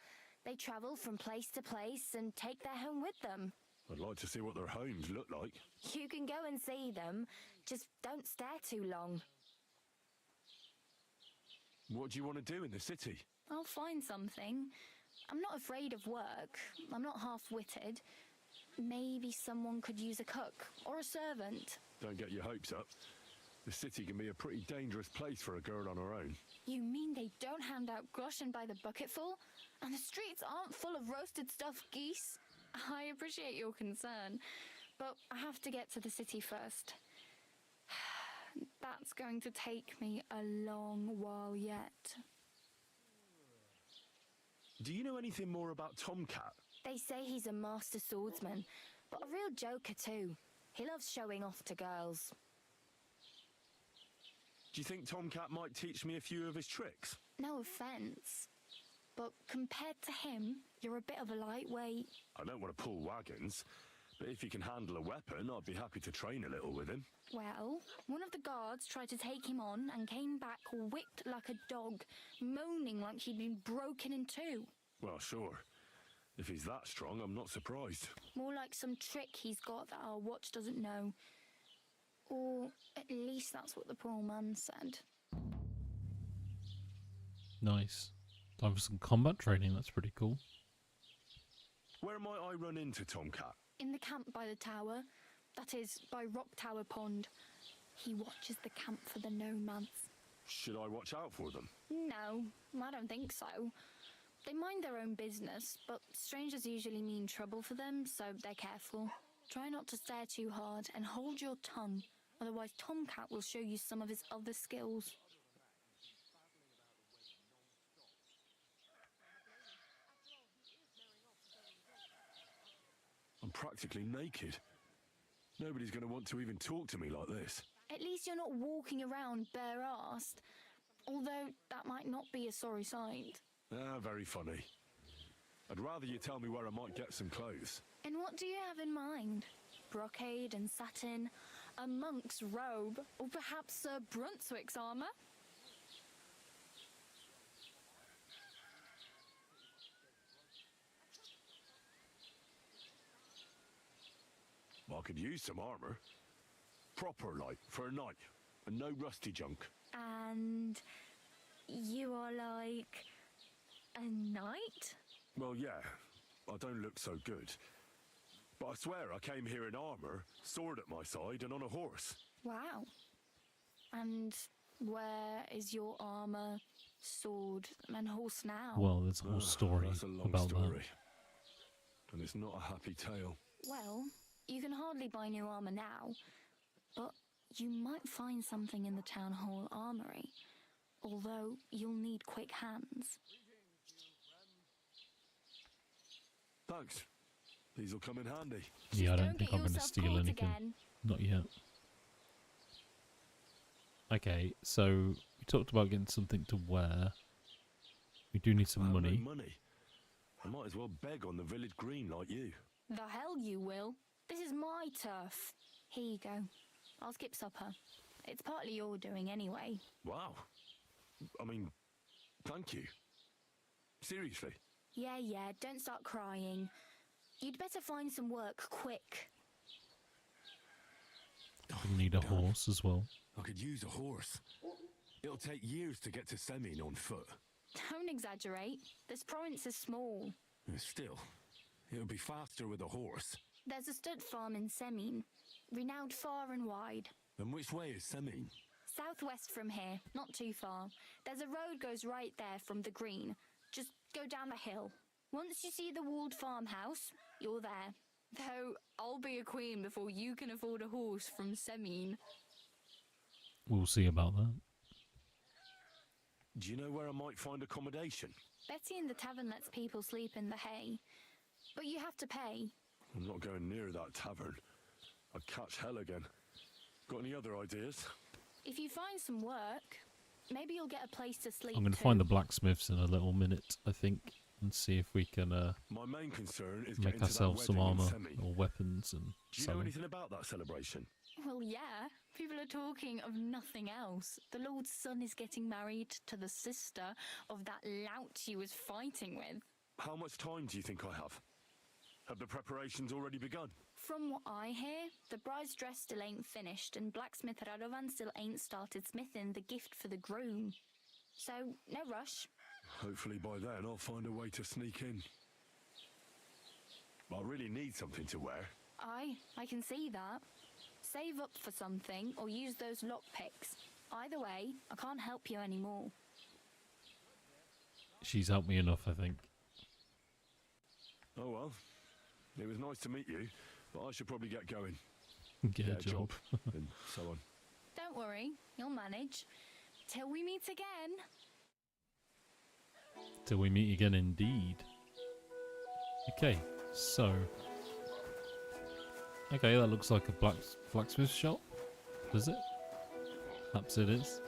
They travel from place to place and take their home with them. I'd like to see what their homes look like. You can go and see them, just don't stare too long. What do you want to do in the city? I'll find something. I'm not afraid of work. I'm not half-witted. Maybe someone could use a cook or a servant. Don't get your hopes up. The city can be a pretty dangerous place for a girl on her own. You mean they don't hand out groschen by the bucketful? And the streets aren't full of roasted stuffed geese? I appreciate your concern, but I have to get to the city first. That's going to take me a long while yet. Do you know anything more about Tomcat? They say he's a master swordsman, but a real joker too. He loves showing off to girls. Do you think Tomcat might teach me a few of his tricks? No offence, but compared to him, you're a bit of a lightweight. I don't want to pull wagons, but if he can handle a weapon, I'd be happy to train a little with him. Well, one of the guards tried to take him on and came back whipped like a dog, moaning like he'd been broken in two. Well, sure. If he's that strong, I'm not surprised. More like some trick he's got that our watch doesn't know. Or at least that's what the poor man said. Nice. Time for some combat training, that's pretty cool. Where might I run into Tomcat? In the camp by the tower. That is, by Rock Tower Pond. He watches the camp for the nomads. Should I watch out for them? No, I don't think so. They mind their own business, but strangers usually mean trouble for them, so they're careful. Try not to stare too hard and hold your tongue, otherwise Tomcat will show you some of his other skills. I'm practically naked. Nobody's going to want to even talk to me like this. At least you're not walking around bare-assed, although that might not be a sorry sight. Ah, very funny. I'd rather you tell me where I might get some clothes. And what do you have in mind? Brocade and satin, a monk's robe, or perhaps Sir Brunswick's armour? I could use some armour. Proper, like, for a night. And no rusty junk. And you are like a knight? Well, yeah. I don't look so good. But I swear I came here in armour, sword at my side, and on a horse. Wow. And where is your armour, sword, and horse now? Well, there's a whole story That's a long about story. And it's not a happy tale. Well, you can hardly buy new armour now, but you might find something in the town hall armoury, although you'll need quick hands. Thanks. These will come in handy. Yeah, I don't think I'm going to steal anything. Again. Not yet. Okay, so we talked about getting something to wear. We do need some money. No money. I might as well beg on the village green like you. The hell you will. This is my turf. Here you go. I'll skip supper. It's partly your doing anyway. Wow. I mean, thank you. Seriously. Yeah, don't start crying. You'd better find some work quick. We need a horse as well. I could use a horse. It'll take years to get to Semin on foot. Don't exaggerate. This province is small. Still, it'll be faster with a horse. There's a stud farm in Semin, renowned far and wide. And which way is Semin? Southwest from here, not too far. There's a road goes right there from the green. Just go down the hill. Once you see the walled farmhouse, you're there. Though I'll be a queen before you can afford a horse from Semin. We'll see about that. Do you know where I might find accommodation? Betty in the tavern lets people sleep in the hay. But you have to pay. I'm not going near that tavern. I'd catch hell again. Got any other ideas? If you find some work, maybe you'll get a place to sleep I'm going to too. find the blacksmiths in a little minute, I think, and see if we can My main concern is make getting to ourselves that some wedding in armour Semin. or weapons and Do you sell know 'em. anything about that celebration? Well, yeah. People are talking of nothing else. The Lord's son is getting married to the sister of that lout he was fighting with. How much time do you think I have? Have the preparations already begun? From what I hear, the bride's dress still ain't finished, and blacksmith Radovan still ain't started smithing the gift for the groom. So, no rush. Hopefully by then I'll find a way to sneak in. I really need something to wear. I can see that. Save up for something or use those lockpicks. Either way, I can't help you anymore. She's helped me enough, I think. Oh well. It was nice to meet you, but I should probably get going. Get a job. And so on. Don't worry, you'll manage. Till we meet again. Till we meet again, indeed. Okay, so... Okay, that looks like a blacksmith shop. Does it? Perhaps it is.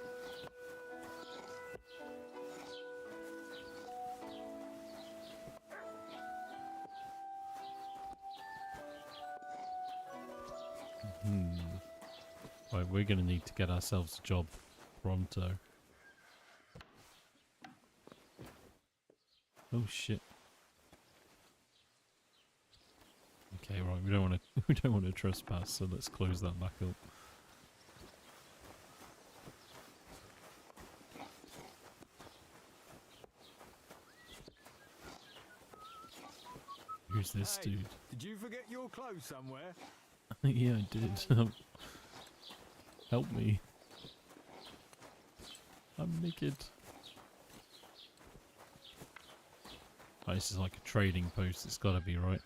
Right, we're going to need to get ourselves a job pronto. Oh shit. Okay, right, we don't want to trespass, so let's close that back up. Who's this dude? Did you forget your clothes somewhere? Yeah, I did. Help me. I'm naked. Oh, this is like a trading post, it's gotta be, right?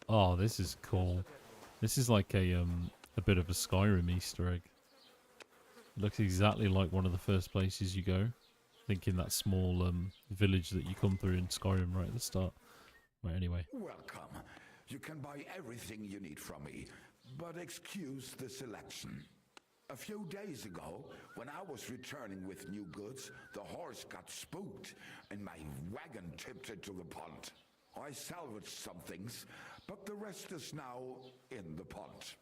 Oh, this is cool. This is like a bit of a Skyrim Easter egg. It looks exactly like one of the first places you go. I think in that small village that you come through in Skyrim right at the start. Right, anyway. Welcome. You can buy everything you need from me, but excuse the selection. A few days ago, when I was returning with new goods, the horse got spooked and my wagon tipped into the pond. I salvaged some things, but the rest is now in the pond.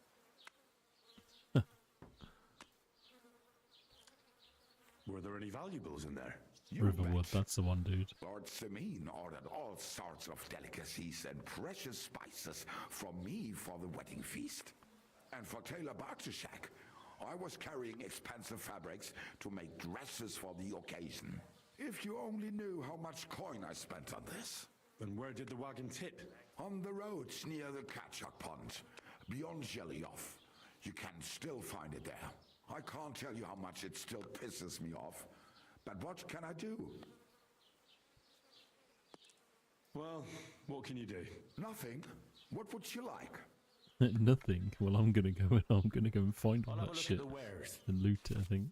Were there any valuables in there? Riverwood, that's the one, dude. Lord Simeon ordered all sorts of delicacies and precious spices from me for the wedding feast. And for Taylor Bartashak, I was carrying expensive fabrics to make dresses for the occasion. If you only knew how much coin I spent on this. And where did the wagon tip? On the roads near the Katchak Pond, beyond Jelioff. You can still find it there. I can't tell you how much it still pisses me off. But what can I do? Well, what can you do? Nothing. What would you like? Nothing. Well, I'm gonna go and find all that shit and loot it, I think.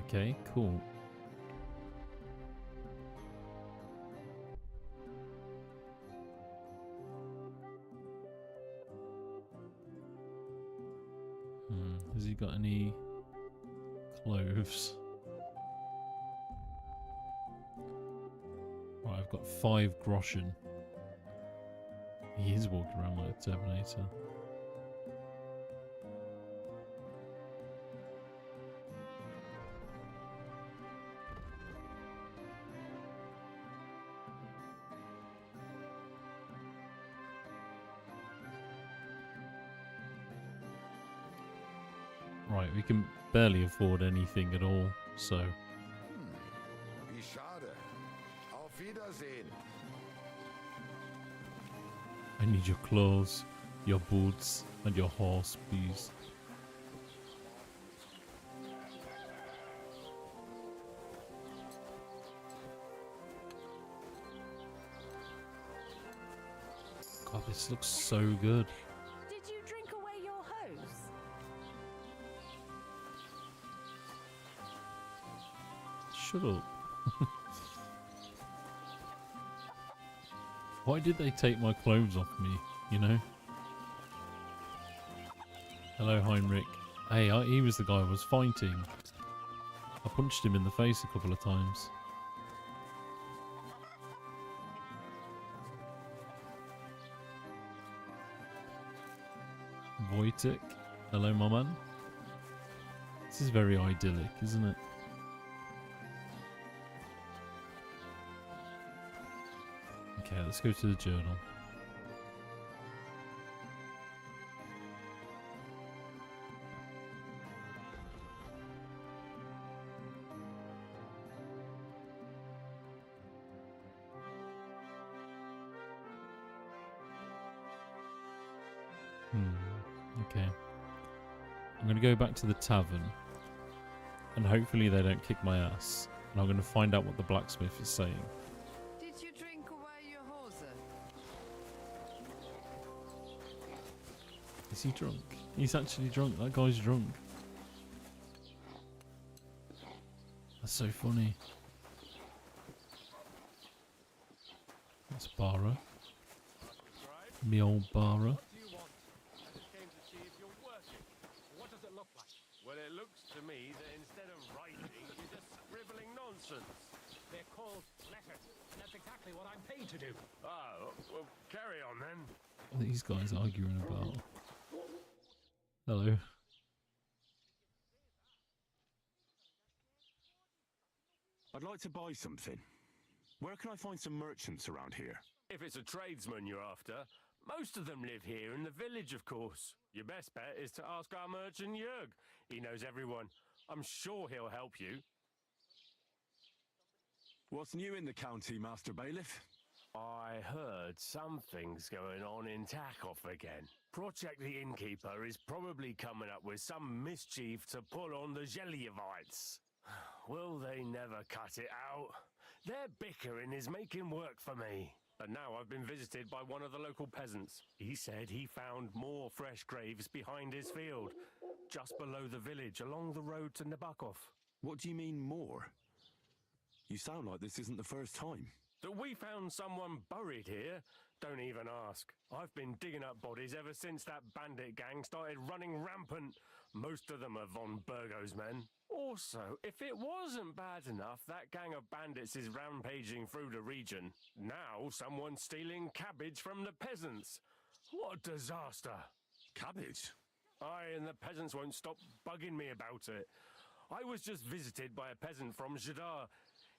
Okay, cool. Has he got any clothes? Right, I've got 5 groschen. He is walking around like a Terminator. Right, we can barely afford anything at all, so... Wie schade. Auf Wiedersehen. I need your clothes, your boots, and your horse, please. God, this looks so good. Did you drink away your hose? Shut up. Why did they take my clothes off me, you know? Hello, Heinrich. Hey, he was the guy I was fighting. I punched him in the face a couple of times. Wojtek. Hello, my man. This is very idyllic, isn't it? Okay, let's go to the journal. Okay. I'm going to go back to the tavern. And hopefully they don't kick my ass. And I'm going to find out what the blacksmith is saying. Did you drink away your hose? Is he drunk? He's actually drunk. That guy's drunk. That's so funny. That's Bara. Me old Bara. What does it look like? Well, it looks to me that instead of writing, you're just scribbling nonsense. They're called letters, and that's exactly what I'm paid to do. Oh, well, carry on then. What are these guys arguing about? Hello. I'd like to buy something. Where can I find some merchants around here? If it's a tradesman you're after, most of them live here in the village, of course. Your best bet is to ask our merchant Jörg. He knows everyone. I'm sure he'll help you. What's new in the county, Master Bailiff? I heard something's going on in Takoff again. Project the Innkeeper is probably coming up with some mischief to pull on the Gelievites. Will they never cut it out? Their bickering is making work for me. And now I've been visited by one of the local peasants. He said he found more fresh graves behind his field, just below the village, along the road to Nabokov. What do you mean, more? You sound like this isn't the first time. That we found someone buried here? Don't even ask. I've been digging up bodies ever since that bandit gang started running rampant. Most of them are von Burgo's men. Also, if it wasn't bad enough that gang of bandits is rampaging through the region, now someone's stealing cabbage from the peasants. What a disaster. Cabbage? Aye, and the peasants won't stop bugging me about it. I was just visited by a peasant from Jadar.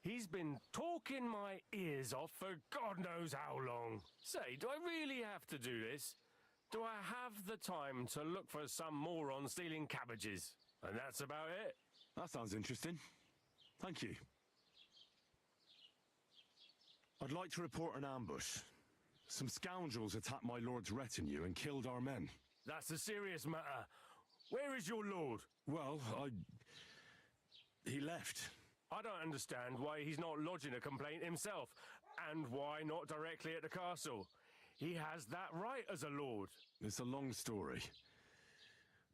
He's been talking my ears off for God knows how long. Say, do I really have to do this? Do I have the time to look for some moron stealing cabbages? And that's about it. That sounds interesting. Thank you. I'd like to report an ambush. Some scoundrels attacked my lord's retinue and killed our men. That's a serious matter. Where is your lord? Well, he left. I don't understand why he's not lodging a complaint himself, and why not directly at the castle. He has that right as a lord. It's a long story.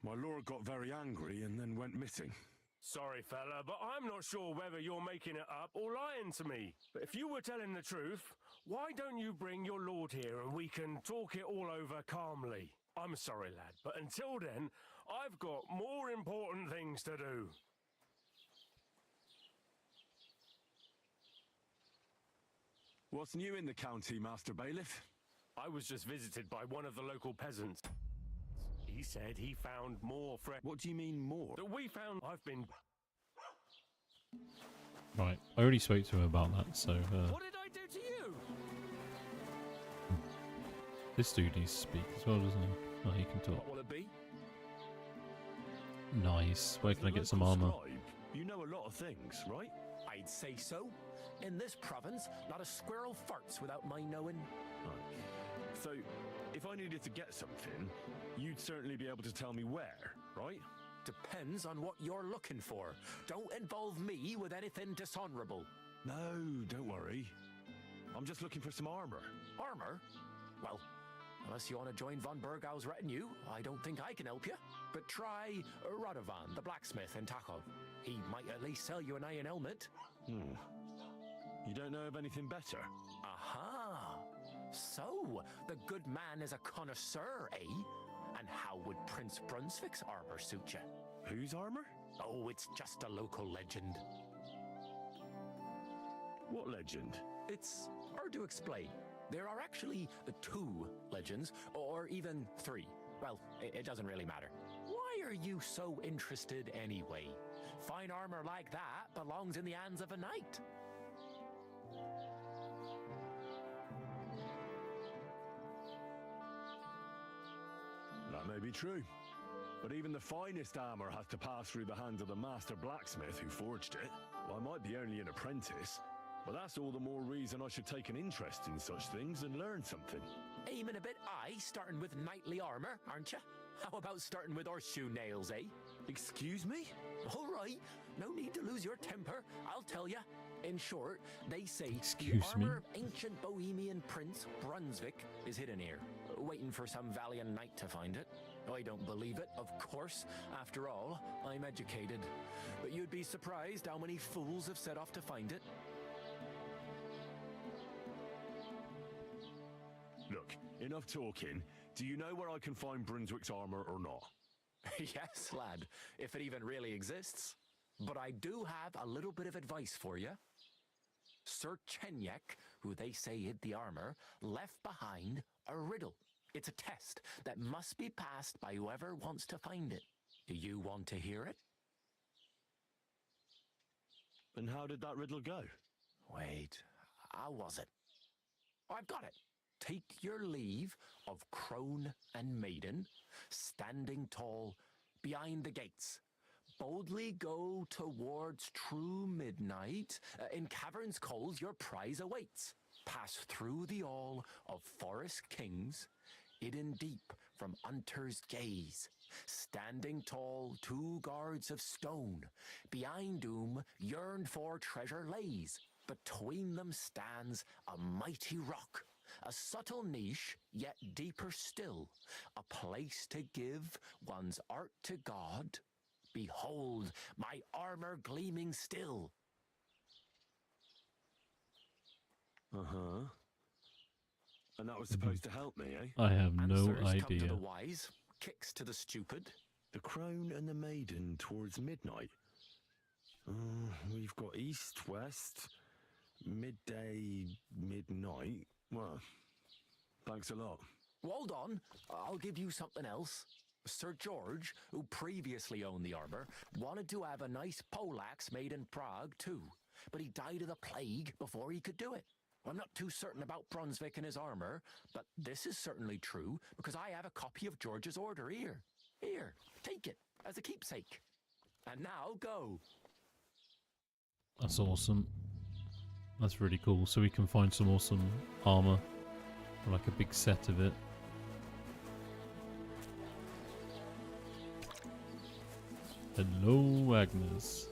My lord got very angry and then went missing. Sorry, fella, but I'm not sure whether you're making it up or lying to me. But if you were telling the truth, why don't you bring your lord here and we can talk it all over calmly? I'm sorry, lad, but until then, I've got more important things to do. What's new in the county, Master Bailiff? I was just visited by one of the local peasants. He said he found more fresh... What do you mean, more? That we found... I've been... Right, I already spoke to him about that, so... What did I do to you? This dude needs to speak as well, doesn't he? Oh, he can talk. What will it be? Nice. Where can I get some armor? You know a lot of things, right? I'd say so. In this province, not a squirrel farts without my knowing. So, if I needed to get something, you'd certainly be able to tell me where, right? Depends on what you're looking for. Don't involve me with anything dishonorable. No, don't worry. I'm just looking for some armor. Armor? Well, unless you want to join von Burgau's retinue, I don't think I can help you. But try Radovan, the blacksmith in Takoff. He might at least sell you an iron helmet. You don't know of anything better? Aha! So, the good man is a connoisseur, eh? And how would Prince Brunswick's armor suit you? Whose armor? Oh, it's just a local legend. What legend? It's hard to explain. There are actually 2 legends, or even 3. Well, it doesn't really matter. Why are you so interested anyway? Fine armor like that belongs in the hands of a knight. That may be true. But even the finest armor has to pass through the hands of the master blacksmith who forged it. Well, I might be only an apprentice, but that's all the more reason I should take an interest in such things and learn something. Aiming a bit high, starting with knightly armor, aren't you? How about starting with horseshoe nails, eh? Excuse me? All right, no need to lose your temper, I'll tell you. In short, they say Excuse the armor me? of ancient Bohemian Prince Brunswick is hidden here, waiting for some valiant knight to find it. I don't believe it, of course. After all, I'm educated. But you'd be surprised how many fools have set off to find it. Look, enough talking. Do you know where I can find Brunswick's armor or not? Yes, lad, if it even really exists. But I do have a little bit of advice for you. Sir Chenyek, who they say hid the armor, left behind a riddle. It's a test that must be passed by whoever wants to find it. Do you want to hear it? And how did that riddle go? Wait, how was it? I've got it. Take your leave of crone and maiden, standing tall behind the gates. Boldly go towards true midnight. In caverns cold your prize awaits. Pass through the all of forest kings, hidden deep from hunter's gaze. Standing tall, 2 guards of stone, behind whom yearned for treasure lays. Between them stands a mighty rock, a subtle niche, yet deeper still, a place to give one's art to God. Behold, my armor gleaming still. Uh-huh. And that was supposed to help me, eh? I have no Answers come to idea. the wise, kicks to the stupid. The crone and the maiden towards midnight. We've got east, west, midday, midnight. Well, thanks a lot. Hold on, I'll give you something else. Sir George, who previously owned the armor, wanted to have a nice poleaxe made in Prague too, but he died of the plague before he could do it. I'm not too certain about Brunswick and his armor, but this is certainly true because I have a copy of George's order here. Here, take it as a keepsake. And now go. That's awesome. That's really cool. So we can find some awesome armor, or like a big set of it. Hello, Agnes.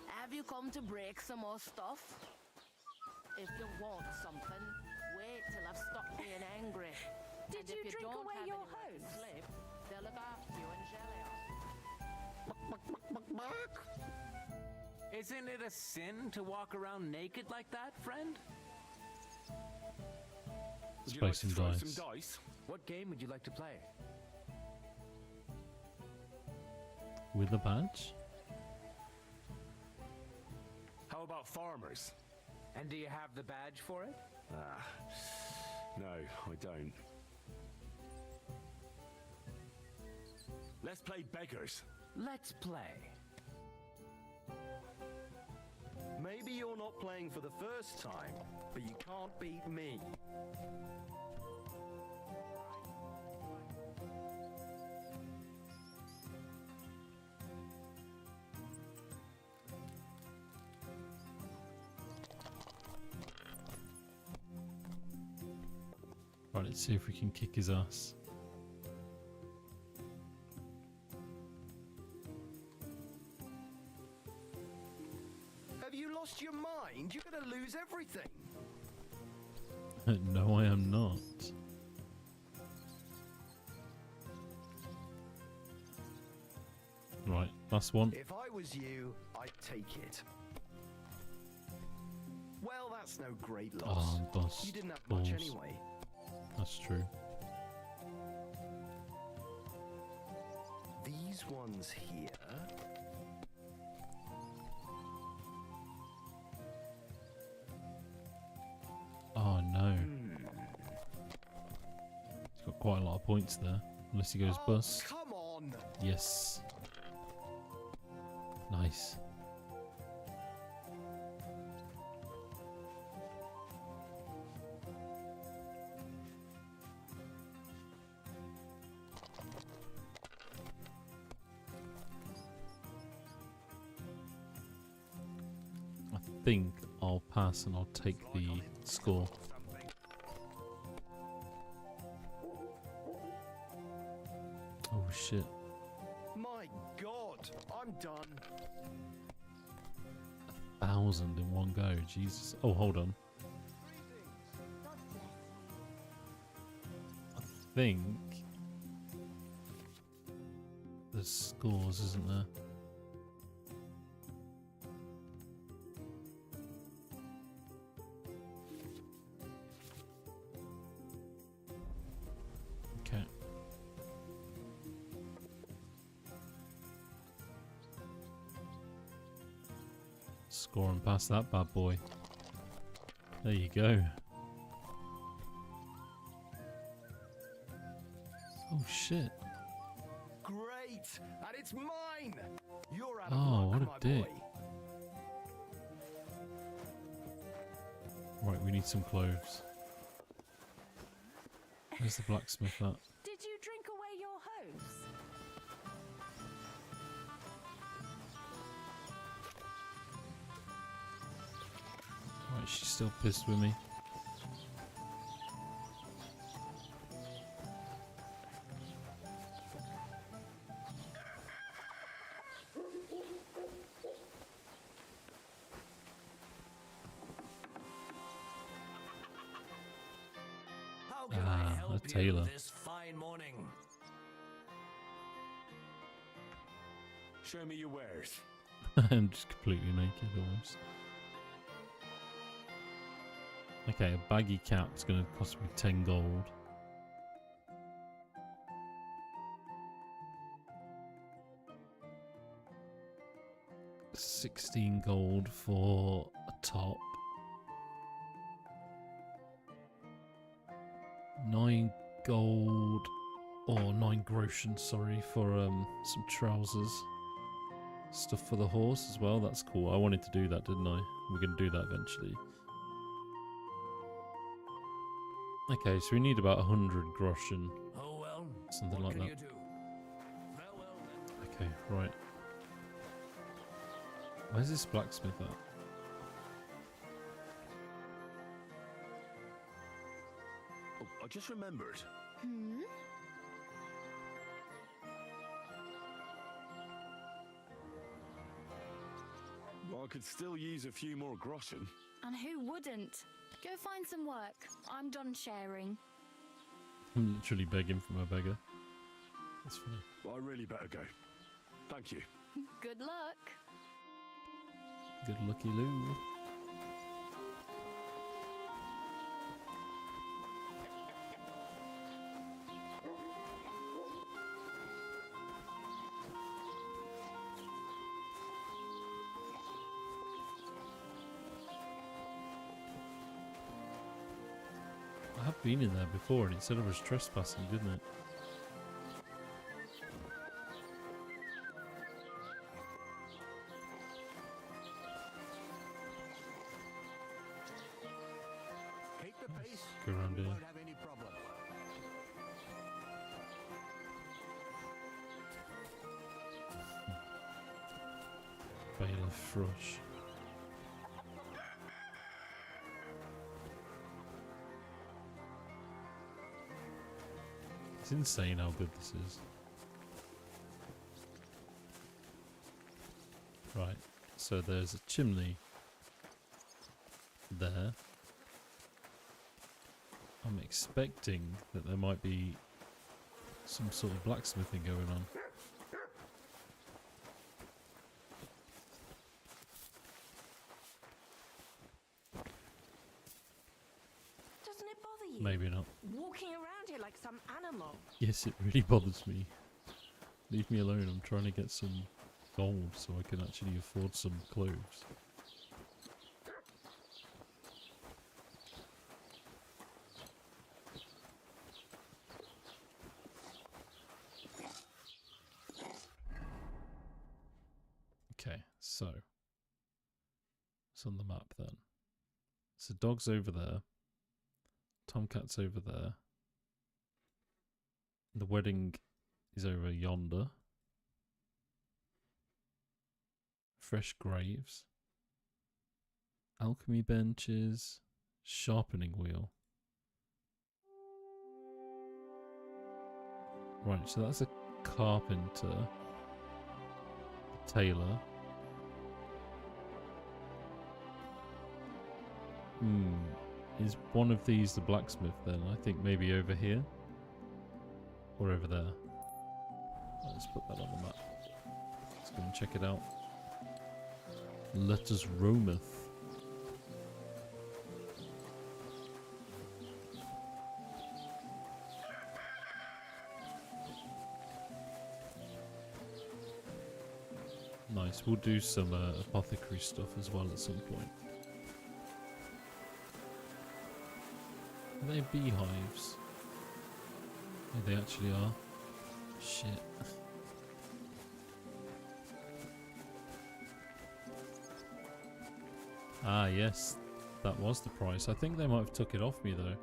Have you come to break some more stuff? If you want something, wait till I've stopped being angry. Did And you if drink don't away have your anywhere to hose? sleep, they'll look after you and jelly on. Isn't it a sin to walk around naked like that, friend? Let's Would you play like to some throw dice. some dice? What game would you like to play? With a badge? How about farmers? And do you have the badge for it? No, I don't. Let's play beggars. Let's play. Maybe you're not playing for the first time, but you can't beat me. Right, let's see if we can kick his ass. Have you lost your mind? You're gonna lose everything. No, I am not. Right, last one. If I was you, I'd take it. Well, that's no great loss. Oh, bust You didn't have balls. much anyway. That's true. These ones here. Oh no. He's got quite a lot of points there. Unless he goes bust. Come on. Yes. Nice. think I'll pass and I'll take the score. Oh shit. My God, I'm done. 1,000 in one go, Jesus. Oh, hold on. I think there's scores, isn't there? Okay. Score and pass that bad boy. There you go. Oh shit. Great, and it's mine. You're out of Oh, luck, what my a dick. boy. Right, we need some clothes. Where's the blacksmith at? Did you drink away your hose? Right, she's still pissed with me. How can I help you Taylor. this fine morning? Show me your wares. I'm just completely naked almost. Okay, a baggy cap's gonna cost me 10 gold. $16 gold for a top. 9 gold, or 9 groschen, sorry, for some trousers. Stuff for the horse as well, that's cool. I wanted to do that, didn't I? We're going to do that eventually. Okay, so we need about 100 groschen. Oh well, something what like can that. you do? Farewell then. Okay, right. Where's this blacksmith at? Oh, I just remembered. Hmm? Well, I could still use a few more groschen. And who wouldn't? Go find some work. I'm done sharing. I'm literally begging from a beggar. That's funny. Well, I really better go. Thank you. Good luck. Good lucky Lou. I have been in there before and it said I was trespassing, didn't it? Keep the peace. Go around You here. won't have any problem. Bailiff Thrush. It's insane how good this is. Right, so there's a chimney there. I'm expecting that there might be some sort of blacksmithing going on. Doesn't it bother you? Maybe not. Walking around here like some animal. Yes, it really bothers me. Leave me alone, I'm trying to get some gold so I can actually afford some clothes. Okay, so it's on the map then. So dog's over there. Tomcat's over there. The wedding is over yonder. Fresh graves. Alchemy benches. Sharpening wheel. Right, so that's a carpenter. Tailor. Is one of these the blacksmith then? I think maybe over here. Or over there. Let's put that on the map. Let's go and check it out. Let us roameth. Nice, we'll do some apothecary stuff as well at some point. Are they beehives? Yeah, they actually are. Shit. Ah, yes. That was the price. I think they might have took it off me though.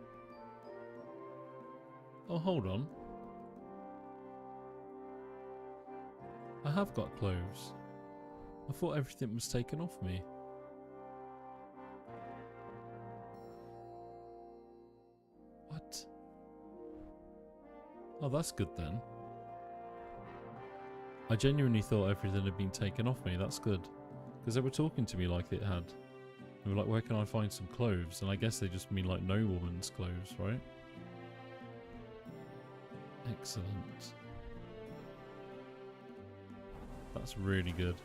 Oh, hold on. I have got clothes. I thought everything was taken off me. What? Oh, that's good then. I genuinely thought everything had been taken off me. That's good. Because they were talking to me like it had. They were like, where can I find some clothes? And I guess they just mean like nobleman's clothes, right? Excellent. That's really good.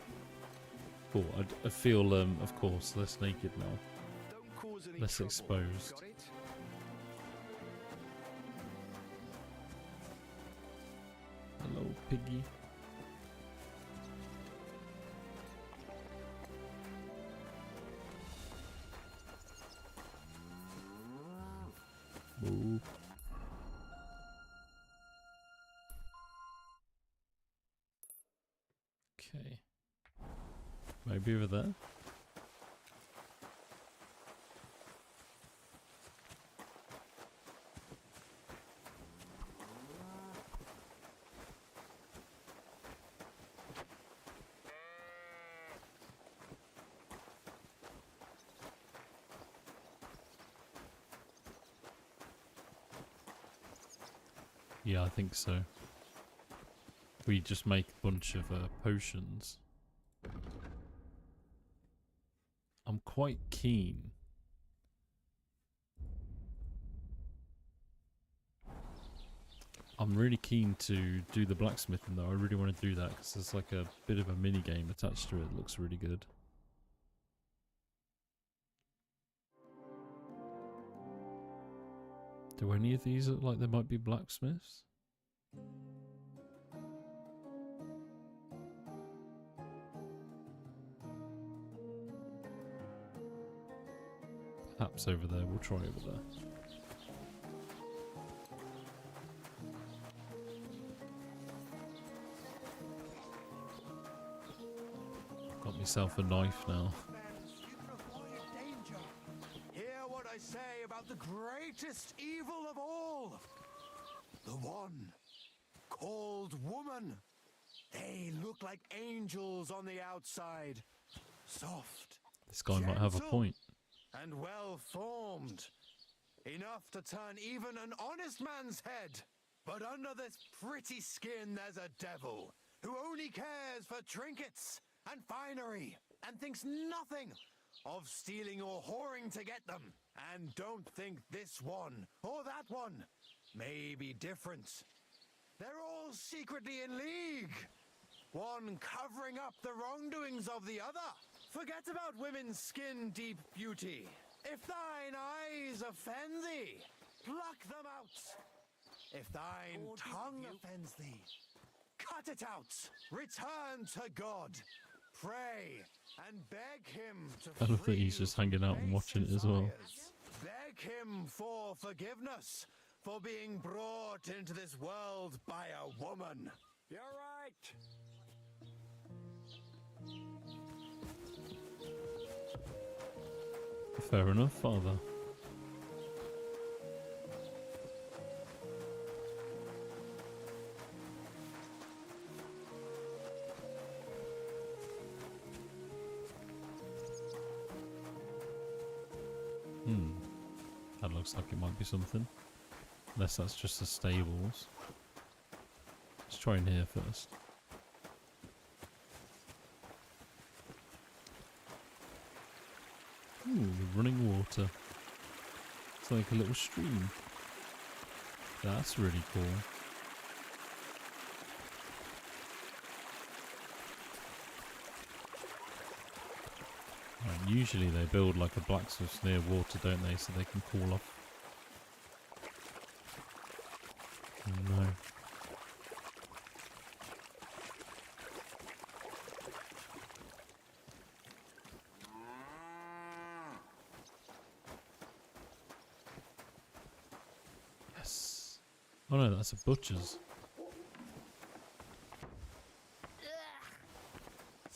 Cool. I feel, of course, less naked now. Less exposed. Hello, piggy. Move. Okay. Maybe over there? Yeah, I think so. We just make a bunch of potions. I'm quite keen. I'm really keen to do the blacksmithing though. I really want to do that because there's like a bit of a mini game attached to it. It looks really good. Do any of these look like they might be blacksmiths? Perhaps over there. We'll try over there. Got myself a knife now. Hear what I say about the greatest evil of all. The one called woman. They look like angels on the outside. Soft. This guy might have a point. And well formed. Enough to turn even an honest man's head. But under this pretty skin there's a devil who only cares for trinkets and finery and thinks nothing of stealing or whoring to get them. And don't think this one or that one may be different. They're all secretly in league. One covering up the wrongdoings of the other. Forget about women's skin-deep beauty. If thine eyes offend thee, pluck them out. If thine tongue offends thee, cut it out. Return to God. Pray and beg him to I love that he's just hanging out and watching it as well. beg him for forgiveness for being brought into this world by a woman. You're right. Fair enough, Father. looks like it might be something. Unless that's just the stables. Let's try in here first. Ooh, the running water. It's like a little stream. That's really cool. Right, usually they build like a blacksmith near water, don't they, so they can cool off. Oh no. Yes. Oh no, that's a butcher's.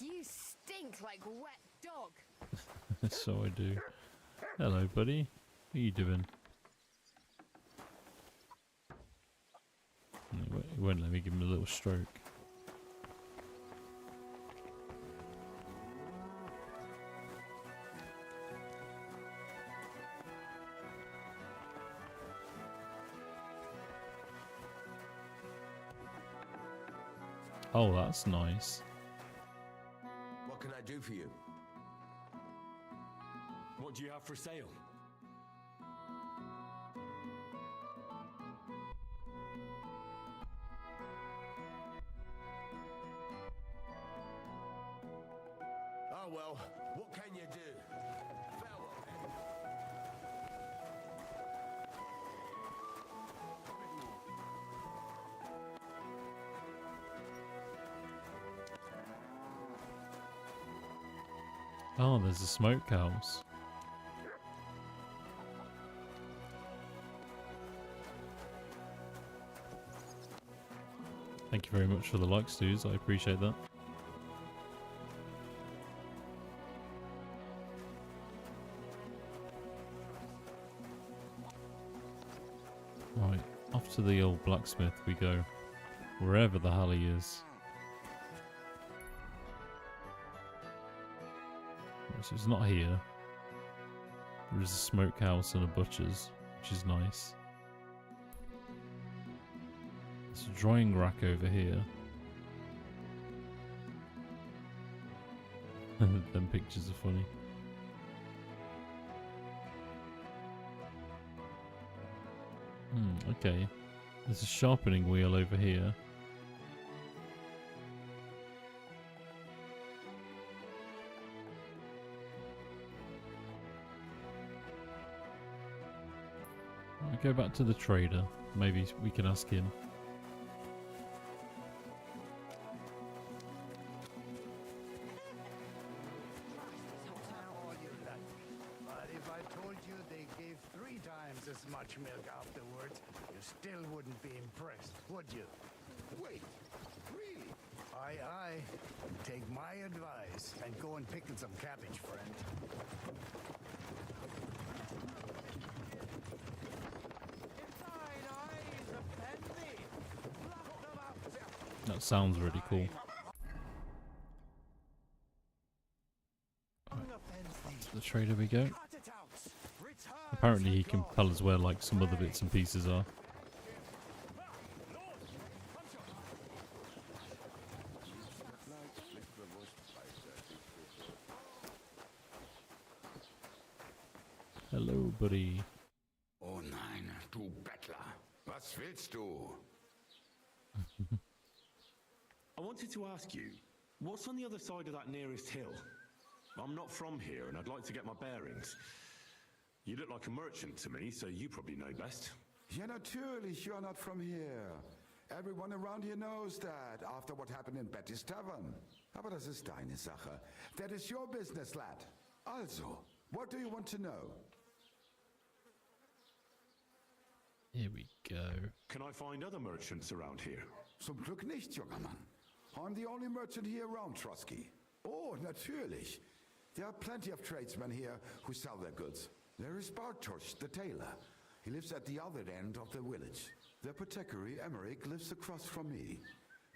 You stink like wet dog. So I do. Hello, buddy. What are you doing? He won't let me give him a little stroke. Oh, that's nice. What can I do for you? What do you have for sale? Oh well, what can you do? Farewell then. Oh, there's a smokehouse. Thank you very much for the likes, dudes. I appreciate that. Right, off to the old blacksmith we go. Wherever the hell he is. So it's not here. There is a smokehouse and a butcher's, which is nice. There's a drying rack over here. Them pictures are funny. Okay. There's a sharpening wheel over here. I'll go back to the trader. Maybe we can ask him. But if I told you they gave 3 times as much milk afterwards, you still wouldn't be impressed, would you? Wait, really? Aye, aye. Take my advice and go and pickle some cabbage, friend. That sounds really cool. To the trader we go. Apparently he can tell us where like some other bits and pieces are. Hello, buddy. Oh nein, du Bettler. Was willst du? I wanted to ask you, what's on the other side of that nearest hill? I'm not from here and I'd like to get my bearings. You look like a merchant to me, so you probably know best. Ja, natürlich, you're not from here. Everyone around here knows that, after what happened in Betty's Tavern. Aber das ist deine Sache. That is your business, lad. Also, what do you want to know? Here we go. Can I find other merchants around here? Zum Glück nicht, junger Mann. I'm the only merchant here around, Trusky. Oh, natürlich. There are plenty of tradesmen here who sell their goods. There is Bartosz, the tailor. He lives at the other end of the village. The apothecary, Emmerich, lives across from me.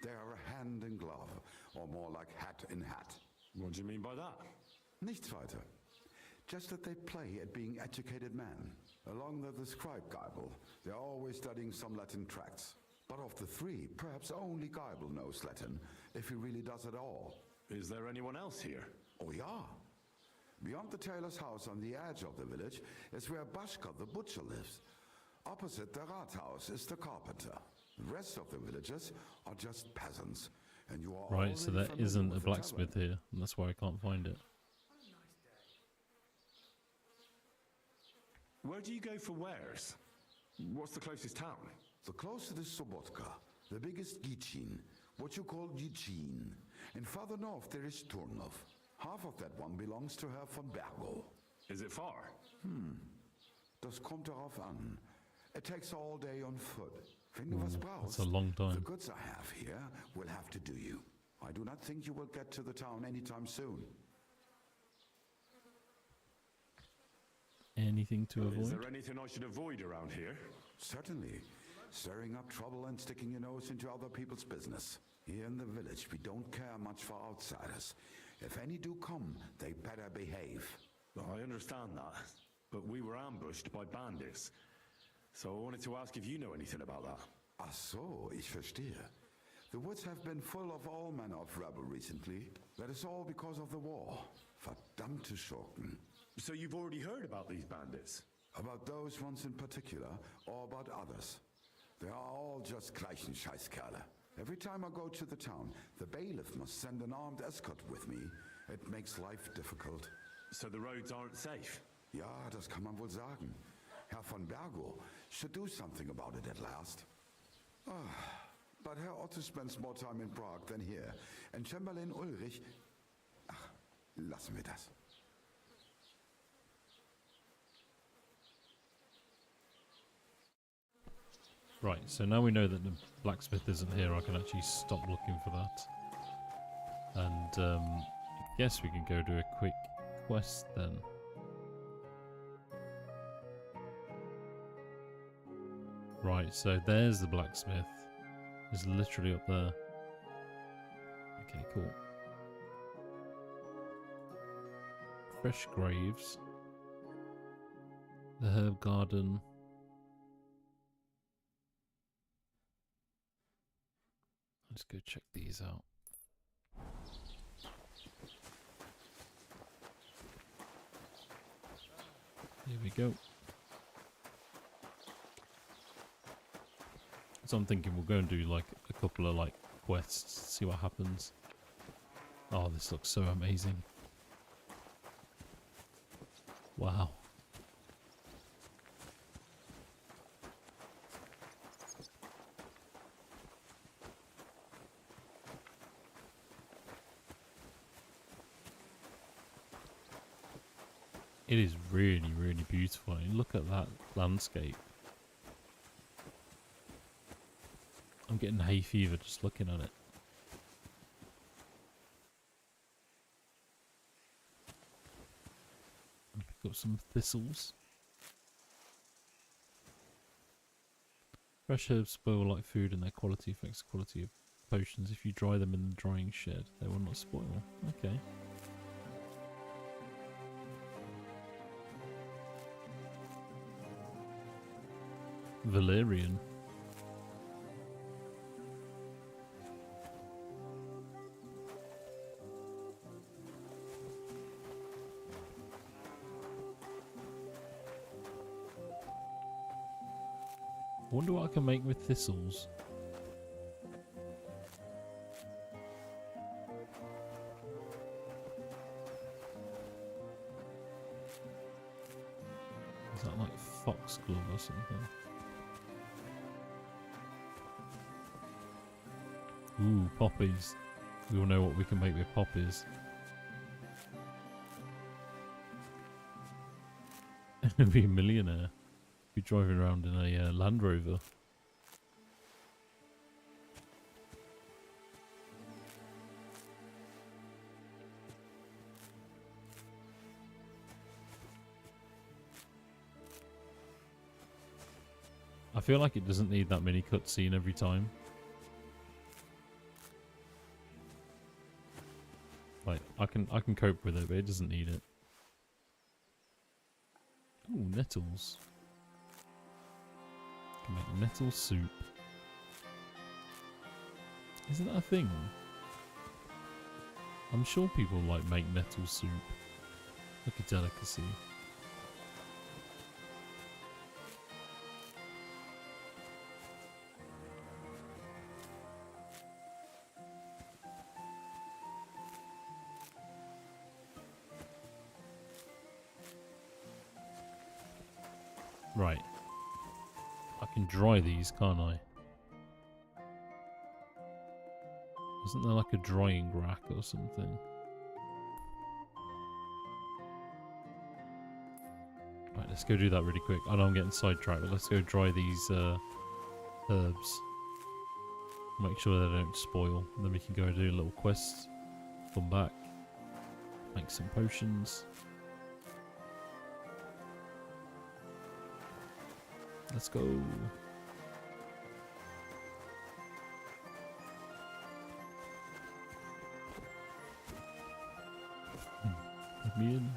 They are hand in glove, or more like hat in hat. What do you mean by that? Nichts weiter. Just that they play at being educated men. Along with the scribe Geibel, they're always studying some Latin tracts. But of the three, perhaps only Geibel knows Latin, if he really does at all. Is there anyone else here? Oh yeah. Beyond the tailor's house on the edge of the village is where Bashka the butcher lives. Opposite the Rathaus is the carpenter. The rest of the villagers are just peasants. And you are Right, so already there familiar isn't with a the blacksmith tavern. here, and that's why I can't find it. Where do you go for wares? What's the closest town? The closest is Sobotka, the biggest Gichin, what you call Gichin. And further north there is Turnov. Half of that one belongs to Herr von Bergo. Is it far? Das kommt darauf an. It takes all day on foot. Wenn du was brauchst, That's a long the time. goods I have here will have to do you. I do not think you will get to the town anytime soon. Anything to Is avoid? there anything I should avoid around here? Certainly. Stirring up trouble and sticking your nose into other people's business. Here in the village, we don't care much for outsiders. If any do come, they better behave. I understand that, but we were ambushed by bandits. So I wanted to ask if you know anything about that. Ach so, ich verstehe. The woods have been full of all manner of rebel recently. That is all because of the war. Verdammte Schurken. So you've already heard about these bandits? About those ones in particular, or about others. They are all just gleichen Scheißkerle. Every time I go to the town, the bailiff must send an armed escort with me. It makes life difficult. So the roads aren't safe? Ja, das kann man wohl sagen. Herr von Bergo should do something about it at last. But Herr Otto spends more time in Prague than here. And Chamberlain Ulrich... Ach, lassen wir das. Right, so now we know that the blacksmith isn't here, I can actually stop looking for that. And I guess we can go do a quick quest then. Right, so there's the blacksmith. It's literally up there. Okay, cool. Fresh graves. The herb garden. Let's go check these out. Here we go. So I'm thinking we'll go and do like a couple of like quests, see what happens. Oh, this looks so amazing. Wow. It is really, really beautiful. And look at that landscape. I'm getting hay fever just looking at it. Pick up some thistles. Fresh herbs spoil like food, and their quality affects the quality of potions. If you dry them in the drying shed, they will not spoil. Okay. Valerian. I wonder what I can make with thistles. Is that like foxglove or something? Ooh, poppies. We all know what we can make with poppies. Be a millionaire. Be driving around in a Land Rover. I feel like it doesn't need that mini cutscene every time. Like I can cope with it, but it doesn't need it. Ooh, nettles. Make nettle soup. Isn't that a thing? I'm sure people like make nettle soup. Like a delicacy. Right. I can dry these, can't I? Isn't there like a drying rack or something? Right, let's go do that really quick. I know I'm getting sidetracked, but let's go dry these herbs. Make sure they don't spoil. And then we can go do a little quest. Come back. Make some potions. Let's go. Let me in.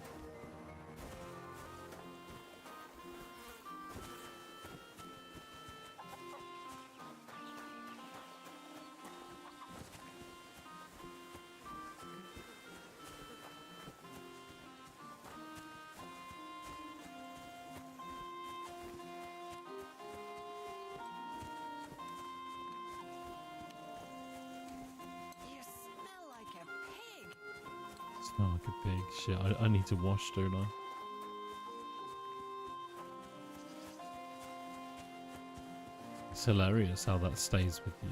Smell like a pig. Shit, I need to wash, don't I? It's hilarious how that stays with you.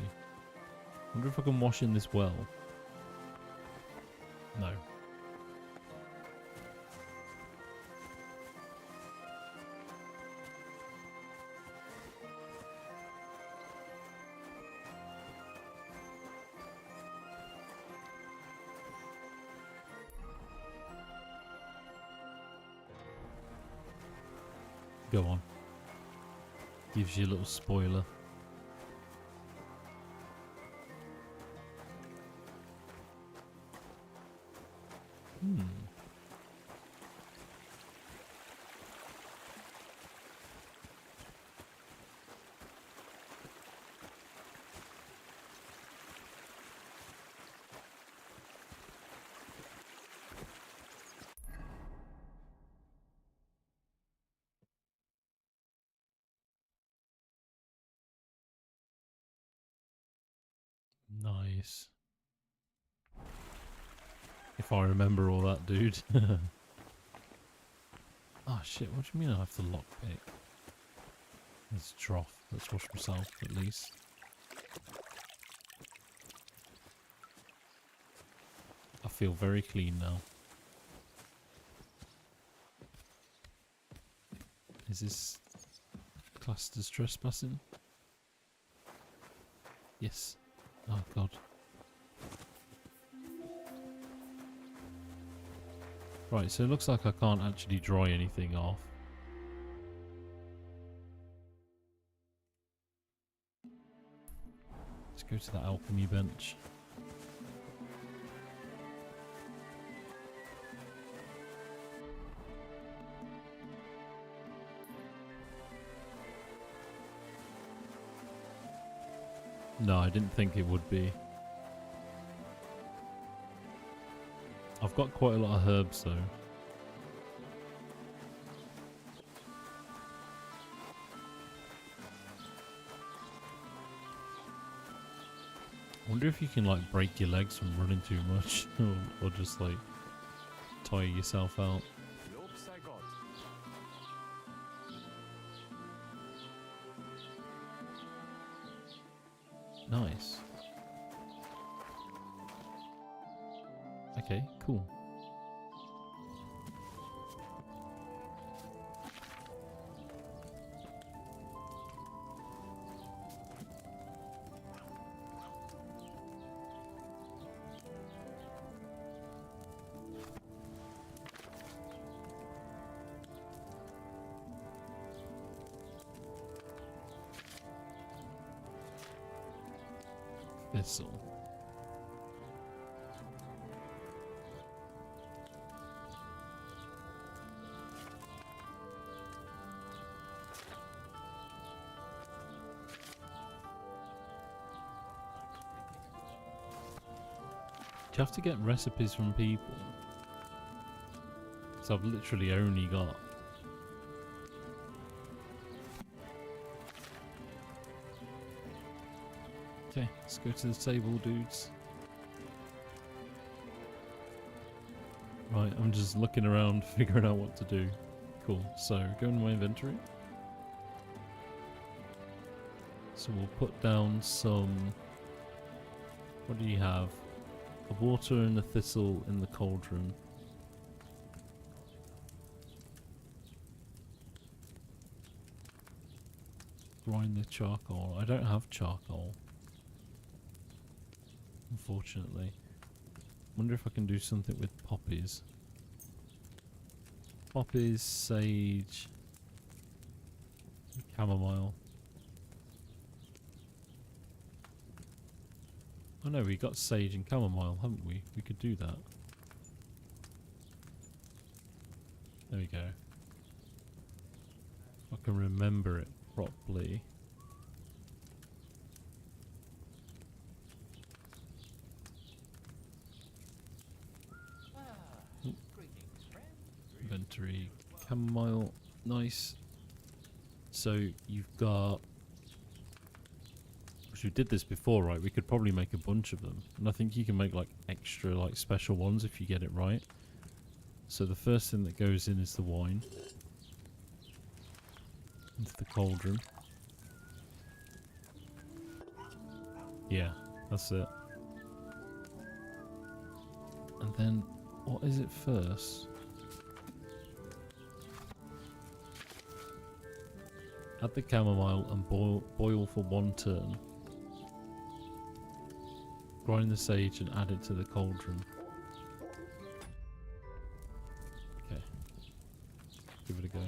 Wonder if I can wash in this well. No. Go on. Gives you a little spoiler. Nice. If I remember all that, dude. Oh shit, what do you mean I have to lockpick? Let's trough. Let's wash myself at least. I feel very clean now. Is this classed as trespassing? Yes. Oh god. Right, so it looks like I can't actually dry anything off. Let's go to the alchemy bench. No, I didn't think it would be. I've got quite a lot of herbs though. I wonder if you can like break your legs from running too much or just like tire yourself out. Nice. Okay, cool. Thistle. you have to get recipes from people? So I've literally only got... Okay, let's go to the table, dudes. Right, I'm just looking around, figuring out what to do. Cool, so go into my inventory. So we'll put down some... What do you have? A water and a thistle in the cauldron. Grind the charcoal. I don't have charcoal, unfortunately. Wonder if I can do something with poppies. Poppies, sage, chamomile. Oh no, we got sage and chamomile, haven't we? We could do that. There we go. If I can remember it properly. Inventory, chamomile, nice. So you've got... We did this before, right? We could probably make a bunch of them. And I think you can make like extra like special ones if you get it right. So the first thing that goes in is the wine. Into the cauldron. Yeah, that's it. And then, what is it first? Add the chamomile and boil for 1 turn. Grind the sage and add it to the cauldron. Okay. Give it a go.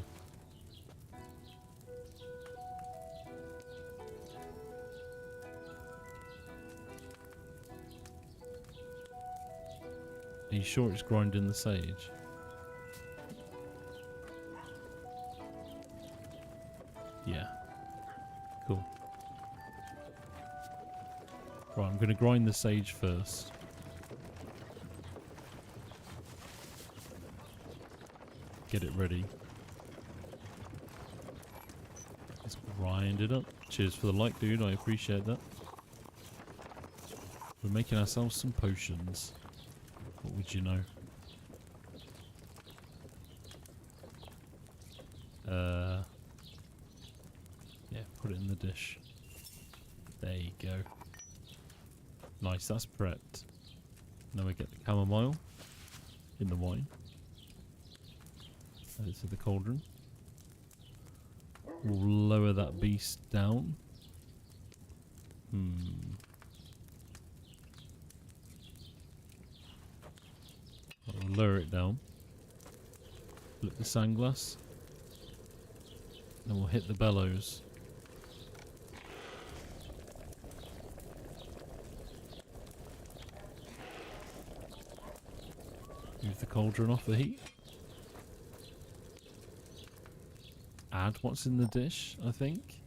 Are you sure it's grinding the sage? Yeah. Cool. Right, I'm going to grind the sage first. Get it ready. Let's grind it up. Cheers for the like, dude. I appreciate that. We're making ourselves some potions. What would you know? Yeah, put it in the dish. There you go. Nice, that's prepped. Now we get the chamomile in the wine. Add it to the cauldron. We'll lower that beast down. I'll lower it down. Flip the sandglass. Then we'll hit the bellows. Move the cauldron off the heat. Add what's in the dish, I think.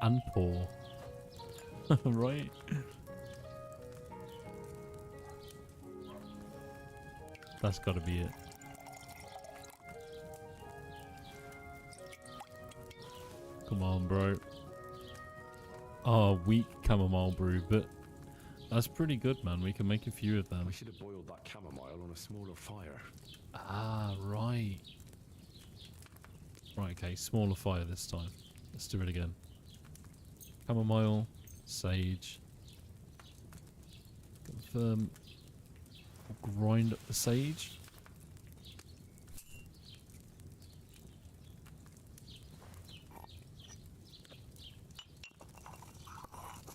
And pour. Right? That's gotta be it. Come on, bro. Oh, weak chamomile brew, but that's pretty good, man. We can make a few of them. We should have boiled that chamomile on a smaller fire. Ah, right. Right, okay, smaller fire this time. Let's do it again. Chamomile, sage. Confirm. We'll grind up the sage.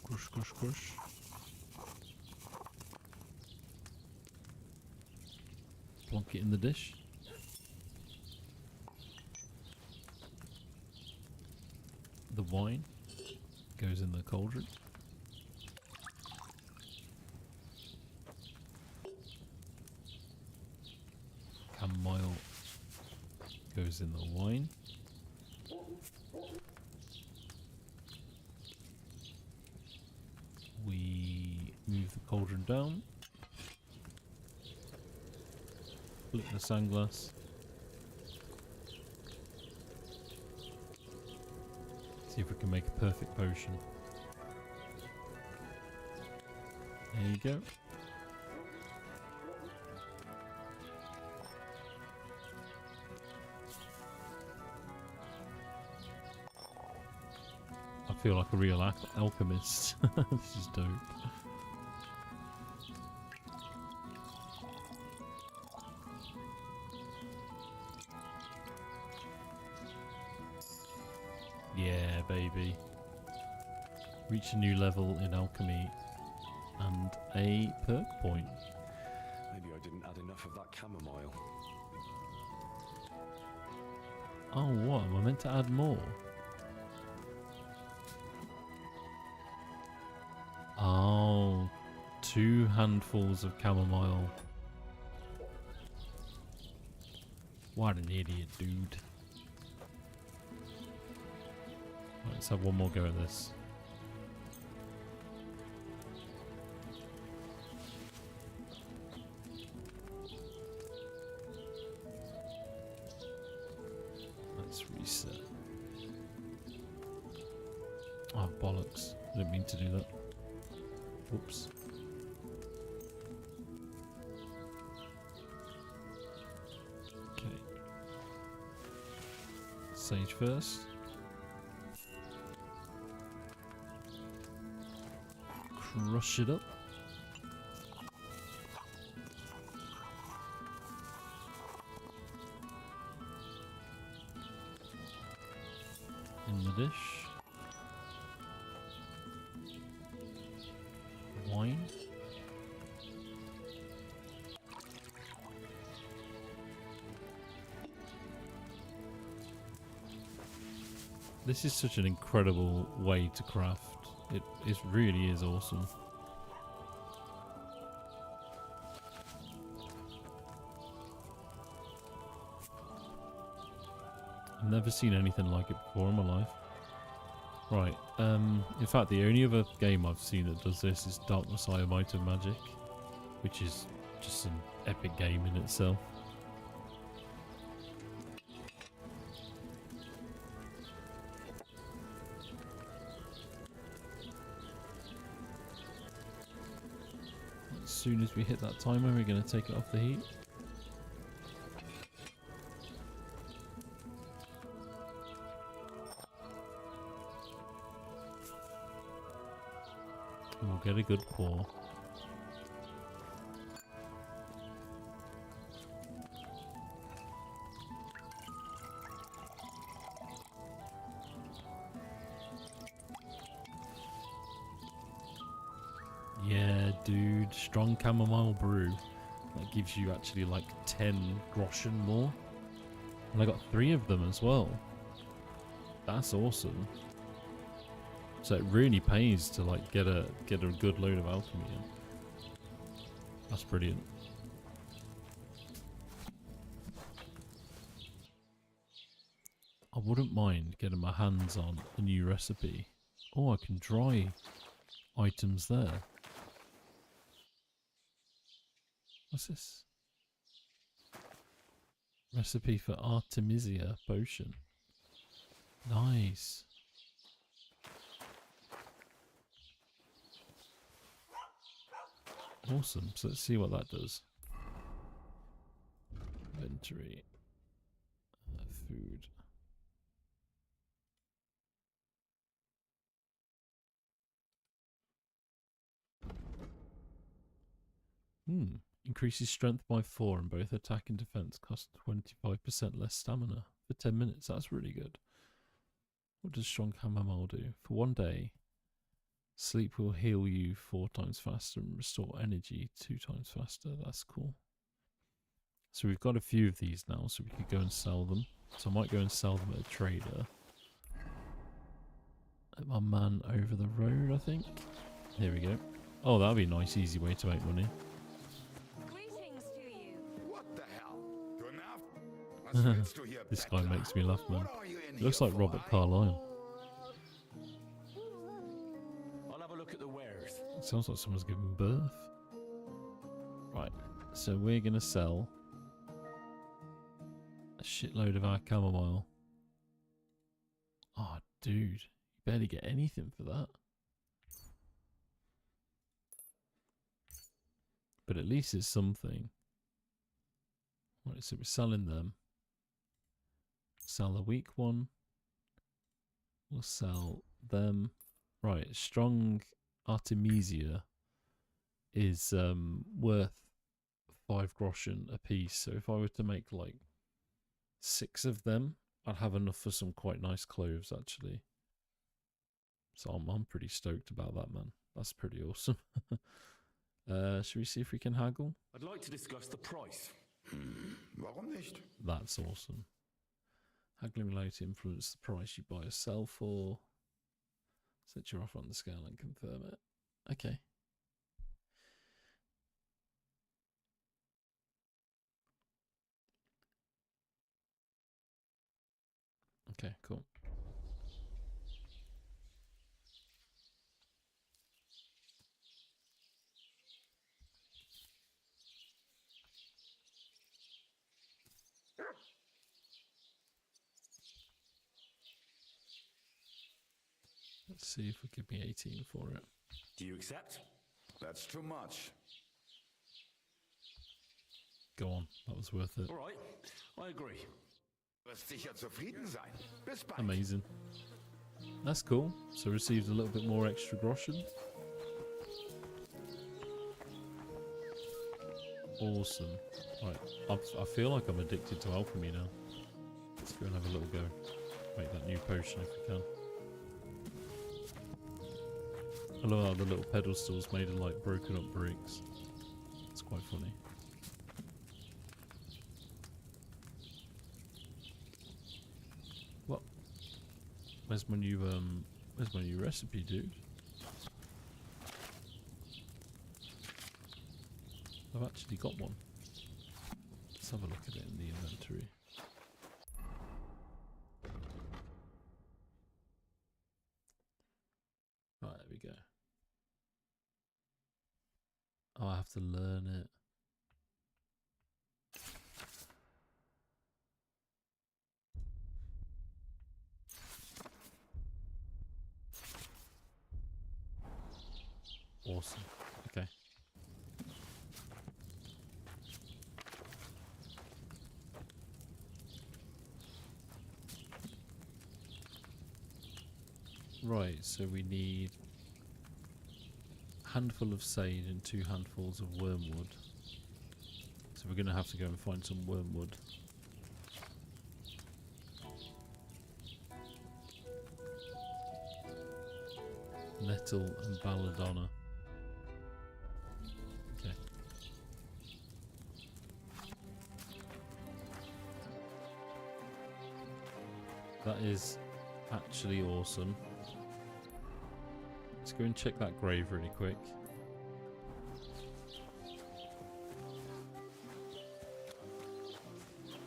Crush, crush, crush. Plonk it in the dish. The wine goes in the cauldron. Chamomile goes in the wine. We move the cauldron down. Flip the sandglass. See if we can make a perfect potion. There you go. I feel like a real alchemist. This is dope. Yeah, baby. Reach a new level in alchemy and a perk point. Maybe I didn't add enough of that chamomile. Oh, what? Am I meant to add more? Oh, 2 handfuls of chamomile. What an idiot, dude. Right, let's have one more go at this. Let's reset. Oh, bollocks. I didn't mean to do that. Oops. Okay. Sage first. Crush it up. In the dish. Wine. This is such an incredible way to craft. It really is awesome. I've never seen anything like it before in my life. Right, in fact the only other game I've seen that does this is Dark Messiah Might of Magic, which is just an epic game in itself. As soon as we hit that timer, we're going to take it off the heat. And we'll get a good pour. Yeah, dude, strong chamomile brew. That gives you actually like 10 groschen more. And I got 3 of them as well. That's awesome. So it really pays to like get a good load of alchemy in. That's brilliant. I wouldn't mind getting my hands on a new recipe. Oh, I can dry items there. What's this? Recipe for Artemisia potion. Nice. Awesome. So let's see what that does. Inventory. Food. Increases strength by 4 and both attack and defense cost 25% less stamina for 10 minutes. That's really good. What does strong chamomile do? For 1 day, sleep will heal you 4 times faster and restore energy 2 times faster. That's cool. So we've got a few of these now, so we could go and sell them. So I might go and sell them at a trader. At my man over the road, I think. Here we go. Oh, that'll be a nice, easy way to make money. This guy makes me laugh, man. He looks like Robert Carlyle. I'll have a look at the wares. Sounds like someone's giving birth. Right, so we're gonna sell a shitload of our chamomile. Oh, dude, you barely get anything for that. But at least it's something. Right, so we're selling them. Sell the weak one. We'll sell them. Right, strong Artemisia is worth 5 groschen a piece. So if I were to make like 6 of them, I'd have enough for some quite nice clothes actually. So I'm pretty stoked about that, man. That's pretty awesome. Should we see if we can haggle? I'd like to discuss the price. Warum nicht? That's awesome. Haggling will allow you to influence the price you buy or sell for. Set your offer on the scale and confirm it. Okay. Okay, cool. Let's see if we give me 18 for it. Do you accept? That's too much. Go on, that was worth it. All right, I agree. Wirst sicher zufrieden sein. Bis bald. Amazing. That's cool. So received a little bit more extra groschen. Awesome. Right, I feel like I'm addicted to alchemy now. Let's go and have a little go. Make that new potion if we can. I love how the little pedestal's made of like broken up bricks. It's quite funny. What? Where's my new recipe, dude? I've actually got one. Let's have a look at it in the inventory. Right, there we go. Oh, I have to learn it. Awesome. Okay. Right, so we need a handful of sage and 2 handfuls of wormwood. So we're going to have to go and find some wormwood. Nettle and belladonna. Okay. That is actually awesome. Let's go and check that grave really quick.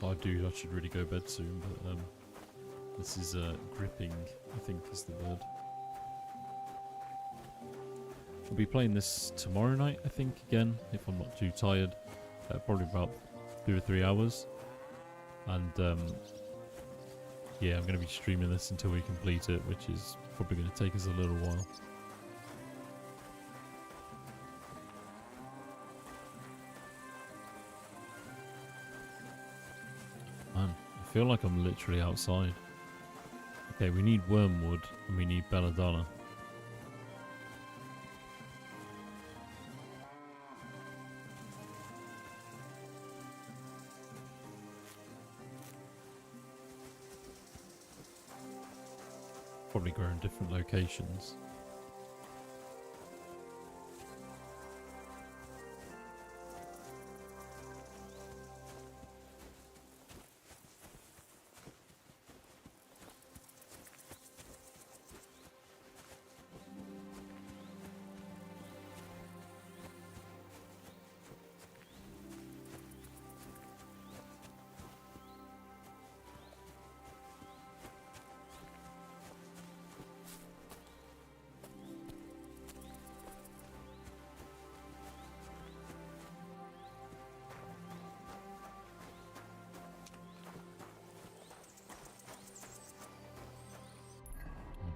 Oh dude, I should really go to bed soon, but this is gripping, I think is the word. I'll be playing this tomorrow night, I think, again, if I'm not too tired. Probably about 2 or 3 hours. And yeah, I'm going to be streaming this until we complete it, which is probably going to take us a little while. Man, I feel like I'm literally outside. Okay, we need wormwood and we need belladonna. Probably grow in different locations.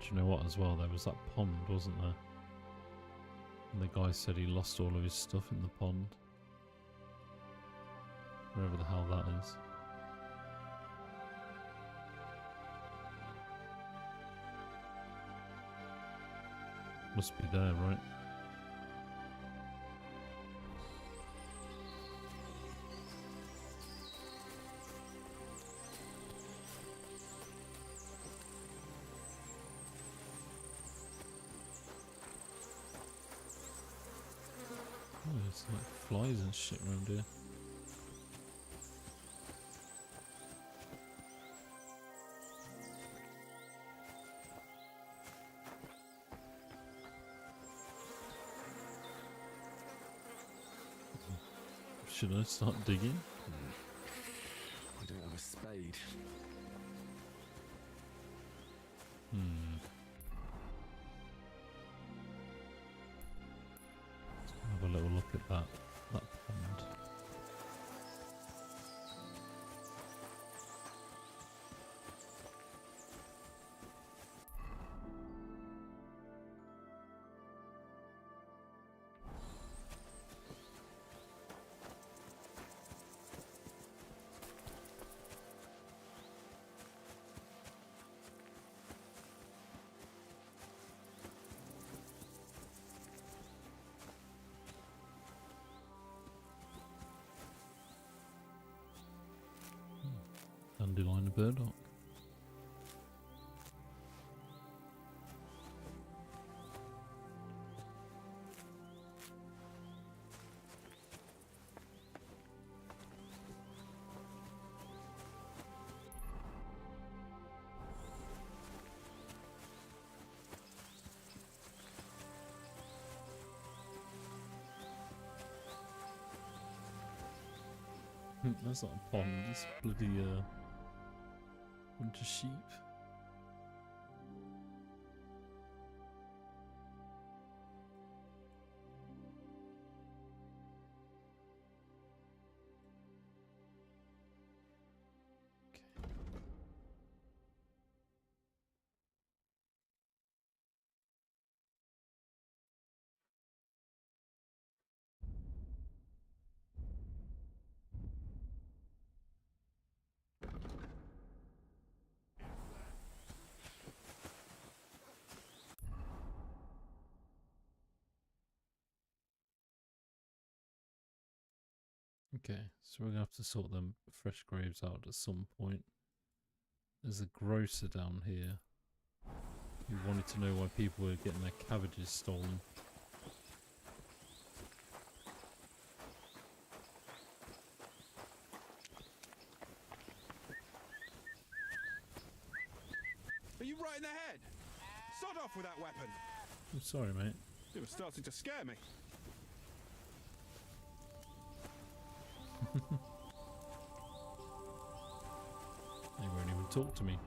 Do you know what as well? There was that pond, wasn't there? And the guy said he lost all of his stuff in the pond. Wherever the hell that is. Must be there, right? Oh, there's like flies and shit around here. Should I start digging? I don't have a spade. Have a little look at that pond. Dandelion and burdock. That's not a pond, it's bloody bunch of sheep. Okay, so we're gonna have to sort them fresh graves out at some point. There's a grocer down here who wanted to know why people were getting their cabbages stolen. Are you right in the head? Sod off with that weapon. I'm sorry, mate. You were starting to scare me. They won't even talk to me.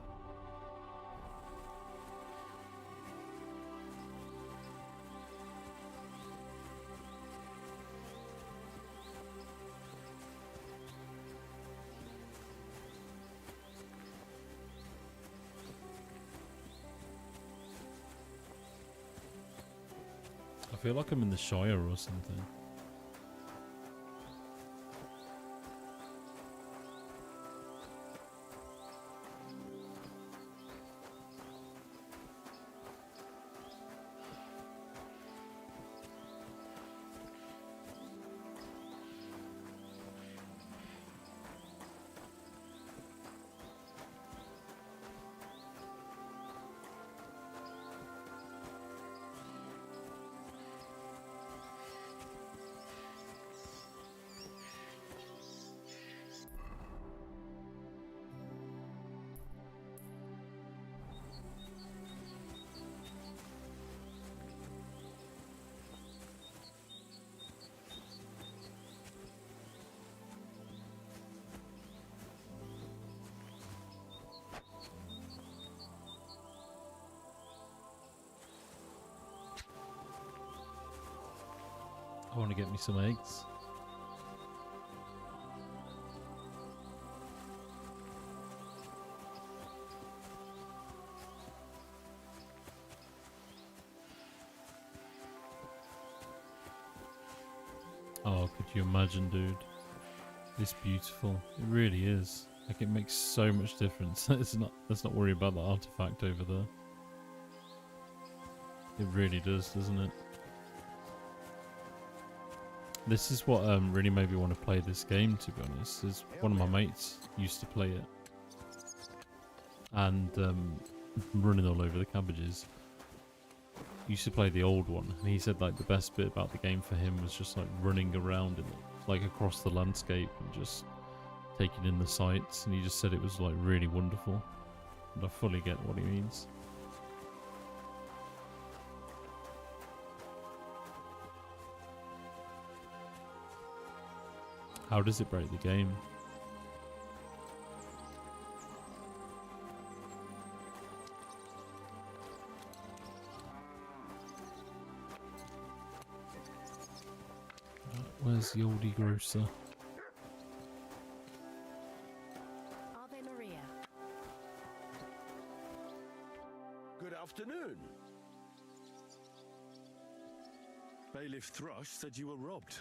I feel like I'm in the Shire or something. I want to get me some eggs. Oh, could you imagine, dude? It's beautiful. It really is. Like, it makes so much difference. Let's not worry about the artifact over there. It really does, doesn't it? This is what really made me want to play this game, to be honest. Is one of my mates used to play it. And running all over the cabbages. Used to play the old one, and he said like the best bit about the game for him was just like running around in it, like across the landscape and just taking in the sights, and he just said it was like really wonderful. And I fully get what he means. How does it break the game? Where's the oldie grocer? Ave Maria. Good afternoon. Bailiff Thrush said you were robbed.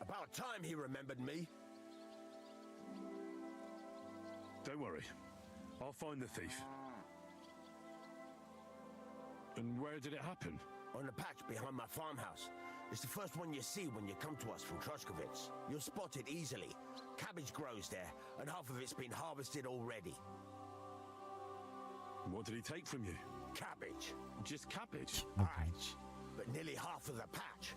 About time he remembered me. Don't worry. I'll find the thief. And where did it happen? On the patch behind my farmhouse. It's the first one you see when you come to us from Trushkovitz. You'll spot it easily. Cabbage grows there, and half of it's been harvested already. What did he take from you? Cabbage. Just cabbage? Aye, but nearly half of the patch.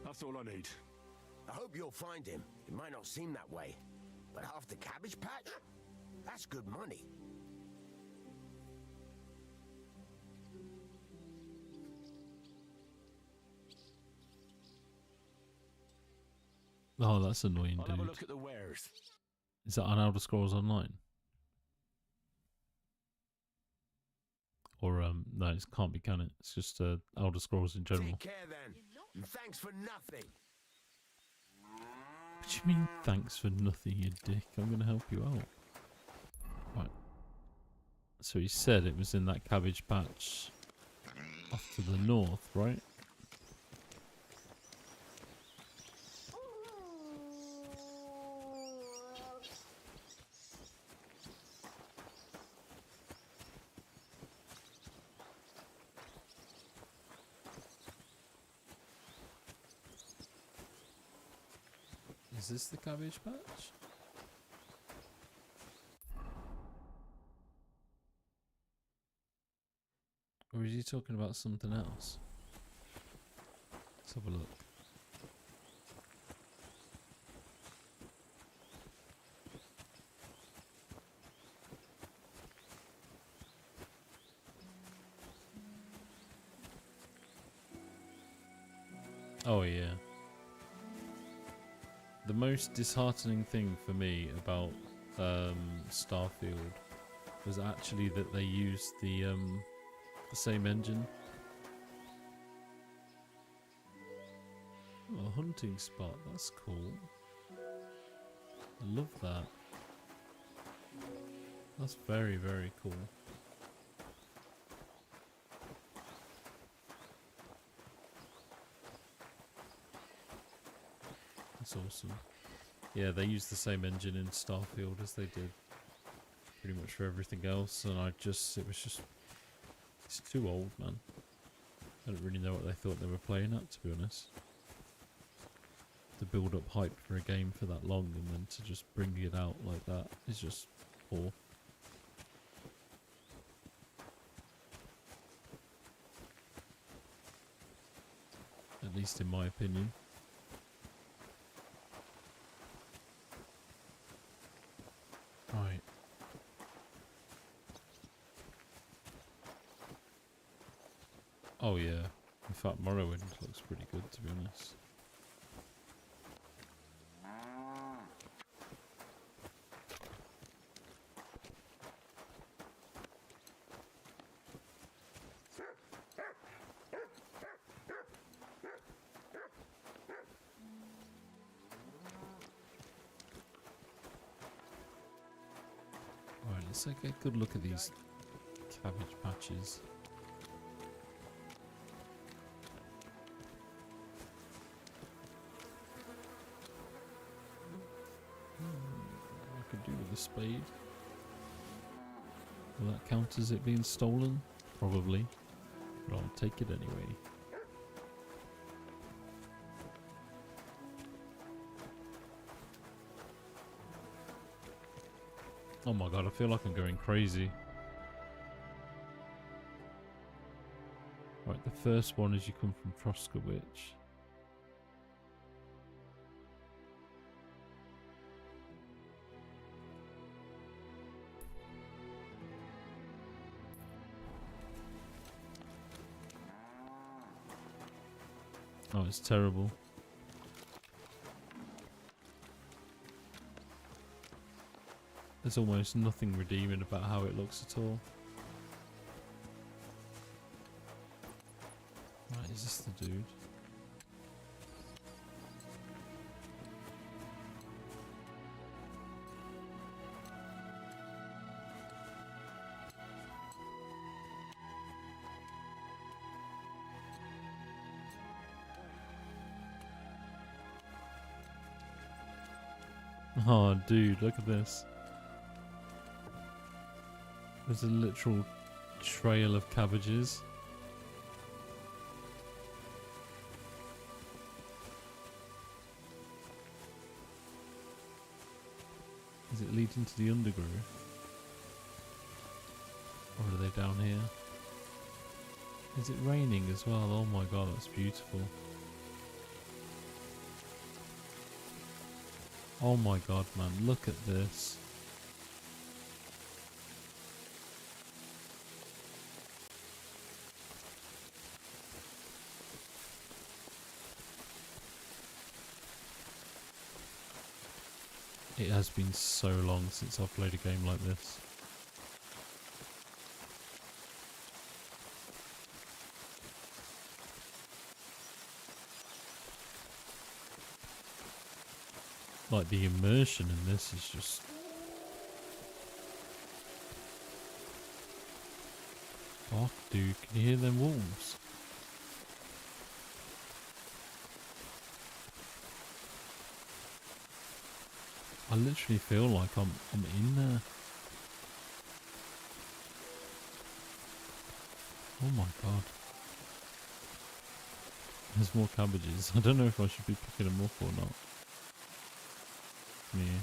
That's all I need. I hope you'll find him. It might not seem that way, but half the cabbage patch? That's good money. Oh, that's annoying, I'll dude. have a look at the wares. Is that on Elder Scrolls Online? Or no, it can't be, can it? It's just Elder Scrolls in general. Take care then, and thanks for nothing. What do you mean, thanks for nothing, you dick? I'm going to help you out. Right. So he said it was in that cabbage patch off to the north, right? Is this the cabbage patch? Or is he talking about something else? Let's have a look. Oh yeah. The most disheartening thing for me about Starfield was actually that they used the same engine. Oh, a hunting spot, that's cool. I love that. That's very, very cool. That's awesome. Yeah, they use the same engine in Starfield as they did pretty much for everything else, and it's too old, man. I don't really know what they thought they were playing at, to be honest. To build up hype for a game for that long and then to just bring it out like that is just poor. At least in my opinion. Right. Oh yeah. In fact, Morrowind looks pretty good, to be honest. Right, let's take a good look at these cabbage patches. do with a spade? Will that count as it being stolen? Probably. But I'll take it anyway. Oh my god, I feel like I'm going crazy. Right, the first one is you come from Troskowich. Oh, it's terrible. There's almost nothing redeeming about how it looks at all. Right, is this the dude? Oh, dude, look at this. There's a literal trail of cabbages. Is it leading to the undergrowth? Or are they down here? Is it raining as well? Oh my god, that's beautiful. Oh my god, man, look at this. It has been so long since I've played a game like this. Like, the immersion in this is just... Fuck, dude, can you hear them wolves? I literally feel like I'm in there. Oh my god. There's more cabbages. I don't know if I should be picking them up or not. Yeah.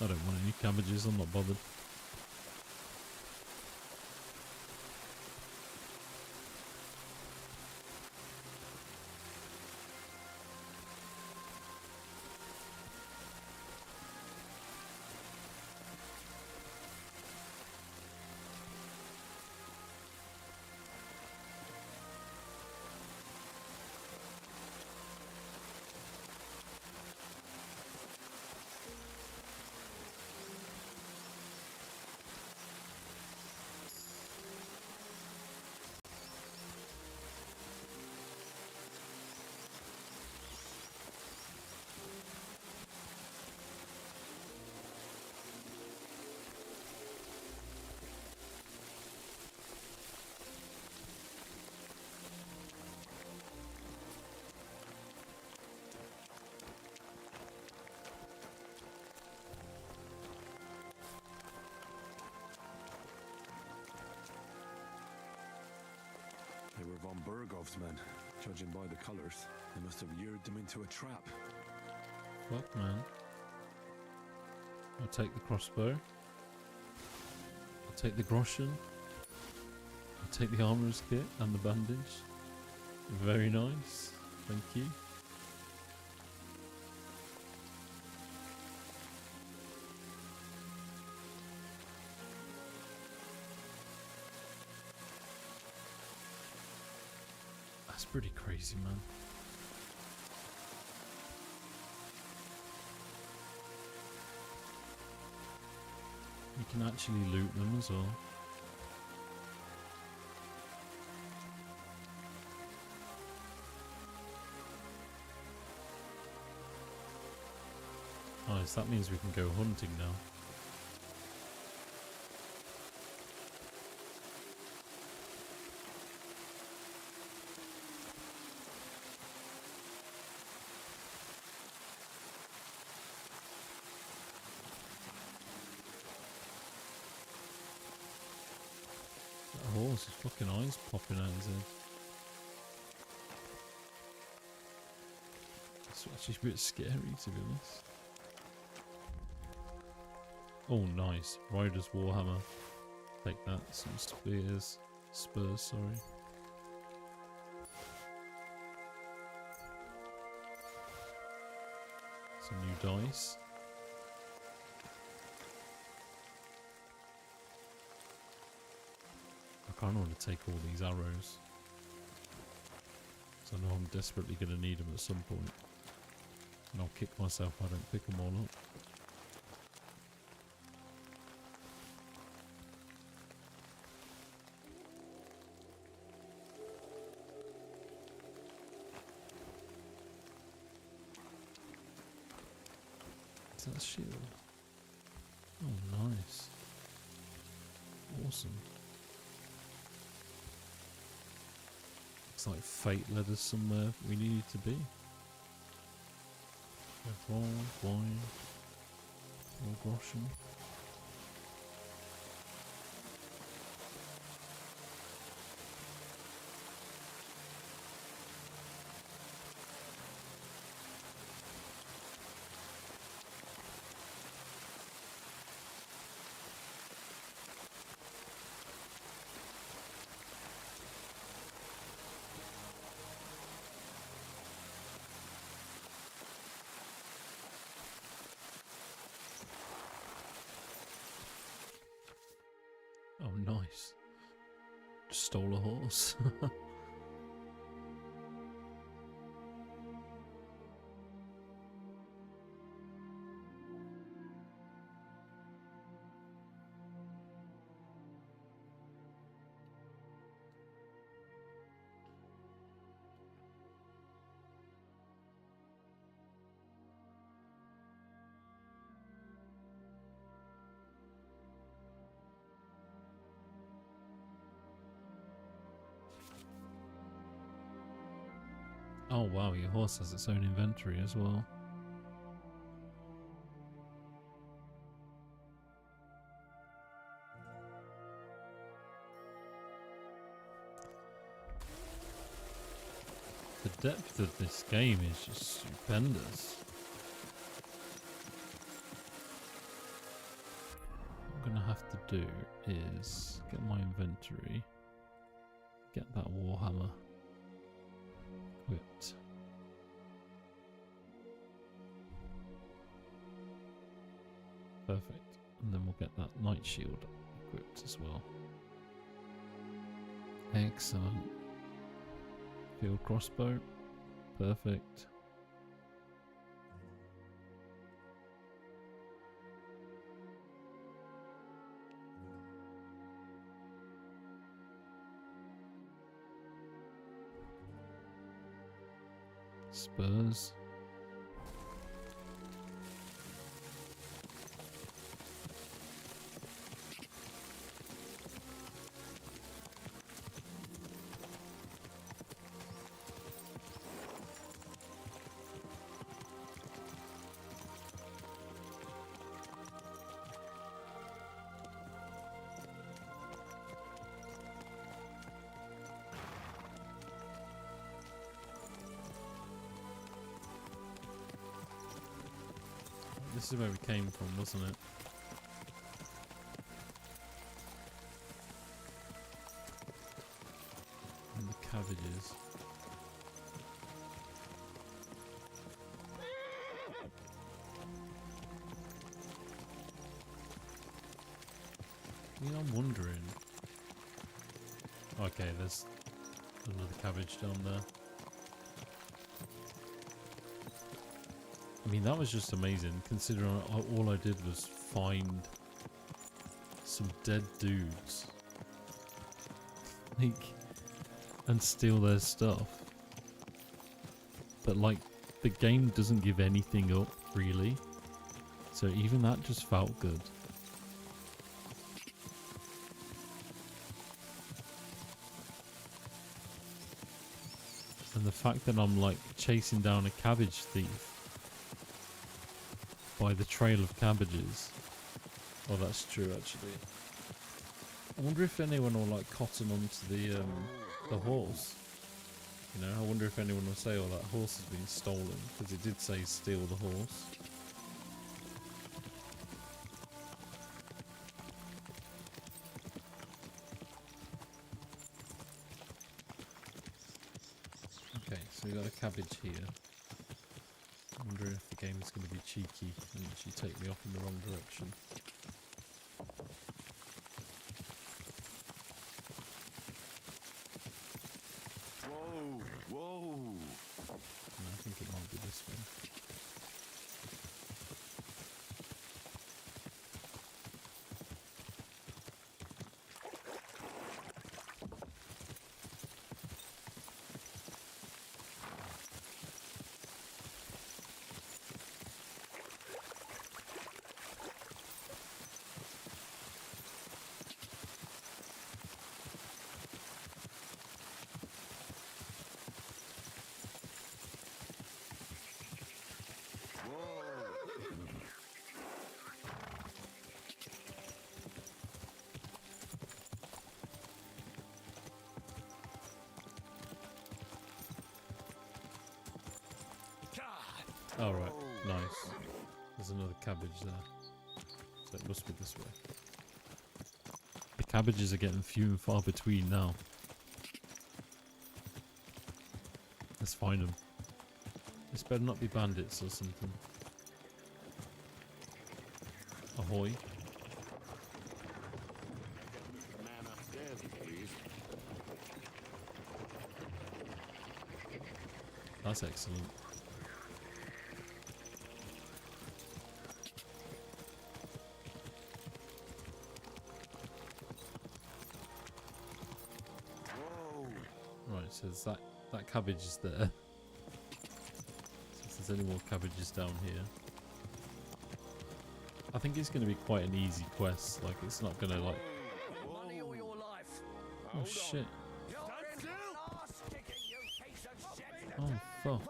I don't want any cabbages, I'm not bothered. They were von Bergov's men. Judging by the colours, they must have lured them into a trap. Fuck, man. I'll take the crossbow. I'll take the groschen. I'll take the armourer's kit and the bandage. Very nice. Thank you. That's pretty crazy, man. You can actually loot them as well. Nice, that means we can go hunting now. horse, his fucking eyes popping out his head. It's actually a bit scary, to be honest. Oh, nice. Rider's Warhammer. Take that. Some spears. Spurs, sorry. Some new dice. I kind of want to take all these arrows. So I know I'm desperately going to need them at some point. And I'll kick myself if I don't pick them all up. Is that a shield? Oh, nice. Awesome. Looks like fate led us somewhere we needed to be. Wine, or groschen. Oh, nice. Just stole a horse. Oh wow, your horse has its own inventory as well. The depth of this game is just stupendous. What I'm gonna have to do is get my inventory, get that Warhammer equipped. Perfect. And then we'll get that Night Shield equipped as well. Excellent. Field crossbow. Perfect. Spurs. This is where we came from, wasn't it? And the cabbages. I mean, I'm wondering. Okay, there's another cabbage down there. I mean, that was just amazing, considering all I did was find some dead dudes, like, and steal their stuff. But, like, the game doesn't give anything up, really. So even that just felt good. And the fact that I'm, like, chasing down a cabbage thief by the trail of cabbages. Oh, that's true, actually. I wonder if anyone will like cotton onto the horse. You know, I wonder if anyone will say, "Oh, that horse has been stolen," because it did say steal the horse. Okay, so we got a cabbage here. I wonder if the game is going to be cheeky and actually take me off in the wrong direction. Whoa! No, I think it might be this one. Oh, right. Nice. There's another cabbage there. So it must be this way. The cabbages are getting few and far between now. Let's find them. This better not be bandits or something. Ahoy. Man upstairs, please. That's excellent. Right, so there's that cabbage is there. So if there's any more cabbages down here. I think it's going to be quite an easy quest. Like, it's not going to, like... Money or your life. Oh, shit. Oh, fuck.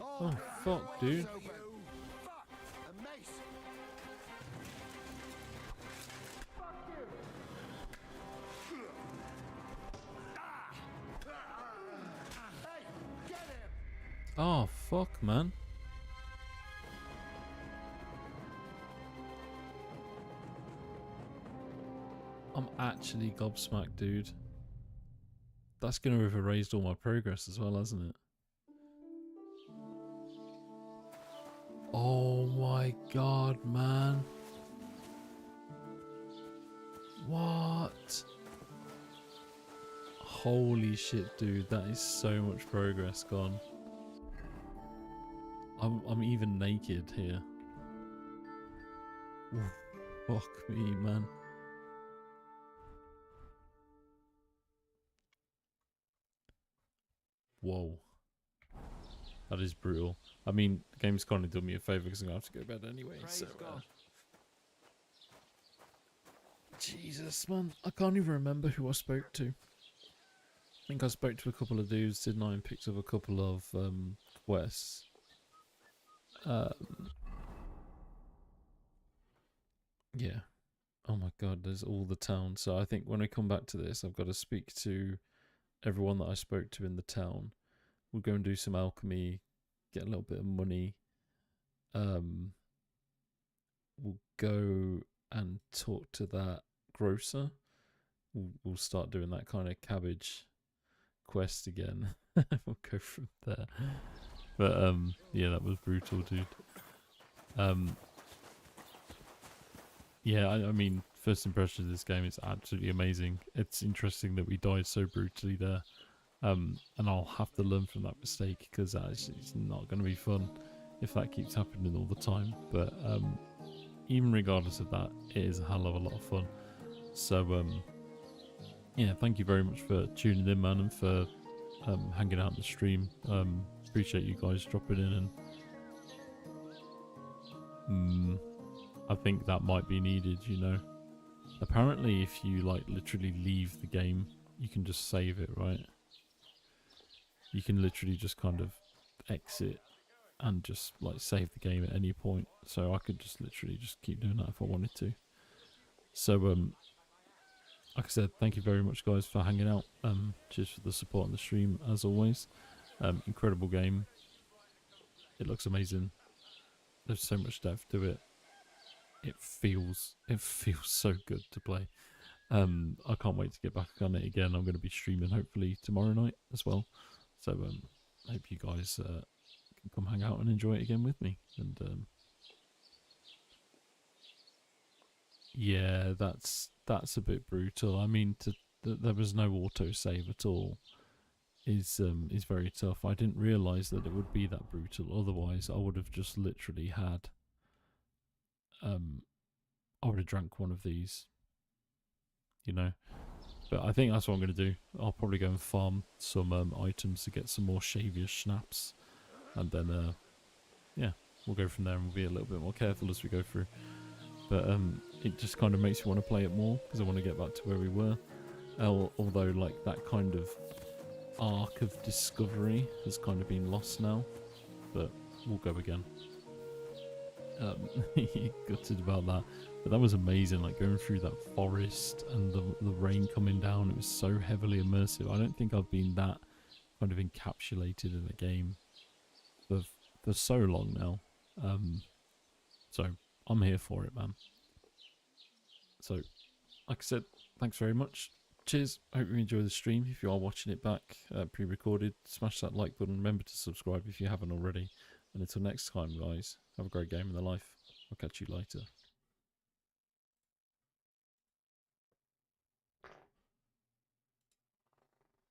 Oh, fuck, dude. Oh, fuck, man. I'm actually gobsmacked, dude. That's going to have erased all my progress as well, hasn't it? Oh my god, man. What? Holy shit, dude. That is so much progress gone. I'm even naked here. Ooh, fuck me, man. Whoa. That is brutal. I mean, the game's kind of done me a favour because I'm going to have to go to bed anyway. So, Jesus, man. I can't even remember who I spoke to. I think I spoke to a couple of dudes, didn't I? And picked up a couple of quests. Yeah. Oh my god, there's all the town. So I think when I come back to this, I've got to speak to everyone that I spoke to in the town. We'll go and do some alchemy, get a little bit of money. We'll go and talk to that grocer. We'll start doing that kind of cabbage quest again. We'll go from there. But yeah, that was brutal, dude. Yeah, I mean, first impression of this game is absolutely amazing. It's interesting that we died so brutally there. And I'll have to learn from that mistake because it's not going to be fun if that keeps happening all the time. But even regardless of that, it is a hell of a lot of fun. So yeah, thank you very much for tuning in, man, and for hanging out in the stream. Appreciate you guys dropping in, and I think that might be needed, you know. Apparently if you like literally leave the game, you can just save it, right? You can literally just kind of exit and just like save the game at any point. So I could just literally just keep doing that if I wanted to. So like I said, thank you very much, guys, for hanging out. Cheers for the support on the stream, as always. Incredible game. It looks amazing. There's so much depth to it. It feels so good to play. I can't wait to get back on it again. I'm going to be streaming hopefully tomorrow night as well. So I hope you guys can come hang out and enjoy it again with me. And yeah, that's a bit brutal. I mean, there was no autosave at all. Is very tough. I didn't realise that it would be that brutal. Otherwise, I would have just literally had. I would have drank one of these. You know, but I think that's what I'm going to do. I'll probably go and farm some items to get some more Shavier schnapps, and then yeah, we'll go from there, and we'll be a little bit more careful as we go through. But it just kind of makes you want to play it more because I want to get back to where we were. Although like that kind of arc of discovery has kind of been lost now, but we'll go again. Gutted about that, but that was amazing, like going through that forest and the rain coming down. It was so heavily immersive. I don't think I've been that kind of encapsulated in a game for so long now. So I'm here for it, man. So like I said, thanks very much. Cheers. I hope you enjoy the stream. If you are watching it back pre-recorded, smash that like button. Remember to subscribe if you haven't already. And until next time, guys, have a great game in the life. I'll catch you later.